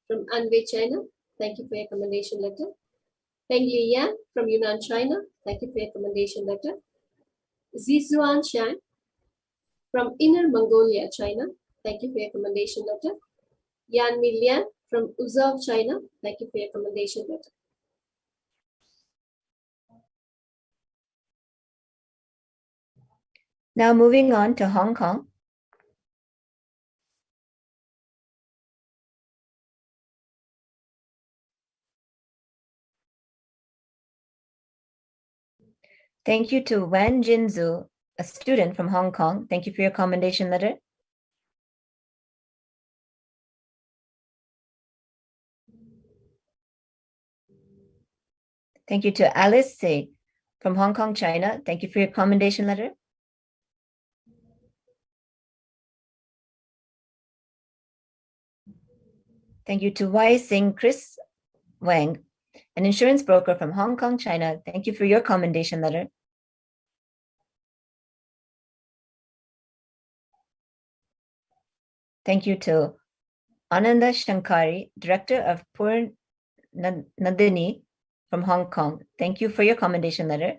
from Anhui, China. Thank you for your commendation letter. Peng Li Yan from Yunnan, China. Thank you for your commendation letter. Zixuan Shang from Inner Mongolia, China. Thank you for your commendation letter. Yan Mi Lian from Uzhou, China. Thank you for your commendation letter. Now moving on to Hong Kong. Thank you to Wan Jinzu, a student from Hong Kong. Thank you for your commendation letter. Thank you to Alice Se from Hong Kong, China. Thank you for your commendation letter. Thank you to Wai Sing Chris Wang, an insurance broker from Hong Kong, China. Thank you for your commendation letter. Thank you to Ananda Shankari, Director of Pur Nandini from Hong Kong. Thank you for your commendation letter.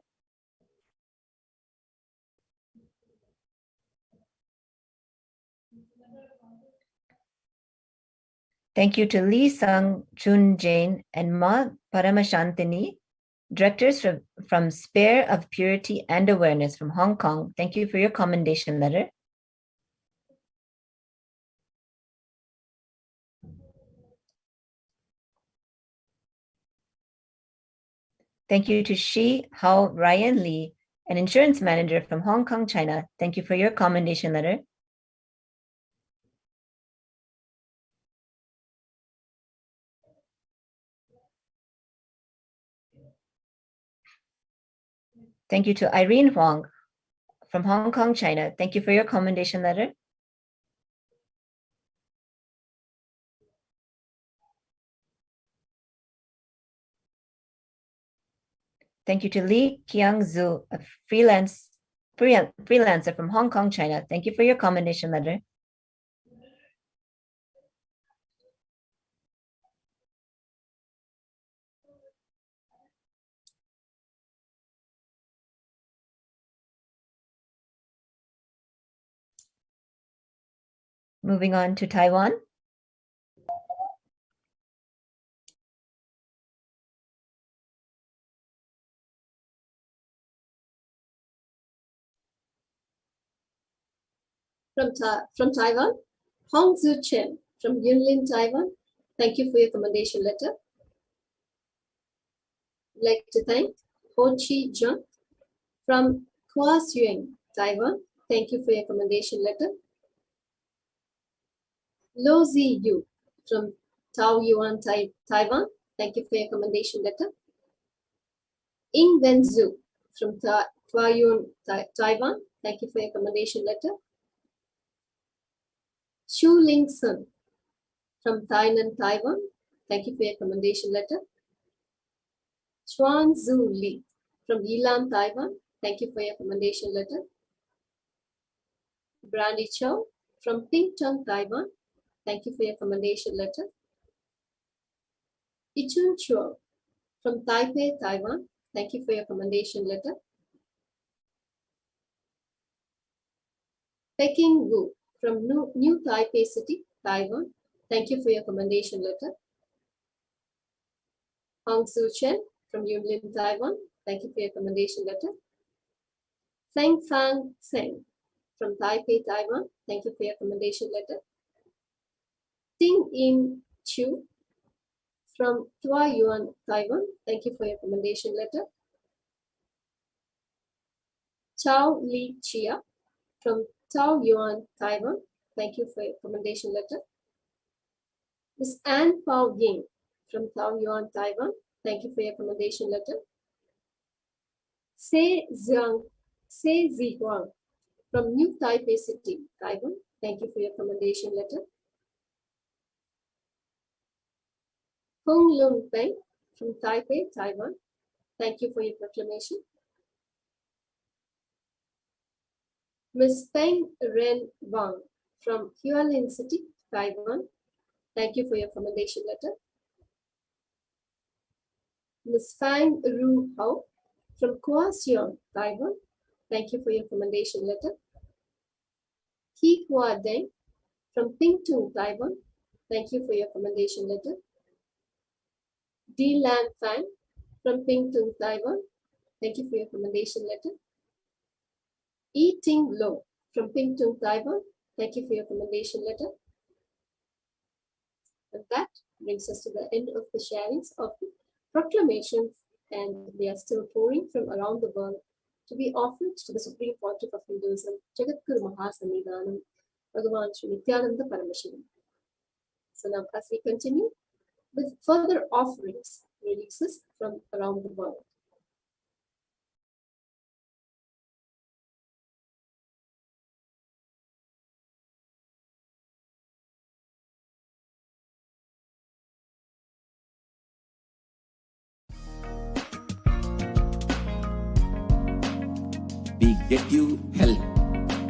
Thank you to Lee Sang Chun Jain and Ma Paramashantini Directors from Spare of Purity and Awareness from Hong Kong, thank you for your commendation letter. Thank you to Shi Hao Ryan Lee, an insurance manager from Hong Kong, China. Thank you for your commendation letter. Thank you to Irene Huang from Hong Kong, China. Thank you for your commendation letter. Thank you to Li Qiangzhu, a freelancer from Hong Kong, China. Thank you for your commendation letter. Moving on to Taiwan. From Taiwan, Hong Zhu Chen from Yunlin, Taiwan. Thank you for your commendation letter. I'd like to thank Ho Chi Jun from Kaohsiung, Taiwan. Thank you for your commendation letter. Lo Zi Yu from Taoyuan, Taiwan. Thank you for your commendation letter. Ying Wen Zhu from Taoyuan, Taiwan. Thank you for your commendation letter. Xu Ling Sun from Tainan, Taiwan. Thank you for your commendation letter. Chuan Zhu Li from Yilan, Taiwan. Thank you for your commendation letter. Brandy Chow from Pingtung, Taiwan. Thank you for your commendation letter. Ichun Chuo from Taipei, Taiwan. Thank you for your commendation letter. Peking Wu from New Taipei City, Taiwan. Thank you for your commendation letter. Hong Su Chen from Yunlin, Taiwan. Thank you for your commendation letter. Feng Fang Tseng from Taipei, Taiwan. Thank you for your commendation letter. Ting In Chu from Taoyuan, Taiwan. Thank you for your commendation letter. Chao Li Chia from Taoyuan, Taiwan. Thank you for your commendation letter. Ms. Anne Pao Ying from Taoyuan, Taiwan. Thank you for your commendation letter. Se Zi Huang from New Taipei City, Taiwan. Thank you for your commendation letter. Hong Lung Peng from Taipei, Taiwan. Thank you for your proclamation. Ms. Peng Ren Wang from Hualien City, Taiwan. Thank you for your commendation letter. Ms. Fang Ru Hao from Kaohsiung, Taiwan. Thank you for your commendation letter. He Hua Deng from Pingtung, Taiwan. Thank you for your commendation letter. Di Lan Fang from Pingtung, Taiwan. Thank you for your commendation letter. Yi Ting Lo from Pingtung, Taiwan. Thank you for your commendation letter. And that brings us to the end of the sharings of the proclamations, and they are still pouring from around the world to be offered to the Supreme Pontiff of Hinduism, Jagadguru Mahasannidhanam, Bhagavan Sri Nithyananda Paramashivam. So now as we continue with further offerings, releases from around the world. We get you health.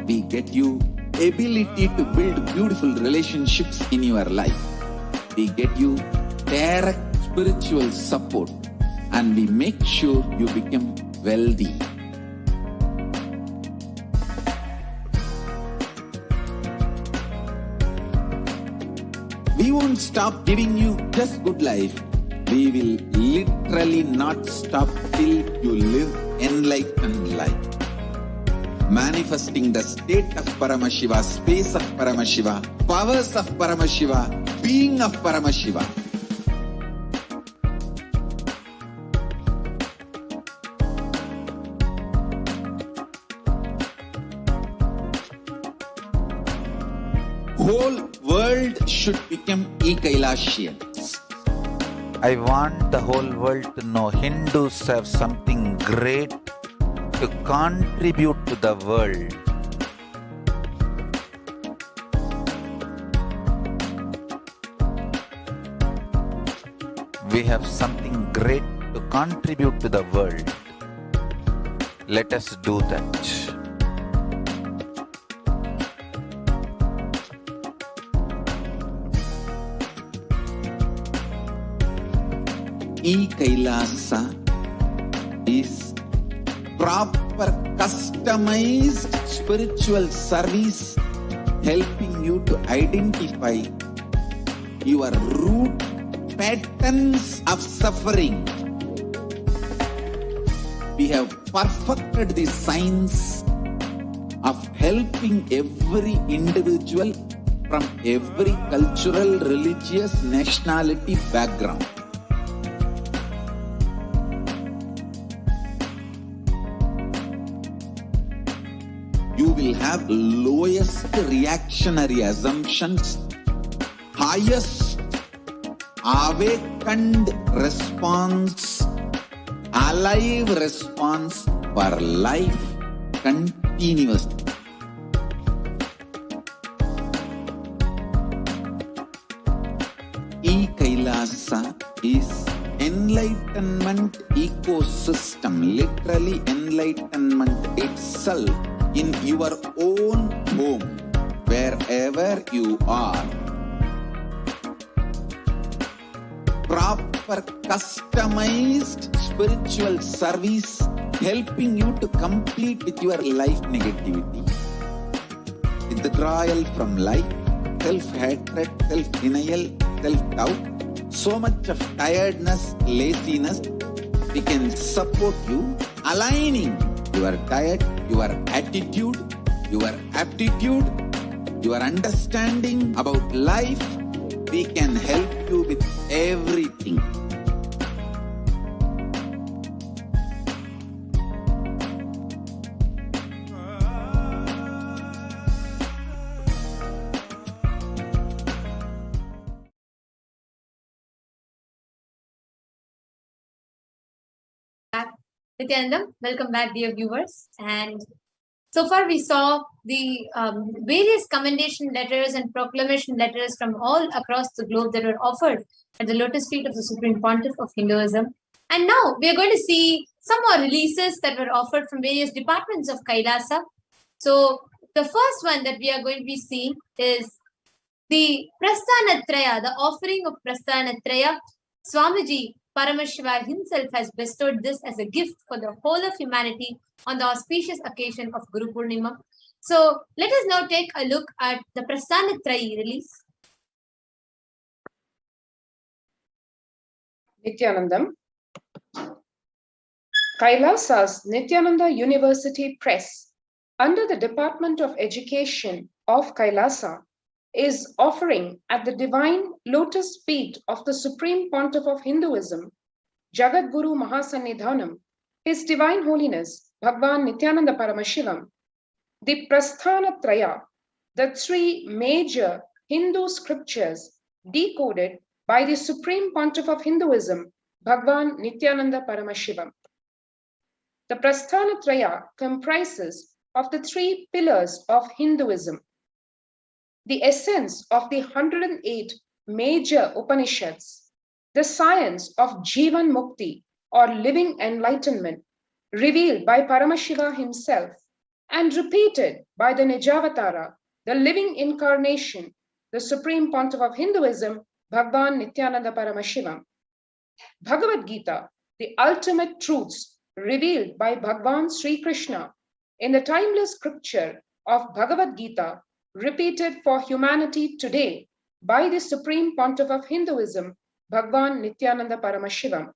We get you ability to build beautiful relationships in your life. We get you direct spiritual support, and we make sure you become wealthy. We won't stop giving you just good life. We will literally not stop till you live enlightened life. Manifesting the state of Paramashiva, space of Paramashiva, powers of Paramashiva, being of Paramashiva. Whole world should become Kailasians. I want the whole world to know Hindus have something great to contribute to the world. We have something great to contribute to the world. Let us do that. Kailasa is proper customized spiritual service helping you to identify your root patterns of suffering. We have perfected the science of helping every individual from every cultural, religious, nationality background. You will have lowest reactionary assumptions, highest awakened response, alive response for life continuously. Kailasa is enlightenment ecosystem, literally enlightenment itself in your own home, wherever you are. Proper customized spiritual service helping you to complete with your life negativity, withdrawal from life, self-hatred, self-denial, self-doubt, so much of tiredness, laziness. We can support you aligning your diet, your attitude, your aptitude, your understanding about life. We can help you with everything. Nithyanandam, welcome back, dear viewers. And so far we saw the various commendation letters and proclamation letters from all across the globe that were offered at the lotus feet of the Supreme Pontiff of Hinduism. And now we are going to see some more releases that were offered from various departments of Kailasa. So the first one that we are going to be seeing is the Prasthanatraya, the offering of Prasthanatraya. Swamiji Paramashiva himself has bestowed this as a gift for the whole of humanity on the auspicious occasion of Guru Purnima. So let us now take a look at the Prasthanatrayi release. Nithyanandam. Kailasa's Nithyananda University Press, under the Department of Education of Kailasa, is offering at the divine lotus feet of the Supreme Pontiff of Hinduism, Jagat Guru Mahasannidhanam, His Divine Holiness Bhagwan Nithyananda Paramashivam, the Prasthanatraya, the three major Hindu scriptures decoded by the Supreme Pontiff of Hinduism, Bhagwan Nithyananda Paramashivam. The Prasthanatraya comprises of the three pillars of Hinduism, the essence of the 108 major Upanishads, the science of Jivan Mukti or living enlightenment, revealed by Paramashiva himself and repeated by the Nijavatara, the living incarnation, the Supreme Pontiff of Hinduism, Bhagwan Nithyananda Paramashivam. Bhagavad Gita, the ultimate truths revealed by Bhagwan Sri Krishna in the timeless scripture of Bhagavad Gita, repeated for humanity today by the Supreme Pontiff of Hinduism, Bhagwan Nithyananda Paramashivam,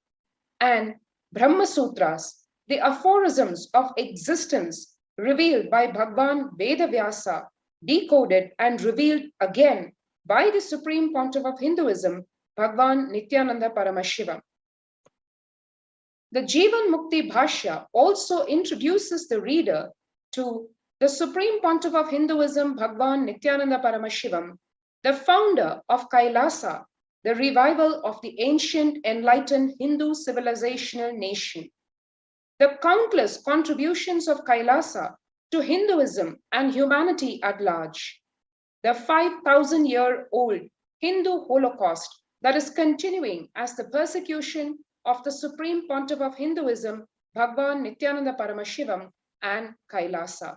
and Brahma Sutras, the aphorisms of existence revealed by Bhagwan Vedavyasa, decoded and revealed again by the Supreme Pontiff of Hinduism, Bhagwan Nithyananda Paramashivam. The Jivan Mukti Bhashya also introduces the reader to the Supreme Pontiff of Hinduism, Bhagwan Nithyananda Paramashivam, the founder of Kailasa, the revival of the ancient enlightened Hindu civilizational nation. The countless contributions of Kailasa to Hinduism and humanity at large. The 5,000-year-old Hindu Holocaust that is continuing as the persecution of the Supreme Pontiff of Hinduism, Bhagwan Nithyananda Paramashivam, and Kailasa.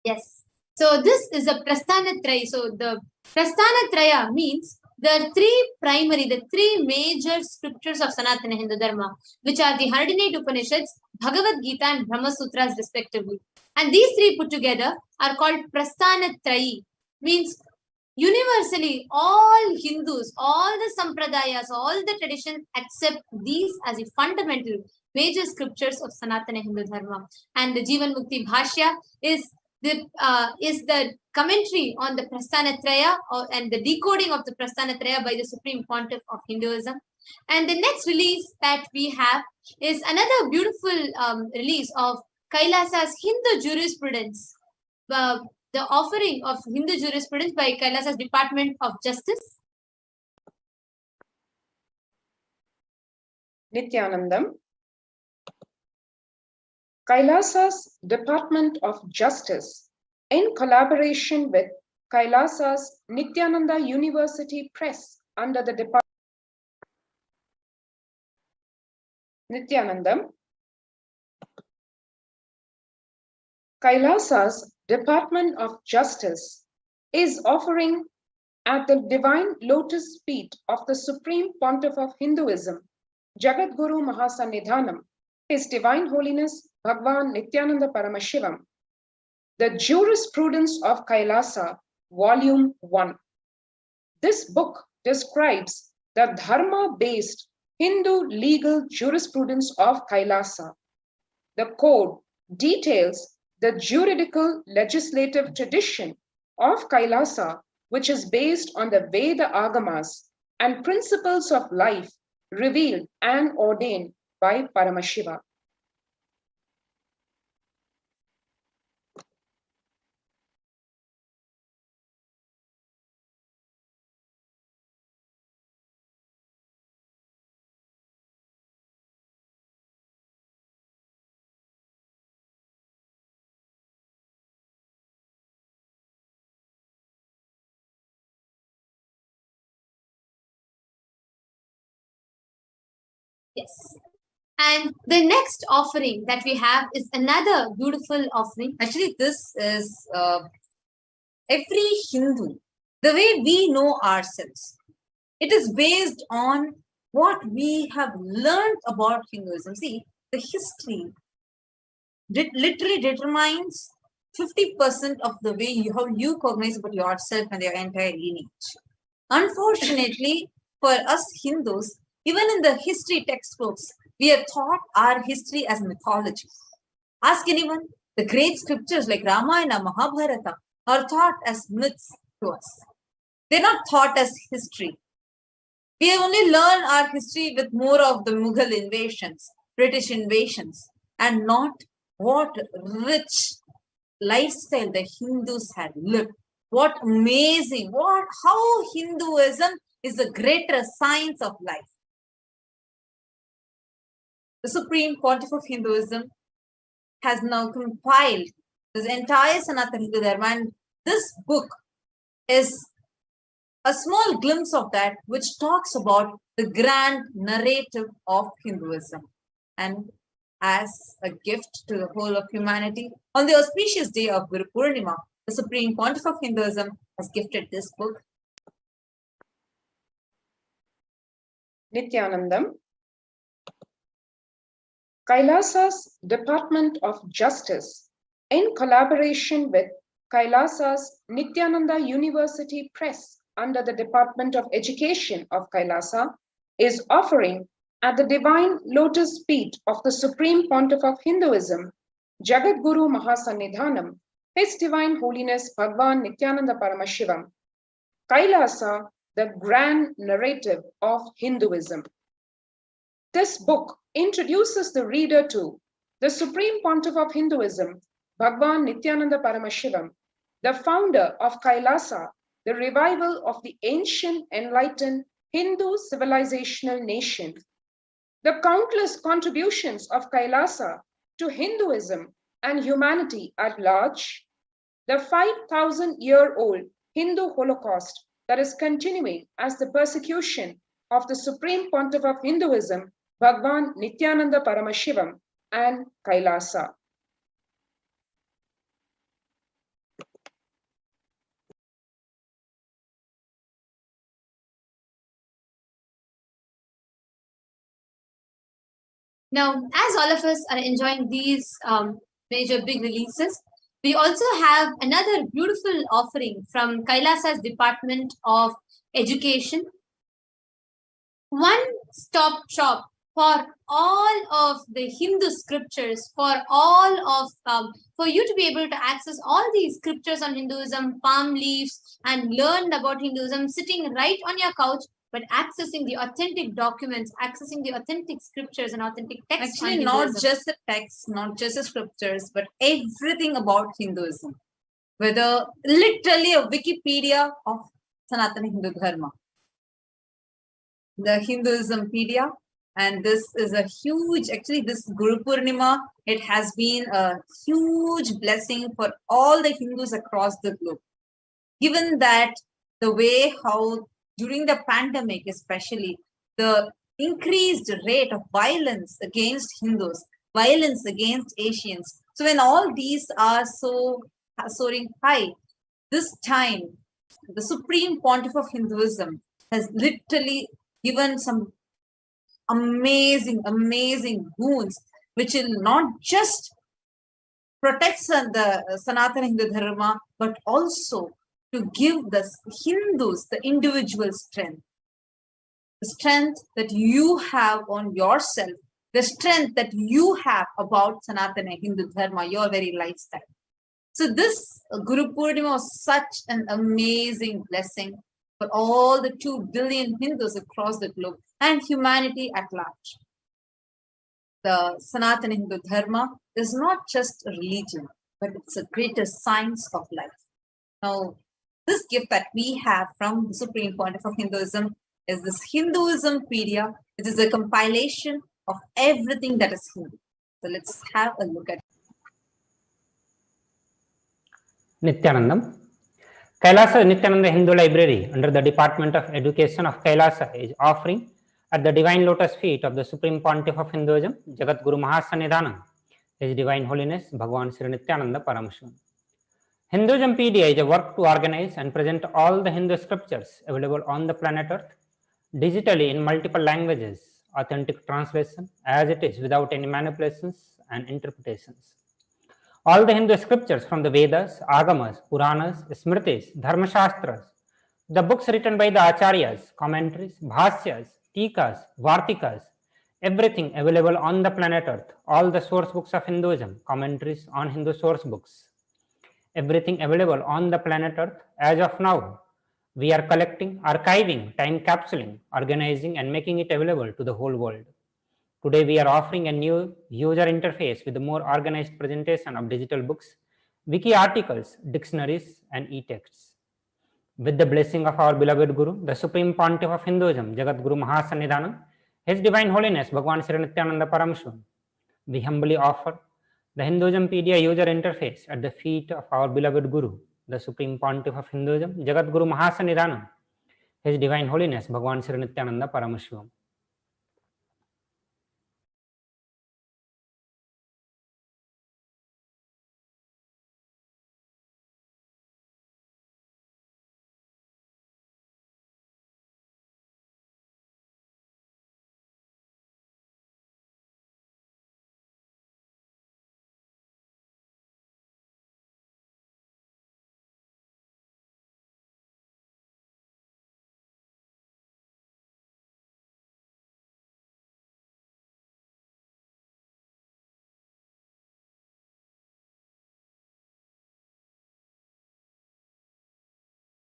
Yes. So this is a Prasthanatraya. So the Prasthanatraya means the three major scriptures of Sanatana Hindu Dharma, which are the 108 Upanishads, Bhagavad Gita, and Brahma Sutras respectively. And these three put together are called Prasthanatrayi, means universally all Hindus, all the Sampradayas, all the traditions accept these as the fundamental major scriptures of Sanatana Hindu Dharma. And the Jivan Mukti Bhashya is the commentary on the Prasthanatraya and the decoding of the Prasthanatraya by the Supreme Pontiff of Hinduism. And the next release that we have is another beautiful release of Kailasa's Hindu Jurisprudence, the offering of Hindu Jurisprudence by Kailasa's Department of Justice. Nithyanandam. Kailasa's Department of Justice, in collaboration with Kailasa's Nithyananda University Press under the Department. Nithyanandam. Kailasa's Department of Justice is offering at the Divine Lotus Feet of the Supreme Pontiff of Hinduism, Jagadguru Mahasannidhanam, His Divine Holiness Bhagwan Nithyananda Paramashivam, the Jurisprudence of Kailasa, Volume 1. This book describes the Dharma-based Hindu legal jurisprudence of Kailasa. The code details the juridical legislative tradition of Kailasa, which is based on the Veda Agamas and principles of life revealed and ordained by Paramashiva. Yes. And the next offering that we have is another beautiful offering. Actually, this is every Hindu, the way we know ourselves. It is based on what we have learned about Hinduism. See, the history literally determines 50% of the way how you cognize about yourself and your entire lineage. Unfortunately, for us Hindus, even in the history textbooks, we are taught our history as mythology. Ask anyone, the great scriptures like Ramayana, Mahabharata are taught as myths to us. They're not taught as history. We only learn our history with more of the Mughal invasions, British invasions, and not what rich lifestyle the Hindus had lived. What amazing, how Hinduism is the greater science of life. The Supreme Pontiff of Hinduism has now compiled this entire Sanatana Hindu Dharma, and this book is a small glimpse of that, which talks about the grand narrative of Hinduism. And as a gift to the whole of humanity, on the auspicious day of Guru Purnima, the Supreme Pontiff of Hinduism has gifted this book. Nithyanandam. Kailasa's Department of Justice, in collaboration with Kailasa's Nithyananda University Press under the Department of Education of Kailasa, is offering at the Divine Lotus Feet of the Supreme Pontiff of Hinduism, Jagat Guru Mahasannidhanam, His Divine Holiness Bhagwan Nithyananda Paramashivam, Kailasa, the Grand Narrative of Hinduism. This book introduces the reader to the Supreme Pontiff of Hinduism, Bhagwan Nithyananda Paramashivam, the founder of Kailasa, the revival of the ancient enlightened Hindu civilizational nation, the countless contributions of Kailasa to Hinduism and humanity at large, the 5,000-year-old Hindu Holocaust that is continuing as the persecution of the Supreme Pontiff of Hinduism, Bhagwan Nithyananda Paramashivam, and Kailasa. Now, as all of us are enjoying these major big releases, we also have another beautiful offering from Kailasa's Department of Education. One-stop shop for all of the Hindu scriptures, for you to be able to access all these scriptures on Hinduism, palm leaves, and learn about Hinduism sitting right on your couch, but accessing the authentic documents, accessing the authentic scriptures and authentic texts. Actually, not just the texts, not just the scriptures, but everything about Hinduism. Whether literally a Wikipedia of Sanatana Hindu Dharma, the Hinduismpedia, and this is a huge, actually this Guru Purnima, it has been a huge blessing for all the Hindus across the globe. Given that the way how during the pandemic especially, the increased rate of violence against Hindus, violence against Asians. So when all these are so soaring high, this time the Supreme Pontiff of Hinduism has literally given some amazing boons, which will not just protect the Sanatana Hindu Dharma, but also to give the Hindus the individual strength. The strength that you have on yourself, the strength that you have about Sanatana Hindu Dharma, your very lifestyle. So this Guru Purnima was such an amazing blessing for all the 2 billion Hindus across the globe and humanity at large. The Sanatana Hindu Dharma is not just a religion, but it's a greater science of life. Now, this gift that we have from the Supreme Pontiff of Hinduism is this Hinduismpedia, which is a compilation of everything that is Hindu. So let's have a look at it. Nithyanandam. Kailasa Nithyananda Hindu Library under the Department of Education of Kailasa is offering at the Divine Lotus Feet of the Supreme Pontiff of Hinduism, Jagat Guru Mahasannidhanam, His Divine Holiness Bhagwan Sri Nithyananda Paramashivam. Hinduismpedia is a work to organize and present all the Hindu scriptures available on the planet Earth digitally in multiple languages, authentic translation as it is without any manipulations and interpretations. All the Hindu scriptures from the Vedas, Agamas, Puranas, Smritis, Dharmashastras, the books written by the Acharyas, commentaries, Bhasyas, Tikas, Vartikas, everything available on the planet Earth, all the source books of Hinduism, commentaries on Hindu source books, everything available on the planet Earth as of now. We are collecting, archiving, time capsuling, organizing and making it available to the whole world. Today we are offering a new user interface with a more organized presentation of digital books, wiki articles, dictionaries and e-texts. With the blessing of our beloved Guru, the Supreme Pontiff of Hinduism, Jagat Guru Mahasannidhanam, His Divine Holiness Bhagwan Sri Nithyananda Paramashivam, we humbly offer the Hinduismpedia user interface at the feet of our beloved Guru, the Supreme Pontiff of Hinduism, Jagat Guru Mahasannidhanam, His Divine Holiness Bhagwan Sri Nithyananda Paramashivam.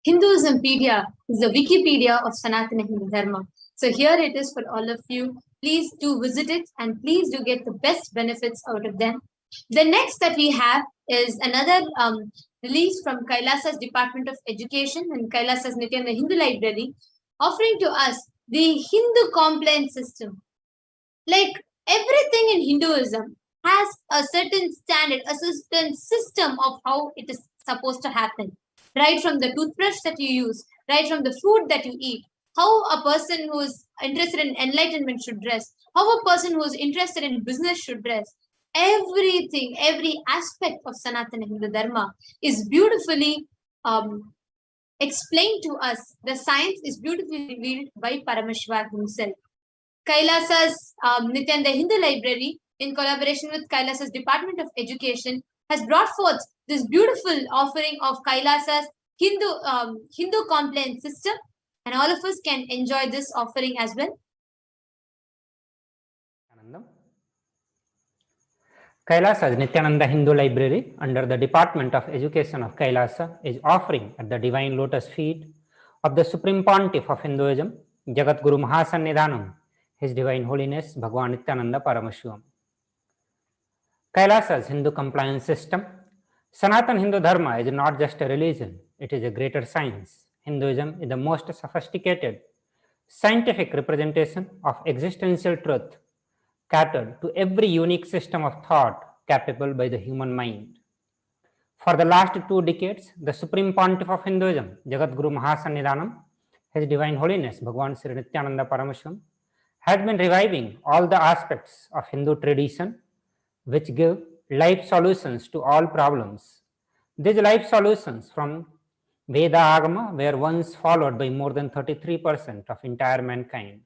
Hinduismpedia is the Wikipedia of Sanatana Hindu Dharma. So here it is for all of you. Please do visit it and please do get the best benefits out of them. The next that we have is another release from Kailasa's Department of Education and Kailasa's Nithyananda Hindu Library, offering to us the Hindu compliance system. Like everything in Hinduism has a certain standard, a certain system of how it is supposed to happen. Right from the toothbrush that you use, right from the food that you eat, how a person who is interested in enlightenment should dress, how a person who is interested in business should dress. Everything, every aspect of Sanatana Hindu Dharma is beautifully explained to us. The science is beautifully revealed by Paramashivoham himself. Kailasa's Nithyananda Hindu Library, in collaboration with Kailasa's Department of Education, has brought forth this beautiful offering of Kailasa's Hindu compliance system, and all of us can enjoy this offering as well. Kailasa's Nithyananda Hindu Library under the Department of Education of Kailasa is offering at the divine lotus feet of the Supreme Pontiff of Hinduism, Jagat Guru Mahasannidhanam, His Divine Holiness Bhagwan Nithyananda Paramashivam. Kailasa's Hindu compliance system. Sanatana Hindu Dharma is not just a religion, it is a greater science. Hinduism is the most sophisticated scientific representation of existential truth, catered to every unique system of thought capable by the human mind. For the last 2 decades, the Supreme Pontiff of Hinduism, Jagat Guru Mahasannidhanam, His Divine Holiness Bhagwan Sri Nithyananda Paramashivam, has been reviving all the aspects of Hindu tradition which give life solutions to all problems. These life solutions from Veda Agama were once followed by more than 33% of entire mankind.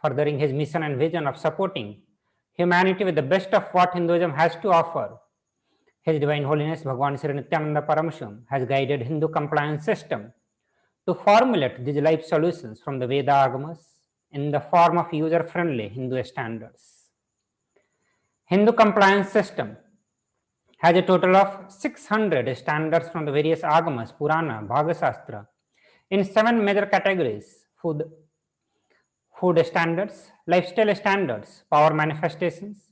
Furthering his mission and vision of supporting humanity with the best of what Hinduism has to offer, His Divine Holiness Bhagwan Sri Nithyananda Paramashivam has guided Hindu compliance system to formulate these life solutions from the Veda Agamas in the form of user-friendly Hindu standards. Hindu compliance system has a total of 600 standards from the various Agamas, Purana, Bhagasastra in 7 major categories: food standards, lifestyle standards, power manifestations,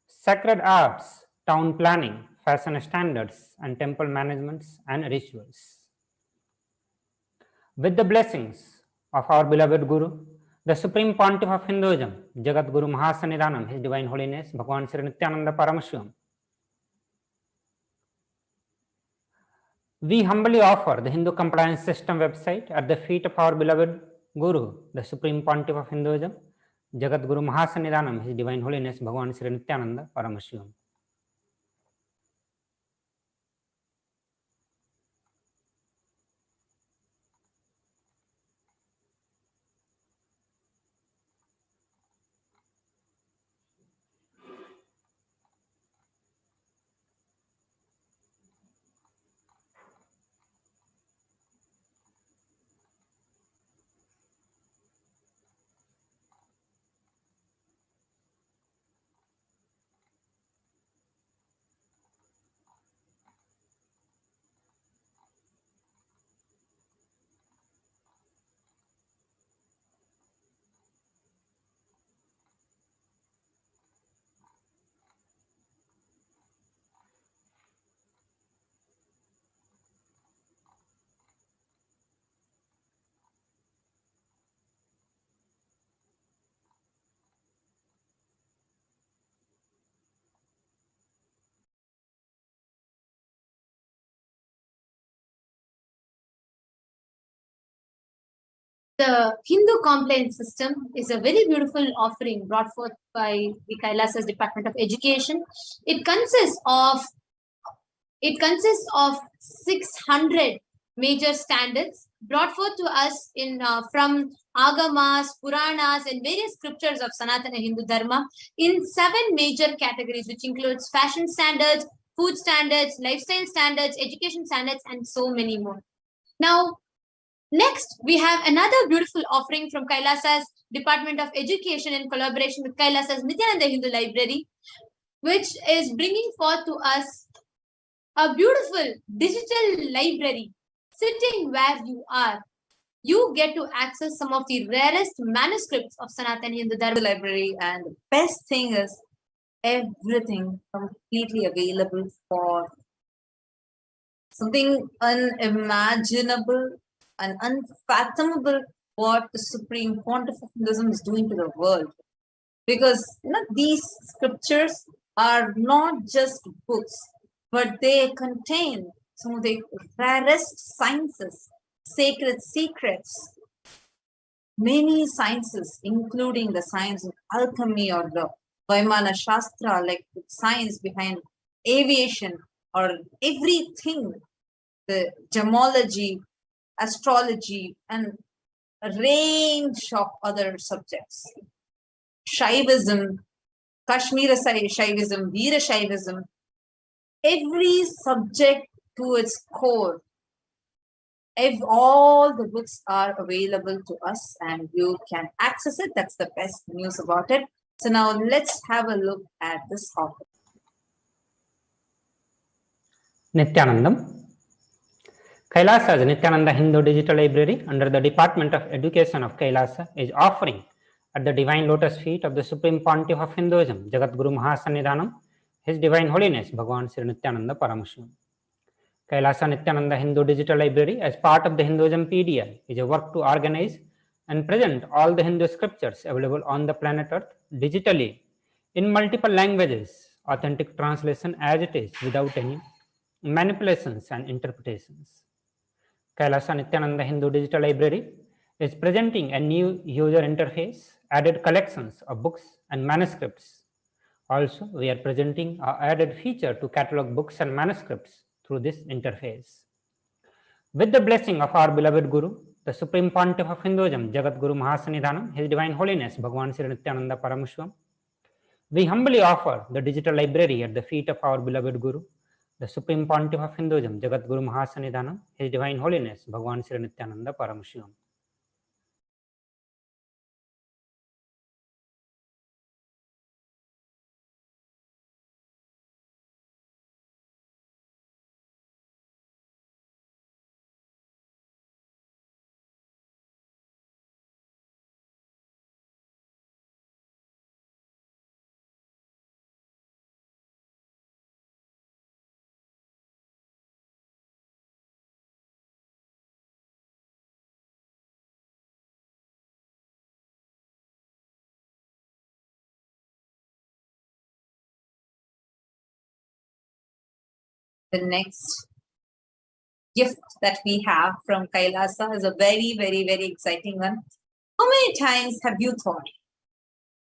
sacred arts, town planning, fashion standards, and temple managements and rituals. With the blessings of our beloved Guru, the Supreme Pontiff of Hinduism, Jagat Guru Mahasannidhanam, His Divine Holiness Bhagwan Sri Nithyananda Paramashivam, we humbly offer the Hindu compliance system website at the feet of our beloved Guru, the Supreme Pontiff of Hinduism, Jagat Guru Mahasannidhanam, His Divine Holiness Bhagwan Sri Nithyananda Paramashivam. The Hindu compliance system is a very beautiful offering brought forth by the Kailasa's Department of Education. It consists of 600 major standards brought forth to us in from Agamas, Puranas, and various scriptures of Sanatana Hindu Dharma in 7 major categories, which includes fashion standards, food standards, lifestyle standards, education standards, and so many more. Now, next, we have another beautiful offering from Kailasa's Department of Education in collaboration with Kailasa's Nithyananda Hindu Library, which is bringing forth to us a beautiful digital library sitting where you are, you get to access some of the rarest manuscripts of Sanatani in the Dharma library. And the best thing is everything completely available for something unimaginable and unfathomable what the Supreme Pontiff of Hinduism is doing to the world. Because these scriptures are not just books, but they contain some of the rarest sciences, sacred secrets, many sciences, including the science of alchemy or the Vaimana Shastra, like the science behind aviation or everything, the gemology, astrology, and a range of other subjects. Shaivism, Kashmira Shaivism, Veera Shaivism, every subject to its core. If all the books are available to us and you can access it, that's the best news about it. So now let's have a look at this topic. Nithyanandam. Kailasa, the Nithyananda Hindu Digital Library under the Department of Education of Kailasa, is offering at the Divine Lotus Feet of the Supreme Pontiff of Hinduism, Jagat Guru Mahasannidhanam, His Divine Holiness Bhagavan Sri Nithyananda Paramashivam. Kailasa Nithyananda Hindu Digital Library, as part of the Hinduism PDI, is a work to organize and present all the Hindu scriptures available on the planet Earth digitally in multiple languages, authentic translation as it is, without any manipulations and interpretations. Kailasa Nithyananda Hindu Digital Library is presenting a new user interface, added collections of books and manuscripts. Also, we are presenting an added feature to catalog books and manuscripts through this interface. With the blessing of our beloved Guru, the Supreme Pontiff of Hinduism, Jagat Guru Mahasannidhanam, His Divine Holiness Bhagavan Sri Nithyananda Paramashivam, we humbly offer the digital library at the feet of our beloved Guru, the Supreme Pontiff of Hinduism, Jagat Guru Mahasannidhanam, His Divine Holiness Bhagavan Sri Nithyananda Paramashivam. The next gift that we have from Kailasa is a very, very, very exciting one. How many times have you thought,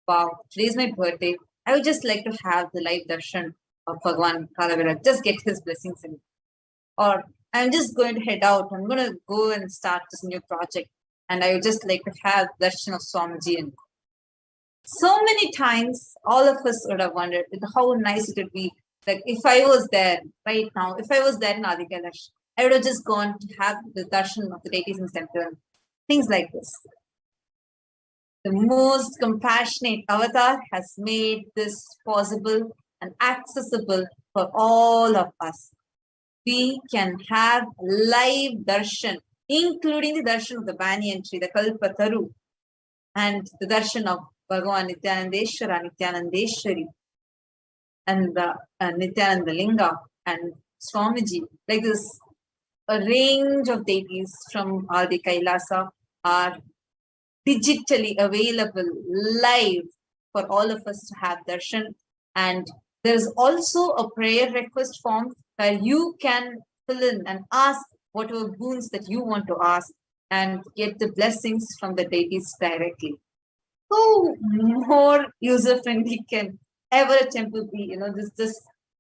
wow, today's my birthday, I would just like to have the live darshan of Bhagavan Kalavira, just get his blessings in. Or I'm just going to head out, I'm going to go and start this new project, and I would just like to have darshan of Swamiji. And so many times, all of us would have wondered how nice it would be. Like if I was there right now, if I was there in Adi Kailash, I would have just gone to have the darshan of the deities in temple, things like this. The most compassionate avatar has made this possible and accessible for all of us. We can have live darshan, including the darshan of the banyan tree, the Kalpataru, and the darshan of Bhagavan Nithyanandeshwara, Nithyanandeshwari, and the Nithyananda Linga and Swamiji. Like this, a range of deities from Adi Kailasa are digitally available live for all of us to have darshan. And there's also a prayer request form where you can fill in and ask whatever boons that you want to ask and get the blessings from the deities directly. How more user-friendly can ever a temple be? This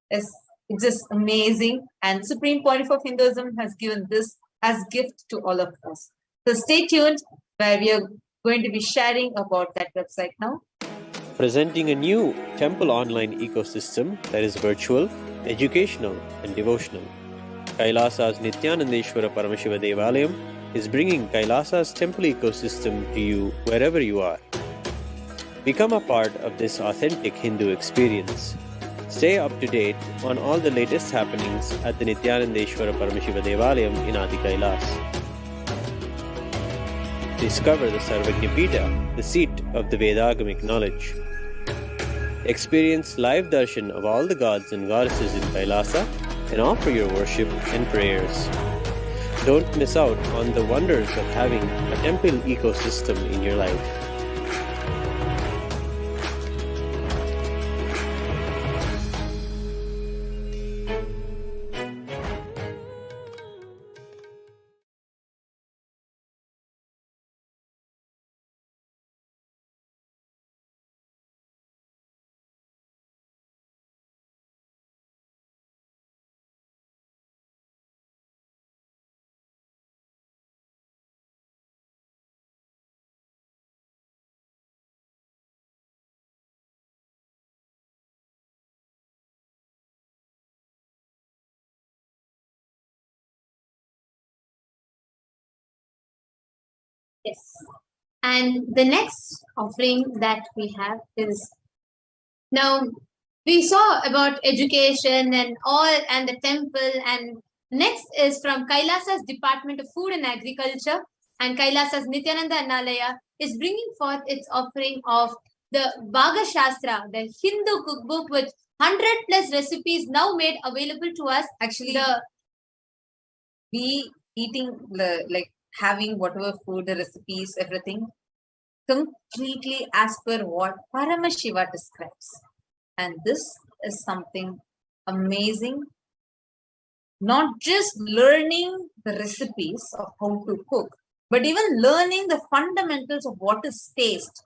is just amazing. And Supreme Pontiff of Hinduism has given this as gift to all of us. So stay tuned, where we are going to be sharing about that website now. Presenting a new temple online ecosystem that is virtual, educational, and devotional. Kailasa's Nithyanandeshwara Paramashiva Devalayam is bringing Kailasa's temple ecosystem to you wherever you are. Become a part of this authentic Hindu experience. Stay up to date on all the latest happenings at the Nithyanandeshwara Paramashiva Devalayam in Adi Kailas. Discover the Sarvagnyapita, the seat of the Vedagamic knowledge. Experience live darshan of all the gods and goddesses in Kailasa and offer your worship and prayers. Don't miss out on the wonders of having a temple ecosystem in your life. Yes. And the next offering that we have is, now we saw about education and all and the temple, and next is from Kailasa's Department of Food and Agriculture, and Kailasa's Nithyananda Annalaya is bringing forth its offering of the Bhaga Shastra, the Hindu cookbook with 100 plus recipes now made available to us. Actually, we eating like having whatever food, the recipes, everything completely as per what Paramashiva describes. And this is something amazing. Not just learning the recipes of how to cook, but even learning the fundamentals of what is taste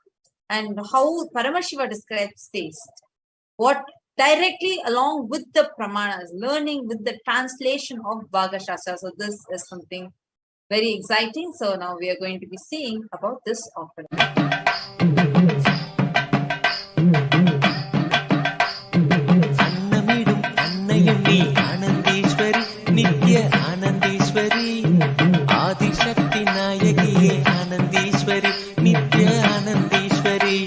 and how Paramashiva describes taste. What directly along with the pramanas, learning with the translation of Bhaga Shastra. So this is something very exciting. So now we are going to be seeing about this offering. Annamidum Annayami Anandeshwari Nithya Anandeshwari Adi Shakti Nayaki Anandeshwari Nithya Anandeshwari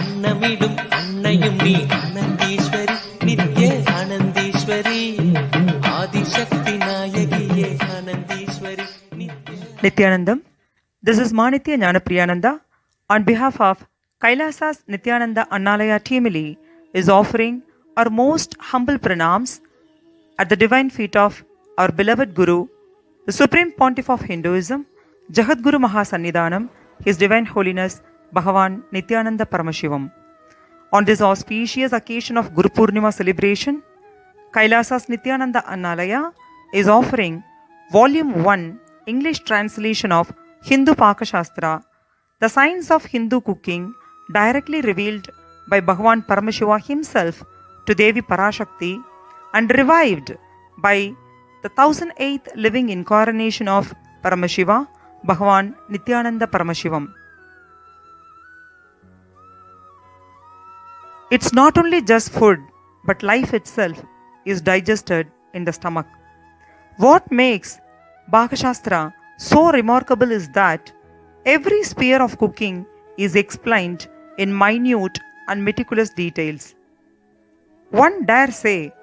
Annamidum Annayami Anandeshwari Nithya Anandeshwari Adi Shakti Nayaki Anandeshwari Nithyanandam. This is Manithya Jnanapriyananda on behalf of Kailasa's Nithyananda Annalaya Teamili is offering our most humble pranams at the divine feet of our beloved Guru, the Supreme Pontiff of Hinduism, Jagadguru Mahasannidhanam, His Divine Holiness Bhagavan Nithyananda Paramashivam. On this auspicious occasion of Guru Purnima celebration, Kailasa's Nithyananda Annalaya is offering Volume 1 English translation of Hindu Paka Shastra, the science of Hindu cooking directly revealed by Bhagavan Paramashiva himself to Devi Parashakti and revived by the 1008th living incarnation of Paramashiva, Bhagavan Nithyananda Paramashivam. It's not only just food, but life itself is digested in the stomach. What makes Bhaka Shastra so remarkable is that every sphere of cooking is explained in minute and meticulous details. One dare say,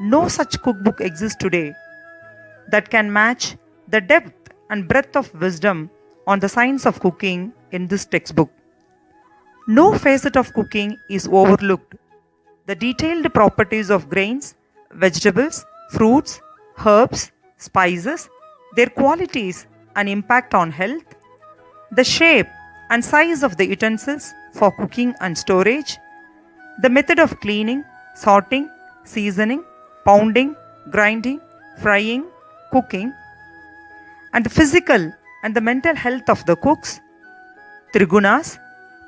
no such cookbook exists today that can match the depth and breadth of wisdom on the science of cooking in this textbook. No facet of cooking is overlooked. The detailed properties of grains, vegetables, fruits, herbs, spices, their qualities and impact on health, the shape and size of the utensils for cooking and storage, the method of cleaning, sorting, seasoning, pounding, grinding, frying, cooking, and the physical and the mental health of the cooks, trigunas,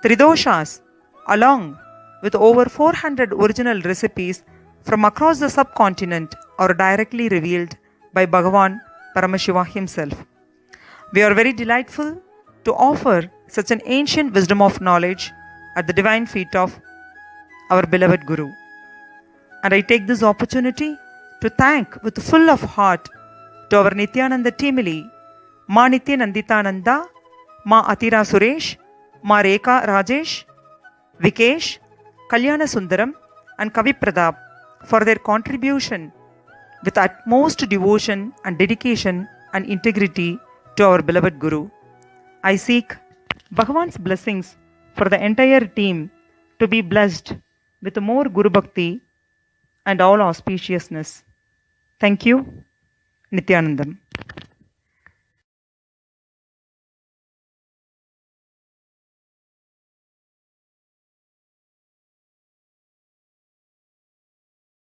tridoshas, along with over 400 original recipes from across the subcontinent are directly revealed by Bhagavan Paramashiva himself. We are very delightful to offer such an ancient wisdom of knowledge at the divine feet of our beloved Guru. And I take this opportunity to thank with full of heart to our Nithyananda Teamili, Ma Nithya Nanditananda, Ma Atira Suresh, Ma Rekha Rajesh, Vikesh, Kalyana Sundaram and Kavi Pradap for their contribution with utmost devotion and dedication and integrity to our beloved Guru. I seek Bhagavan's blessings for the entire team to be blessed with more Guru Bhakti and all auspiciousness. Thank you, Nithyanandam.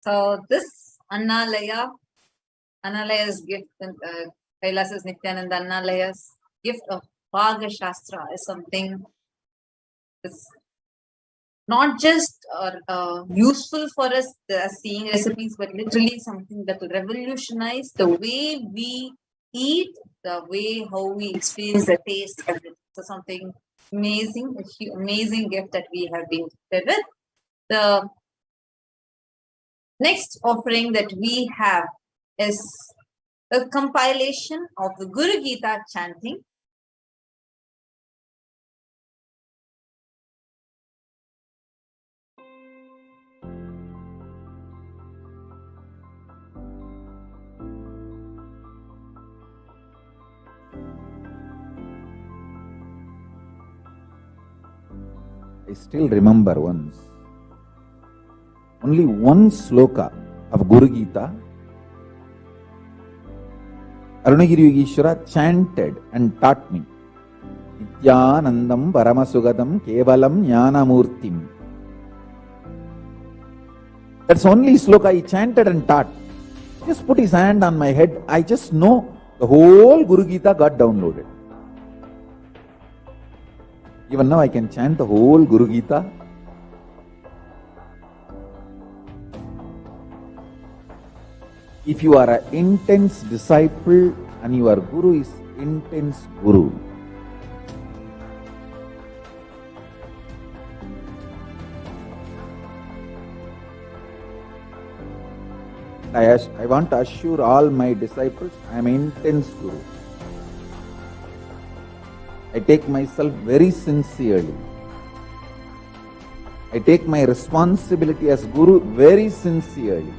So this Annalaya's gift, Kailasa's Nithyananda Annalaya's gift of Bhaga Shastra is something that's not just useful for us seeing recipes, but literally something that will revolutionize the way we eat, the way how we experience the taste of it. So something amazing, amazing gift that we have been gifted with. The next offering that we have is a compilation of the Guru Gita chanting. I still remember once, only one sloka of Guru Gita, Arunagiri Yogeshwara chanted and taught me. Nithyanandam Paramashivoham Kevalam Jnanamurtim. That's only sloka he chanted and taught. Just put his hand on my head, I just know the whole Guru Gita got downloaded. Even now I can chant the whole Guru Gita. If you are an intense disciple and your Guru is intense Guru, I want to assure all my disciples, I am an intense Guru. I take myself very sincerely. I take my responsibility as Guru very sincerely.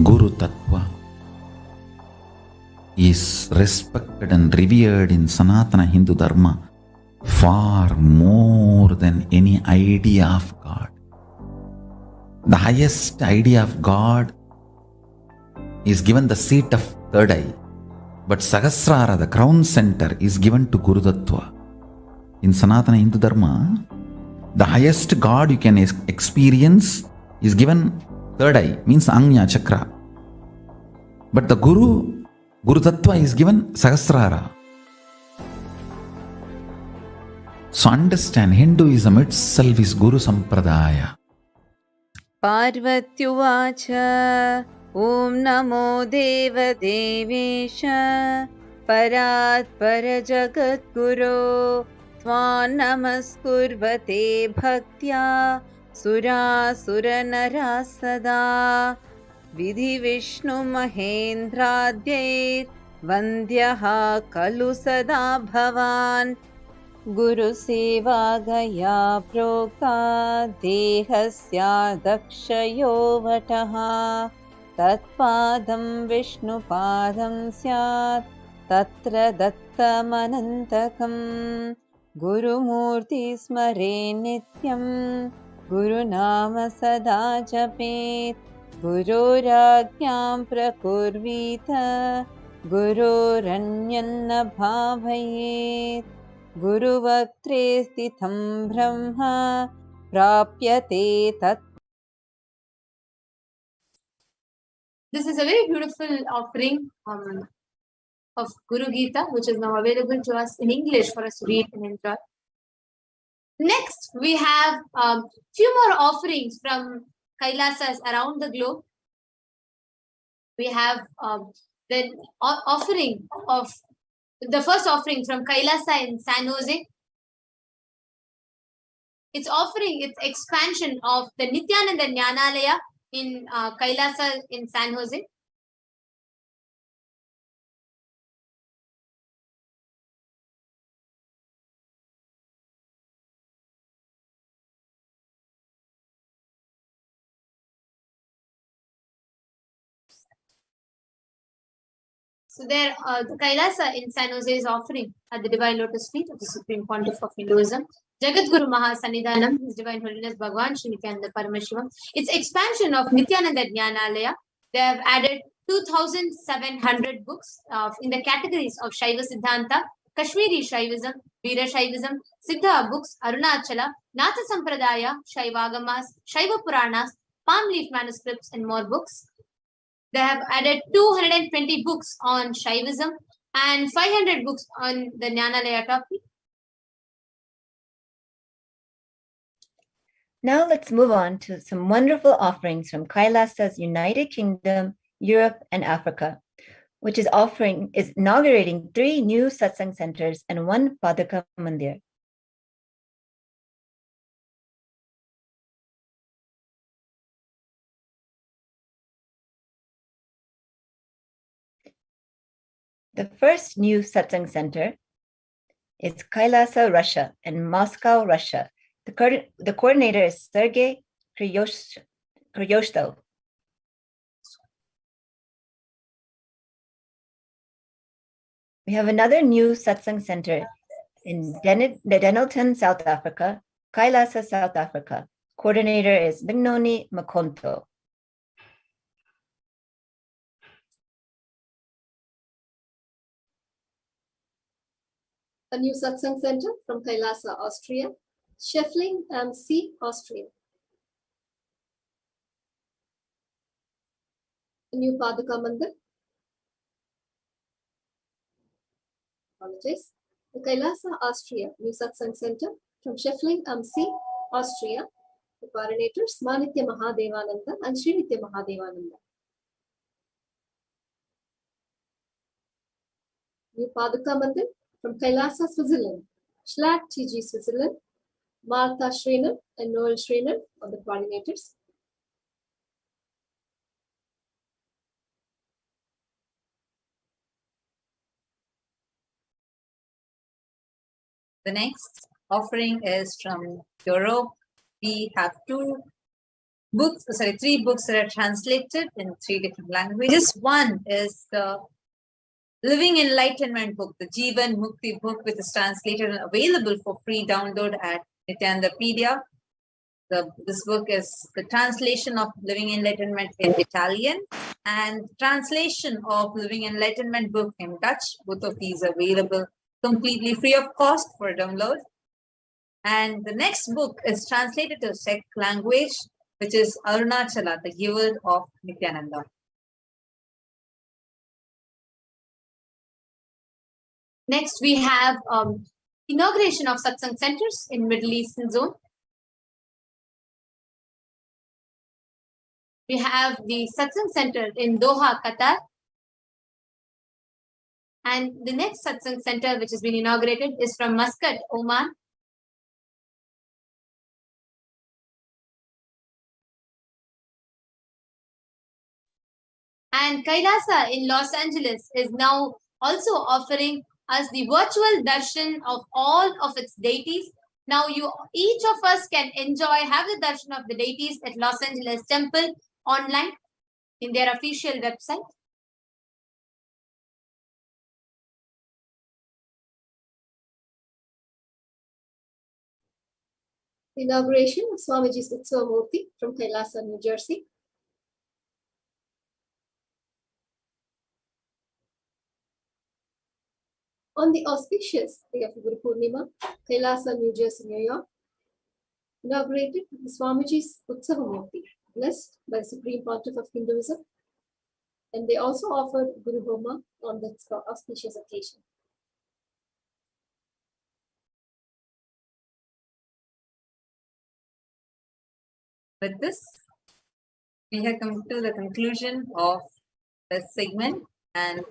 Guru Tattva is respected and revered in Sanatana Hindu Dharma far more than any idea of God. The highest idea of God is given the seat of third eye, but Sahasrara, the crown center, is given to Guru Tattva. In Sanatana Hindu Dharma, the highest God you can experience is given third eye, means Anya Chakra. But the Guru Tattva is given Sahasrara. So understand, Hinduism itself is Guru Sampradaya. Parvatyuvacha Om Namo Deva Devesha Parat Parajagat Guru Tvan Namaskurvate Bhaktya Sura Suranara Sada Vidhi Vishnu Mahendradyair Vandyaha Kalu Sada Bhavan Guru Seva Gaya Prokta Dehasya Dakshayo Vataha Tatpadam Vishnu Padam Syat Tatra Dattamanantakam Guru Murti Smare Nityam Guru Nama Sada Japet Guru Rajñam Prakurvita Guru Ranyanna Bhavayet Guru Vaktre Stitham Brahma Prapyate Tat. This is a very beautiful offering of Guru Gita, which is now available to us in English for us to read and enjoy. Next, we have a few more offerings from Kailasas around the globe. We have the offering of the first offering from Kailasa in San Jose. It's offering its expansion of the Nithyananda Jnanalaya in Kailasa in San Jose. So there, the Kailasa in San Jose is offering at the Divine Lotus feet of the Supreme Pontiff of Hinduism, Jagat Guru Mahasannidhanam, His Divine Holiness Bhagavan Sri Nithyananda Paramashivam. Its expansion of Nithyananda Jnanalaya. They have added 2,700 books in the categories of Shaiva Siddhanta, Kashmiri Shaivism, Veera Shaivism, Siddha books, Arunachala, Natha Sampradaya, Shaivagamas, Shaiva Puranas, palm leaf manuscripts, and more books. They have added 220 books on Shaivism and 500 books on the Jnanalaya topic. Now let's move on to some wonderful offerings from Kailasa's United Kingdom, Europe, and Africa, which is inaugurating 3 new satsang centers and 1 Padaka Mandir. The first new satsang center is Kailasa, Russia, in Moscow, Russia. The coordinator is Sergei Kryoshtov. We have another new satsang center in Denelton, South Africa, Kailasa, South Africa. Coordinator is Bignoni Makonto. A new satsang center from Kailasa, Austria, Scheffling am See, Austria. A new Padaka Mandir. Apologies. The Kailasa, Austria, new satsang center from Scheffling am See, Austria. The coordinators Manitya Mahadevananda and Srinitya Mahadevananda. New Padaka Mandir from Kailasa, Switzerland, Schlag TG, Switzerland, Martha Schreiner and Noel Schreiner are the coordinators. The next offering is from Europe. We have 3 books that are translated in 3 different languages. One is the Living Enlightenment book, the Jivan Mukti book, which is translated and available for free download at Nityanandapedia. This book is the translation of Living Enlightenment in Italian and translation of Living Enlightenment book in Dutch. Both of these are available completely free of cost for download. And the next book is translated to Czech language, which is Arunachala, the giver of Nithyananda. Next, we have inauguration of satsang centers in Middle Eastern zone. We have the satsang center in Doha, Qatar. And the next satsang center, which has been inaugurated, is from Muscat, Oman. And Kailasa in Los Angeles is now also offering us the virtual darshan of all of its deities. Now each of us can have the darshan of the deities at Los Angeles Temple online in their official website. Inauguration of Swamiji's Utsava-murti from Kailasa, New Jersey. On the auspicious day of Guru Purnima, Kailasa, New Jersey, New York, inaugurated the Swamiji's Utsava-murti, blessed by the Supreme Pontiff of Hinduism, and they also offered Guru Homa on that auspicious occasion. With this, we have come to the conclusion of this segment, and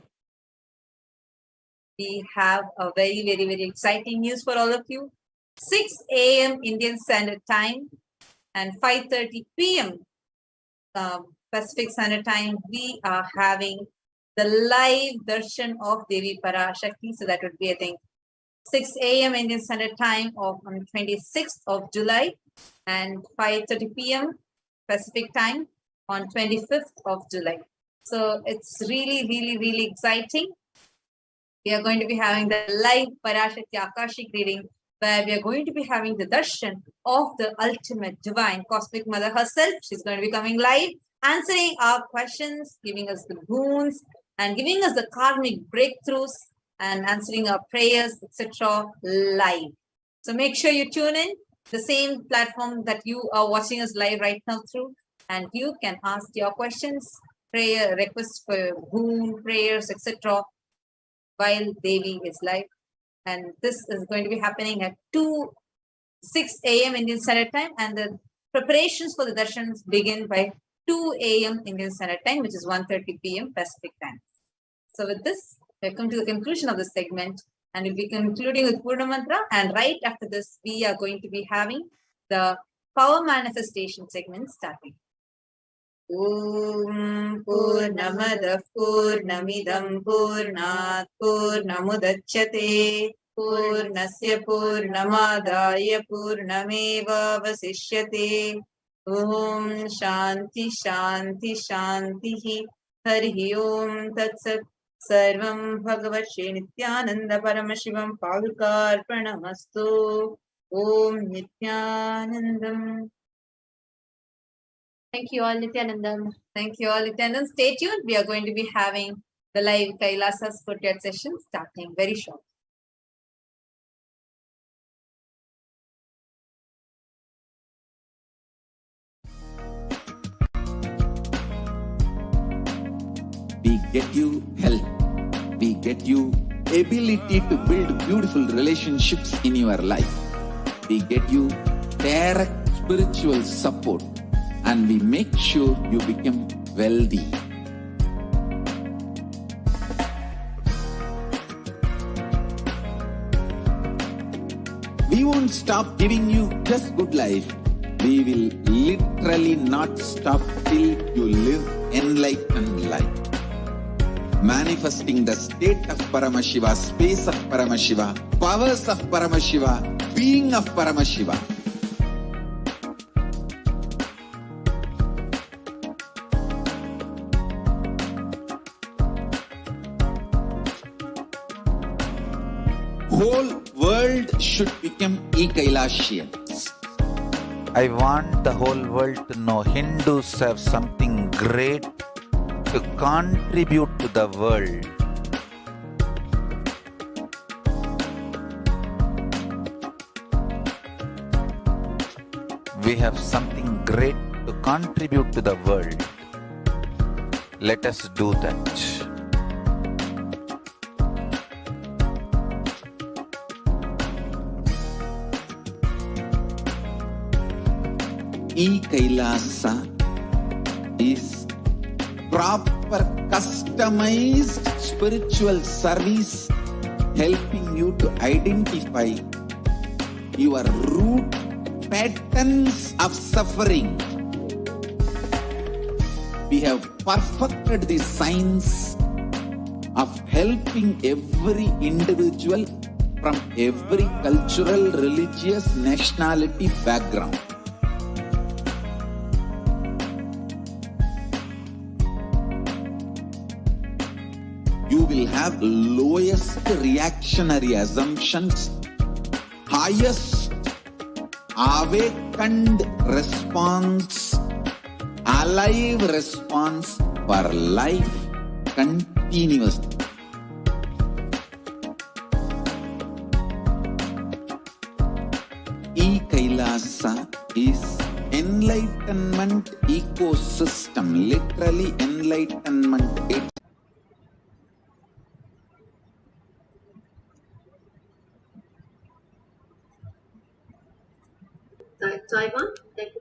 we have a very, very, very exciting news for all of you. 6 a.m. Indian Standard Time and 5:30 p.m. Pacific Standard Time, we are having the live darshan of Devi Parashakti. So that would be, I think, 6 a.m. Indian Standard Time on 26th of July and 5:30 p.m. Pacific Time on 25th of July. So it's really exciting. We are going to be having the live Parashakti Akashic reading, where we are going to be having the darshan of the ultimate divine cosmic mother herself. She's going to be coming live, answering our questions, giving us the boons, and giving us the karmic breakthroughs, and answering our prayers, etc. live. So make sure you tune in the same platform that you are watching us live right now through, and you can ask your questions, prayer requests for boon, prayers, etc. while Devi is live. And this is going to be happening at 6 a.m. Indian Standard Time, and the preparations for the darshans begin by 2 a.m. Indian Standard Time, which is 1:30 p.m. Pacific Time. So with this, we come to the conclusion of the segment, and we'll be concluding with Purna Mantra, and right after this, we are going to be having the power manifestation segment starting. Om Purnamadah Purnamidam Purnat Purnamudachyate Purnasya Purnamadaya Purnameva Vasishyate. Om Shanti Shanti Shanti Hari Om Tat Sat. Sarvam Bhagavat Shri Nithyananda Paramashivam Padukarpanamastu. Om Nithyanandam. Thank you all, Nithyanandam. Thank you all, Nithyanandam. Stay tuned. We are going to be having the live Kailasa Spurtiyat session starting very shortly. We get you health. We get you ability to build beautiful relationships in your life. We get you direct spiritual support, and we make sure you become wealthy. We won't stop giving you just good life. We will literally not stop till you live enlightened life. Manifesting the state of Paramashiva, space of Paramashiva, powers of Paramashiva, being of Paramashiva. Whole world should become e-Kailasians. I want the whole world to know Hindus have something great to contribute to the world. We have something great to contribute to the world. Let us do that. E-Kailasa is proper customized spiritual service helping you to identify your root patterns of suffering. We have perfected the science of helping every individual from every cultural, religious, nationality background. You will have lowest reactionary assumptions, highest awakened response, alive response for life continuously. E-Kailasa is enlightenment ecosystem, literally enlightenment. Taiwan, thank